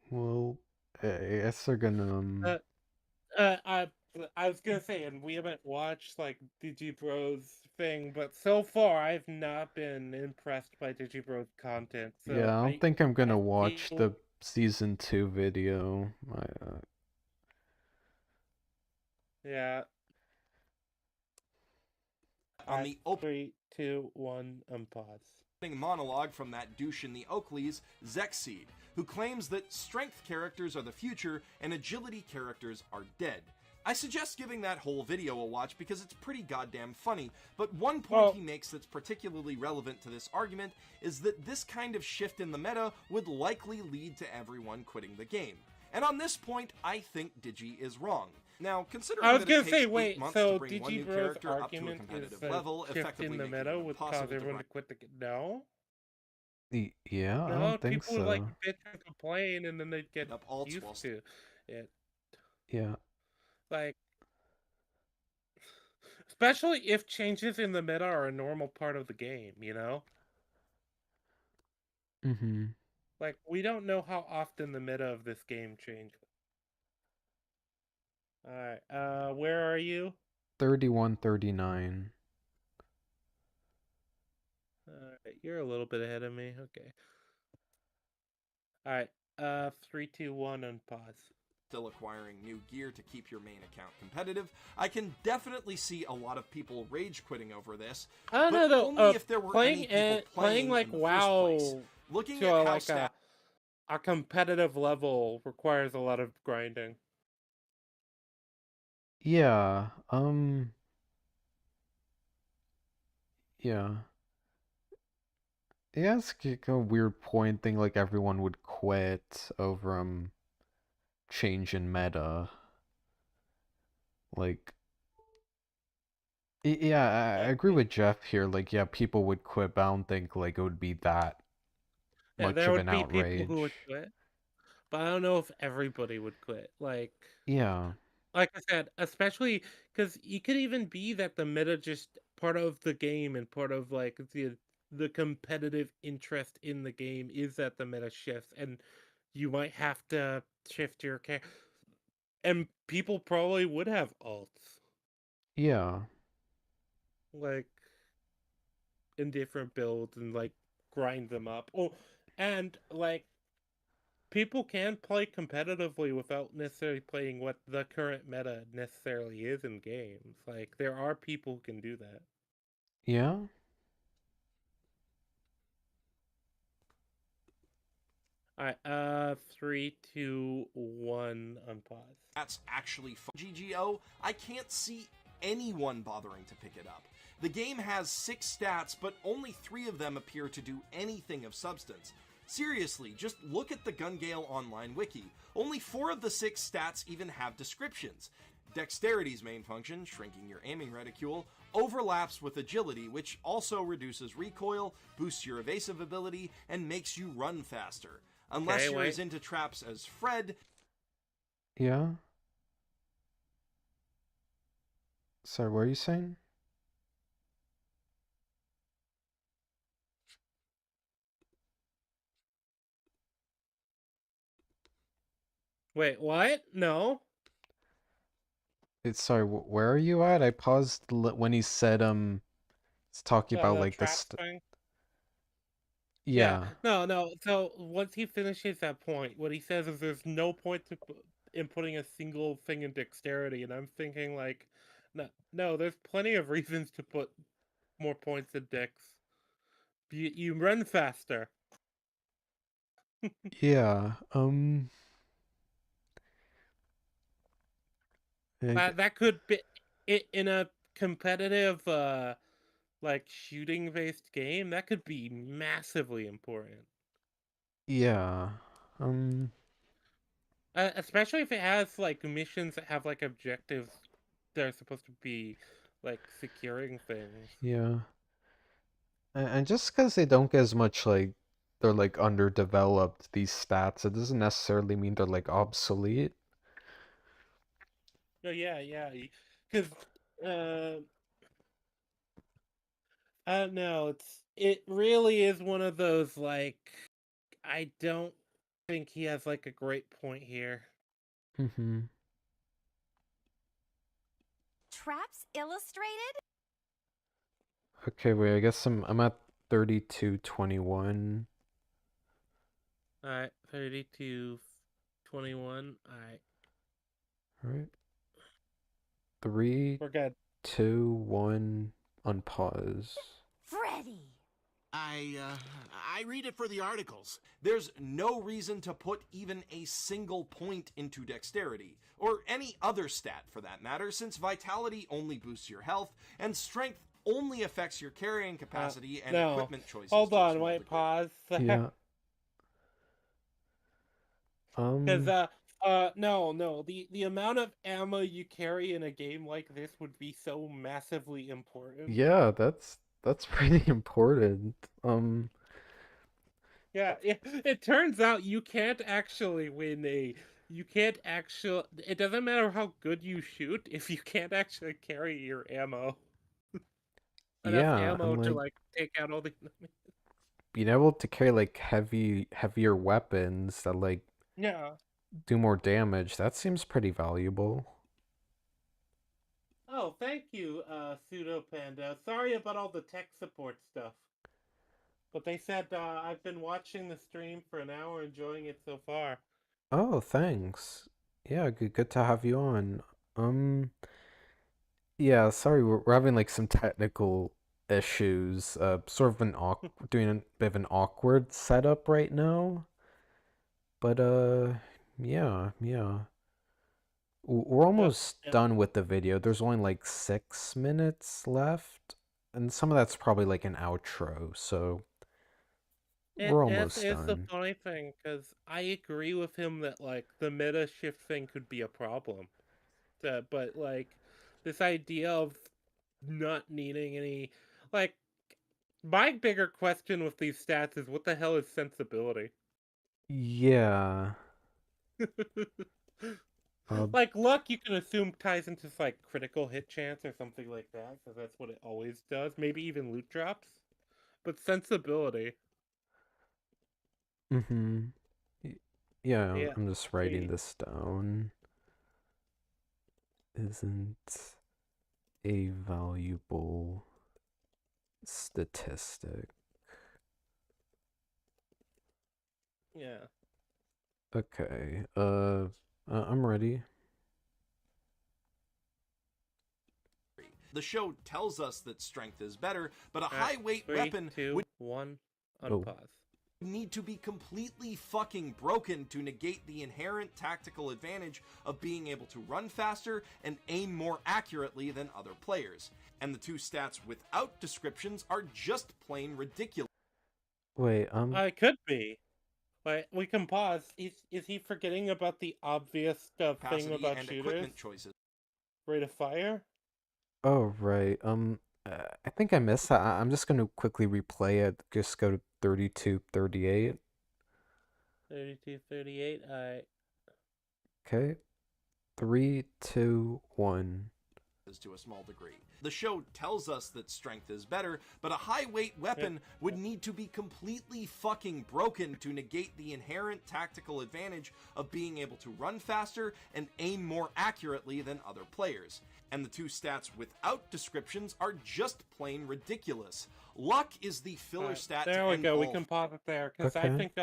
Well, I guess they're gonna I was gonna say, and we haven't watched like Digibro's thing, but so far I've not been impressed by Digibro's content. So yeah, I don't think I'm gonna watch feel... the season 2 video. Yeah. On the opening 3, 2, 1, pause. monologue from that douche in the Oakleys, Zexseed, who claims that strength characters are the future and agility characters are dead. I suggest giving that whole video a watch because it's pretty goddamn funny, but one point he makes that's particularly relevant to this argument is that this kind of shift in the meta would likely lead to everyone quitting the game. And on this point, I think Digi is wrong. Now, considering I was that gonna it takes say, 8 wait, months so to bring one new Digibro's character up to a argument is competitive that level, shift effectively in the making meta it would cause impossible to everyone grind. to quit the game? No? Yeah, I No, don't think people would like so. bitch and complain and then they'd get Up alts used whilst to it. Yeah. Like, especially if changes in the meta are a normal part of the game, you know? Mm-hmm. Like, we don't know how often the meta of this game changes. Alright, where are you? 3139. Alright, you're a little bit ahead of me. Okay. Alright, 3, 2, 1, unpause. Still acquiring new gear to keep your main account competitive. I can definitely see a lot of people rage quitting over this, I don't know but though. only if there were Playing any people playing like in the WoW first place. Looking to at how like a competitive level requires a lot of grinding. Yeah. Yeah. Yeah, it's like a weird point thing like everyone would quit over change in meta. Like yeah, I agree with Jeff here. Like, yeah, people would quit, but I don't think like it would be that Yeah, much there of would an be people who outrage. would quit, but I don't know if everybody would quit. Yeah. Like I said, especially because you could even be that the meta just part of the game and part of like the competitive interest in the game is that the meta shifts, and you might have to shift your character. And people probably would have alts, Yeah. like in different builds and like grind them up. Oh, and like people can play competitively without necessarily playing what the current meta necessarily is in games. Like there are people who can do that. Yeah. Alright, 3, 2, 1, unpause. That's actually fun. GGO, I can't see anyone bothering to pick it up. The game has 6 stats, but only 3 of them appear to do anything of substance. Seriously, just look at the Gun Gale Online wiki. Only 4 of the 6 stats even have descriptions. Dexterity's main function, shrinking your aiming reticule, overlaps with agility, which also reduces recoil, boosts your evasive ability, and makes you run faster. Unless you're as into traps as Fred. Yeah. Sorry, what are you saying? Wait, what? No. Sorry, where are you at? I paused when he said it's talking about The like trap thing. Yeah, yeah. no. So once he finishes that point, what he says is there's no point in putting a single thing in dexterity, and I'm thinking like, no, there's plenty of reasons to put more points in dex. You run faster. Yeah. That could be in a competitive like shooting based game. That could be massively important. yeah. Um Especially if it has like missions that have like objectives that are supposed to be like securing things. yeah. And just because they don't get as much like they're like underdeveloped these stats, it doesn't necessarily mean they're like obsolete. No, yeah, because uh, I don't know. It really is one of those like I don't think he has like a great point here. Mm-hmm. Traps Illustrated? Okay, wait, I guess I'm at 32:21. All right, 32-21. All right, All right. Three, we're good. 2, 1, unpause. Freddy! I read it for the articles. There's no reason to put even a single point into dexterity, or any other stat for that matter, since vitality only boosts your health, and strength only affects your carrying capacity and No, equipment choices. hold to a on, small wait, degree. pause. Yeah. Because no, the amount of ammo you carry in a game like this would be so massively important. Yeah, that's pretty important. Yeah, it turns out you can't actually win a. You can't actually. It doesn't matter how good you shoot if you can't actually carry your ammo. Enough Yeah, ammo and to like like take out all the enemies. being able to carry like heavier weapons that like Yeah. do more damage, that seems pretty valuable. Oh, thank you, Pseudo Panda. Sorry about all the tech support stuff. But they said I've been watching the stream for an hour, enjoying it so far. Oh, thanks. Yeah, good to have you on. Um, yeah, sorry, we're having like some technical issues. Sort of an doing a bit of an awkward setup right now. But yeah. We're Yep, almost yep. done with the video. There's only like 6 minutes left, and some of that's probably like an outro, so It we're is almost is the done. funny thing because I agree with him that like the meta shift thing could be a problem. But like this idea of not needing any like my bigger question with these stats is what the hell is sensibility? Yeah. Uh, Like luck, you can assume ties into like critical hit chance or something like that, because that's what it always does. Maybe even loot drops. But sensibility, mm-hmm. Yeah, yeah, I'm just writing we, this down. Isn't a valuable statistic. yeah. Okay. I'm ready. The show tells us that strength is better, but a All right, high weight 3, weapon 2, would 1, Oh, unpause. need to be completely fucking broken to negate the inherent tactical advantage of being able to run faster and aim more accurately than other players. And the two stats without descriptions are just plain ridiculous. wait, It could be. But we can pause. Is he forgetting about the obvious thing Capacity about and shooters? equipment choices. Rate of fire? oh, right. I think I missed that. I'm just gonna quickly replay it. Just go to 32:38. 32-38. Okay. 3, 2, 1. weaknesses to a small degree. The show tells us that strength is better, but a high-weight weapon would need to be completely fucking broken to negate the inherent tactical advantage of being able to run faster and aim more accurately than other players. And the two stats without descriptions are just plain ridiculous. Luck is the filler stat. There to we end go. We all can pause it there because I Okay. think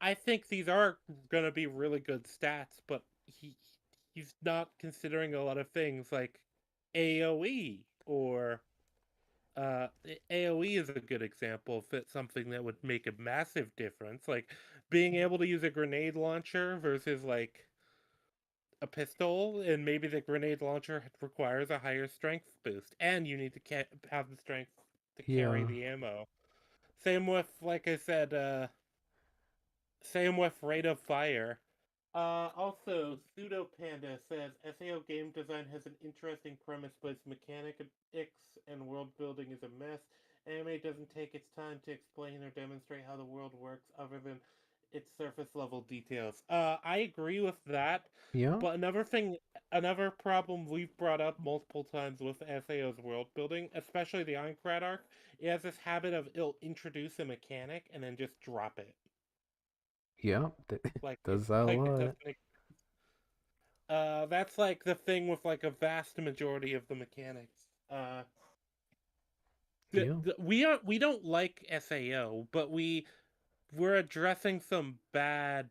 I think these are gonna be really good stats, but he's not considering a lot of things like AOE or AOE is a good example of something that would make a massive difference, like being able to use a grenade launcher versus like a pistol, and maybe the grenade launcher requires a higher strength boost, and you need to have the strength to carry Yeah. the ammo. Same with, like I said, same with rate of fire. Also, Pseudo Panda says SAO game design has an interesting premise, but its mechanics and world building is a mess. Anime doesn't take its time to explain or demonstrate how the world works, other than its surface level details. I agree with that, Yeah. but another problem we've brought up multiple times with SAO's world building, especially the Ironclad arc, it has this habit of it'll introduce a mechanic and then just drop it. Yeah. Like Does that a it lot. doesn't. That's like the thing with like a vast majority of the mechanics. Yeah. We don't like SAO, but we're addressing some bad.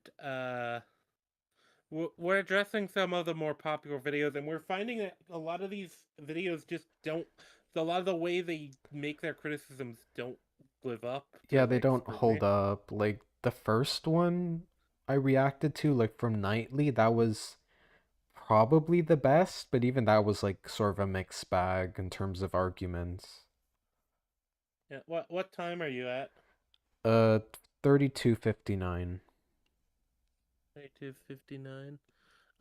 We're addressing some of the more popular videos, and we're finding that a lot of these videos just don't. A lot of the way they make their criticisms don't live up to Yeah, they like don't hold scrutiny. up. Like the first one I reacted to, like from Nightly, that was probably the best, but even that was like sort of a mixed bag in terms of arguments. Yeah. What time are you at? Uh, 32:59. 2:59.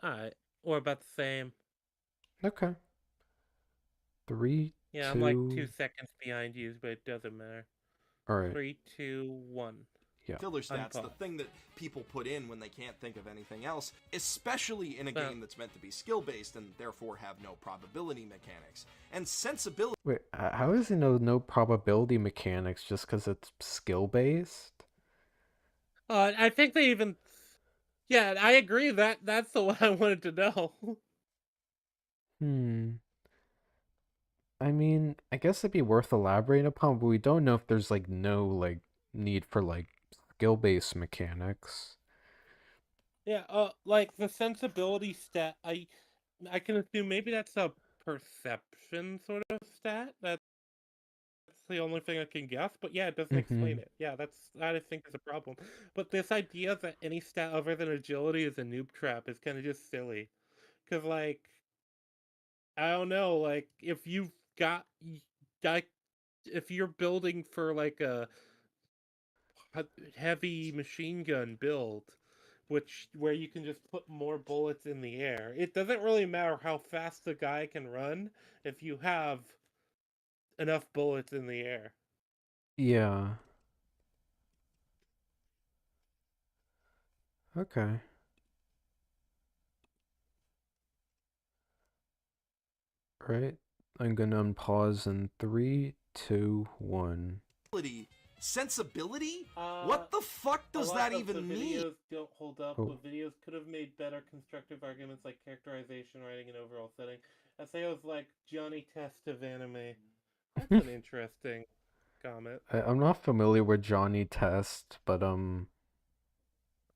All right, or about the same. Okay. Three, Yeah, I'm like 2 two. seconds behind you, but it doesn't matter. All right. 3, 2, 1. Yeah. filler stats, the Unpause. thing that people put in when they can't think of anything else, especially in a Well, game that's meant to be skill-based and therefore have no probability mechanics. And sensibility. Wait, how is it no probability mechanics just because it's skill based? I think they even. Yeah, I agree. That's the one I wanted to know. Hmm. I mean, I guess it'd be worth elaborating upon, but we don't know if there's like no like need for like skill based mechanics. Yeah, like the sensibility stat. I can assume maybe that's a perception sort of stat. That's the only thing I can guess. But yeah, it doesn't Mm-hmm. explain it. Yeah, that I think is a problem. But this idea that any stat other than agility is a noob trap is kind of just silly. Cause like I don't know, like if you've got like if you're building for like a heavy machine gun build, which where you can just put more bullets in the air, it doesn't really matter how fast the guy can run if you have enough bullets in the air. Yeah. Okay. Right. I'm gonna unpause in three, two, one. Sensibility? Uh, What the fuck a does lot that of the even mean? videos don't hold up, Oh. but videos could have made better constructive arguments like characterization, writing, and overall setting. SAO's like Johnny Test of anime. That's an interesting comment. I'm not familiar with Johnny Test, but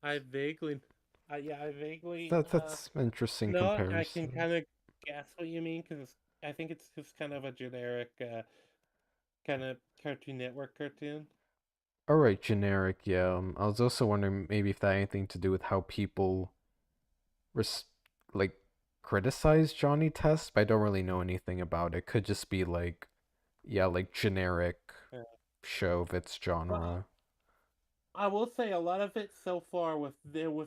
I vaguely, yeah, I vaguely, that's an interesting no, I can comparison. kind of guess what you mean because I think it's just kind of a generic, kind of Cartoon Network cartoon. All right, generic. Yeah. I was also wondering maybe if that had anything to do with how people res like criticize Johnny Test, but I don't really know anything about it. Could just be like, yeah, like generic Yeah. show of its Well, genre. I will say a lot of it so far with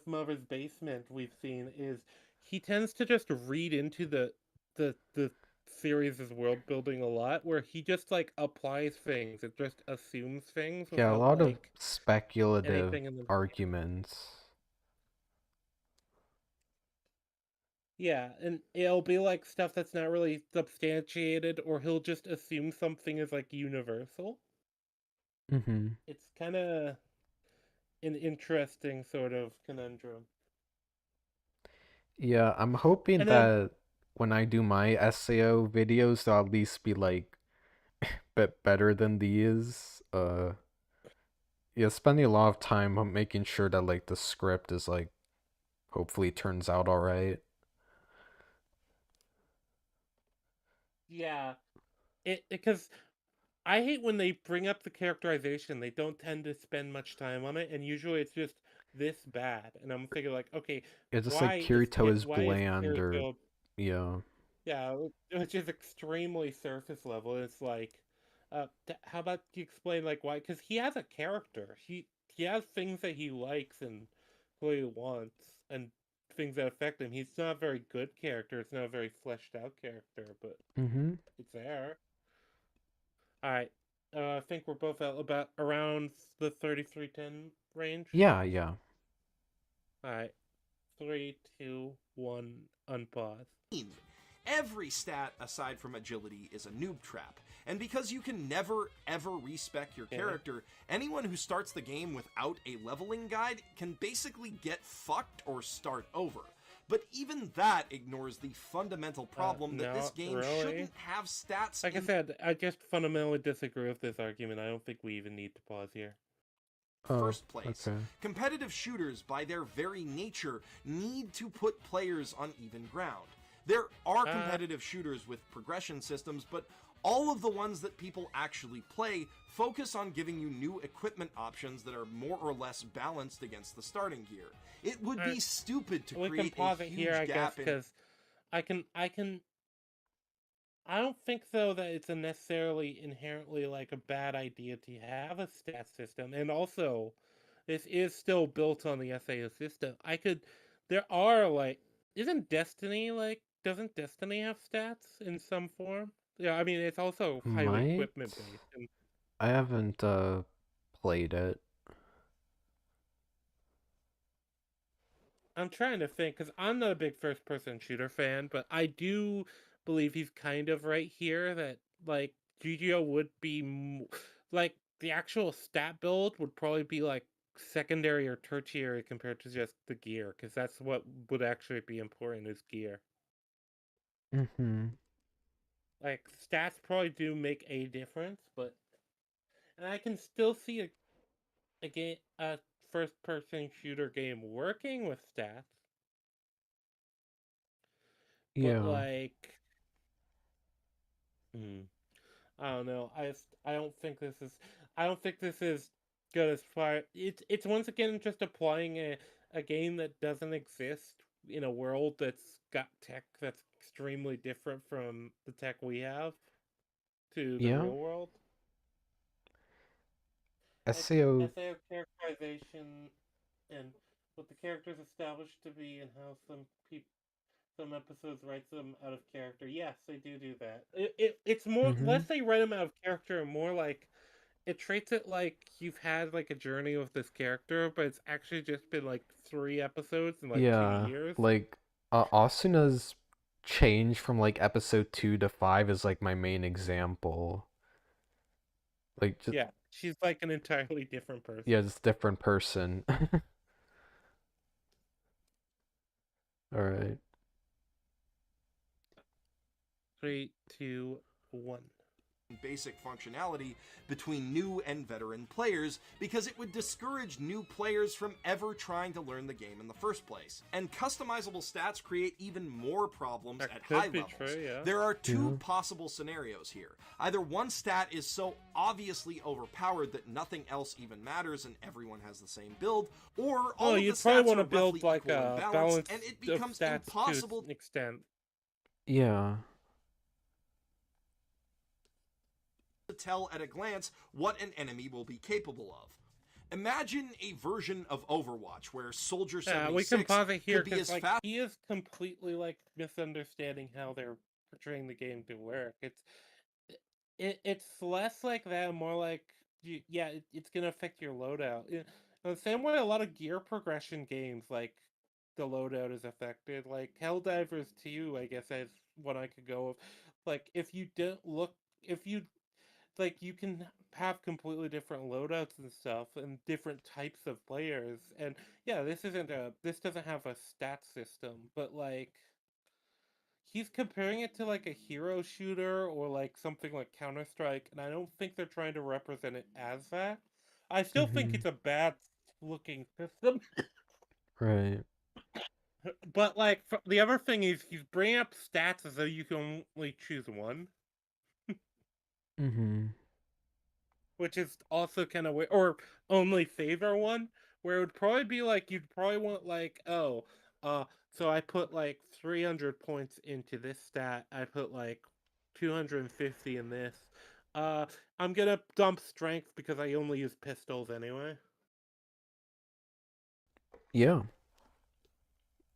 Mother's Basement we've seen is he tends to just read into the series' world building a lot, where he just like applies things, it just assumes things Yeah, a without lot of like speculative anything in the. arguments. Yeah, and it'll be like stuff that's not really substantiated, or he'll just assume something is like universal. Mm-hmm. It's kind of an interesting sort of conundrum. Yeah, I'm hoping And then, that when I do my SAO videos, they'll at least be like bit better than these. Yeah, spending a lot of time on making sure that like the script is like hopefully turns out all right. yeah, it because I hate when they bring up the characterization. They don't tend to spend much time on it, and usually it's just this bad. And I'm thinking like, okay, It's just like Kirito is Why is bland or Kirito? yeah. Yeah, which is extremely surface level. It's like, how about you explain like why? Because he has a character. He has things that he likes and who he wants, and things that affect him. He's not a very good character. It's not a very fleshed out character, but Mm-hmm. it's there. All right. I think we're both at about around the 3310 range. Yeah, yeah. All right. Three, two, one, unpause. Every stat aside from agility is a noob trap. And because you can never ever respec your Okay. character, anyone who starts the game without a leveling guide can basically get fucked or start over. But even that ignores the fundamental problem that this Not game really. shouldn't have stats Like I said, I just fundamentally disagree with this argument. I don't think we even need to pause here. Oh, first place. okay. Competitive shooters, by their very nature, need to put players on even ground. There are competitive shooters with progression systems, but all of the ones that people actually play focus on giving you new equipment options that are more or less balanced against the starting gear. It would be stupid to We can create a pause it huge here, I guess, gap in. because I don't think though that it's a necessarily inherently like a bad idea to have a stat system, and also this is still built on the SAO system. There are like, doesn't Destiny have stats in some form? Yeah, I mean it's also highly Might. equipment based, and I haven't played it. I'm trying to think because I'm not a big first person shooter fan, but I do believe he's kind of right here that like GGO would be like the actual stat build would probably be like secondary or tertiary compared to just the gear, because that's what would actually be important is gear. Mm-hmm. Like stats probably do make a difference, but and I can still see a first person shooter game working with stats, but Yeah. like. Hmm. I don't know. I don't think this is. I don't think this is good as far. It's once again just applying a game that doesn't exist in a world that's got tech that's extremely different from the tech we have to the Yeah. real world. Like SAO. SAO characterization and what the characters established to be, and how some episodes write them out of character. Yes, they do that. It's more Mm-hmm. less they write them out of character, and more like it treats it like you've had like a journey with this character, but it's actually just been like 3 episodes in like two Yeah. years. Like Asuna's change from like episode 2 to 5 is like my main example. Like just Yeah, she's like an entirely different yeah, person. just different person. All right. Three, two, one. Basic functionality between new and veteran players because it would discourage new players from ever trying to learn the game in the first place. And customizable stats create even more problems That at could high be levels. true, yeah. There are two Yeah. possible scenarios here. Either one stat is so obviously overpowered that nothing else even matters and everyone has the same build, or all of the You'd probably stats want are to build roughly like equal in a balance, balance and it of becomes stats impossible to an extent. Yeah. to tell at a glance what an enemy will be capable of. Imagine a version of Overwatch where Soldier Yeah, we can 76 pause it here could be because as like fast. he is completely like misunderstanding how they're portraying the game to work. It's less like that, more like yeah, it's gonna affect your loadout. The same way a lot of gear progression games like the loadout is affected. Like Helldivers 2, I guess is one I could go of. Like if you don't look, if you like, you can have completely different loadouts and stuff, and different types of players. And yeah, this doesn't have a stat system, but like he's comparing it to like a hero shooter or like something like Counter Strike, and I don't think they're trying to represent it as that. I still think Mm-hmm. it's a bad looking system. Right. But like the other thing is he's bringing up stats as though you can only choose one, Mm-hmm. which is also kind of weird. Or only favor one, where it would probably be like you'd probably want like, oh, so I put like 300 points into this stat. I put like 250 in this. Uh, I'm gonna dump strength because I only use pistols anyway. Yeah.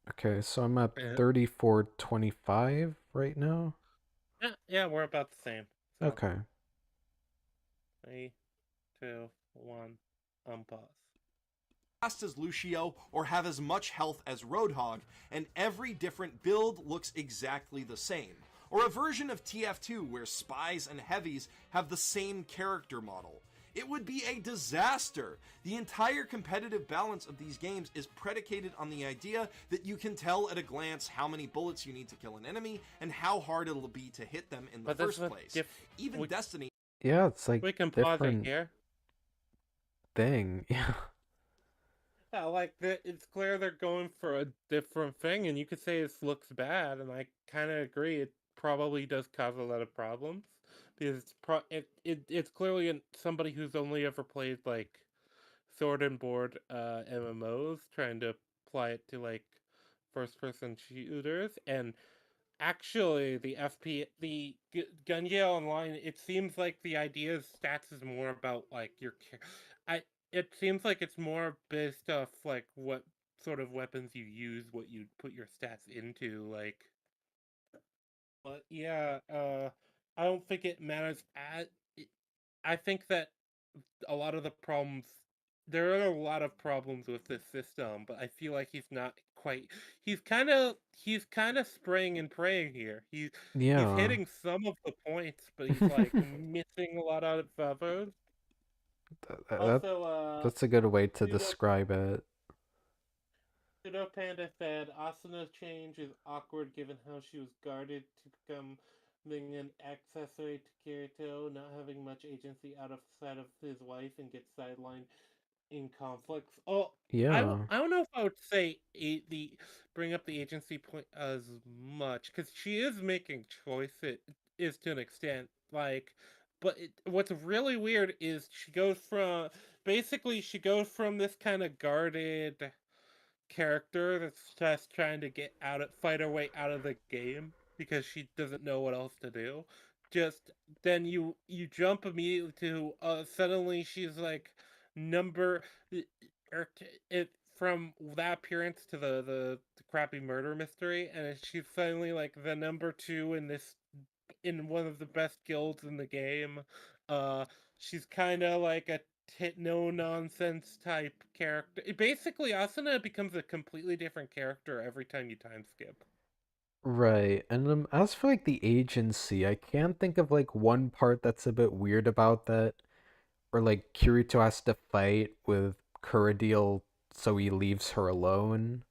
Okay, so I'm at Yeah, 3425 right now. yeah, we're about the same. So Okay. 3, 2, 1, unpause. Fast as Lucio or have as much health as Roadhog, and every different build looks exactly the same. Or a version of TF2 where spies and heavies have the same character model. It would be a disaster. The entire competitive balance of these games is predicated on the idea that you can tell at a glance how many bullets you need to kill an enemy and how hard it'll be to hit them in the But this first is a place. Even we, Destiny. Yeah, it's like we can pause it different here. thing. Yeah. Yeah, like it's clear they're going for a different thing, and you could say this looks bad, and I kind of agree. It probably does cause a lot of problems because it's clearly somebody who's only ever played like sword and board MMOs trying to apply it to like first person shooters. And actually the Gunga Online, it seems like the idea of stats is more about like I it seems like it's more based off like what sort of weapons you use, what you put your stats into, like. But yeah, I don't think it matters I think that a lot of the problems there are a lot of problems with this system, but I feel like he's not quite he's kind of spraying and praying here. He's Yeah. hitting some of the points, but he's like missing a lot out of others. that, Also, that's a good way to pseudo describe it. pseudo panda said Asana's change is awkward given how she was guarded to become being an accessory to Kirito, not having much agency outside of his wife, and get sidelined in conflicts. Oh, Yeah. I don't know if I would say the bring up the agency point as much because she is making choices is to an extent like, but what's really weird is she goes from this kind of guarded character that's just trying to fight her way out of the game because she doesn't know what else to do. Just then you jump immediately to suddenly she's like number it from that appearance to the crappy murder mystery, and she's suddenly like the number two in one of the best guilds in the game. Uh, she's kind of like a no nonsense type character. Basically, Asuna becomes a completely different character every time you time skip. Right. And as for like the agency, I can't think of like one part that's a bit weird about that. Or like Kirito has to fight with Kuradil so he leaves her alone,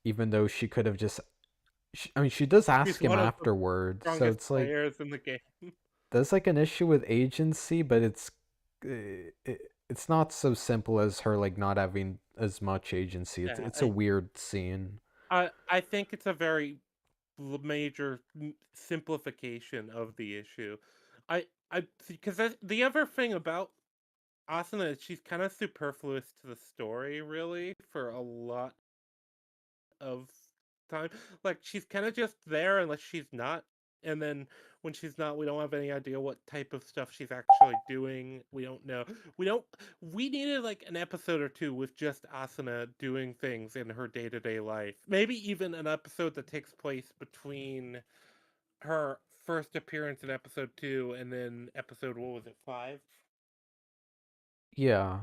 even though she could have just. I mean, she does She's ask him one of the afterwards, so strongest it's like players in the game. there's like an issue with agency, but it's not so simple as her like not having as much agency. It's Yeah, it's a weird scene. I think it's a very major simplification of the issue. I because the other thing about Asuna is she's kind of superfluous to the story, really, for a lot of time. Like she's kind of just there unless she's not, and then when she's not, we don't have any idea what type of stuff she's actually doing. We don't know. We don't. We needed like an episode or two with just Asuna doing things in her day to day life. Maybe even an episode that takes place between her first appearance in episode 2 and then episode what was it 5? Yeah.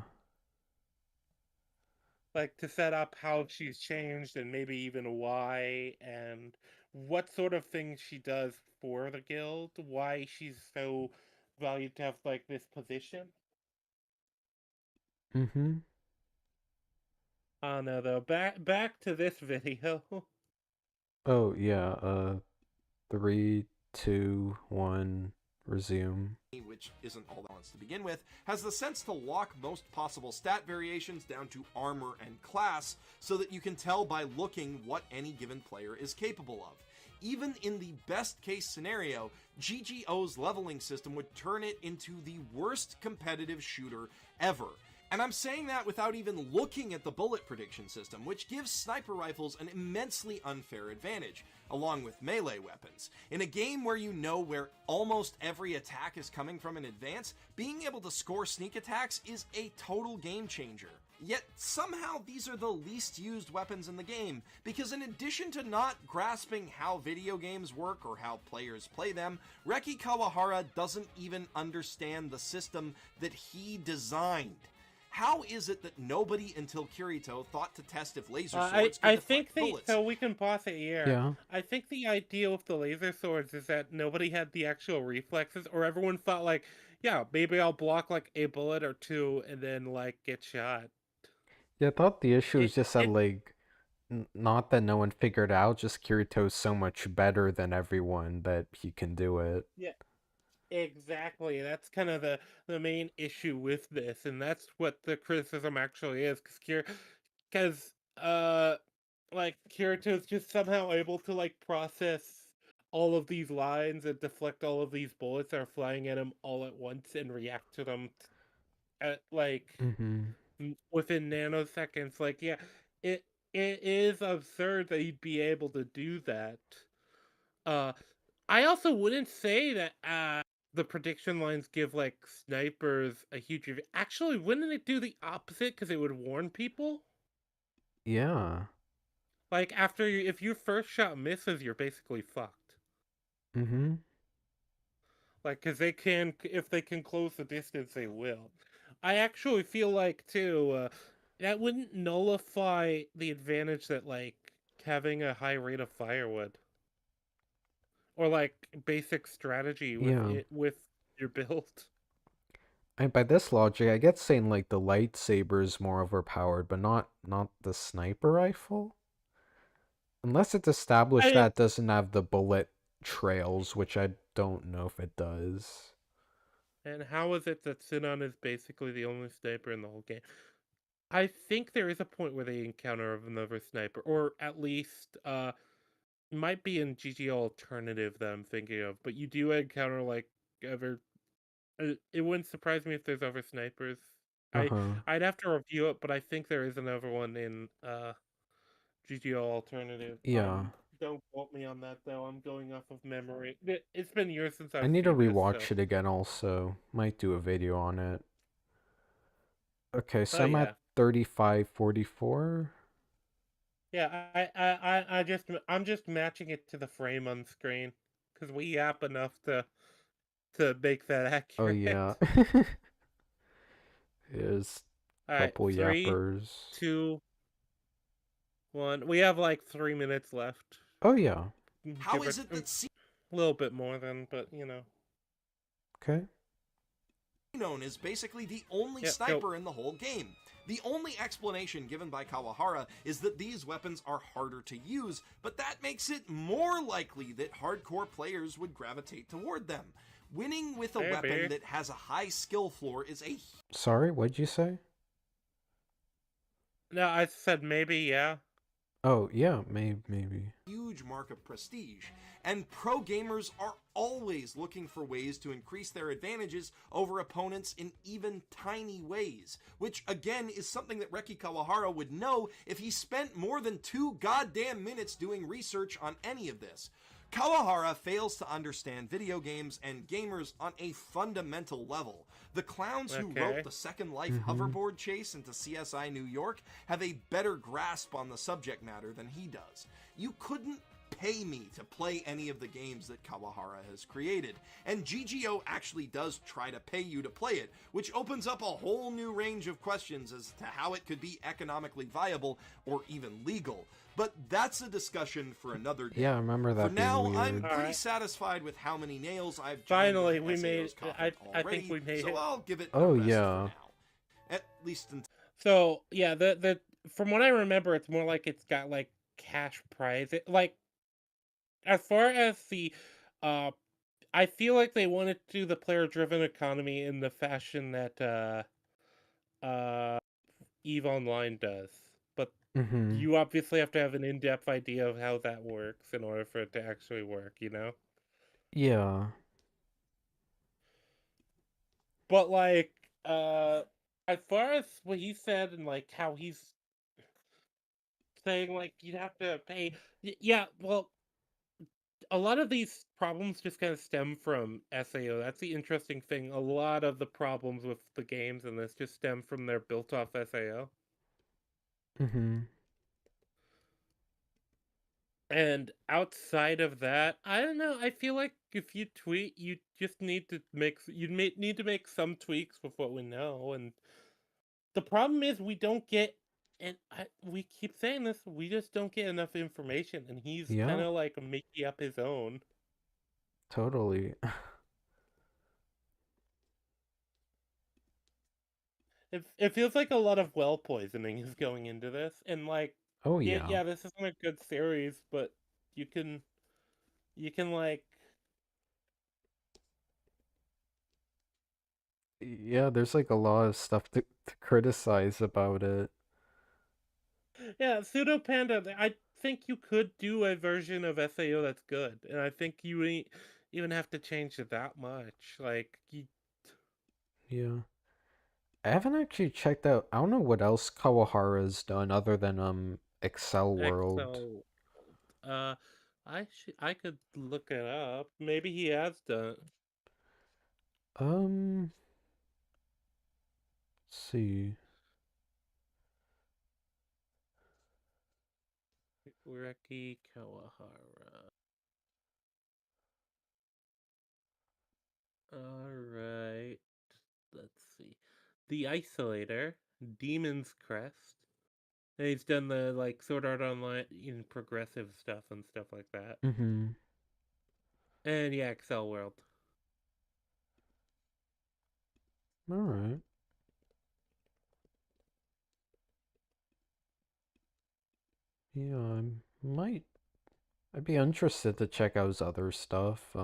like to set up how she's changed and maybe even why and what sort of things she does for the guild, why she's so valued to have like this position. Mm-hmm. I don't know though. Back to this video. Oh yeah, 3, 2, 1, resume. which isn't all that balanced to begin with, has the sense to lock most possible stat variations down to armor and class so that you can tell by looking what any given player is capable of. Even in the best case scenario, GGO's leveling system would turn it into the worst competitive shooter ever. And I'm saying that without even looking at the bullet prediction system, which gives sniper rifles an immensely unfair advantage, along with melee weapons. In a game where you know where almost every attack is coming from in advance, being able to score sneak attacks is a total game changer. Yet somehow these are the least used weapons in the game, because in addition to not grasping how video games work or how players play them, Reki Kawahara doesn't even understand the system that he designed. How is it that nobody until Kirito thought to test if laser swords could I deflect think the bullets? so we can pause it here. Yeah. I think the idea with the laser swords is that nobody had the actual reflexes, or everyone thought like, yeah, maybe I'll block like a bullet or two and then like get shot. Yeah, I thought the issue was just that It like not that no one figured out, just Kirito's so much better than everyone that he can do it. yeah, exactly. That's kind of the main issue with this, and that's what the criticism actually is, because like Kirito's just somehow able to like process all of these lines and deflect all of these bullets that are flying at him all at once and react to them at like Mm-hmm. within nanoseconds. Like, yeah, it it is absurd that he'd be able to do that. Uh, I also wouldn't say that the prediction lines give like snipers a huge. Actually, wouldn't it do the opposite because it would warn people? Yeah. Like after if your first shot misses, you're basically fucked. Mm-hmm. Like because they can, if they can close the distance, they will. I actually feel like too that wouldn't nullify the advantage that like having a high rate of fire would, or like basic strategy with Yeah. it with your build. And by this logic, I get saying like the lightsaber is more overpowered, but not the sniper rifle. Unless it's established I that it doesn't have the bullet trails, which I don't know if it does. And how is it that Sinon is basically the only sniper in the whole game? I think there is a point where they encounter another sniper, or at least might be in GGO alternative that I'm thinking of. But you do encounter like other. It wouldn't surprise me if there's other snipers. Uh-huh. I'd have to review it, but I think there is another one in GGO alternative. Yeah. Don't quote me on that though. I'm going off of memory. It's been years since I I've need to seen this, rewatch so it again also. Might do a video on it. Okay, oh so I'm yeah. at 3544. Yeah, I'm just matching it to the frame on screen because we yap enough to make that Oh accurate. yeah. There's All a right, couple 3, yappers. 2, 1. We have like 3 minutes left. Oh yeah. How Give is it it that a little bit more than, but you know. Okay. Known is basically the only Yeah, sniper go. in the whole game? The only explanation given by Kawahara is that these weapons are harder to use, but that makes it more likely that hardcore players would gravitate toward them. Winning with a weapon Maybe. that has a high skill floor is a Sorry, what'd you say? No, I said maybe, yeah. Oh yeah, maybe. huge mark of prestige, and pro gamers are always looking for ways to increase their advantages over opponents in even tiny ways, which again is something that Reki Kawahara would know if he spent more than 2 goddamn minutes doing research on any of this. Kawahara fails to understand video games and gamers on a fundamental level. The clowns who Okay. wrote the Second Life hoverboard chase into CSI New York have a better grasp on the subject matter than he does. You couldn't pay me to play any of the games that Kawahara has created. And GGO actually does try to pay you to play it, which opens up a whole new range of questions as to how it could be economically viable or even legal. But that's a discussion for another day. Yeah, I remember For that being now, I'm weird. pretty Alright. satisfied with how many nails I've jammed Finally, into we SAO's made. coffin I think already, we made so it. I'll give it Oh, a rest yeah. for now. At least until So yeah, the from what I remember, it's more like it's got like cash prize. Like as far as the, uh, I feel like they wanted to do the player-driven economy in the fashion that uh, Eve Online does, but Mm-hmm. you obviously have to have an in-depth idea of how that works in order for it to actually work, you know? Yeah. But like, as far as what he said and like how he's saying like you'd have to pay, yeah, well, a lot of these problems just kind of stem from SAO. That's the interesting thing. A lot of the problems with the games in this just stem from their built-off SAO. Mm-hmm. And outside of that, I don't know. I feel like if you tweet, you just need to need to make some tweaks with what we know. And the problem is we don't get, and we keep saying this, we just don't get enough information. And he's kind Yeah, of like making up his own. totally. It feels like a lot of well poisoning is going into this, and like, Oh, yeah, yeah. yeah, this isn't a good series, but you can you can like, Yeah, there's like a lot of stuff to criticize about it. yeah, Pseudo Panda. I think you could do a version of SAO that's good, and I think you ain't even have to change it that much. Like Yeah. I haven't actually checked out. I don't know what else Kawahara's done other than Excel World. XO. Uh, I could look it up. Maybe he has done Um, let's see. Reki Kawahara. All right. Let's see. The Isolator, Demon's Crest. And he's done the like Sword Art Online in progressive stuff and stuff like that. Mm-hmm. And yeah, Excel World. All right. Yeah, I'd be interested to check out his other stuff.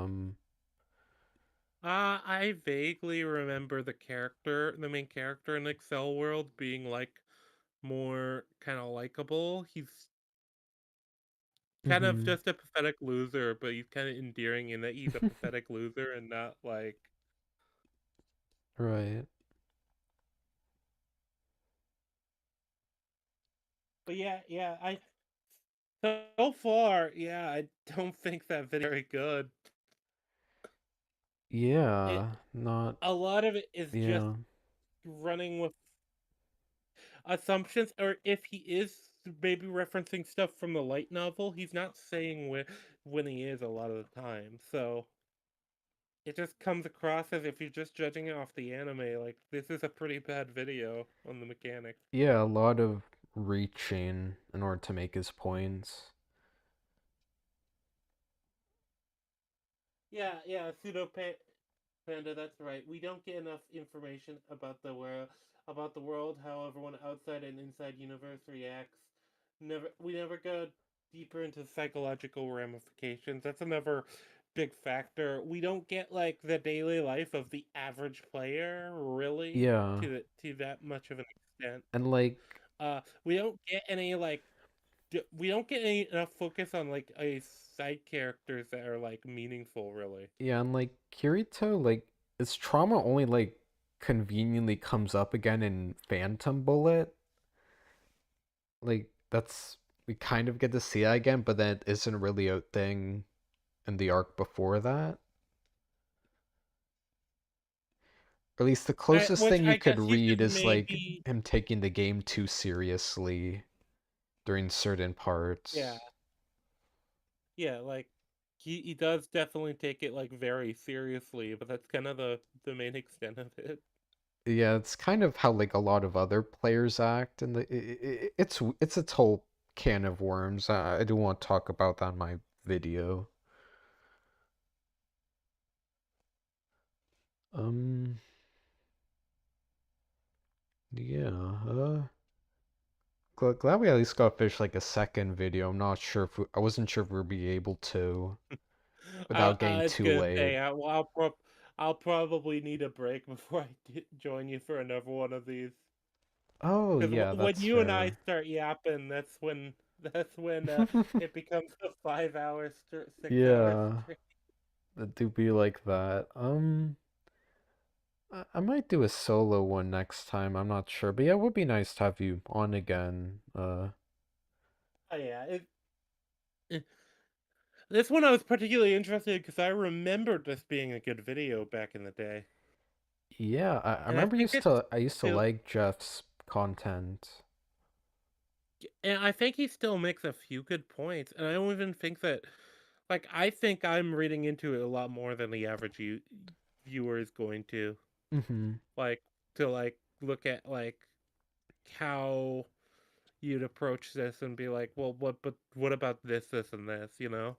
I vaguely remember the main character in Excel World being like more kind of likable. He's kind of Mm-hmm. just a pathetic loser, but he's kind of endearing in that he's a pathetic loser and not like. Right. But yeah, yeah, I so far, yeah, I don't think that video very good. It Yeah, not, A lot of it is just yeah. running with assumptions, or if he is maybe referencing stuff from the light novel, he's not saying when he is a lot of the time. So it just comes across as if you're just judging it off the anime. Like this is a pretty bad video on the mechanics. Yeah, a lot of reaching in order to make his points. Yeah, yeah, Panda, that's right. We don't get enough information about the world, how everyone outside and inside universe reacts. We never go deeper into psychological ramifications. That's another big factor. We don't get like the daily life of the average player really Yeah, to that much of an extent. and like, We don't get any like we don't get any enough focus on like a side characters that are like meaningful really. yeah, and like Kirito, like, his trauma only like conveniently comes up again in Phantom Bullet. Like, that's, we kind of get to see that again, but then it isn't really a thing in the arc before that. Or at least the closest Which thing you I could guess you read could is like maybe, him taking the game too seriously during certain yeah. parts. Yeah, like he does definitely take it like very seriously, but that's kind of the main extent of it. Yeah, it's kind of how like a lot of other players act, and it's its whole can of worms. I do want to talk about that in my video. Um, yeah. Glad we at least got finished like a second video. I'm not sure if I wasn't sure if we'd be able to without getting I was too gonna late. say I'll probably need a break before join you for another one of these. Oh Because yeah, when that's you and I fair. start yapping, that's when it becomes a 5 hour, 6 hour Yeah, straight. it do be like that. I might do a solo one next time. I'm not sure, but yeah, it would be nice to have you on again. Oh yeah, it, this one I was particularly interested because I remembered this being a good video back in the day, Yeah, I and I remember think it's I used to still, like Jeff's content. and I think he still makes a few good points, and I don't even think that, like, I think I'm reading into it a lot more than the average viewer is going to, Mm-hmm. like, to like look at like how you'd approach this and be like, well, but what about this, and this, you know?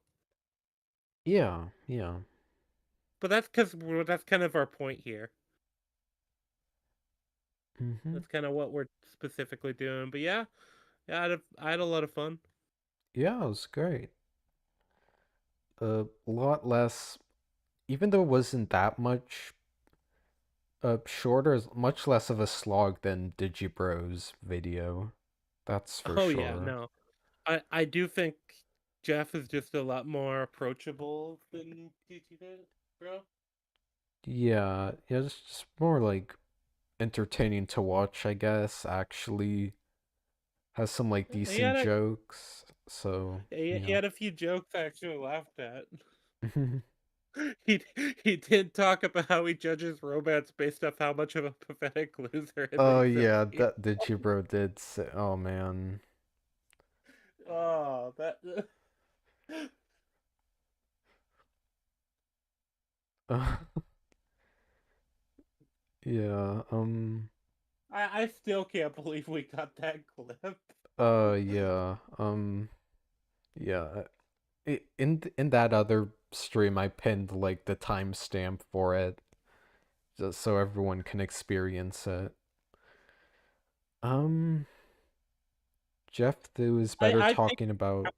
Yeah, yeah. But that's because that's kind of our point here. Mm-hmm. That's kind of what we're specifically doing. But yeah, yeah, I had a lot of fun. Yeah, it was great. A lot less, even though it wasn't that much shorter, much less of a slog than Digibro's video. That's for Oh yeah, sure. no, I do think Jeff is just a lot more approachable than PT did, bro. Yeah, yeah, it's just more like entertaining to watch, I guess. Actually, has some like He decent had a jokes. So, he yeah. had a few jokes I actually laughed at. He he did talk about how he judges romance based off how much of a pathetic loser it Oh makes him yeah, seem. that Digibro did say, oh man. Oh, that Yeah, I still can't believe we got that clip. yeah, yeah. In that other stream, I pinned like the timestamp for it, just so everyone can experience it. Um, Jeff, there was better I think talking about.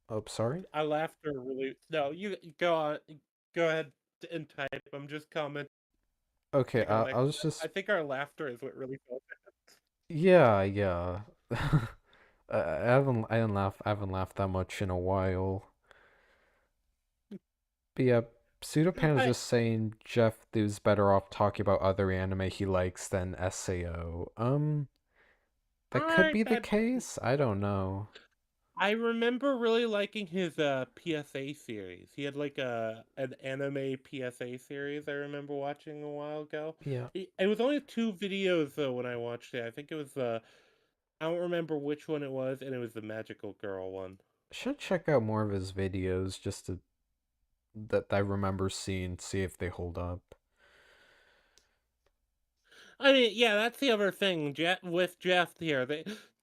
Oh, sorry. our laughter really. No, you go on. Go ahead and type. I'm just commenting Okay, on that I was clip. I just. think our laughter is what really felt it. Yeah, yeah. I haven't laughed that much in a while. But yeah, Pseudopan is I just saying Jeff is better off talking about other anime he likes than SAO. That could I be the that case. I don't know. I remember really liking his PSA series. He had like an anime PSA series I remember watching a while ago. Yeah, It was only 2 videos though when I watched it. I think it was I don't remember which one it was, and it was the magical girl one. should check out more of his videos just to that I remember seeing, see if they hold up. I mean, yeah, that's the other thing. With Jeff here,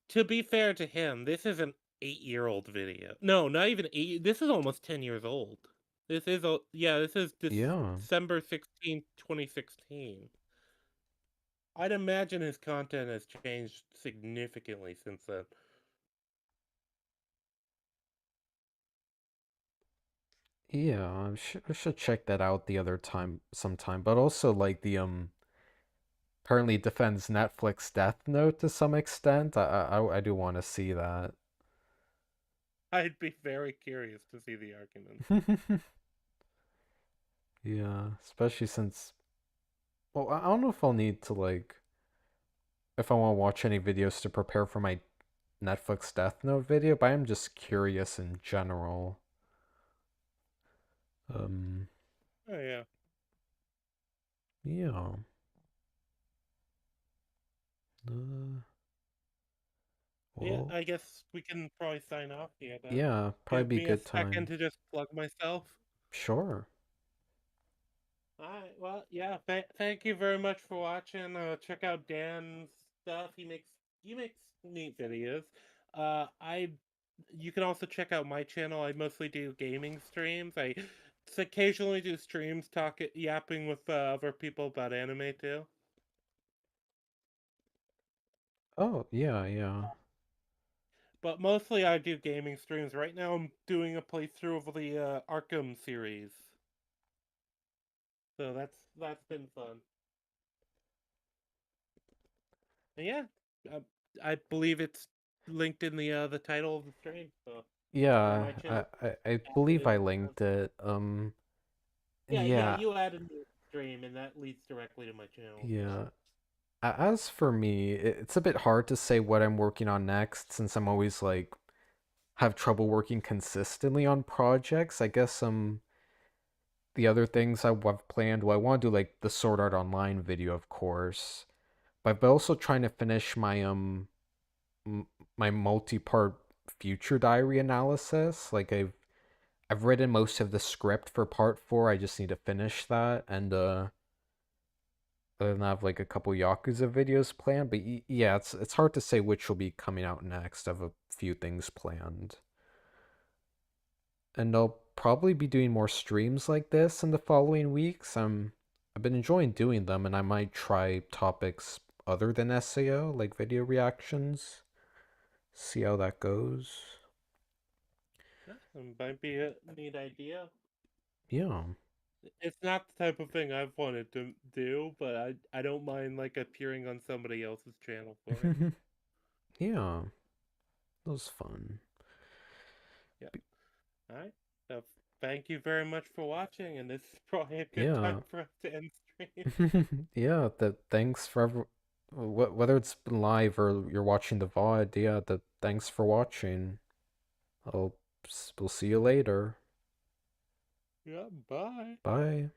to be fair to him, this is an 8-year-old video. No, not even 8. This is almost 10 years old. This is Yeah. December 16th, 2016. I'd imagine his content has changed significantly since then. Yeah, I should check that out the other time sometime. But also like the apparently defends Netflix Death Note to some extent. I do want to see that. I'd be very curious to see the argument. Yeah, especially since well, I don't know if I'll need to like if I want to watch any videos to prepare for my Netflix Death Note video, but I'm just curious in general. Um, Oh yeah. yeah. Uh, Yeah, Well, I guess we can probably sign off here then. yeah, probably Give be a me a good second time. to just plug myself. Sure. Alright, well, yeah, thank you very much for watching. Check out Dan's stuff. He makes neat videos. I You can also check out my channel. I mostly do gaming streams. I occasionally do streams yapping with other people about anime too. Oh, yeah, yeah. But mostly I do gaming streams. Right now I'm doing a playthrough of the Arkham series. So that's been fun. And yeah, uh, I believe it's linked in the title of the stream. So Yeah, my channel I added believe in I the linked it. yeah, Yeah, you added the stream and that leads directly to my channel. So yeah. As for me, it's a bit hard to say what I'm working on next since I'm always like have trouble working consistently on projects. I guess the other things I've planned, well, I want to do like the Sword Art Online video, of course, but I'm also trying to finish my m- my multi-part future diary analysis. Like I've written most of the script for part 4. I just need to finish that and other than that, I have like a couple Yakuza videos planned, but yeah, it's hard to say which will be coming out next. I have a few things planned. And I'll probably be doing more streams like this in the following weeks. I've been enjoying doing them, and I might try topics other than SAO, like video reactions. See how that goes. yeah, it might be a neat idea. Yeah. It's not the type of thing I've wanted to do, but I don't mind like appearing on somebody else's channel for it. Yeah. That was fun. Yeah. All right. So thank you very much for watching, and this is probably a good time Yeah. for us to end stream. Yeah, that thanks for whether it's been live or you're watching the VOD, yeah, that thanks for watching. I'll we'll see you later. Yeah. Bye. Bye.